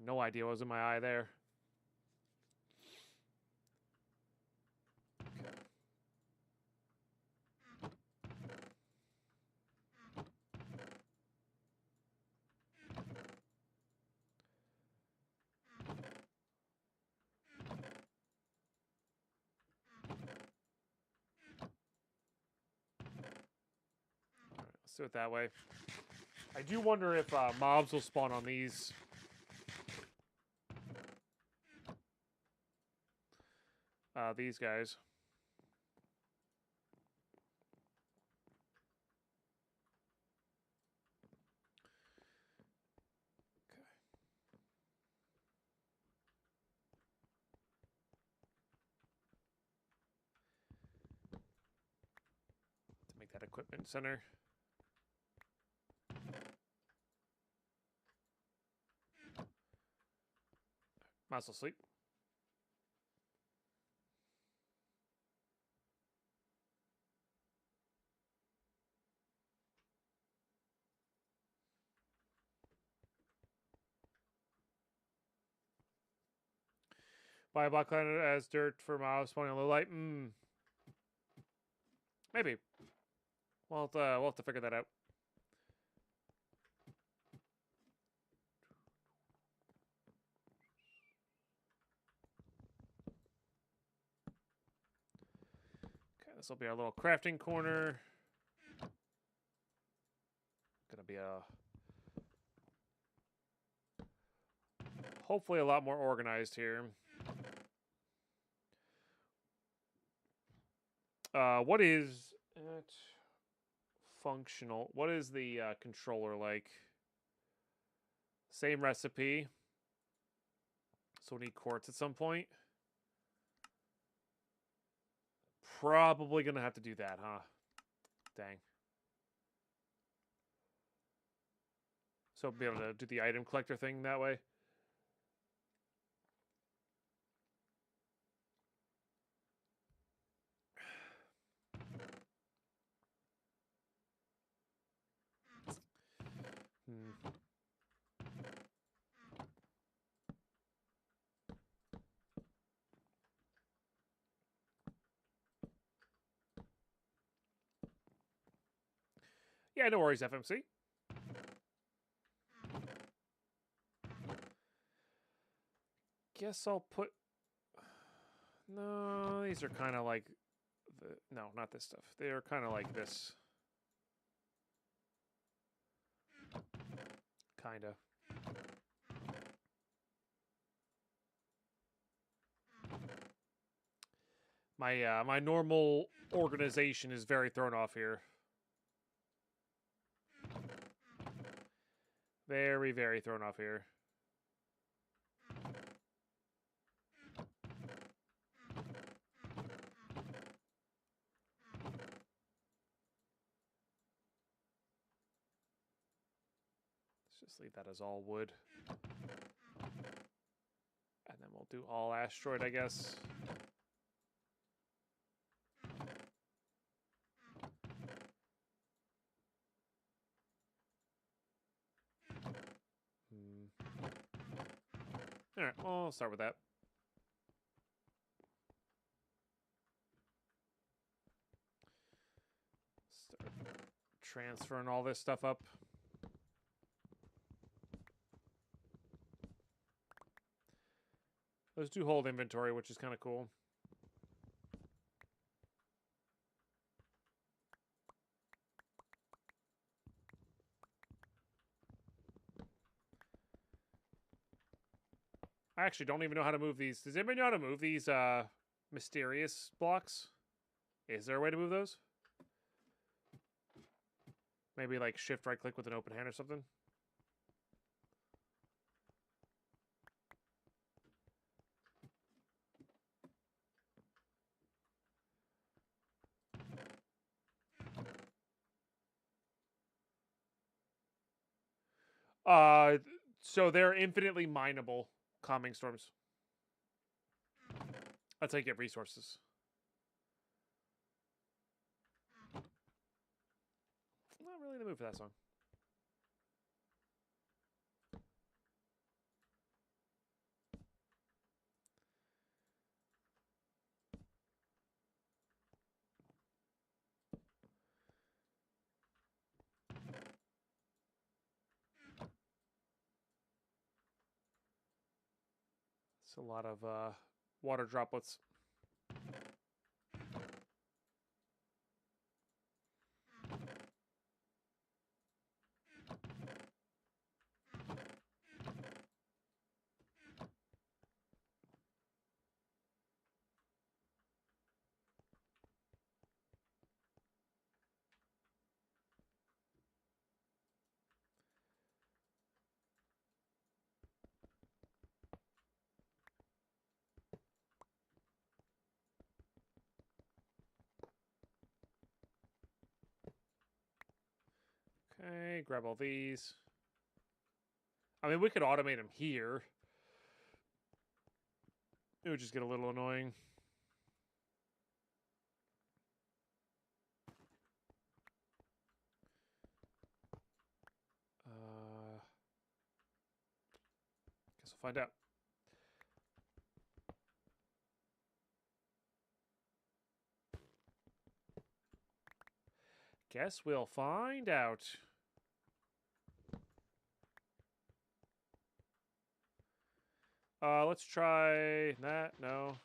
No idea what was in my eye there. Okay. Let's do it that way. I do wonder if mobs will spawn on these. These guys. make that equipment center. Might as well sleep. Buy a block planet as dirt for mobs spawning on low light. Maybe. We'll have to figure that out. Okay, this will be our little crafting corner. Gonna be a hopefully a lot more organized here. What is it? Functional. What is the controller like? Same recipe. So we'll need quartz at some point. Probably gonna have to do that, huh? Dang. So be able to do the item collector thing that way. Yeah, no worries, FMC. Guess I'll put... No, these are kind of like... No, not this stuff. They are kind of like this. Kind of. My normal organization is very thrown off here. Very, very thrown off here. Let's just leave that as all wood. And then we'll do all asteroid, I guess. Alright, well, I'll start with that. Start transferring all this stuff up. Those do hold inventory, which is kind of cool. I actually don't even know how to move these. Does anybody know how to move these mysterious blocks? Is there a way to move those? Maybe like shift right click with an open hand or something? So they're infinitely mineable, calming storms. That's how you get resources. Not really the mood for that song. It's a lot of water droplets. Okay, grab all these. I mean, we could automate them here. It would just get a little annoying. Guess we'll find out. Guess we'll find out. Let's try that. No.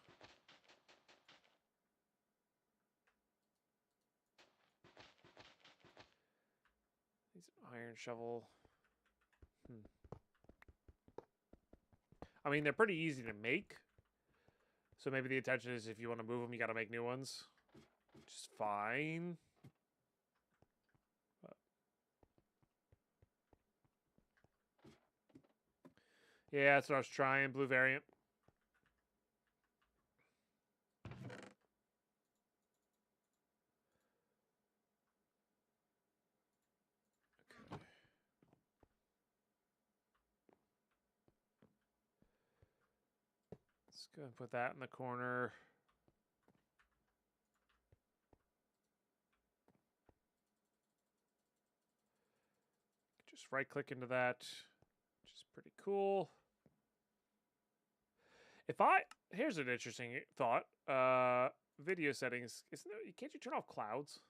These iron shovel. I mean, they're pretty easy to make. So maybe the intention is if you want to move them, you got to make new ones. Which is fine. Yeah, that's what I was trying. Blue variant. Okay. Let's go and put that in the corner. Just right click into that, which is pretty cool. Here's an interesting thought. Video settings. Can't you turn off clouds?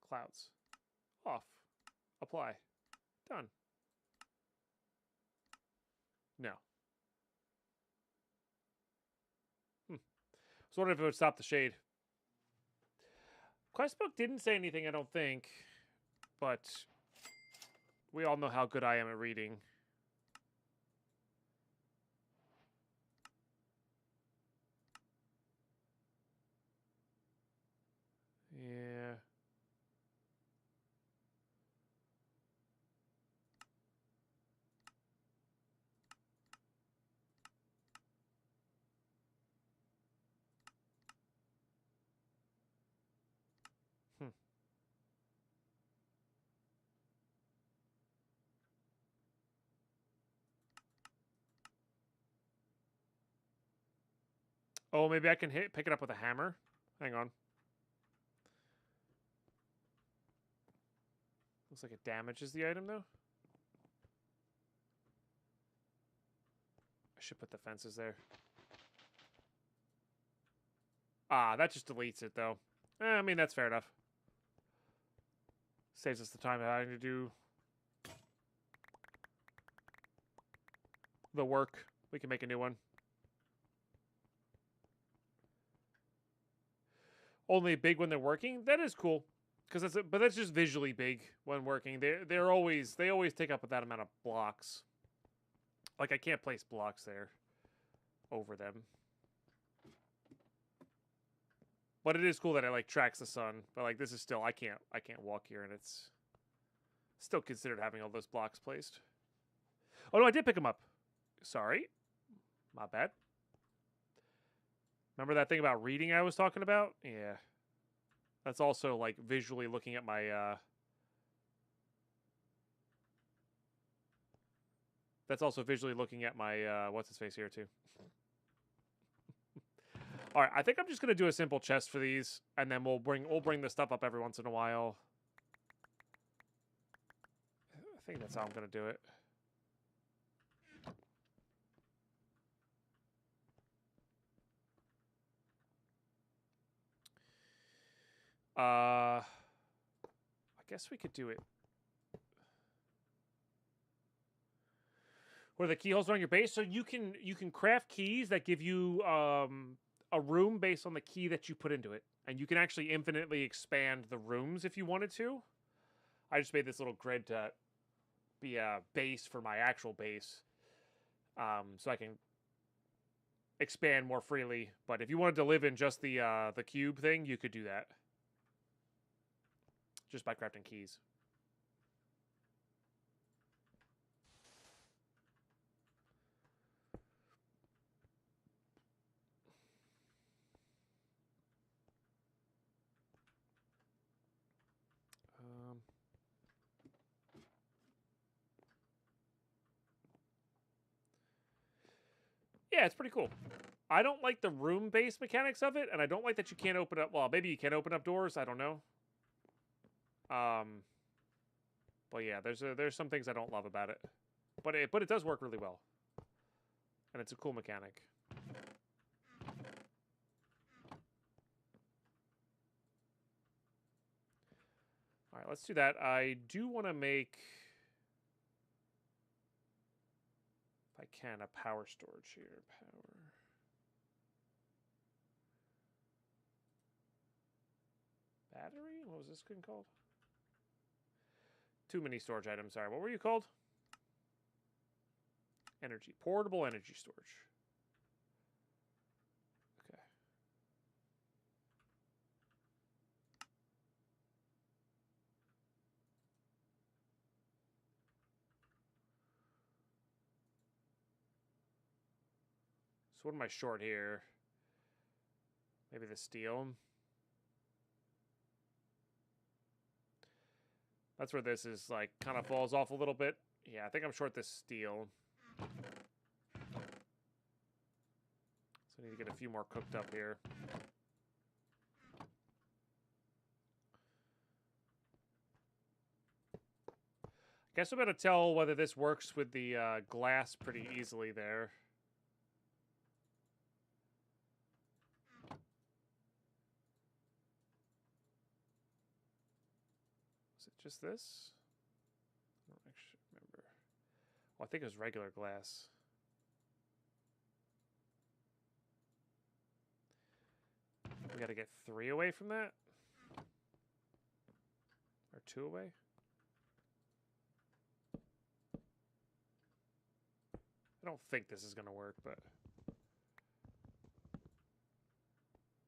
Clouds. Off. Apply. Done. No. I was wondering if it would stop the shade. Questbook didn't say anything, I don't think, but we all know how good I am at reading. Yeah. Oh, maybe I can pick it up with a hammer. Hang on. Looks like it damages the item, though. I should put the fences there. Ah, that just deletes it, though. I mean, that's fair enough. Saves us the time of having to do the work. We can make a new one. Only big when they're working? That is cool. But that's just visually big when working. They always take up that amount of blocks. Like I can't place blocks there over them. But it is cool that it like tracks the sun. But like this is still I can't walk here and it's still considered having all those blocks placed. Oh no, I did pick them up. Sorry. My bad. Remember that thing about reading I was talking about? Yeah. That's also like visually looking at my that's also visually looking at my what's his face here too. All right, I think I'm just gonna do a simple chest for these, and then we'll bring this stuff up every once in a while. I think that's how I'm gonna do it. I guess we could do it. Where the keyholes are on your base, so you can craft keys that give you a room based on the key that you put into it, and you can actually infinitely expand the rooms if you wanted to. I just made this little grid to be a base for my actual base, so I can expand more freely. But if you wanted to live in just the cube thing, you could do that just by crafting keys. Yeah, it's pretty cool. I don't like the room-based mechanics of it, and I don't like that you can't open up... Well, maybe you can open up doors. I don't know. But yeah, there's some things I don't love about it. But it does work really well. And it's a cool mechanic. All right, let's do that. I do want to make... If I can, a power storage here. Power... Battery? What was this thing called? Too many storage items. Sorry, what were you called? Energy. Portable energy storage. Okay. So what am I short here? Maybe the steel. That's where this is, like, kind of falls off a little bit. Yeah, I think I'm short this steel. So I need to get a few more cooked up here. Guess I'm going to tell whether this works with the glass pretty easily there. Is it just this? I don't actually remember. Oh, I think it was regular glass. We got to get 3 away from that? Or 2 away? I don't think this is going to work, but...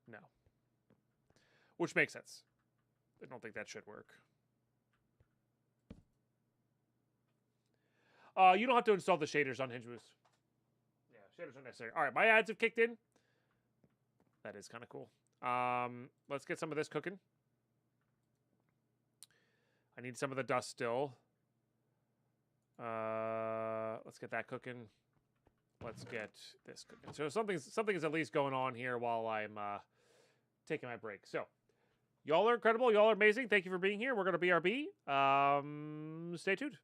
No. Which makes sense. I don't think that should work. You don't have to install the shaders on Hinge Boost. Yeah, shaders are necessary. All right, my ads have kicked in. That is kind of cool. Let's get some of this cooking. I need some of the dust still. Let's get that cooking. Let's get this cooking. So something is at least going on here while I'm taking my break. So, y'all are incredible. Y'all are amazing. Thank you for being here. We're going to BRB. Stay tuned.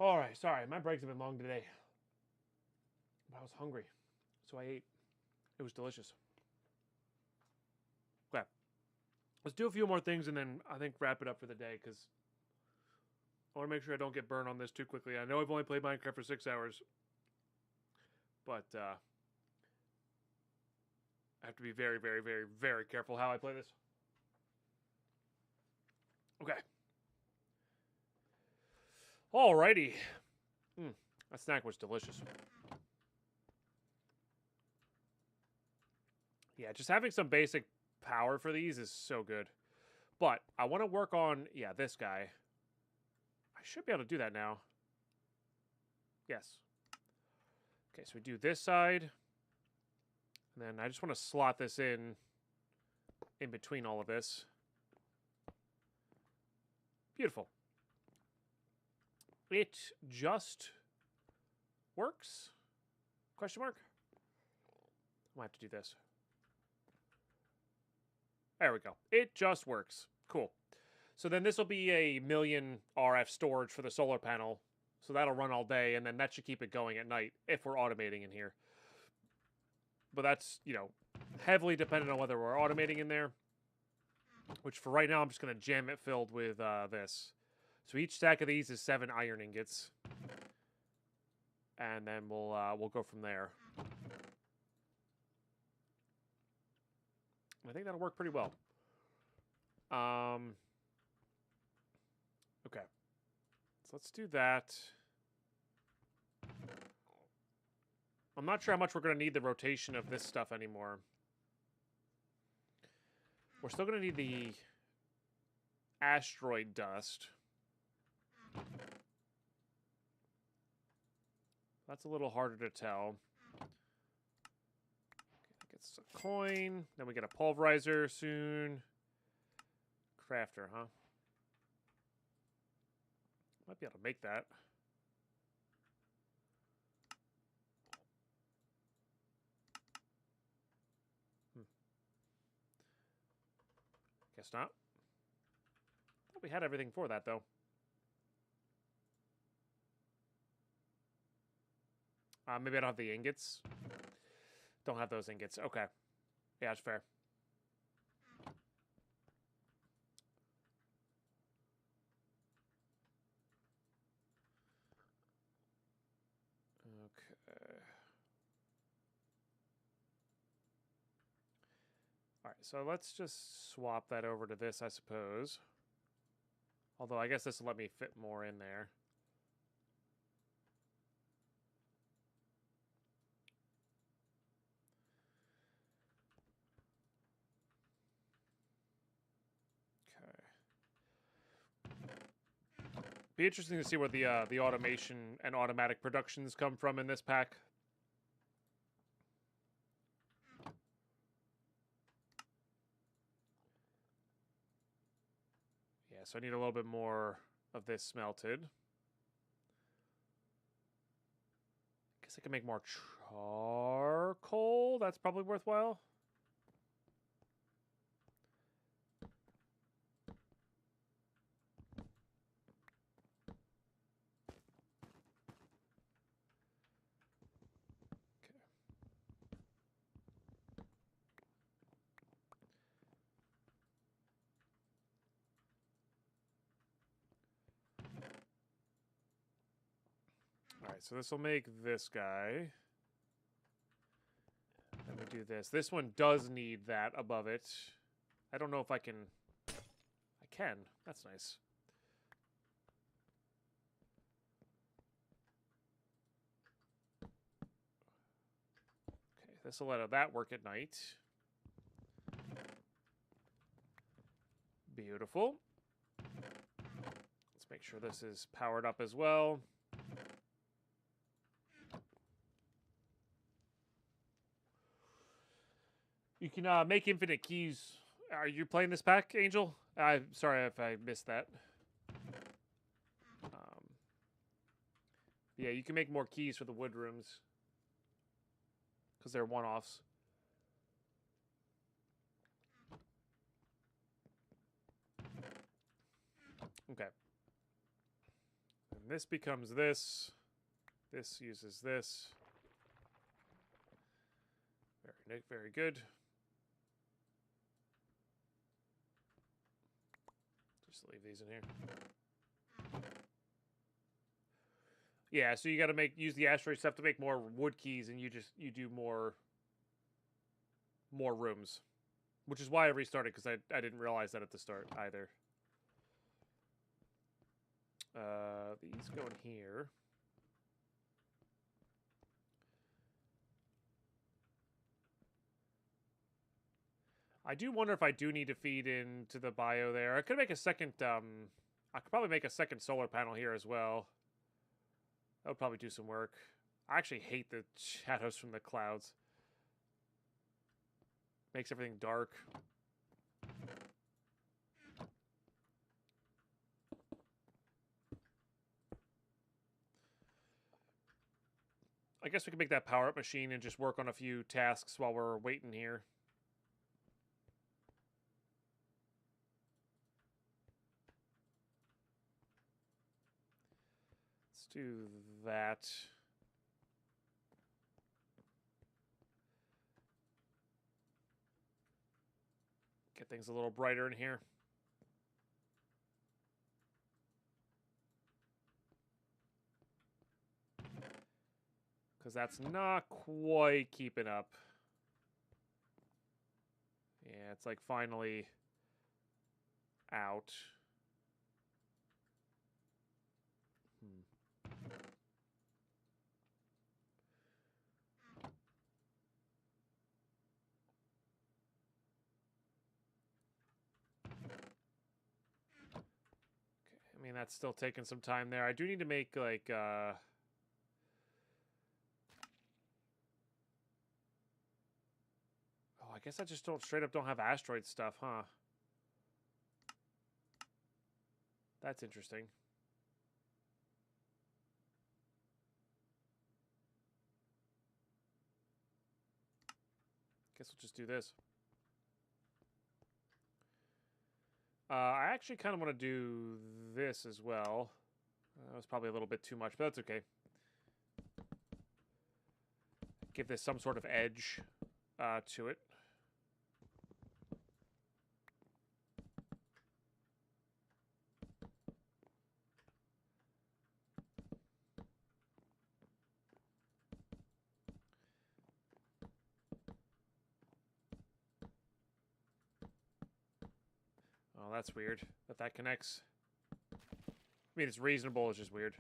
All right, sorry, my breaks have been long today. But I was hungry, so I ate. It was delicious. Okay, let's do a few more things and then I think wrap it up for the day because I want to make sure I don't get burned on this too quickly. I know I've only played Minecraft for 6 hours, but I have to be very, very, very, very careful how I play this. Okay. Alrighty. That snack was delicious. Yeah, just having some basic power for these is so good. But I want to work on, yeah, this guy. I should be able to do that now. Yes. Okay, so we do this side. And then I just want to slot this in between all of this. Beautiful. It just works? Question mark? I might have to do this. There we go. It just works. Cool. So then this will be a 1,000,000 RF storage for the solar panel. So that'll run all day, and then that should keep it going at night if we're automating in here. But that's, you know, heavily dependent on whether we're automating in there. Which for right now, I'm just going to jam it filled with this. So each stack of these is 7 iron ingots. And then we'll go from there. I think that'll work pretty well. Okay. So let's do that. I'm not sure how much we're going to need the rotation of this stuff anymore. We're still going to need the asteroid dust. That's a little harder to tell. It's a coin. Then we get a pulverizer soon. Crafter, huh? Might be able to make that. Guess not. Thought we had everything for that, though. Maybe I don't have the ingots. Don't have those ingots. Okay. Yeah, that's fair. Okay. Alright, so let's just swap that over to this, I suppose. Although I guess this will let me fit more in there. Be interesting to see where the automation and automatic productions come from in this pack. Yeah, so I need a little bit more of this smelted. Guess I can make more charcoal. That's probably worthwhile. Alright, so this will make this guy. Then we do this. This one does need that above it. I don't know if I can... I can. That's nice. Okay, this will let that work at night. Beautiful. Let's make sure this is powered up as well. You can make infinite keys. Are you playing this pack, Angel? I'm sorry if I missed that. Yeah, you can make more keys for the wood rooms. Because they're one-offs. Okay. And And this becomes this. This uses this. Very good. Just leave these in here. Yeah, so you got to use the asteroid stuff to make more wood keys, and you do more rooms, which is why I restarted, because I didn't realize that at the start either. These go in here. I do wonder if I do need to feed into the bio there. I could make a second, I could probably make a second solar panel here as well. That would probably do some work. I actually hate the shadows from the clouds. Makes everything dark. I guess we can make that power-up machine and just work on a few tasks while we're waiting here. Let's do that. Get things a little brighter in here. Because that's not quite keeping up. Yeah, it's like finally out. I mean, that's still taking some time there. I do need to make, like, oh, I guess I just straight up don't have asteroid stuff, huh? That's interesting. Guess we'll just do this. I actually kind of want to do this as well. That was probably a little bit too much, but that's okay. Give this some sort of edge to it. Oh, that's weird that connects. I mean, it's reasonable, it's just weird.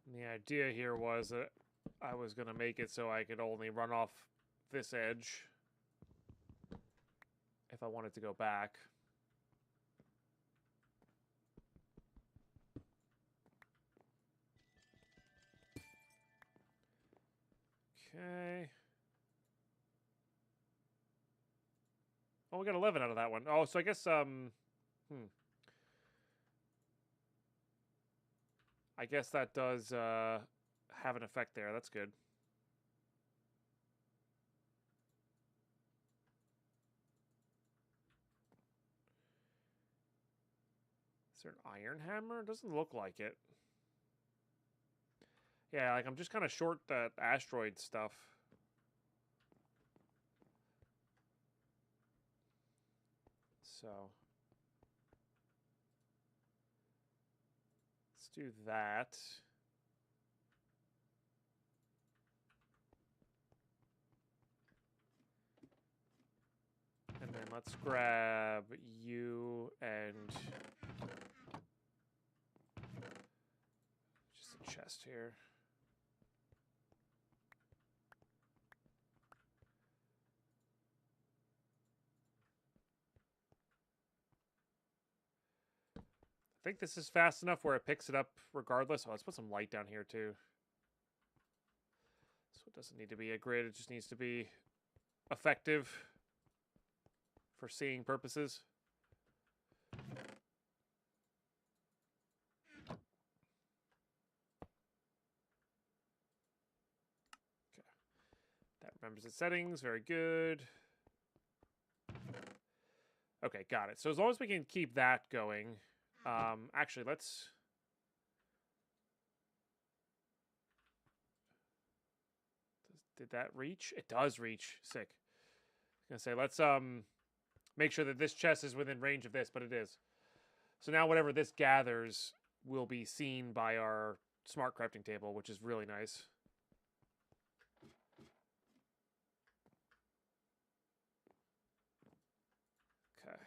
And the idea here was that I was going to make it so I could only run off this edge if I wanted to go back. Okay. Oh, we got 11 out of that one. Oh, so I guess, I guess that does have an effect there. That's good. Is there an iron hammer? Doesn't look like it. Yeah, like I'm just kind of short that asteroid stuff. So let's do that. And then let's grab you and just a chest here. I think this is fast enough where it picks it up regardless. Oh, let's put some light down here too. So it doesn't need to be a grid, it just needs to be effective for seeing purposes. Okay. That remembers its settings, very good. Okay, got it. So as long as we can keep that going, actually, let's. Did that reach? It does reach. Sick. I was gonna say, let's make sure that this chest is within range of this, but it is. So now whatever this gathers will be seen by our smart crafting table, which is really nice. Okay.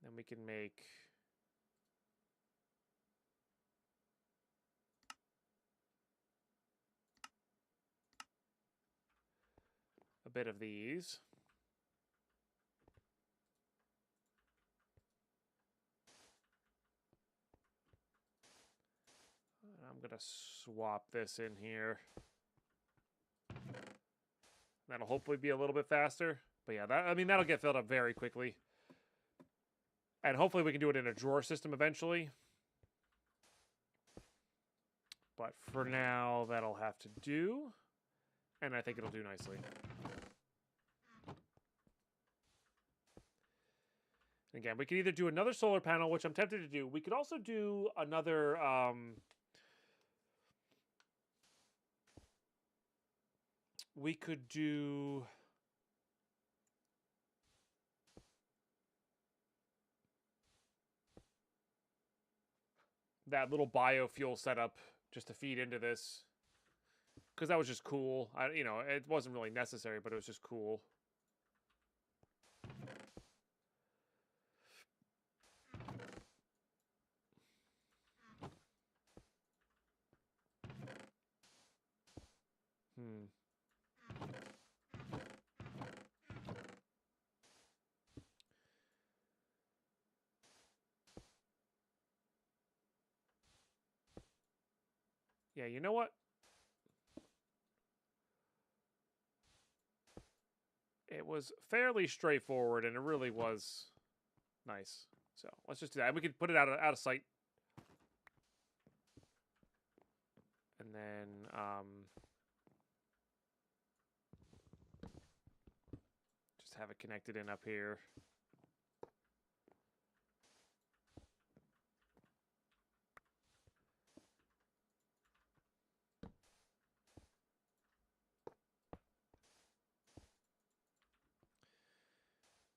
Then we can make a bit of these. I'm going to swap this in here. That'll hopefully be a little bit faster. But yeah, that'll get filled up very quickly. And hopefully we can do it in a drawer system eventually. But for now, that'll have to do. And I think it'll do nicely. Again, we could either do another solar panel, which I'm tempted to do. We could also do another... we could do... that little biofuel setup just to feed into this. Because that was just cool. It wasn't really necessary, but it was just cool. Yeah, you know what? It was fairly straightforward, and it really was nice. So let's just do that. We could put it out of sight. And then, just have it connected in up here.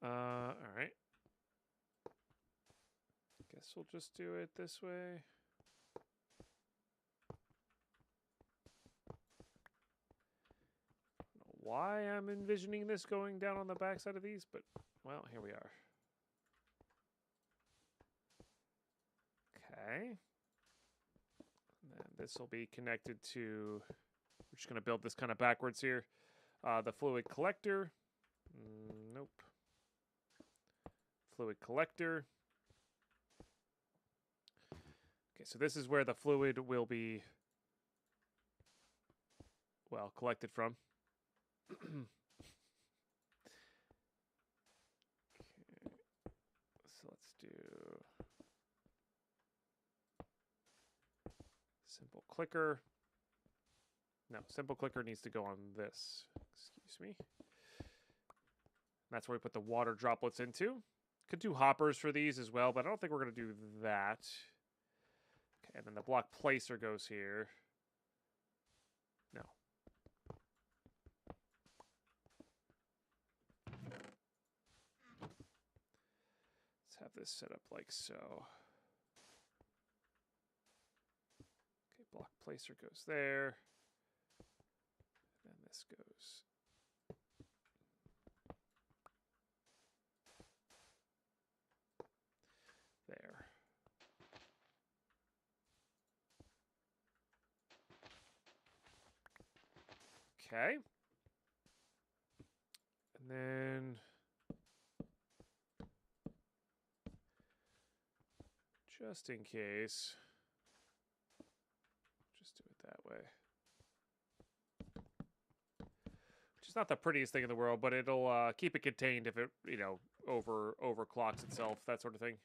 All right. Guess we'll just do it this way. I don't know why I'm envisioning this going down on the backside of these, but, well, here we are. Okay. And then this will be connected to... We're just going to build this kind of backwards here. The fluid collector. Nope. Fluid collector. Okay, so this is where the fluid will be, well, collected from. Okay. So let's do simple clicker. No, simple clicker needs to go on this. Excuse me. That's where we put the water droplets into. Could do hoppers for these as well, but I don't think we're going to do that. Okay, and then the block placer goes here. No. Let's have this set up like so. Okay, block placer goes there. And this goes there. Okay. And then just in case, just do it that way. Which is not the prettiest thing in the world, but it'll keep it contained if it, overclocks itself, that sort of thing.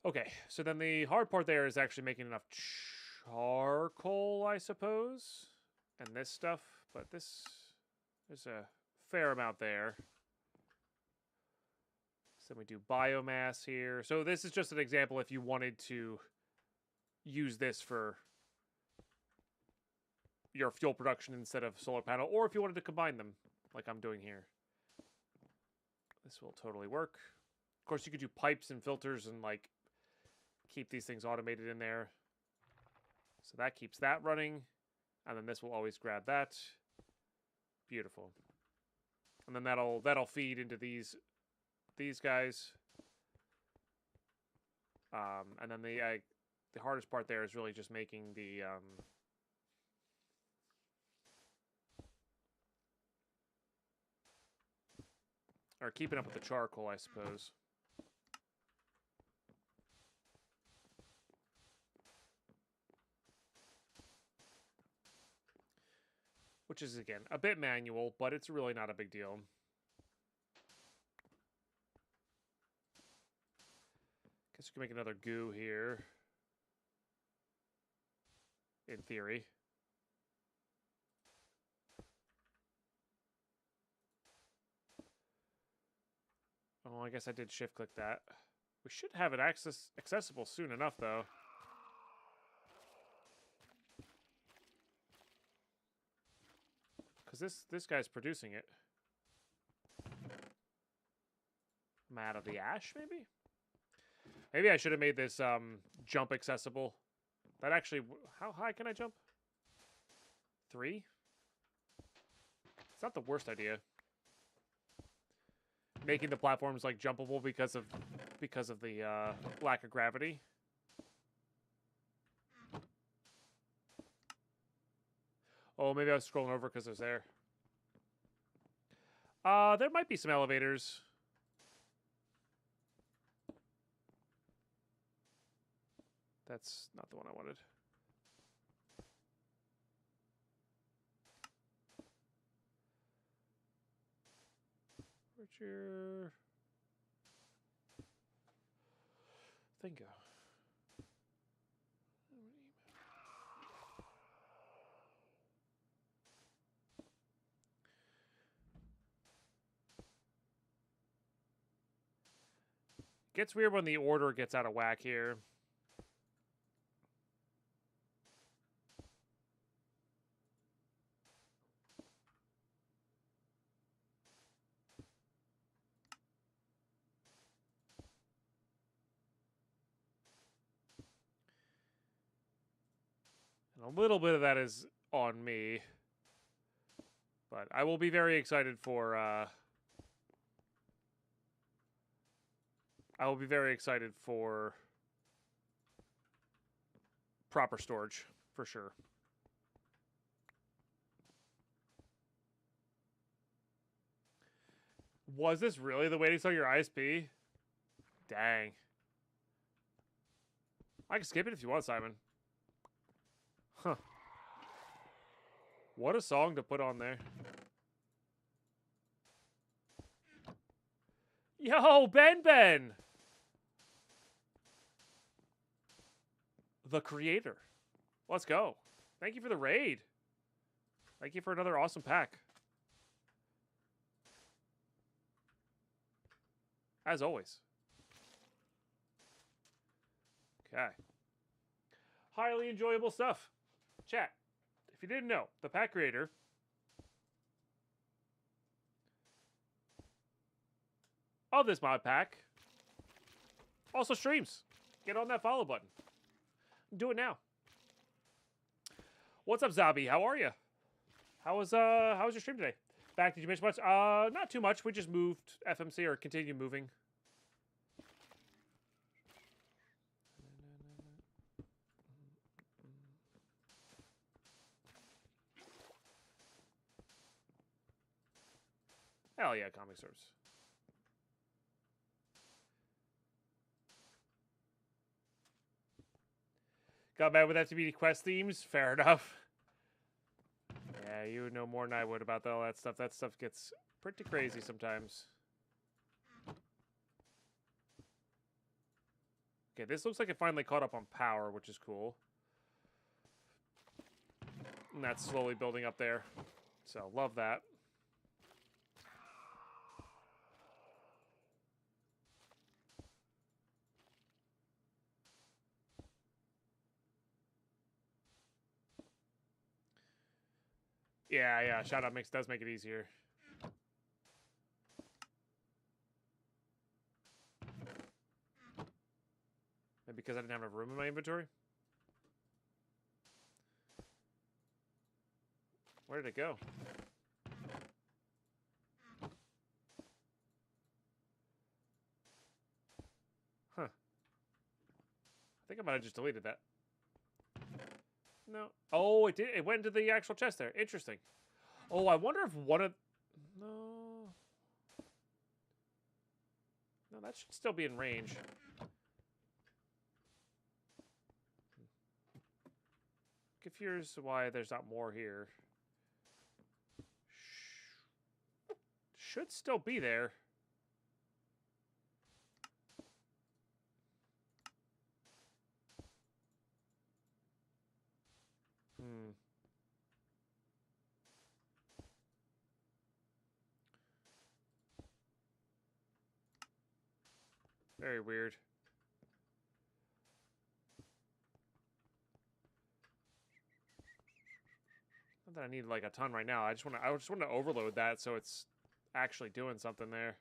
Okay, so then the hard part there is actually making enough charcoal, I suppose, and this stuff. But there's a fair amount there. So we do biomass here. So this is just an example if you wanted to use this for your fuel production instead of solar panel, or if you wanted to combine them, like I'm doing here. This will totally work. Of course, you could do pipes and filters and, like, keep these things automated in there. So that keeps that running. And then this will always grab that. Beautiful. And then that'll feed into these guys. And then the hardest part there is really just making the or keeping up with the charcoal, I suppose. Which is, again, a bit manual, but it's really not a big deal. Guess we can make another goo here. In theory. Oh, I guess I did shift click that. We should have it accessible soon enough, though. Because this guy's producing it. I'm out of the ash, maybe? Maybe I should have made this jump accessible. That actually... How high can I jump? 3? It's not the worst idea. Making the platforms, like, jumpable because of the lack of gravity. Oh, maybe I was scrolling over because it was there. There might be some elevators. That's not the one I wanted. Where'd your thing go? Gets weird when the order gets out of whack here. And a little bit of that is on me. But I will be very excited for... I will be very excited for proper storage, for sure. Was this really the way to sell your ISP? Dang. I can skip it if you want, Simon. Huh. What a song to put on there. Yo, Ben! The creator. Let's go. Thank you for the raid. Thank you for another awesome pack. As always. Okay. Highly enjoyable stuff. Chat, if you didn't know, the pack creator of this mod pack also streams. Get on that follow button. Do it now. What's up, Zabi? How are you? How was your stream today? Back, did you miss much? Not too much. We just moved FMC or continued moving. Hell yeah, comic serves. Got mad with FTB quest themes? Fair enough. Yeah, you would know more than I would about all that stuff. That stuff gets pretty crazy sometimes. Okay, this looks like it finally caught up on power, which is cool. And that's slowly building up there. So, love that. Yeah, yeah. Shout out does make it easier. Maybe because I didn't have enough room in my inventory. Where did it go? Huh. I think I might have just deleted that. No. Oh, it did. It went into the actual chest there. Interesting. Oh, I wonder if one of... No. No, that should still be in range. Confused why there's not more here. Should still be there. Hmm. Very weird. Not that I need like a ton right now. I just want to overload that so it's actually doing something there.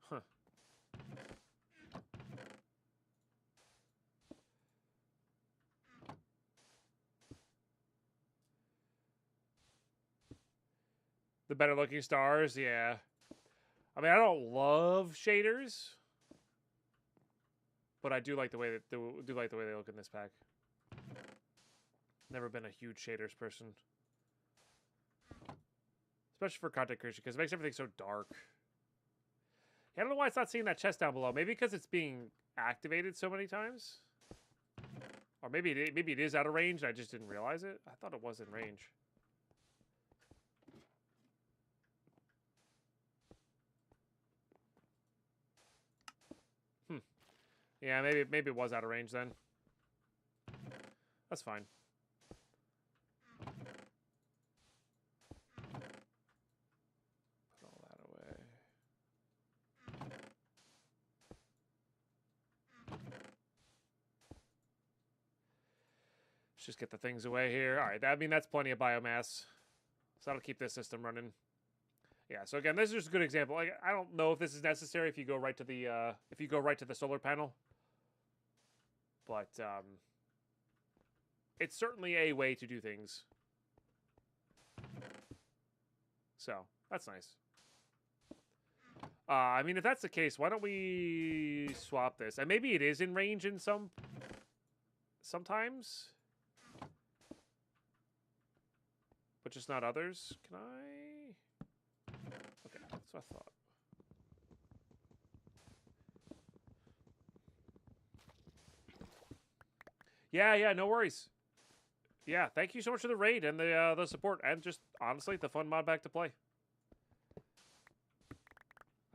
Huh. The better looking stars, yeah. I mean, I don't love shaders, but I do like the way that they look in this pack. Never been a huge shaders person, especially for content creation because it makes everything so dark. I don't know why it's not seeing that chest down below. Maybe because it's being activated so many times, or maybe it is out of range. And I just didn't realize it. I thought it was in range. Yeah, maybe it was out of range then. That's fine. Put all that away. Let's just get the things away here. All right, I mean that's plenty of biomass, so that'll keep this system running. Yeah. So again, this is just a good example. Like, I don't know if this is necessary if you go right to the solar panel, but it's certainly a way to do things. So that's nice. I mean, if that's the case, why don't we swap this? And maybe it is in range in sometimes, but just not others. Can I? Okay, that's what I thought. Yeah, no worries. Yeah, thank you so much for the raid and the support, and just honestly the fun mod pack to play.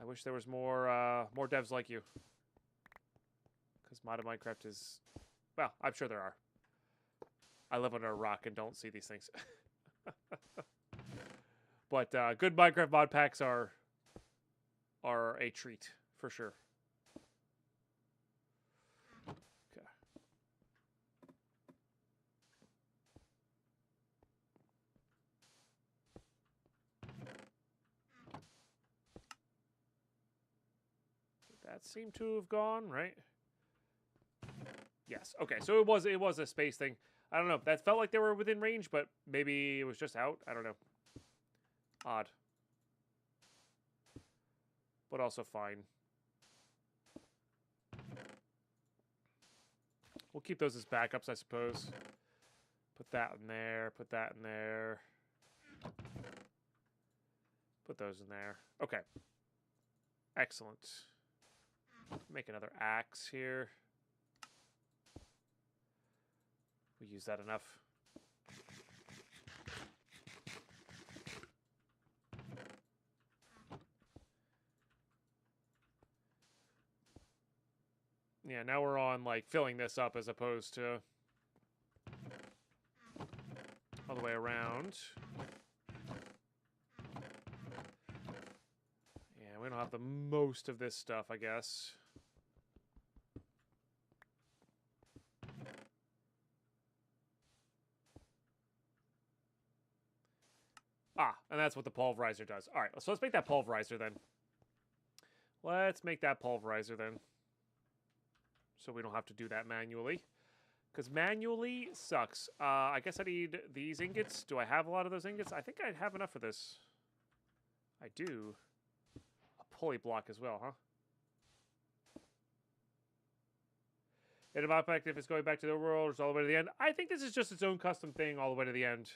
I wish there was more devs like you, because modded Minecraft is, well, I'm sure there are. I live under a rock and don't see these things. But good Minecraft mod packs are a treat for sure. Okay. That seemed to have gone, right? Yes. Okay, so it was a space thing. I don't know. That felt like they were within range, but maybe it was just out. I don't know. Odd. But also fine. We'll keep those as backups, I suppose. Put that in there. Put that in there. Put those in there. Okay. Excellent. Make another axe here. We use that enough. Yeah, now we're on, like, filling this up as opposed to all the way around. Yeah, we don't have the most of this stuff, I guess. Ah, and that's what the pulverizer does. All right, so let's make that pulverizer then. Let's make that pulverizer then. So we don't have to do that manually. Because manually sucks. I guess I need these ingots. Do I have a lot of those ingots? I think I have enough for this. I do. A pulley block as well, huh? And if fact, if it's going back to the world, it's all the way to the end. I think this is just its own custom thing all the way to the end.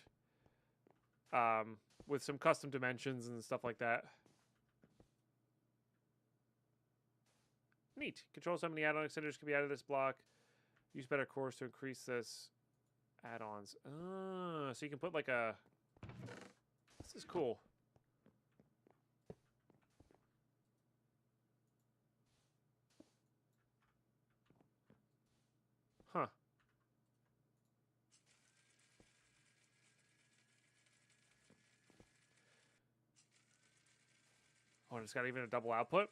With some custom dimensions and stuff like that. Neat. Controls how many add-on extenders can be added to this block. Use better cores to increase this add-ons. So you can put like a... This is cool. Huh. Oh, and it's got even a double output?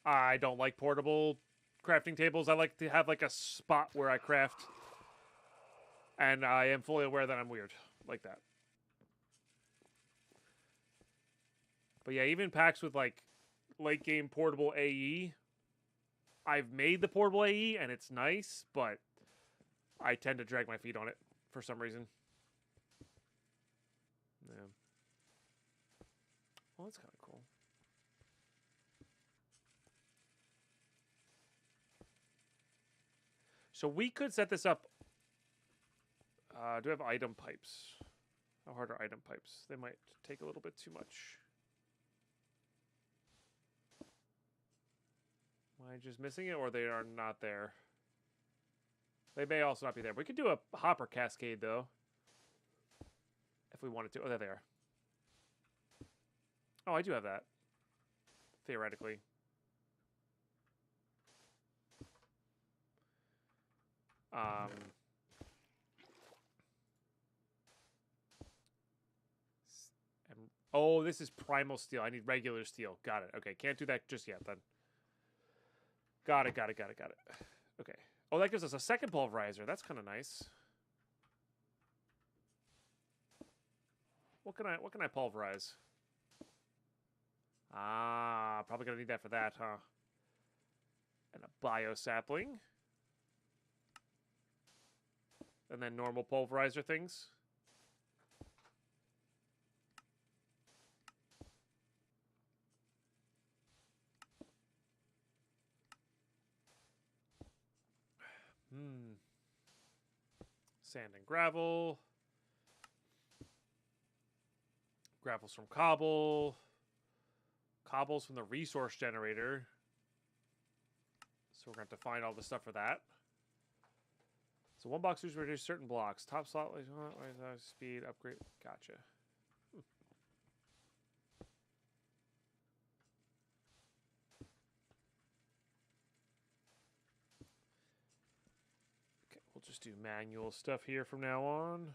I don't like portable crafting tables. I like to have like a spot where I craft. And I am fully aware that I'm weird like that. But yeah, even packs with like late game portable AE. I've made the portable AE and it's nice, but I tend to drag my feet on it for some reason. Yeah. Well, that's kind of cool. So we could set this up. Do we have item pipes? How hard are item pipes? They might take a little bit too much. Am I just missing it, or they are not there? They may also not be there. We could do a hopper cascade, though. If we wanted to. Oh, there they are. Oh, I do have that. Theoretically. Oh, this is primal steel. I need regular steel. Got it. Okay, can't do that just yet, then. Got it. Okay. Oh, that gives us a second pulverizer. That's kind of nice. What can I pulverize? Ah, probably gonna need that for that, huh? And a bio sapling. And then normal pulverizer things. Sand and gravel. Gravels from cobble. Cobbles from the resource generator. So we're going to have to find all the stuff for that. So one box used to reduce certain blocks. Top slot, speed, upgrade. Gotcha. Okay, we'll just do manual stuff here from now on.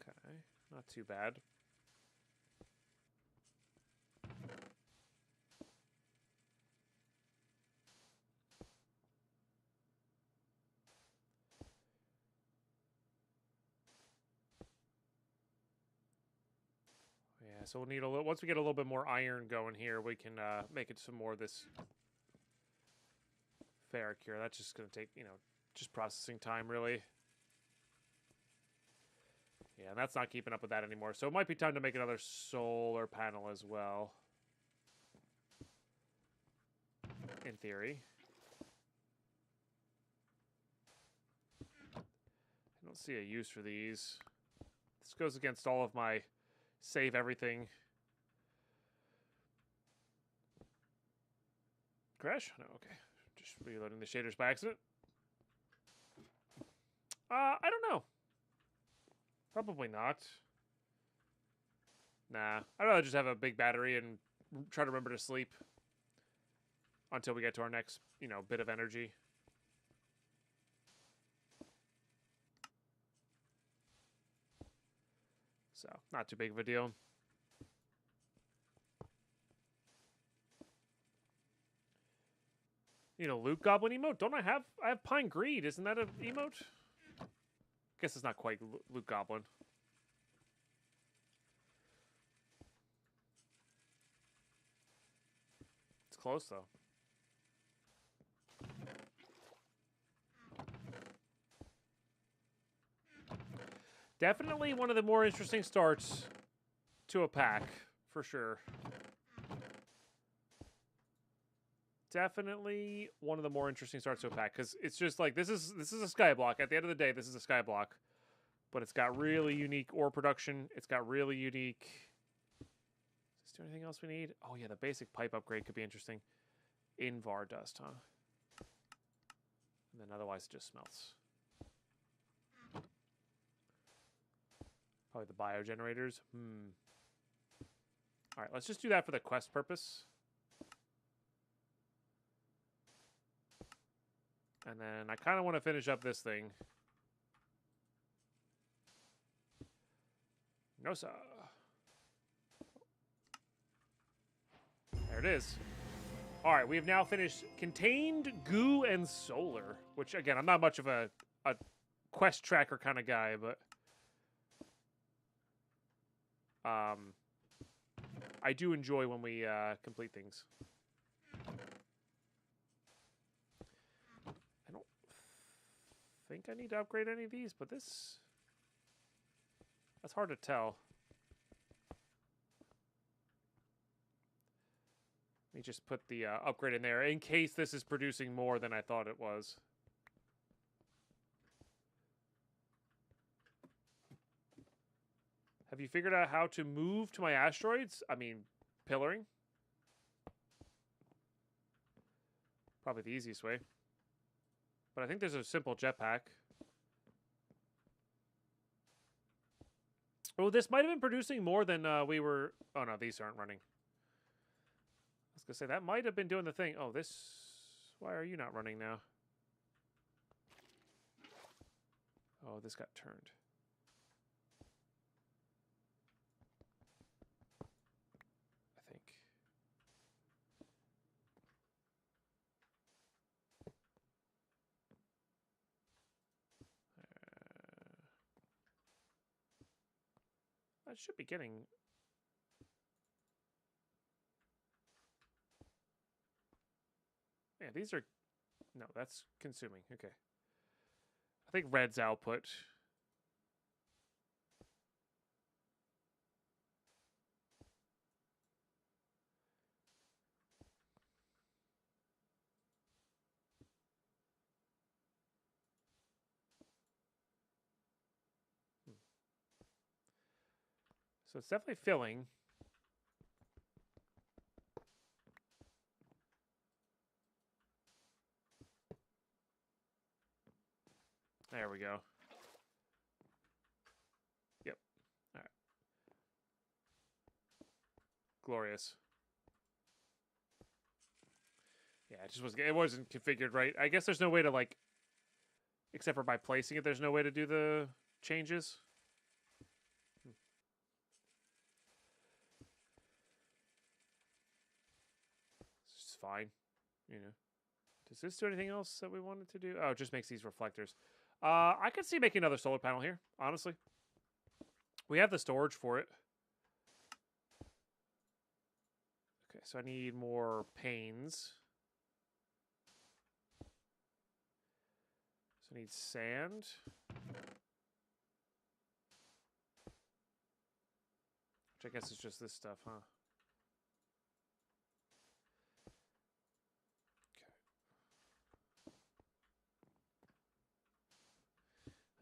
Okay, not too bad. Yeah, so we'll need a little. Once we get a little bit more iron going here, we can make it some more of this ferric here. That's just going to take, just processing time, really. Yeah, and that's not keeping up with that anymore. So it might be time to make another solar panel as well. In theory. I don't see a use for these. This goes against all of my save everything. Crash? No, okay. Just reloading the shaders by accident. I don't know. Probably not. Nah. I'd rather just have a big battery and try to remember to sleep until we get to our next, bit of energy. So, not too big of a deal. You know, Loot Goblin emote? Don't I have Pine Greed? Isn't that an emote? Guess it's not quite Loot Goblin. It's close, though. Definitely one of the more interesting starts to a pack, for sure. Definitely one of the more interesting starts to a pack, because it's just like, this is a skyblock. At the end of the day, this is a skyblock. But it's got really unique ore production. It's got really unique... Is there anything else we need? Oh yeah, the basic pipe upgrade could be interesting. Invar dust, huh? And then otherwise it just smelts. Probably the biogenerators. Alright, let's just do that for the quest purpose. And then I kind of want to finish up this thing. No, sir. There it is. All right, we have now finished Contained, Goo, and Solar. Which, again, I'm not much of a quest tracker kind of guy, but... I do enjoy when we complete things. I don't think I need to upgrade any of these, but this... That's hard to tell. Let me just put the upgrade in there in case this is producing more than I thought it was. Have you figured out how to move to my asteroids? I mean, pillaring. Probably the easiest way. But I think there's a simple jetpack. Oh, this might have been producing more than we were... Oh, no, these aren't running. I was going to say, that might have been doing the thing. Oh, this... Why are you not running now? Oh, this got turned. I think. I should be getting... Yeah, these are... No, that's consuming. Okay. I think red's output. So it's definitely filling. There we go. Yep. All right. Glorious. Yeah, it wasn't configured right. I guess there's no way to, like, except for by placing it, there's no way to do the changes. It's just fine, you know. Does this do anything else that we wanted to do? Oh, it just makes these reflectors. I could see making another solar panel here, honestly. We have the storage for it. Okay, so I need more panes. So I need sand. Which I guess is just this stuff, huh? Okay.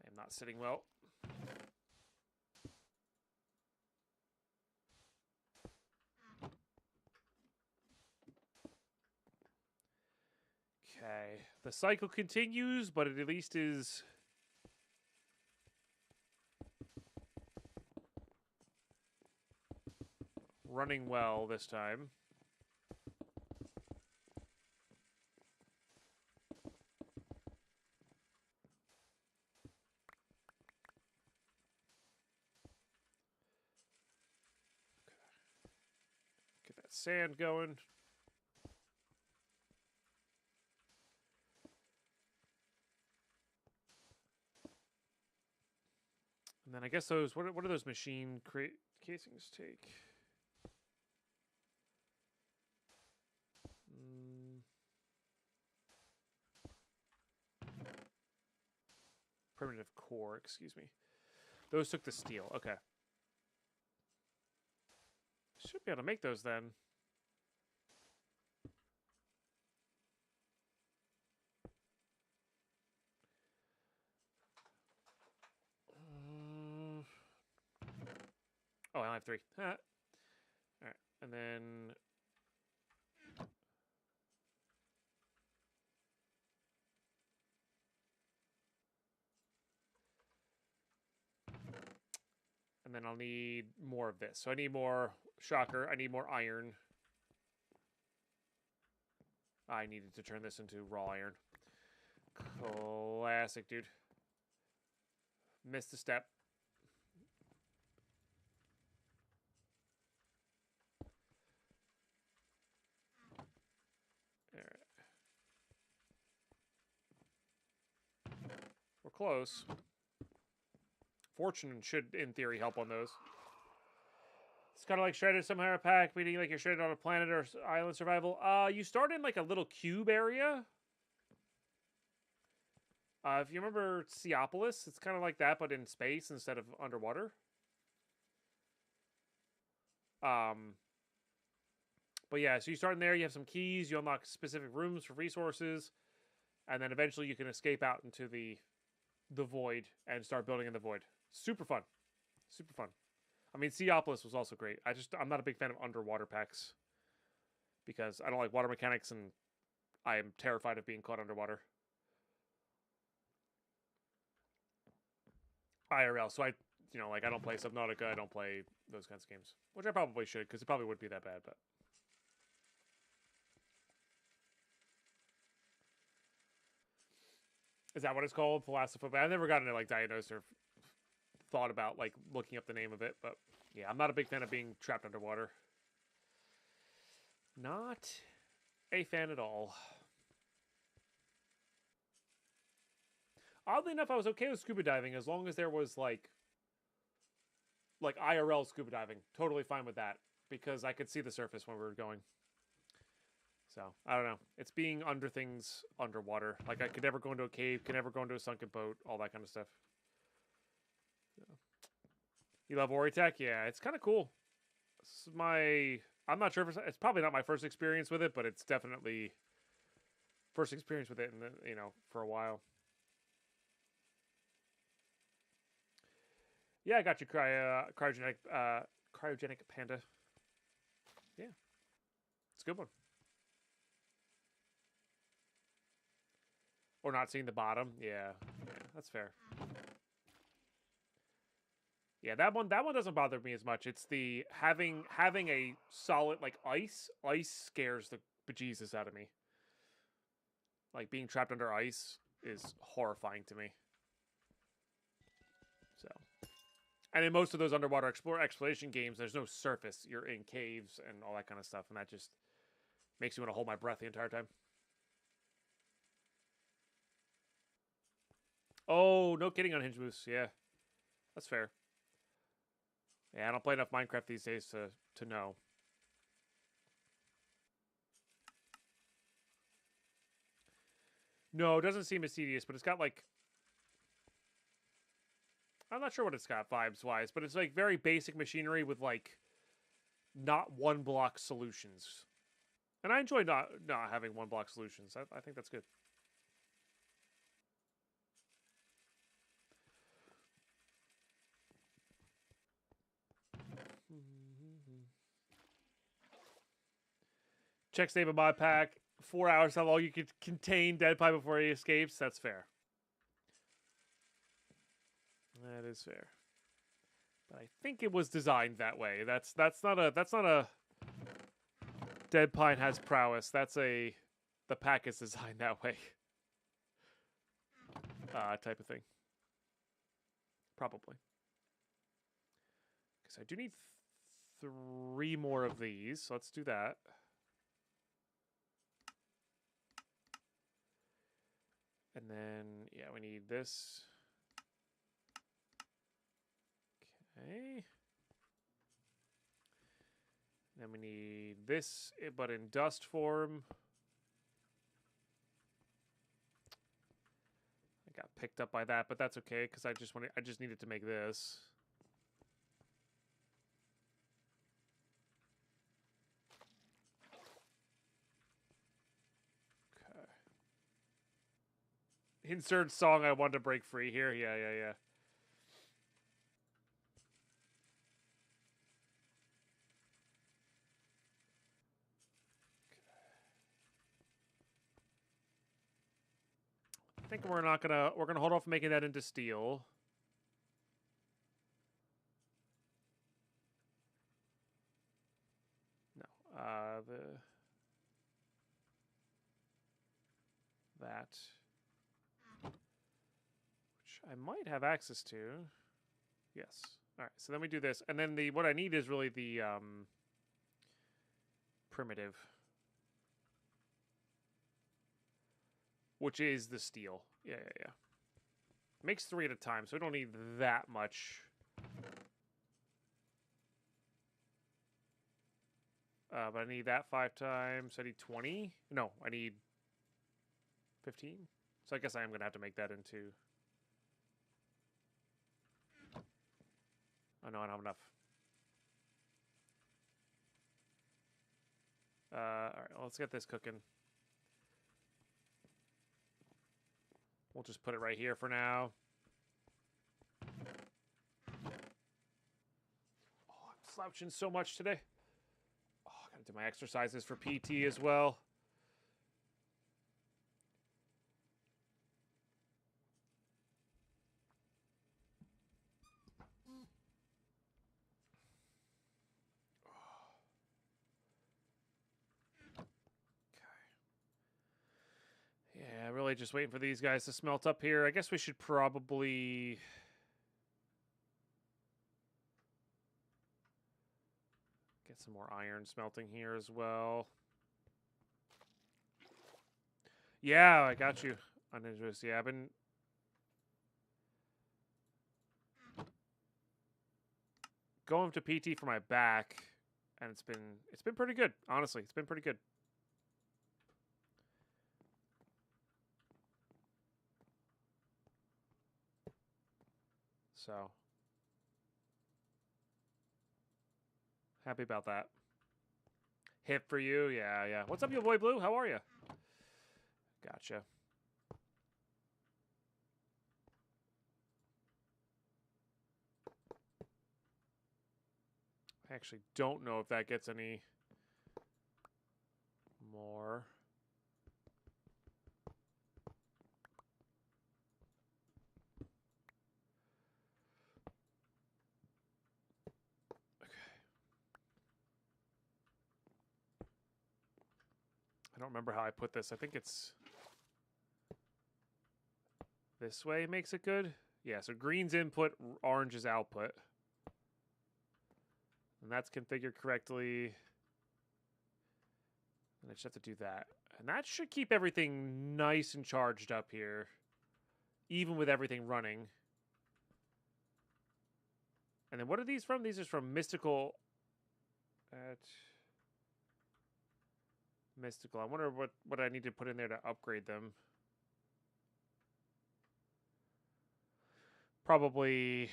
I am not sitting well. Okay, the cycle continues, but it at least is running well this time. that sand going. And then I guess those, what do those machine casings take? Primitive core, excuse me. Those took the steel. Okay. Should be able to make those then. Oh, I only have 3. Alright. And then... And then I'll need more of this. So I need more shocker. I need more iron. I needed to turn this into raw iron. Classic, dude. Missed a step. Alright. We're close. Fortune should, in theory, help on those. It's kind of like shredded somehow pack, meaning like you're shredded on a planet or island survival. You start in like a little cube area. If you remember Seopolis, it's kind of like that, but in space instead of underwater. But yeah, so you start in there, you have some keys, you unlock specific rooms for resources, and then eventually you can escape out into the void and start building in the void. Super fun. Super fun. I mean, Seopolis was also great. I'm not a big fan of underwater packs because I don't like water mechanics and I am terrified of being caught underwater. IRL, so I don't play Subnautica, I don't play those kinds of games. Which I probably should, because it probably wouldn't be that bad, but... Is that what it's called? Thalassophobia? I've never gotten it, like, diagnosed or thought about, like, looking up the name of it, but... Yeah, I'm not a big fan of being trapped underwater. Not a fan at all. Oddly enough, I was okay with scuba diving as long as there was, like IRL scuba diving. Totally fine with that. Because I could see the surface when we were going. So, I don't know. It's being under things underwater. Like, I could never go into a cave, could never go into a sunken boat, all that kind of stuff. So. You love Oritech? Yeah, it's kind of cool. It's I'm not sure if it's probably not my first experience with it, but it's definitely first experience with it in for a while. Yeah, I got you, cryogenic panda. Yeah, it's a good one. Or not seeing the bottom. Yeah, that's fair. Yeah, that one doesn't bother me as much. It's the having a solid like ice. Ice scares the bejesus out of me. Like being trapped under ice is horrifying to me. So, and in most of those underwater exploration games, there's no surface. You're in caves and all that kind of stuff, and that just makes me want to hold my breath the entire time. Oh, no kidding on Hinge Moose. Yeah, that's fair. Yeah, I don't play enough Minecraft these days to know. No, it doesn't seem as tedious, but it's got like... I'm not sure what it's got vibes-wise, but it's like very basic machinery with like not one-block solutions. And I enjoy not having one-block solutions. I think that's good. Check save a mod pack. 4 hours how long you could contain Deadpine before he escapes. That's fair. That is fair. But I think it was designed that way. That's not a Deadpine has prowess. The pack is designed that way. Type of thing. Probably. Because I do need 3 more of these. So let's do that. And then, yeah, we need this. Okay. Then we need this, but in dust form. I got picked up by that, but that's okay because I just needed to make this. Okay. Insert song I want to break free here. Yeah. I think we're gonna hold off making that into steel. No. That, which I might have access to. Yes. All right. So then we do this, and then what I need is really the primitive, which is the steel. Yeah. Makes 3 at a time, so we don't need that much. But I need that 5 times. I need 20. No, I need 15. So I guess I am going to have to make that into... Oh, no, I don't have enough. All right, well, let's get this cooking. We'll just put it right here for now. Oh, I'm slouching so much today. Oh, I gotta do my exercises for PT as well. Yeah, really just waiting for these guys to smelt up here. I guess we should probably... get some more iron smelting here as well. Yeah, I got you. Yeah, I've been... going to PT for my back, and it's been pretty good. Honestly, it's been pretty good. So happy about that. Hip for you, yeah. What's up, you boy Blue? How are you? Gotcha. I actually don't know if that gets any more. Okay. I don't remember how I put this. I think it's this way makes it good. Yeah, so green's input, orange is output. And that's configured correctly. And I just have to do that. And that should keep everything nice and charged up here. Even with everything running. And then what are these from? These are from Mystical. Mystical. I wonder what I need to put in there to upgrade them. Probably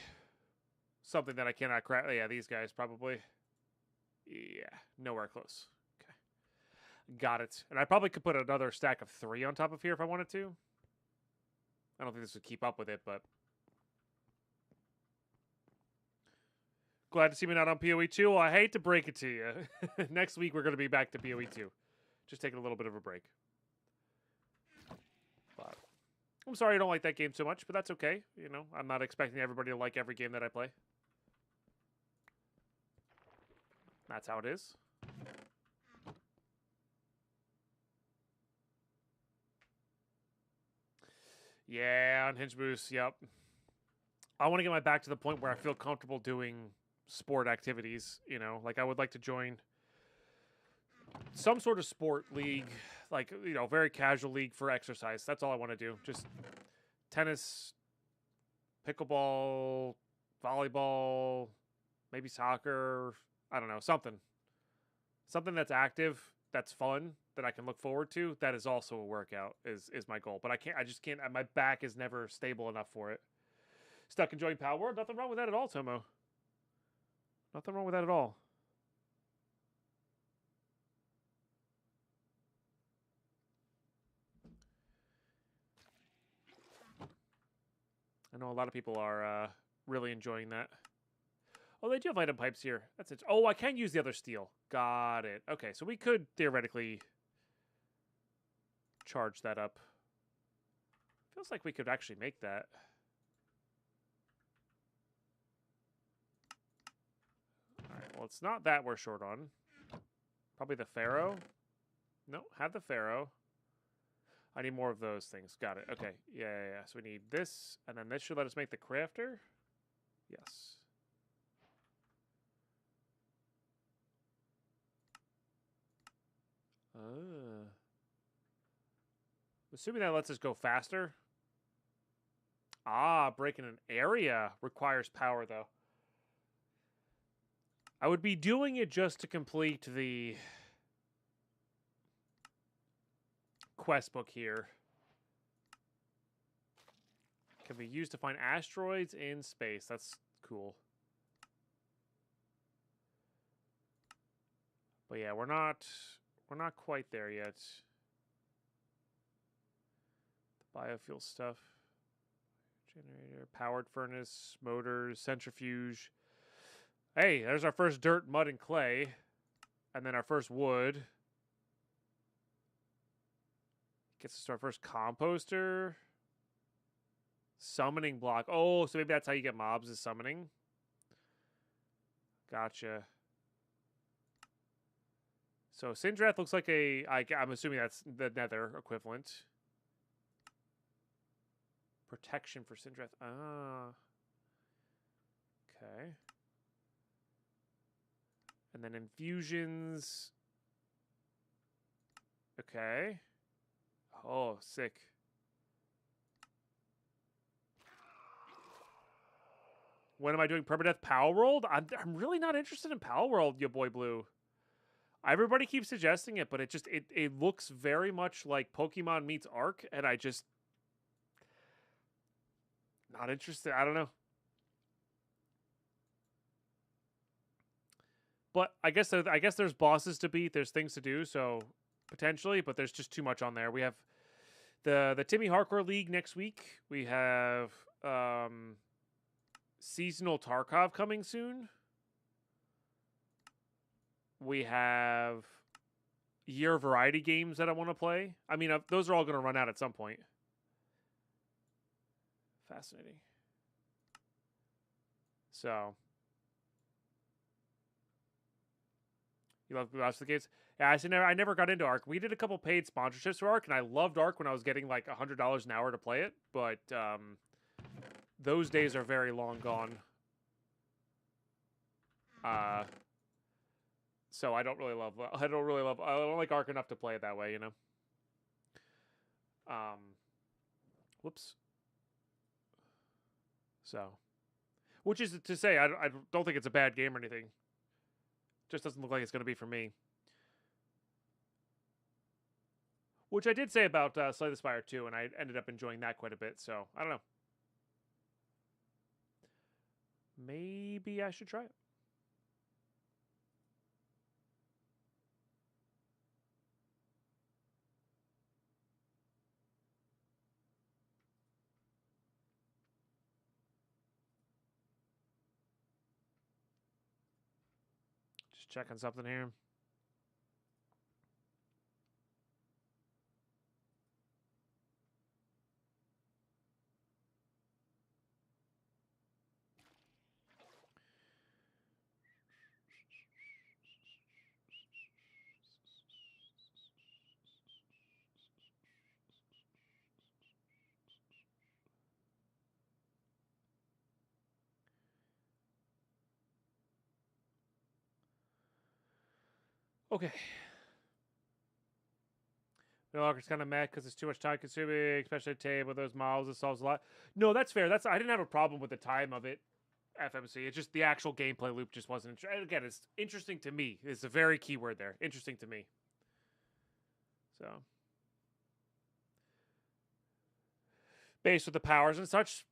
something that I cannot craft. Yeah, these guys probably. Yeah, nowhere close. Okay. Got it. And I probably could put another stack of 3 on top of here if I wanted to. I don't think this would keep up with it, but... Glad to see me not on PoE 2. Well, I hate to break it to you. Next week, we're going to be back to PoE 2. Just taking a little bit of a break. But I'm sorry I don't like that game so much, but that's okay. You know, I'm not expecting everybody to like every game that I play. That's how it is. Yeah, unhinged boost, yep. I want to get my back to the point where I feel comfortable doing sport activities. You know, like I would like to join some sort of sport league, like, you know, very casual league for exercise. That's all I want to do. Just tennis, pickleball, volleyball, maybe soccer. I don't know, something that's active, that's fun, that I can look forward to. That is also a workout. Is my goal. But I just can't. My back is never stable enough for it. Stuck enjoying Power World. Nothing wrong with that at all, Tomo. Nothing wrong with that at all. I know a lot of people are really enjoying that. Oh, they do have item pipes here. That's it. Oh, I can use the other steel. Got it. Okay, so we could theoretically charge that up. Feels like we could actually make that. Alright, well, it's not that we're short on. Probably the Pharaoh. No, have the Pharaoh. I need more of those things. Got it. Okay. Yeah. So we need this, and then this should let us make the crafter. Yes. Assuming that lets us go faster. Ah, breaking an area requires power, though. I would be doing it just to complete the quest book here. Can be used to find asteroids in space. That's cool. But yeah, we're not quite there yet. The biofuel stuff. Generator, powered furnace, motors, centrifuge. Hey, there's our first dirt, mud, and clay. And then our first wood. Gets us to our first composter. Summoning block. Oh, so maybe that's how you get mobs, is summoning. Gotcha. So Sindrath looks like I'm assuming that's the nether equivalent. Protection for Sindrath. Ah. Okay. And then infusions. Okay. Oh, sick. When am I doing permadeath Power World? I'm really not interested in Power World, yo boy Blue. Everybody keeps suggesting it, but it looks very much like Pokemon meets Ark, and I just not interested. I don't know. But I guess there's bosses to beat, there's things to do, so potentially, but there's just too much on there. We have the Timmy Hardcore League next week. We have seasonal Tarkov coming soon. We have year variety games that I want to play. I mean, those are all going to run out at some point. Fascinating. So, you love Blast of the Gates? Yeah, I never got into Ark. We did a couple paid sponsorships for Ark, and I loved Ark when I was getting like $100 an hour to play it. But those days are very long gone. So I don't like Ark enough to play it that way, you know. Whoops. So, which is to say, I don't think it's a bad game or anything. Just doesn't look like it's going to be for me. Which I did say about Slay the Spire 2, and I ended up enjoying that quite a bit. So I don't know. Maybe I should try it. Just checking something here. Okay. No longer it's kind of mad because it's too much time consuming, especially a table with those models. It solves a lot. No, that's fair. I didn't have a problem with the time of it. FMC. It's just the actual gameplay loop just wasn't. Again, it's interesting to me. It's a very key word there. Interesting to me. So, based with the powers and such.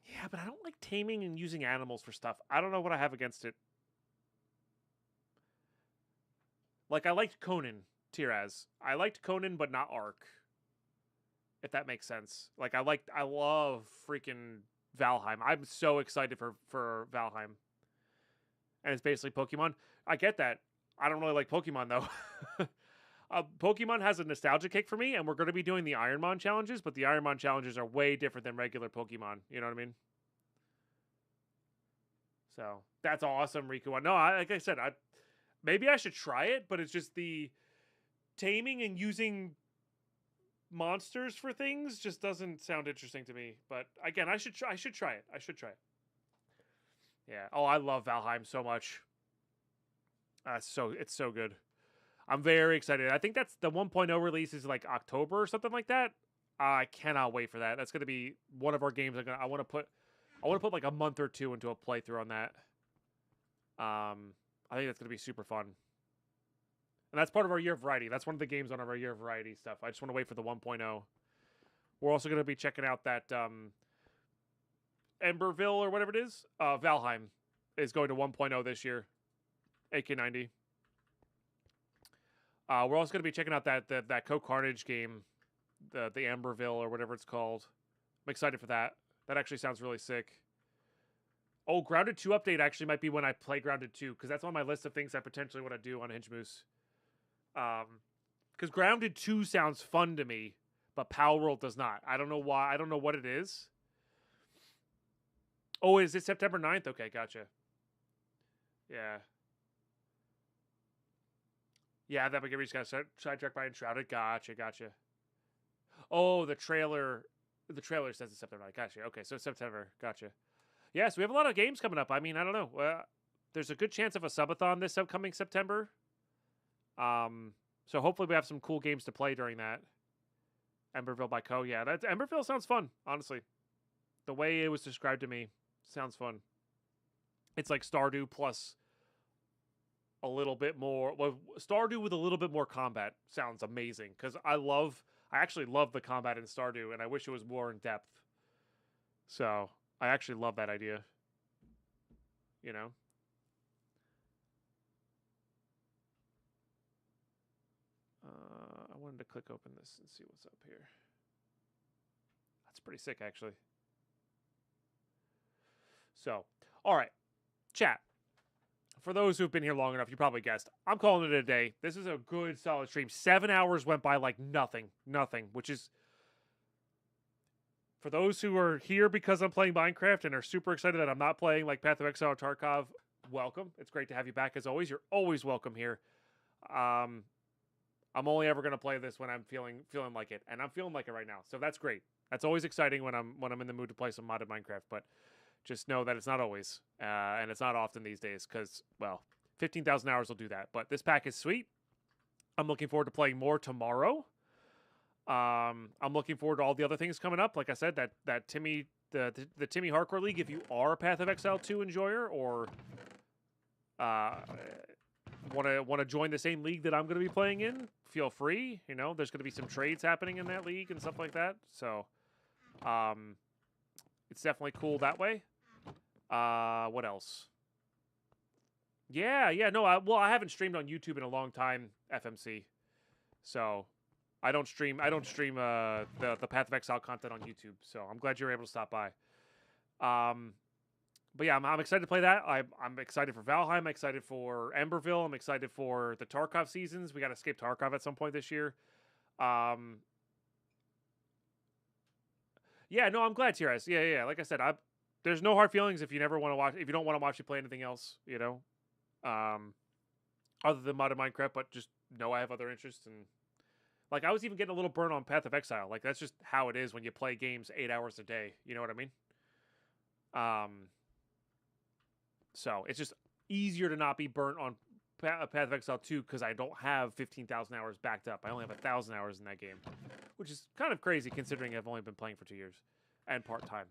Yeah, but I don't like taming and using animals for stuff. I don't know what I have against it. Like I liked Conan, Tiraz. I liked Conan, but not Ark. If that makes sense. Like I love freaking Valheim. I'm so excited for Valheim. And it's basically Pokemon. I get that. I don't really like Pokemon though. Pokemon has a nostalgia kick for me, and we're going to be doing the Ironmon challenges, but the Ironmon challenges are way different than regular Pokemon. You know what I mean? So that's awesome, Riku. No, like I said, maybe I should try it, but it's just the taming and using monsters for things just doesn't sound interesting to me. But again, I should try it. I should try it. Yeah. Oh, I love Valheim so much. It's so good. I'm very excited. I think that's the 1.0 release is like October or something like that. I cannot wait for that. That's going to be one of our games. I want to put like a month or two into a playthrough on that. I think that's going to be super fun. And that's part of our Year of Variety. That's one of the games on our Year of Variety stuff. I just want to wait for the 1.0. We're also going to be checking out that Emberville or whatever it is. Valheim is going to 1.0 this year. AK90. We're also going to be checking out that Co-Carnage game, the Amberville or whatever it's called. I'm excited for that. That actually sounds really sick. Oh, Grounded 2 update actually might be when I play Grounded 2, because that's on my list of things I potentially want to do on Hinge Moose. Because Grounded 2 sounds fun to me, but Palworld does not. I don't know why. I don't know what it is. Oh, is it September 9th? Okay, gotcha. Yeah. Yeah, that McGivers got sidetracked by Enshrouded. Gotcha. Oh, the trailer says it's September 9th. Gotcha. Okay, so September. Gotcha. Yeah, so we have a lot of games coming up. I mean, I don't know. There's a good chance of a subathon this upcoming September. So hopefully we have some cool games to play during that. Emberville by Co. Yeah, Emberville sounds fun, honestly. The way it was described to me sounds fun. It's like Stardew plus a little bit more. Well, Stardew with a little bit more combat sounds amazing, because I actually love the combat in Stardew, and I wish it was more in depth. So I actually love that idea. You know? I wanted to click open this and see what's up here. That's pretty sick, actually. So, all right. Chat. For those who've been here long enough, you probably guessed. I'm calling it a day. This is a good, solid stream. 7 hours went by like nothing, which is... For those who are here because I'm playing Minecraft and are super excited that I'm not playing like Path of Exile or Tarkov, welcome. It's great to have you back as always. You're always welcome here. I'm only ever going to play this when I'm feeling like it, and I'm feeling like it right now. So that's great. That's always exciting when I'm in the mood to play some modded Minecraft, but just know that it's not always, and it's not often these days, because, well, 15,000 hours will do that. But this pack is sweet. I'm looking forward to playing more tomorrow. I'm looking forward to all the other things coming up. Like I said, that Timmy, the Timmy Hardcore League, if you are a Path of Exile 2 enjoyer, or want to join the same league that I'm going to be playing in, feel free. You know, there's going to be some trades happening in that league and stuff like that. So, it's definitely cool that way. What else? Yeah, no, I haven't streamed on YouTube in a long time, FMC. So, I don't stream the Path of Exile content on YouTube. So, I'm glad you were able to stop by. But yeah, I'm excited to play that. I'm excited for Valheim. I'm excited for Emberville. I'm excited for the Tarkov seasons. We got to escape Tarkov at some point this year. Yeah, no, I'm glad, Tiras. Yeah. Like I said, there's no hard feelings if you never want to watch. If you don't want to watch me play anything else, you know, other than modded Minecraft. But just know I have other interests, and like I was even getting a little burnt on Path of Exile. Like that's just how it is when you play games 8 hours a day. You know what I mean? So it's just easier to not be burnt on Path of Exile 2 because I don't have 15,000 hours backed up. I only have 1,000 hours in that game, which is kind of crazy considering I've only been playing for 2 years and part-time.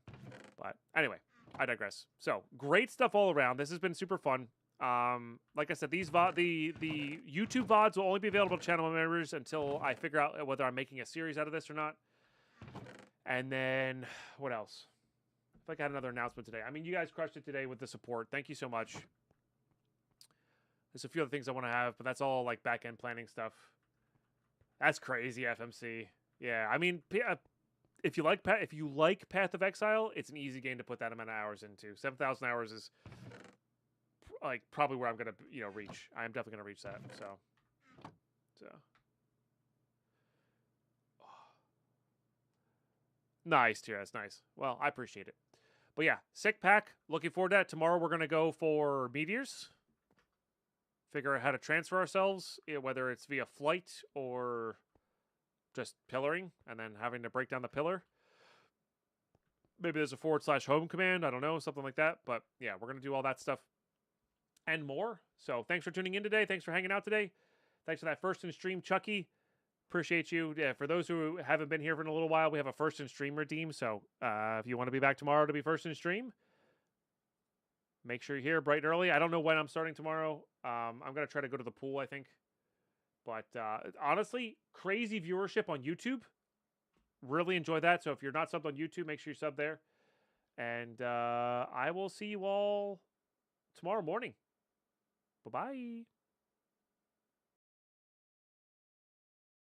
But anyway, I digress. So, great stuff all around. This has been super fun. Like I said, the YouTube VODs will only be available to channel members until I figure out whether I'm making a series out of this or not. And then, what else? I feel like I had another announcement today. I mean, you guys crushed it today with the support. Thank you so much. There's a few other things I want to have, but that's all like back-end planning stuff. That's crazy, FMC. Yeah, I mean, if you like Path of Exile, it's an easy game to put that amount of hours into. 7,000 hours is like probably where I'm gonna reach. I'm definitely gonna reach that. So. Nice, Tira. That's nice. Well, I appreciate it. But yeah, sick pack. Looking forward to that. Tomorrow we're gonna go for meteors. Figure out how to transfer ourselves, whether it's via flight or just pillaring, and then having to break down the pillar. Maybe there's a /home command. I don't know, something like that. But yeah, we're going to do all that stuff and more. So thanks for tuning in today. Thanks for hanging out today. Thanks for that first in stream, Chucky. Appreciate you. Yeah, for those who haven't been here for a little while, we have a first in stream redeem. So if you want to be back tomorrow to be first in stream, make sure you're here bright and early. I don't know when I'm starting tomorrow. I'm going to try to go to the pool, I think. But honestly, crazy viewership on YouTube. Really enjoy that. So if you're not subbed on YouTube, make sure you sub there. And I will see you all tomorrow morning. Bye-bye.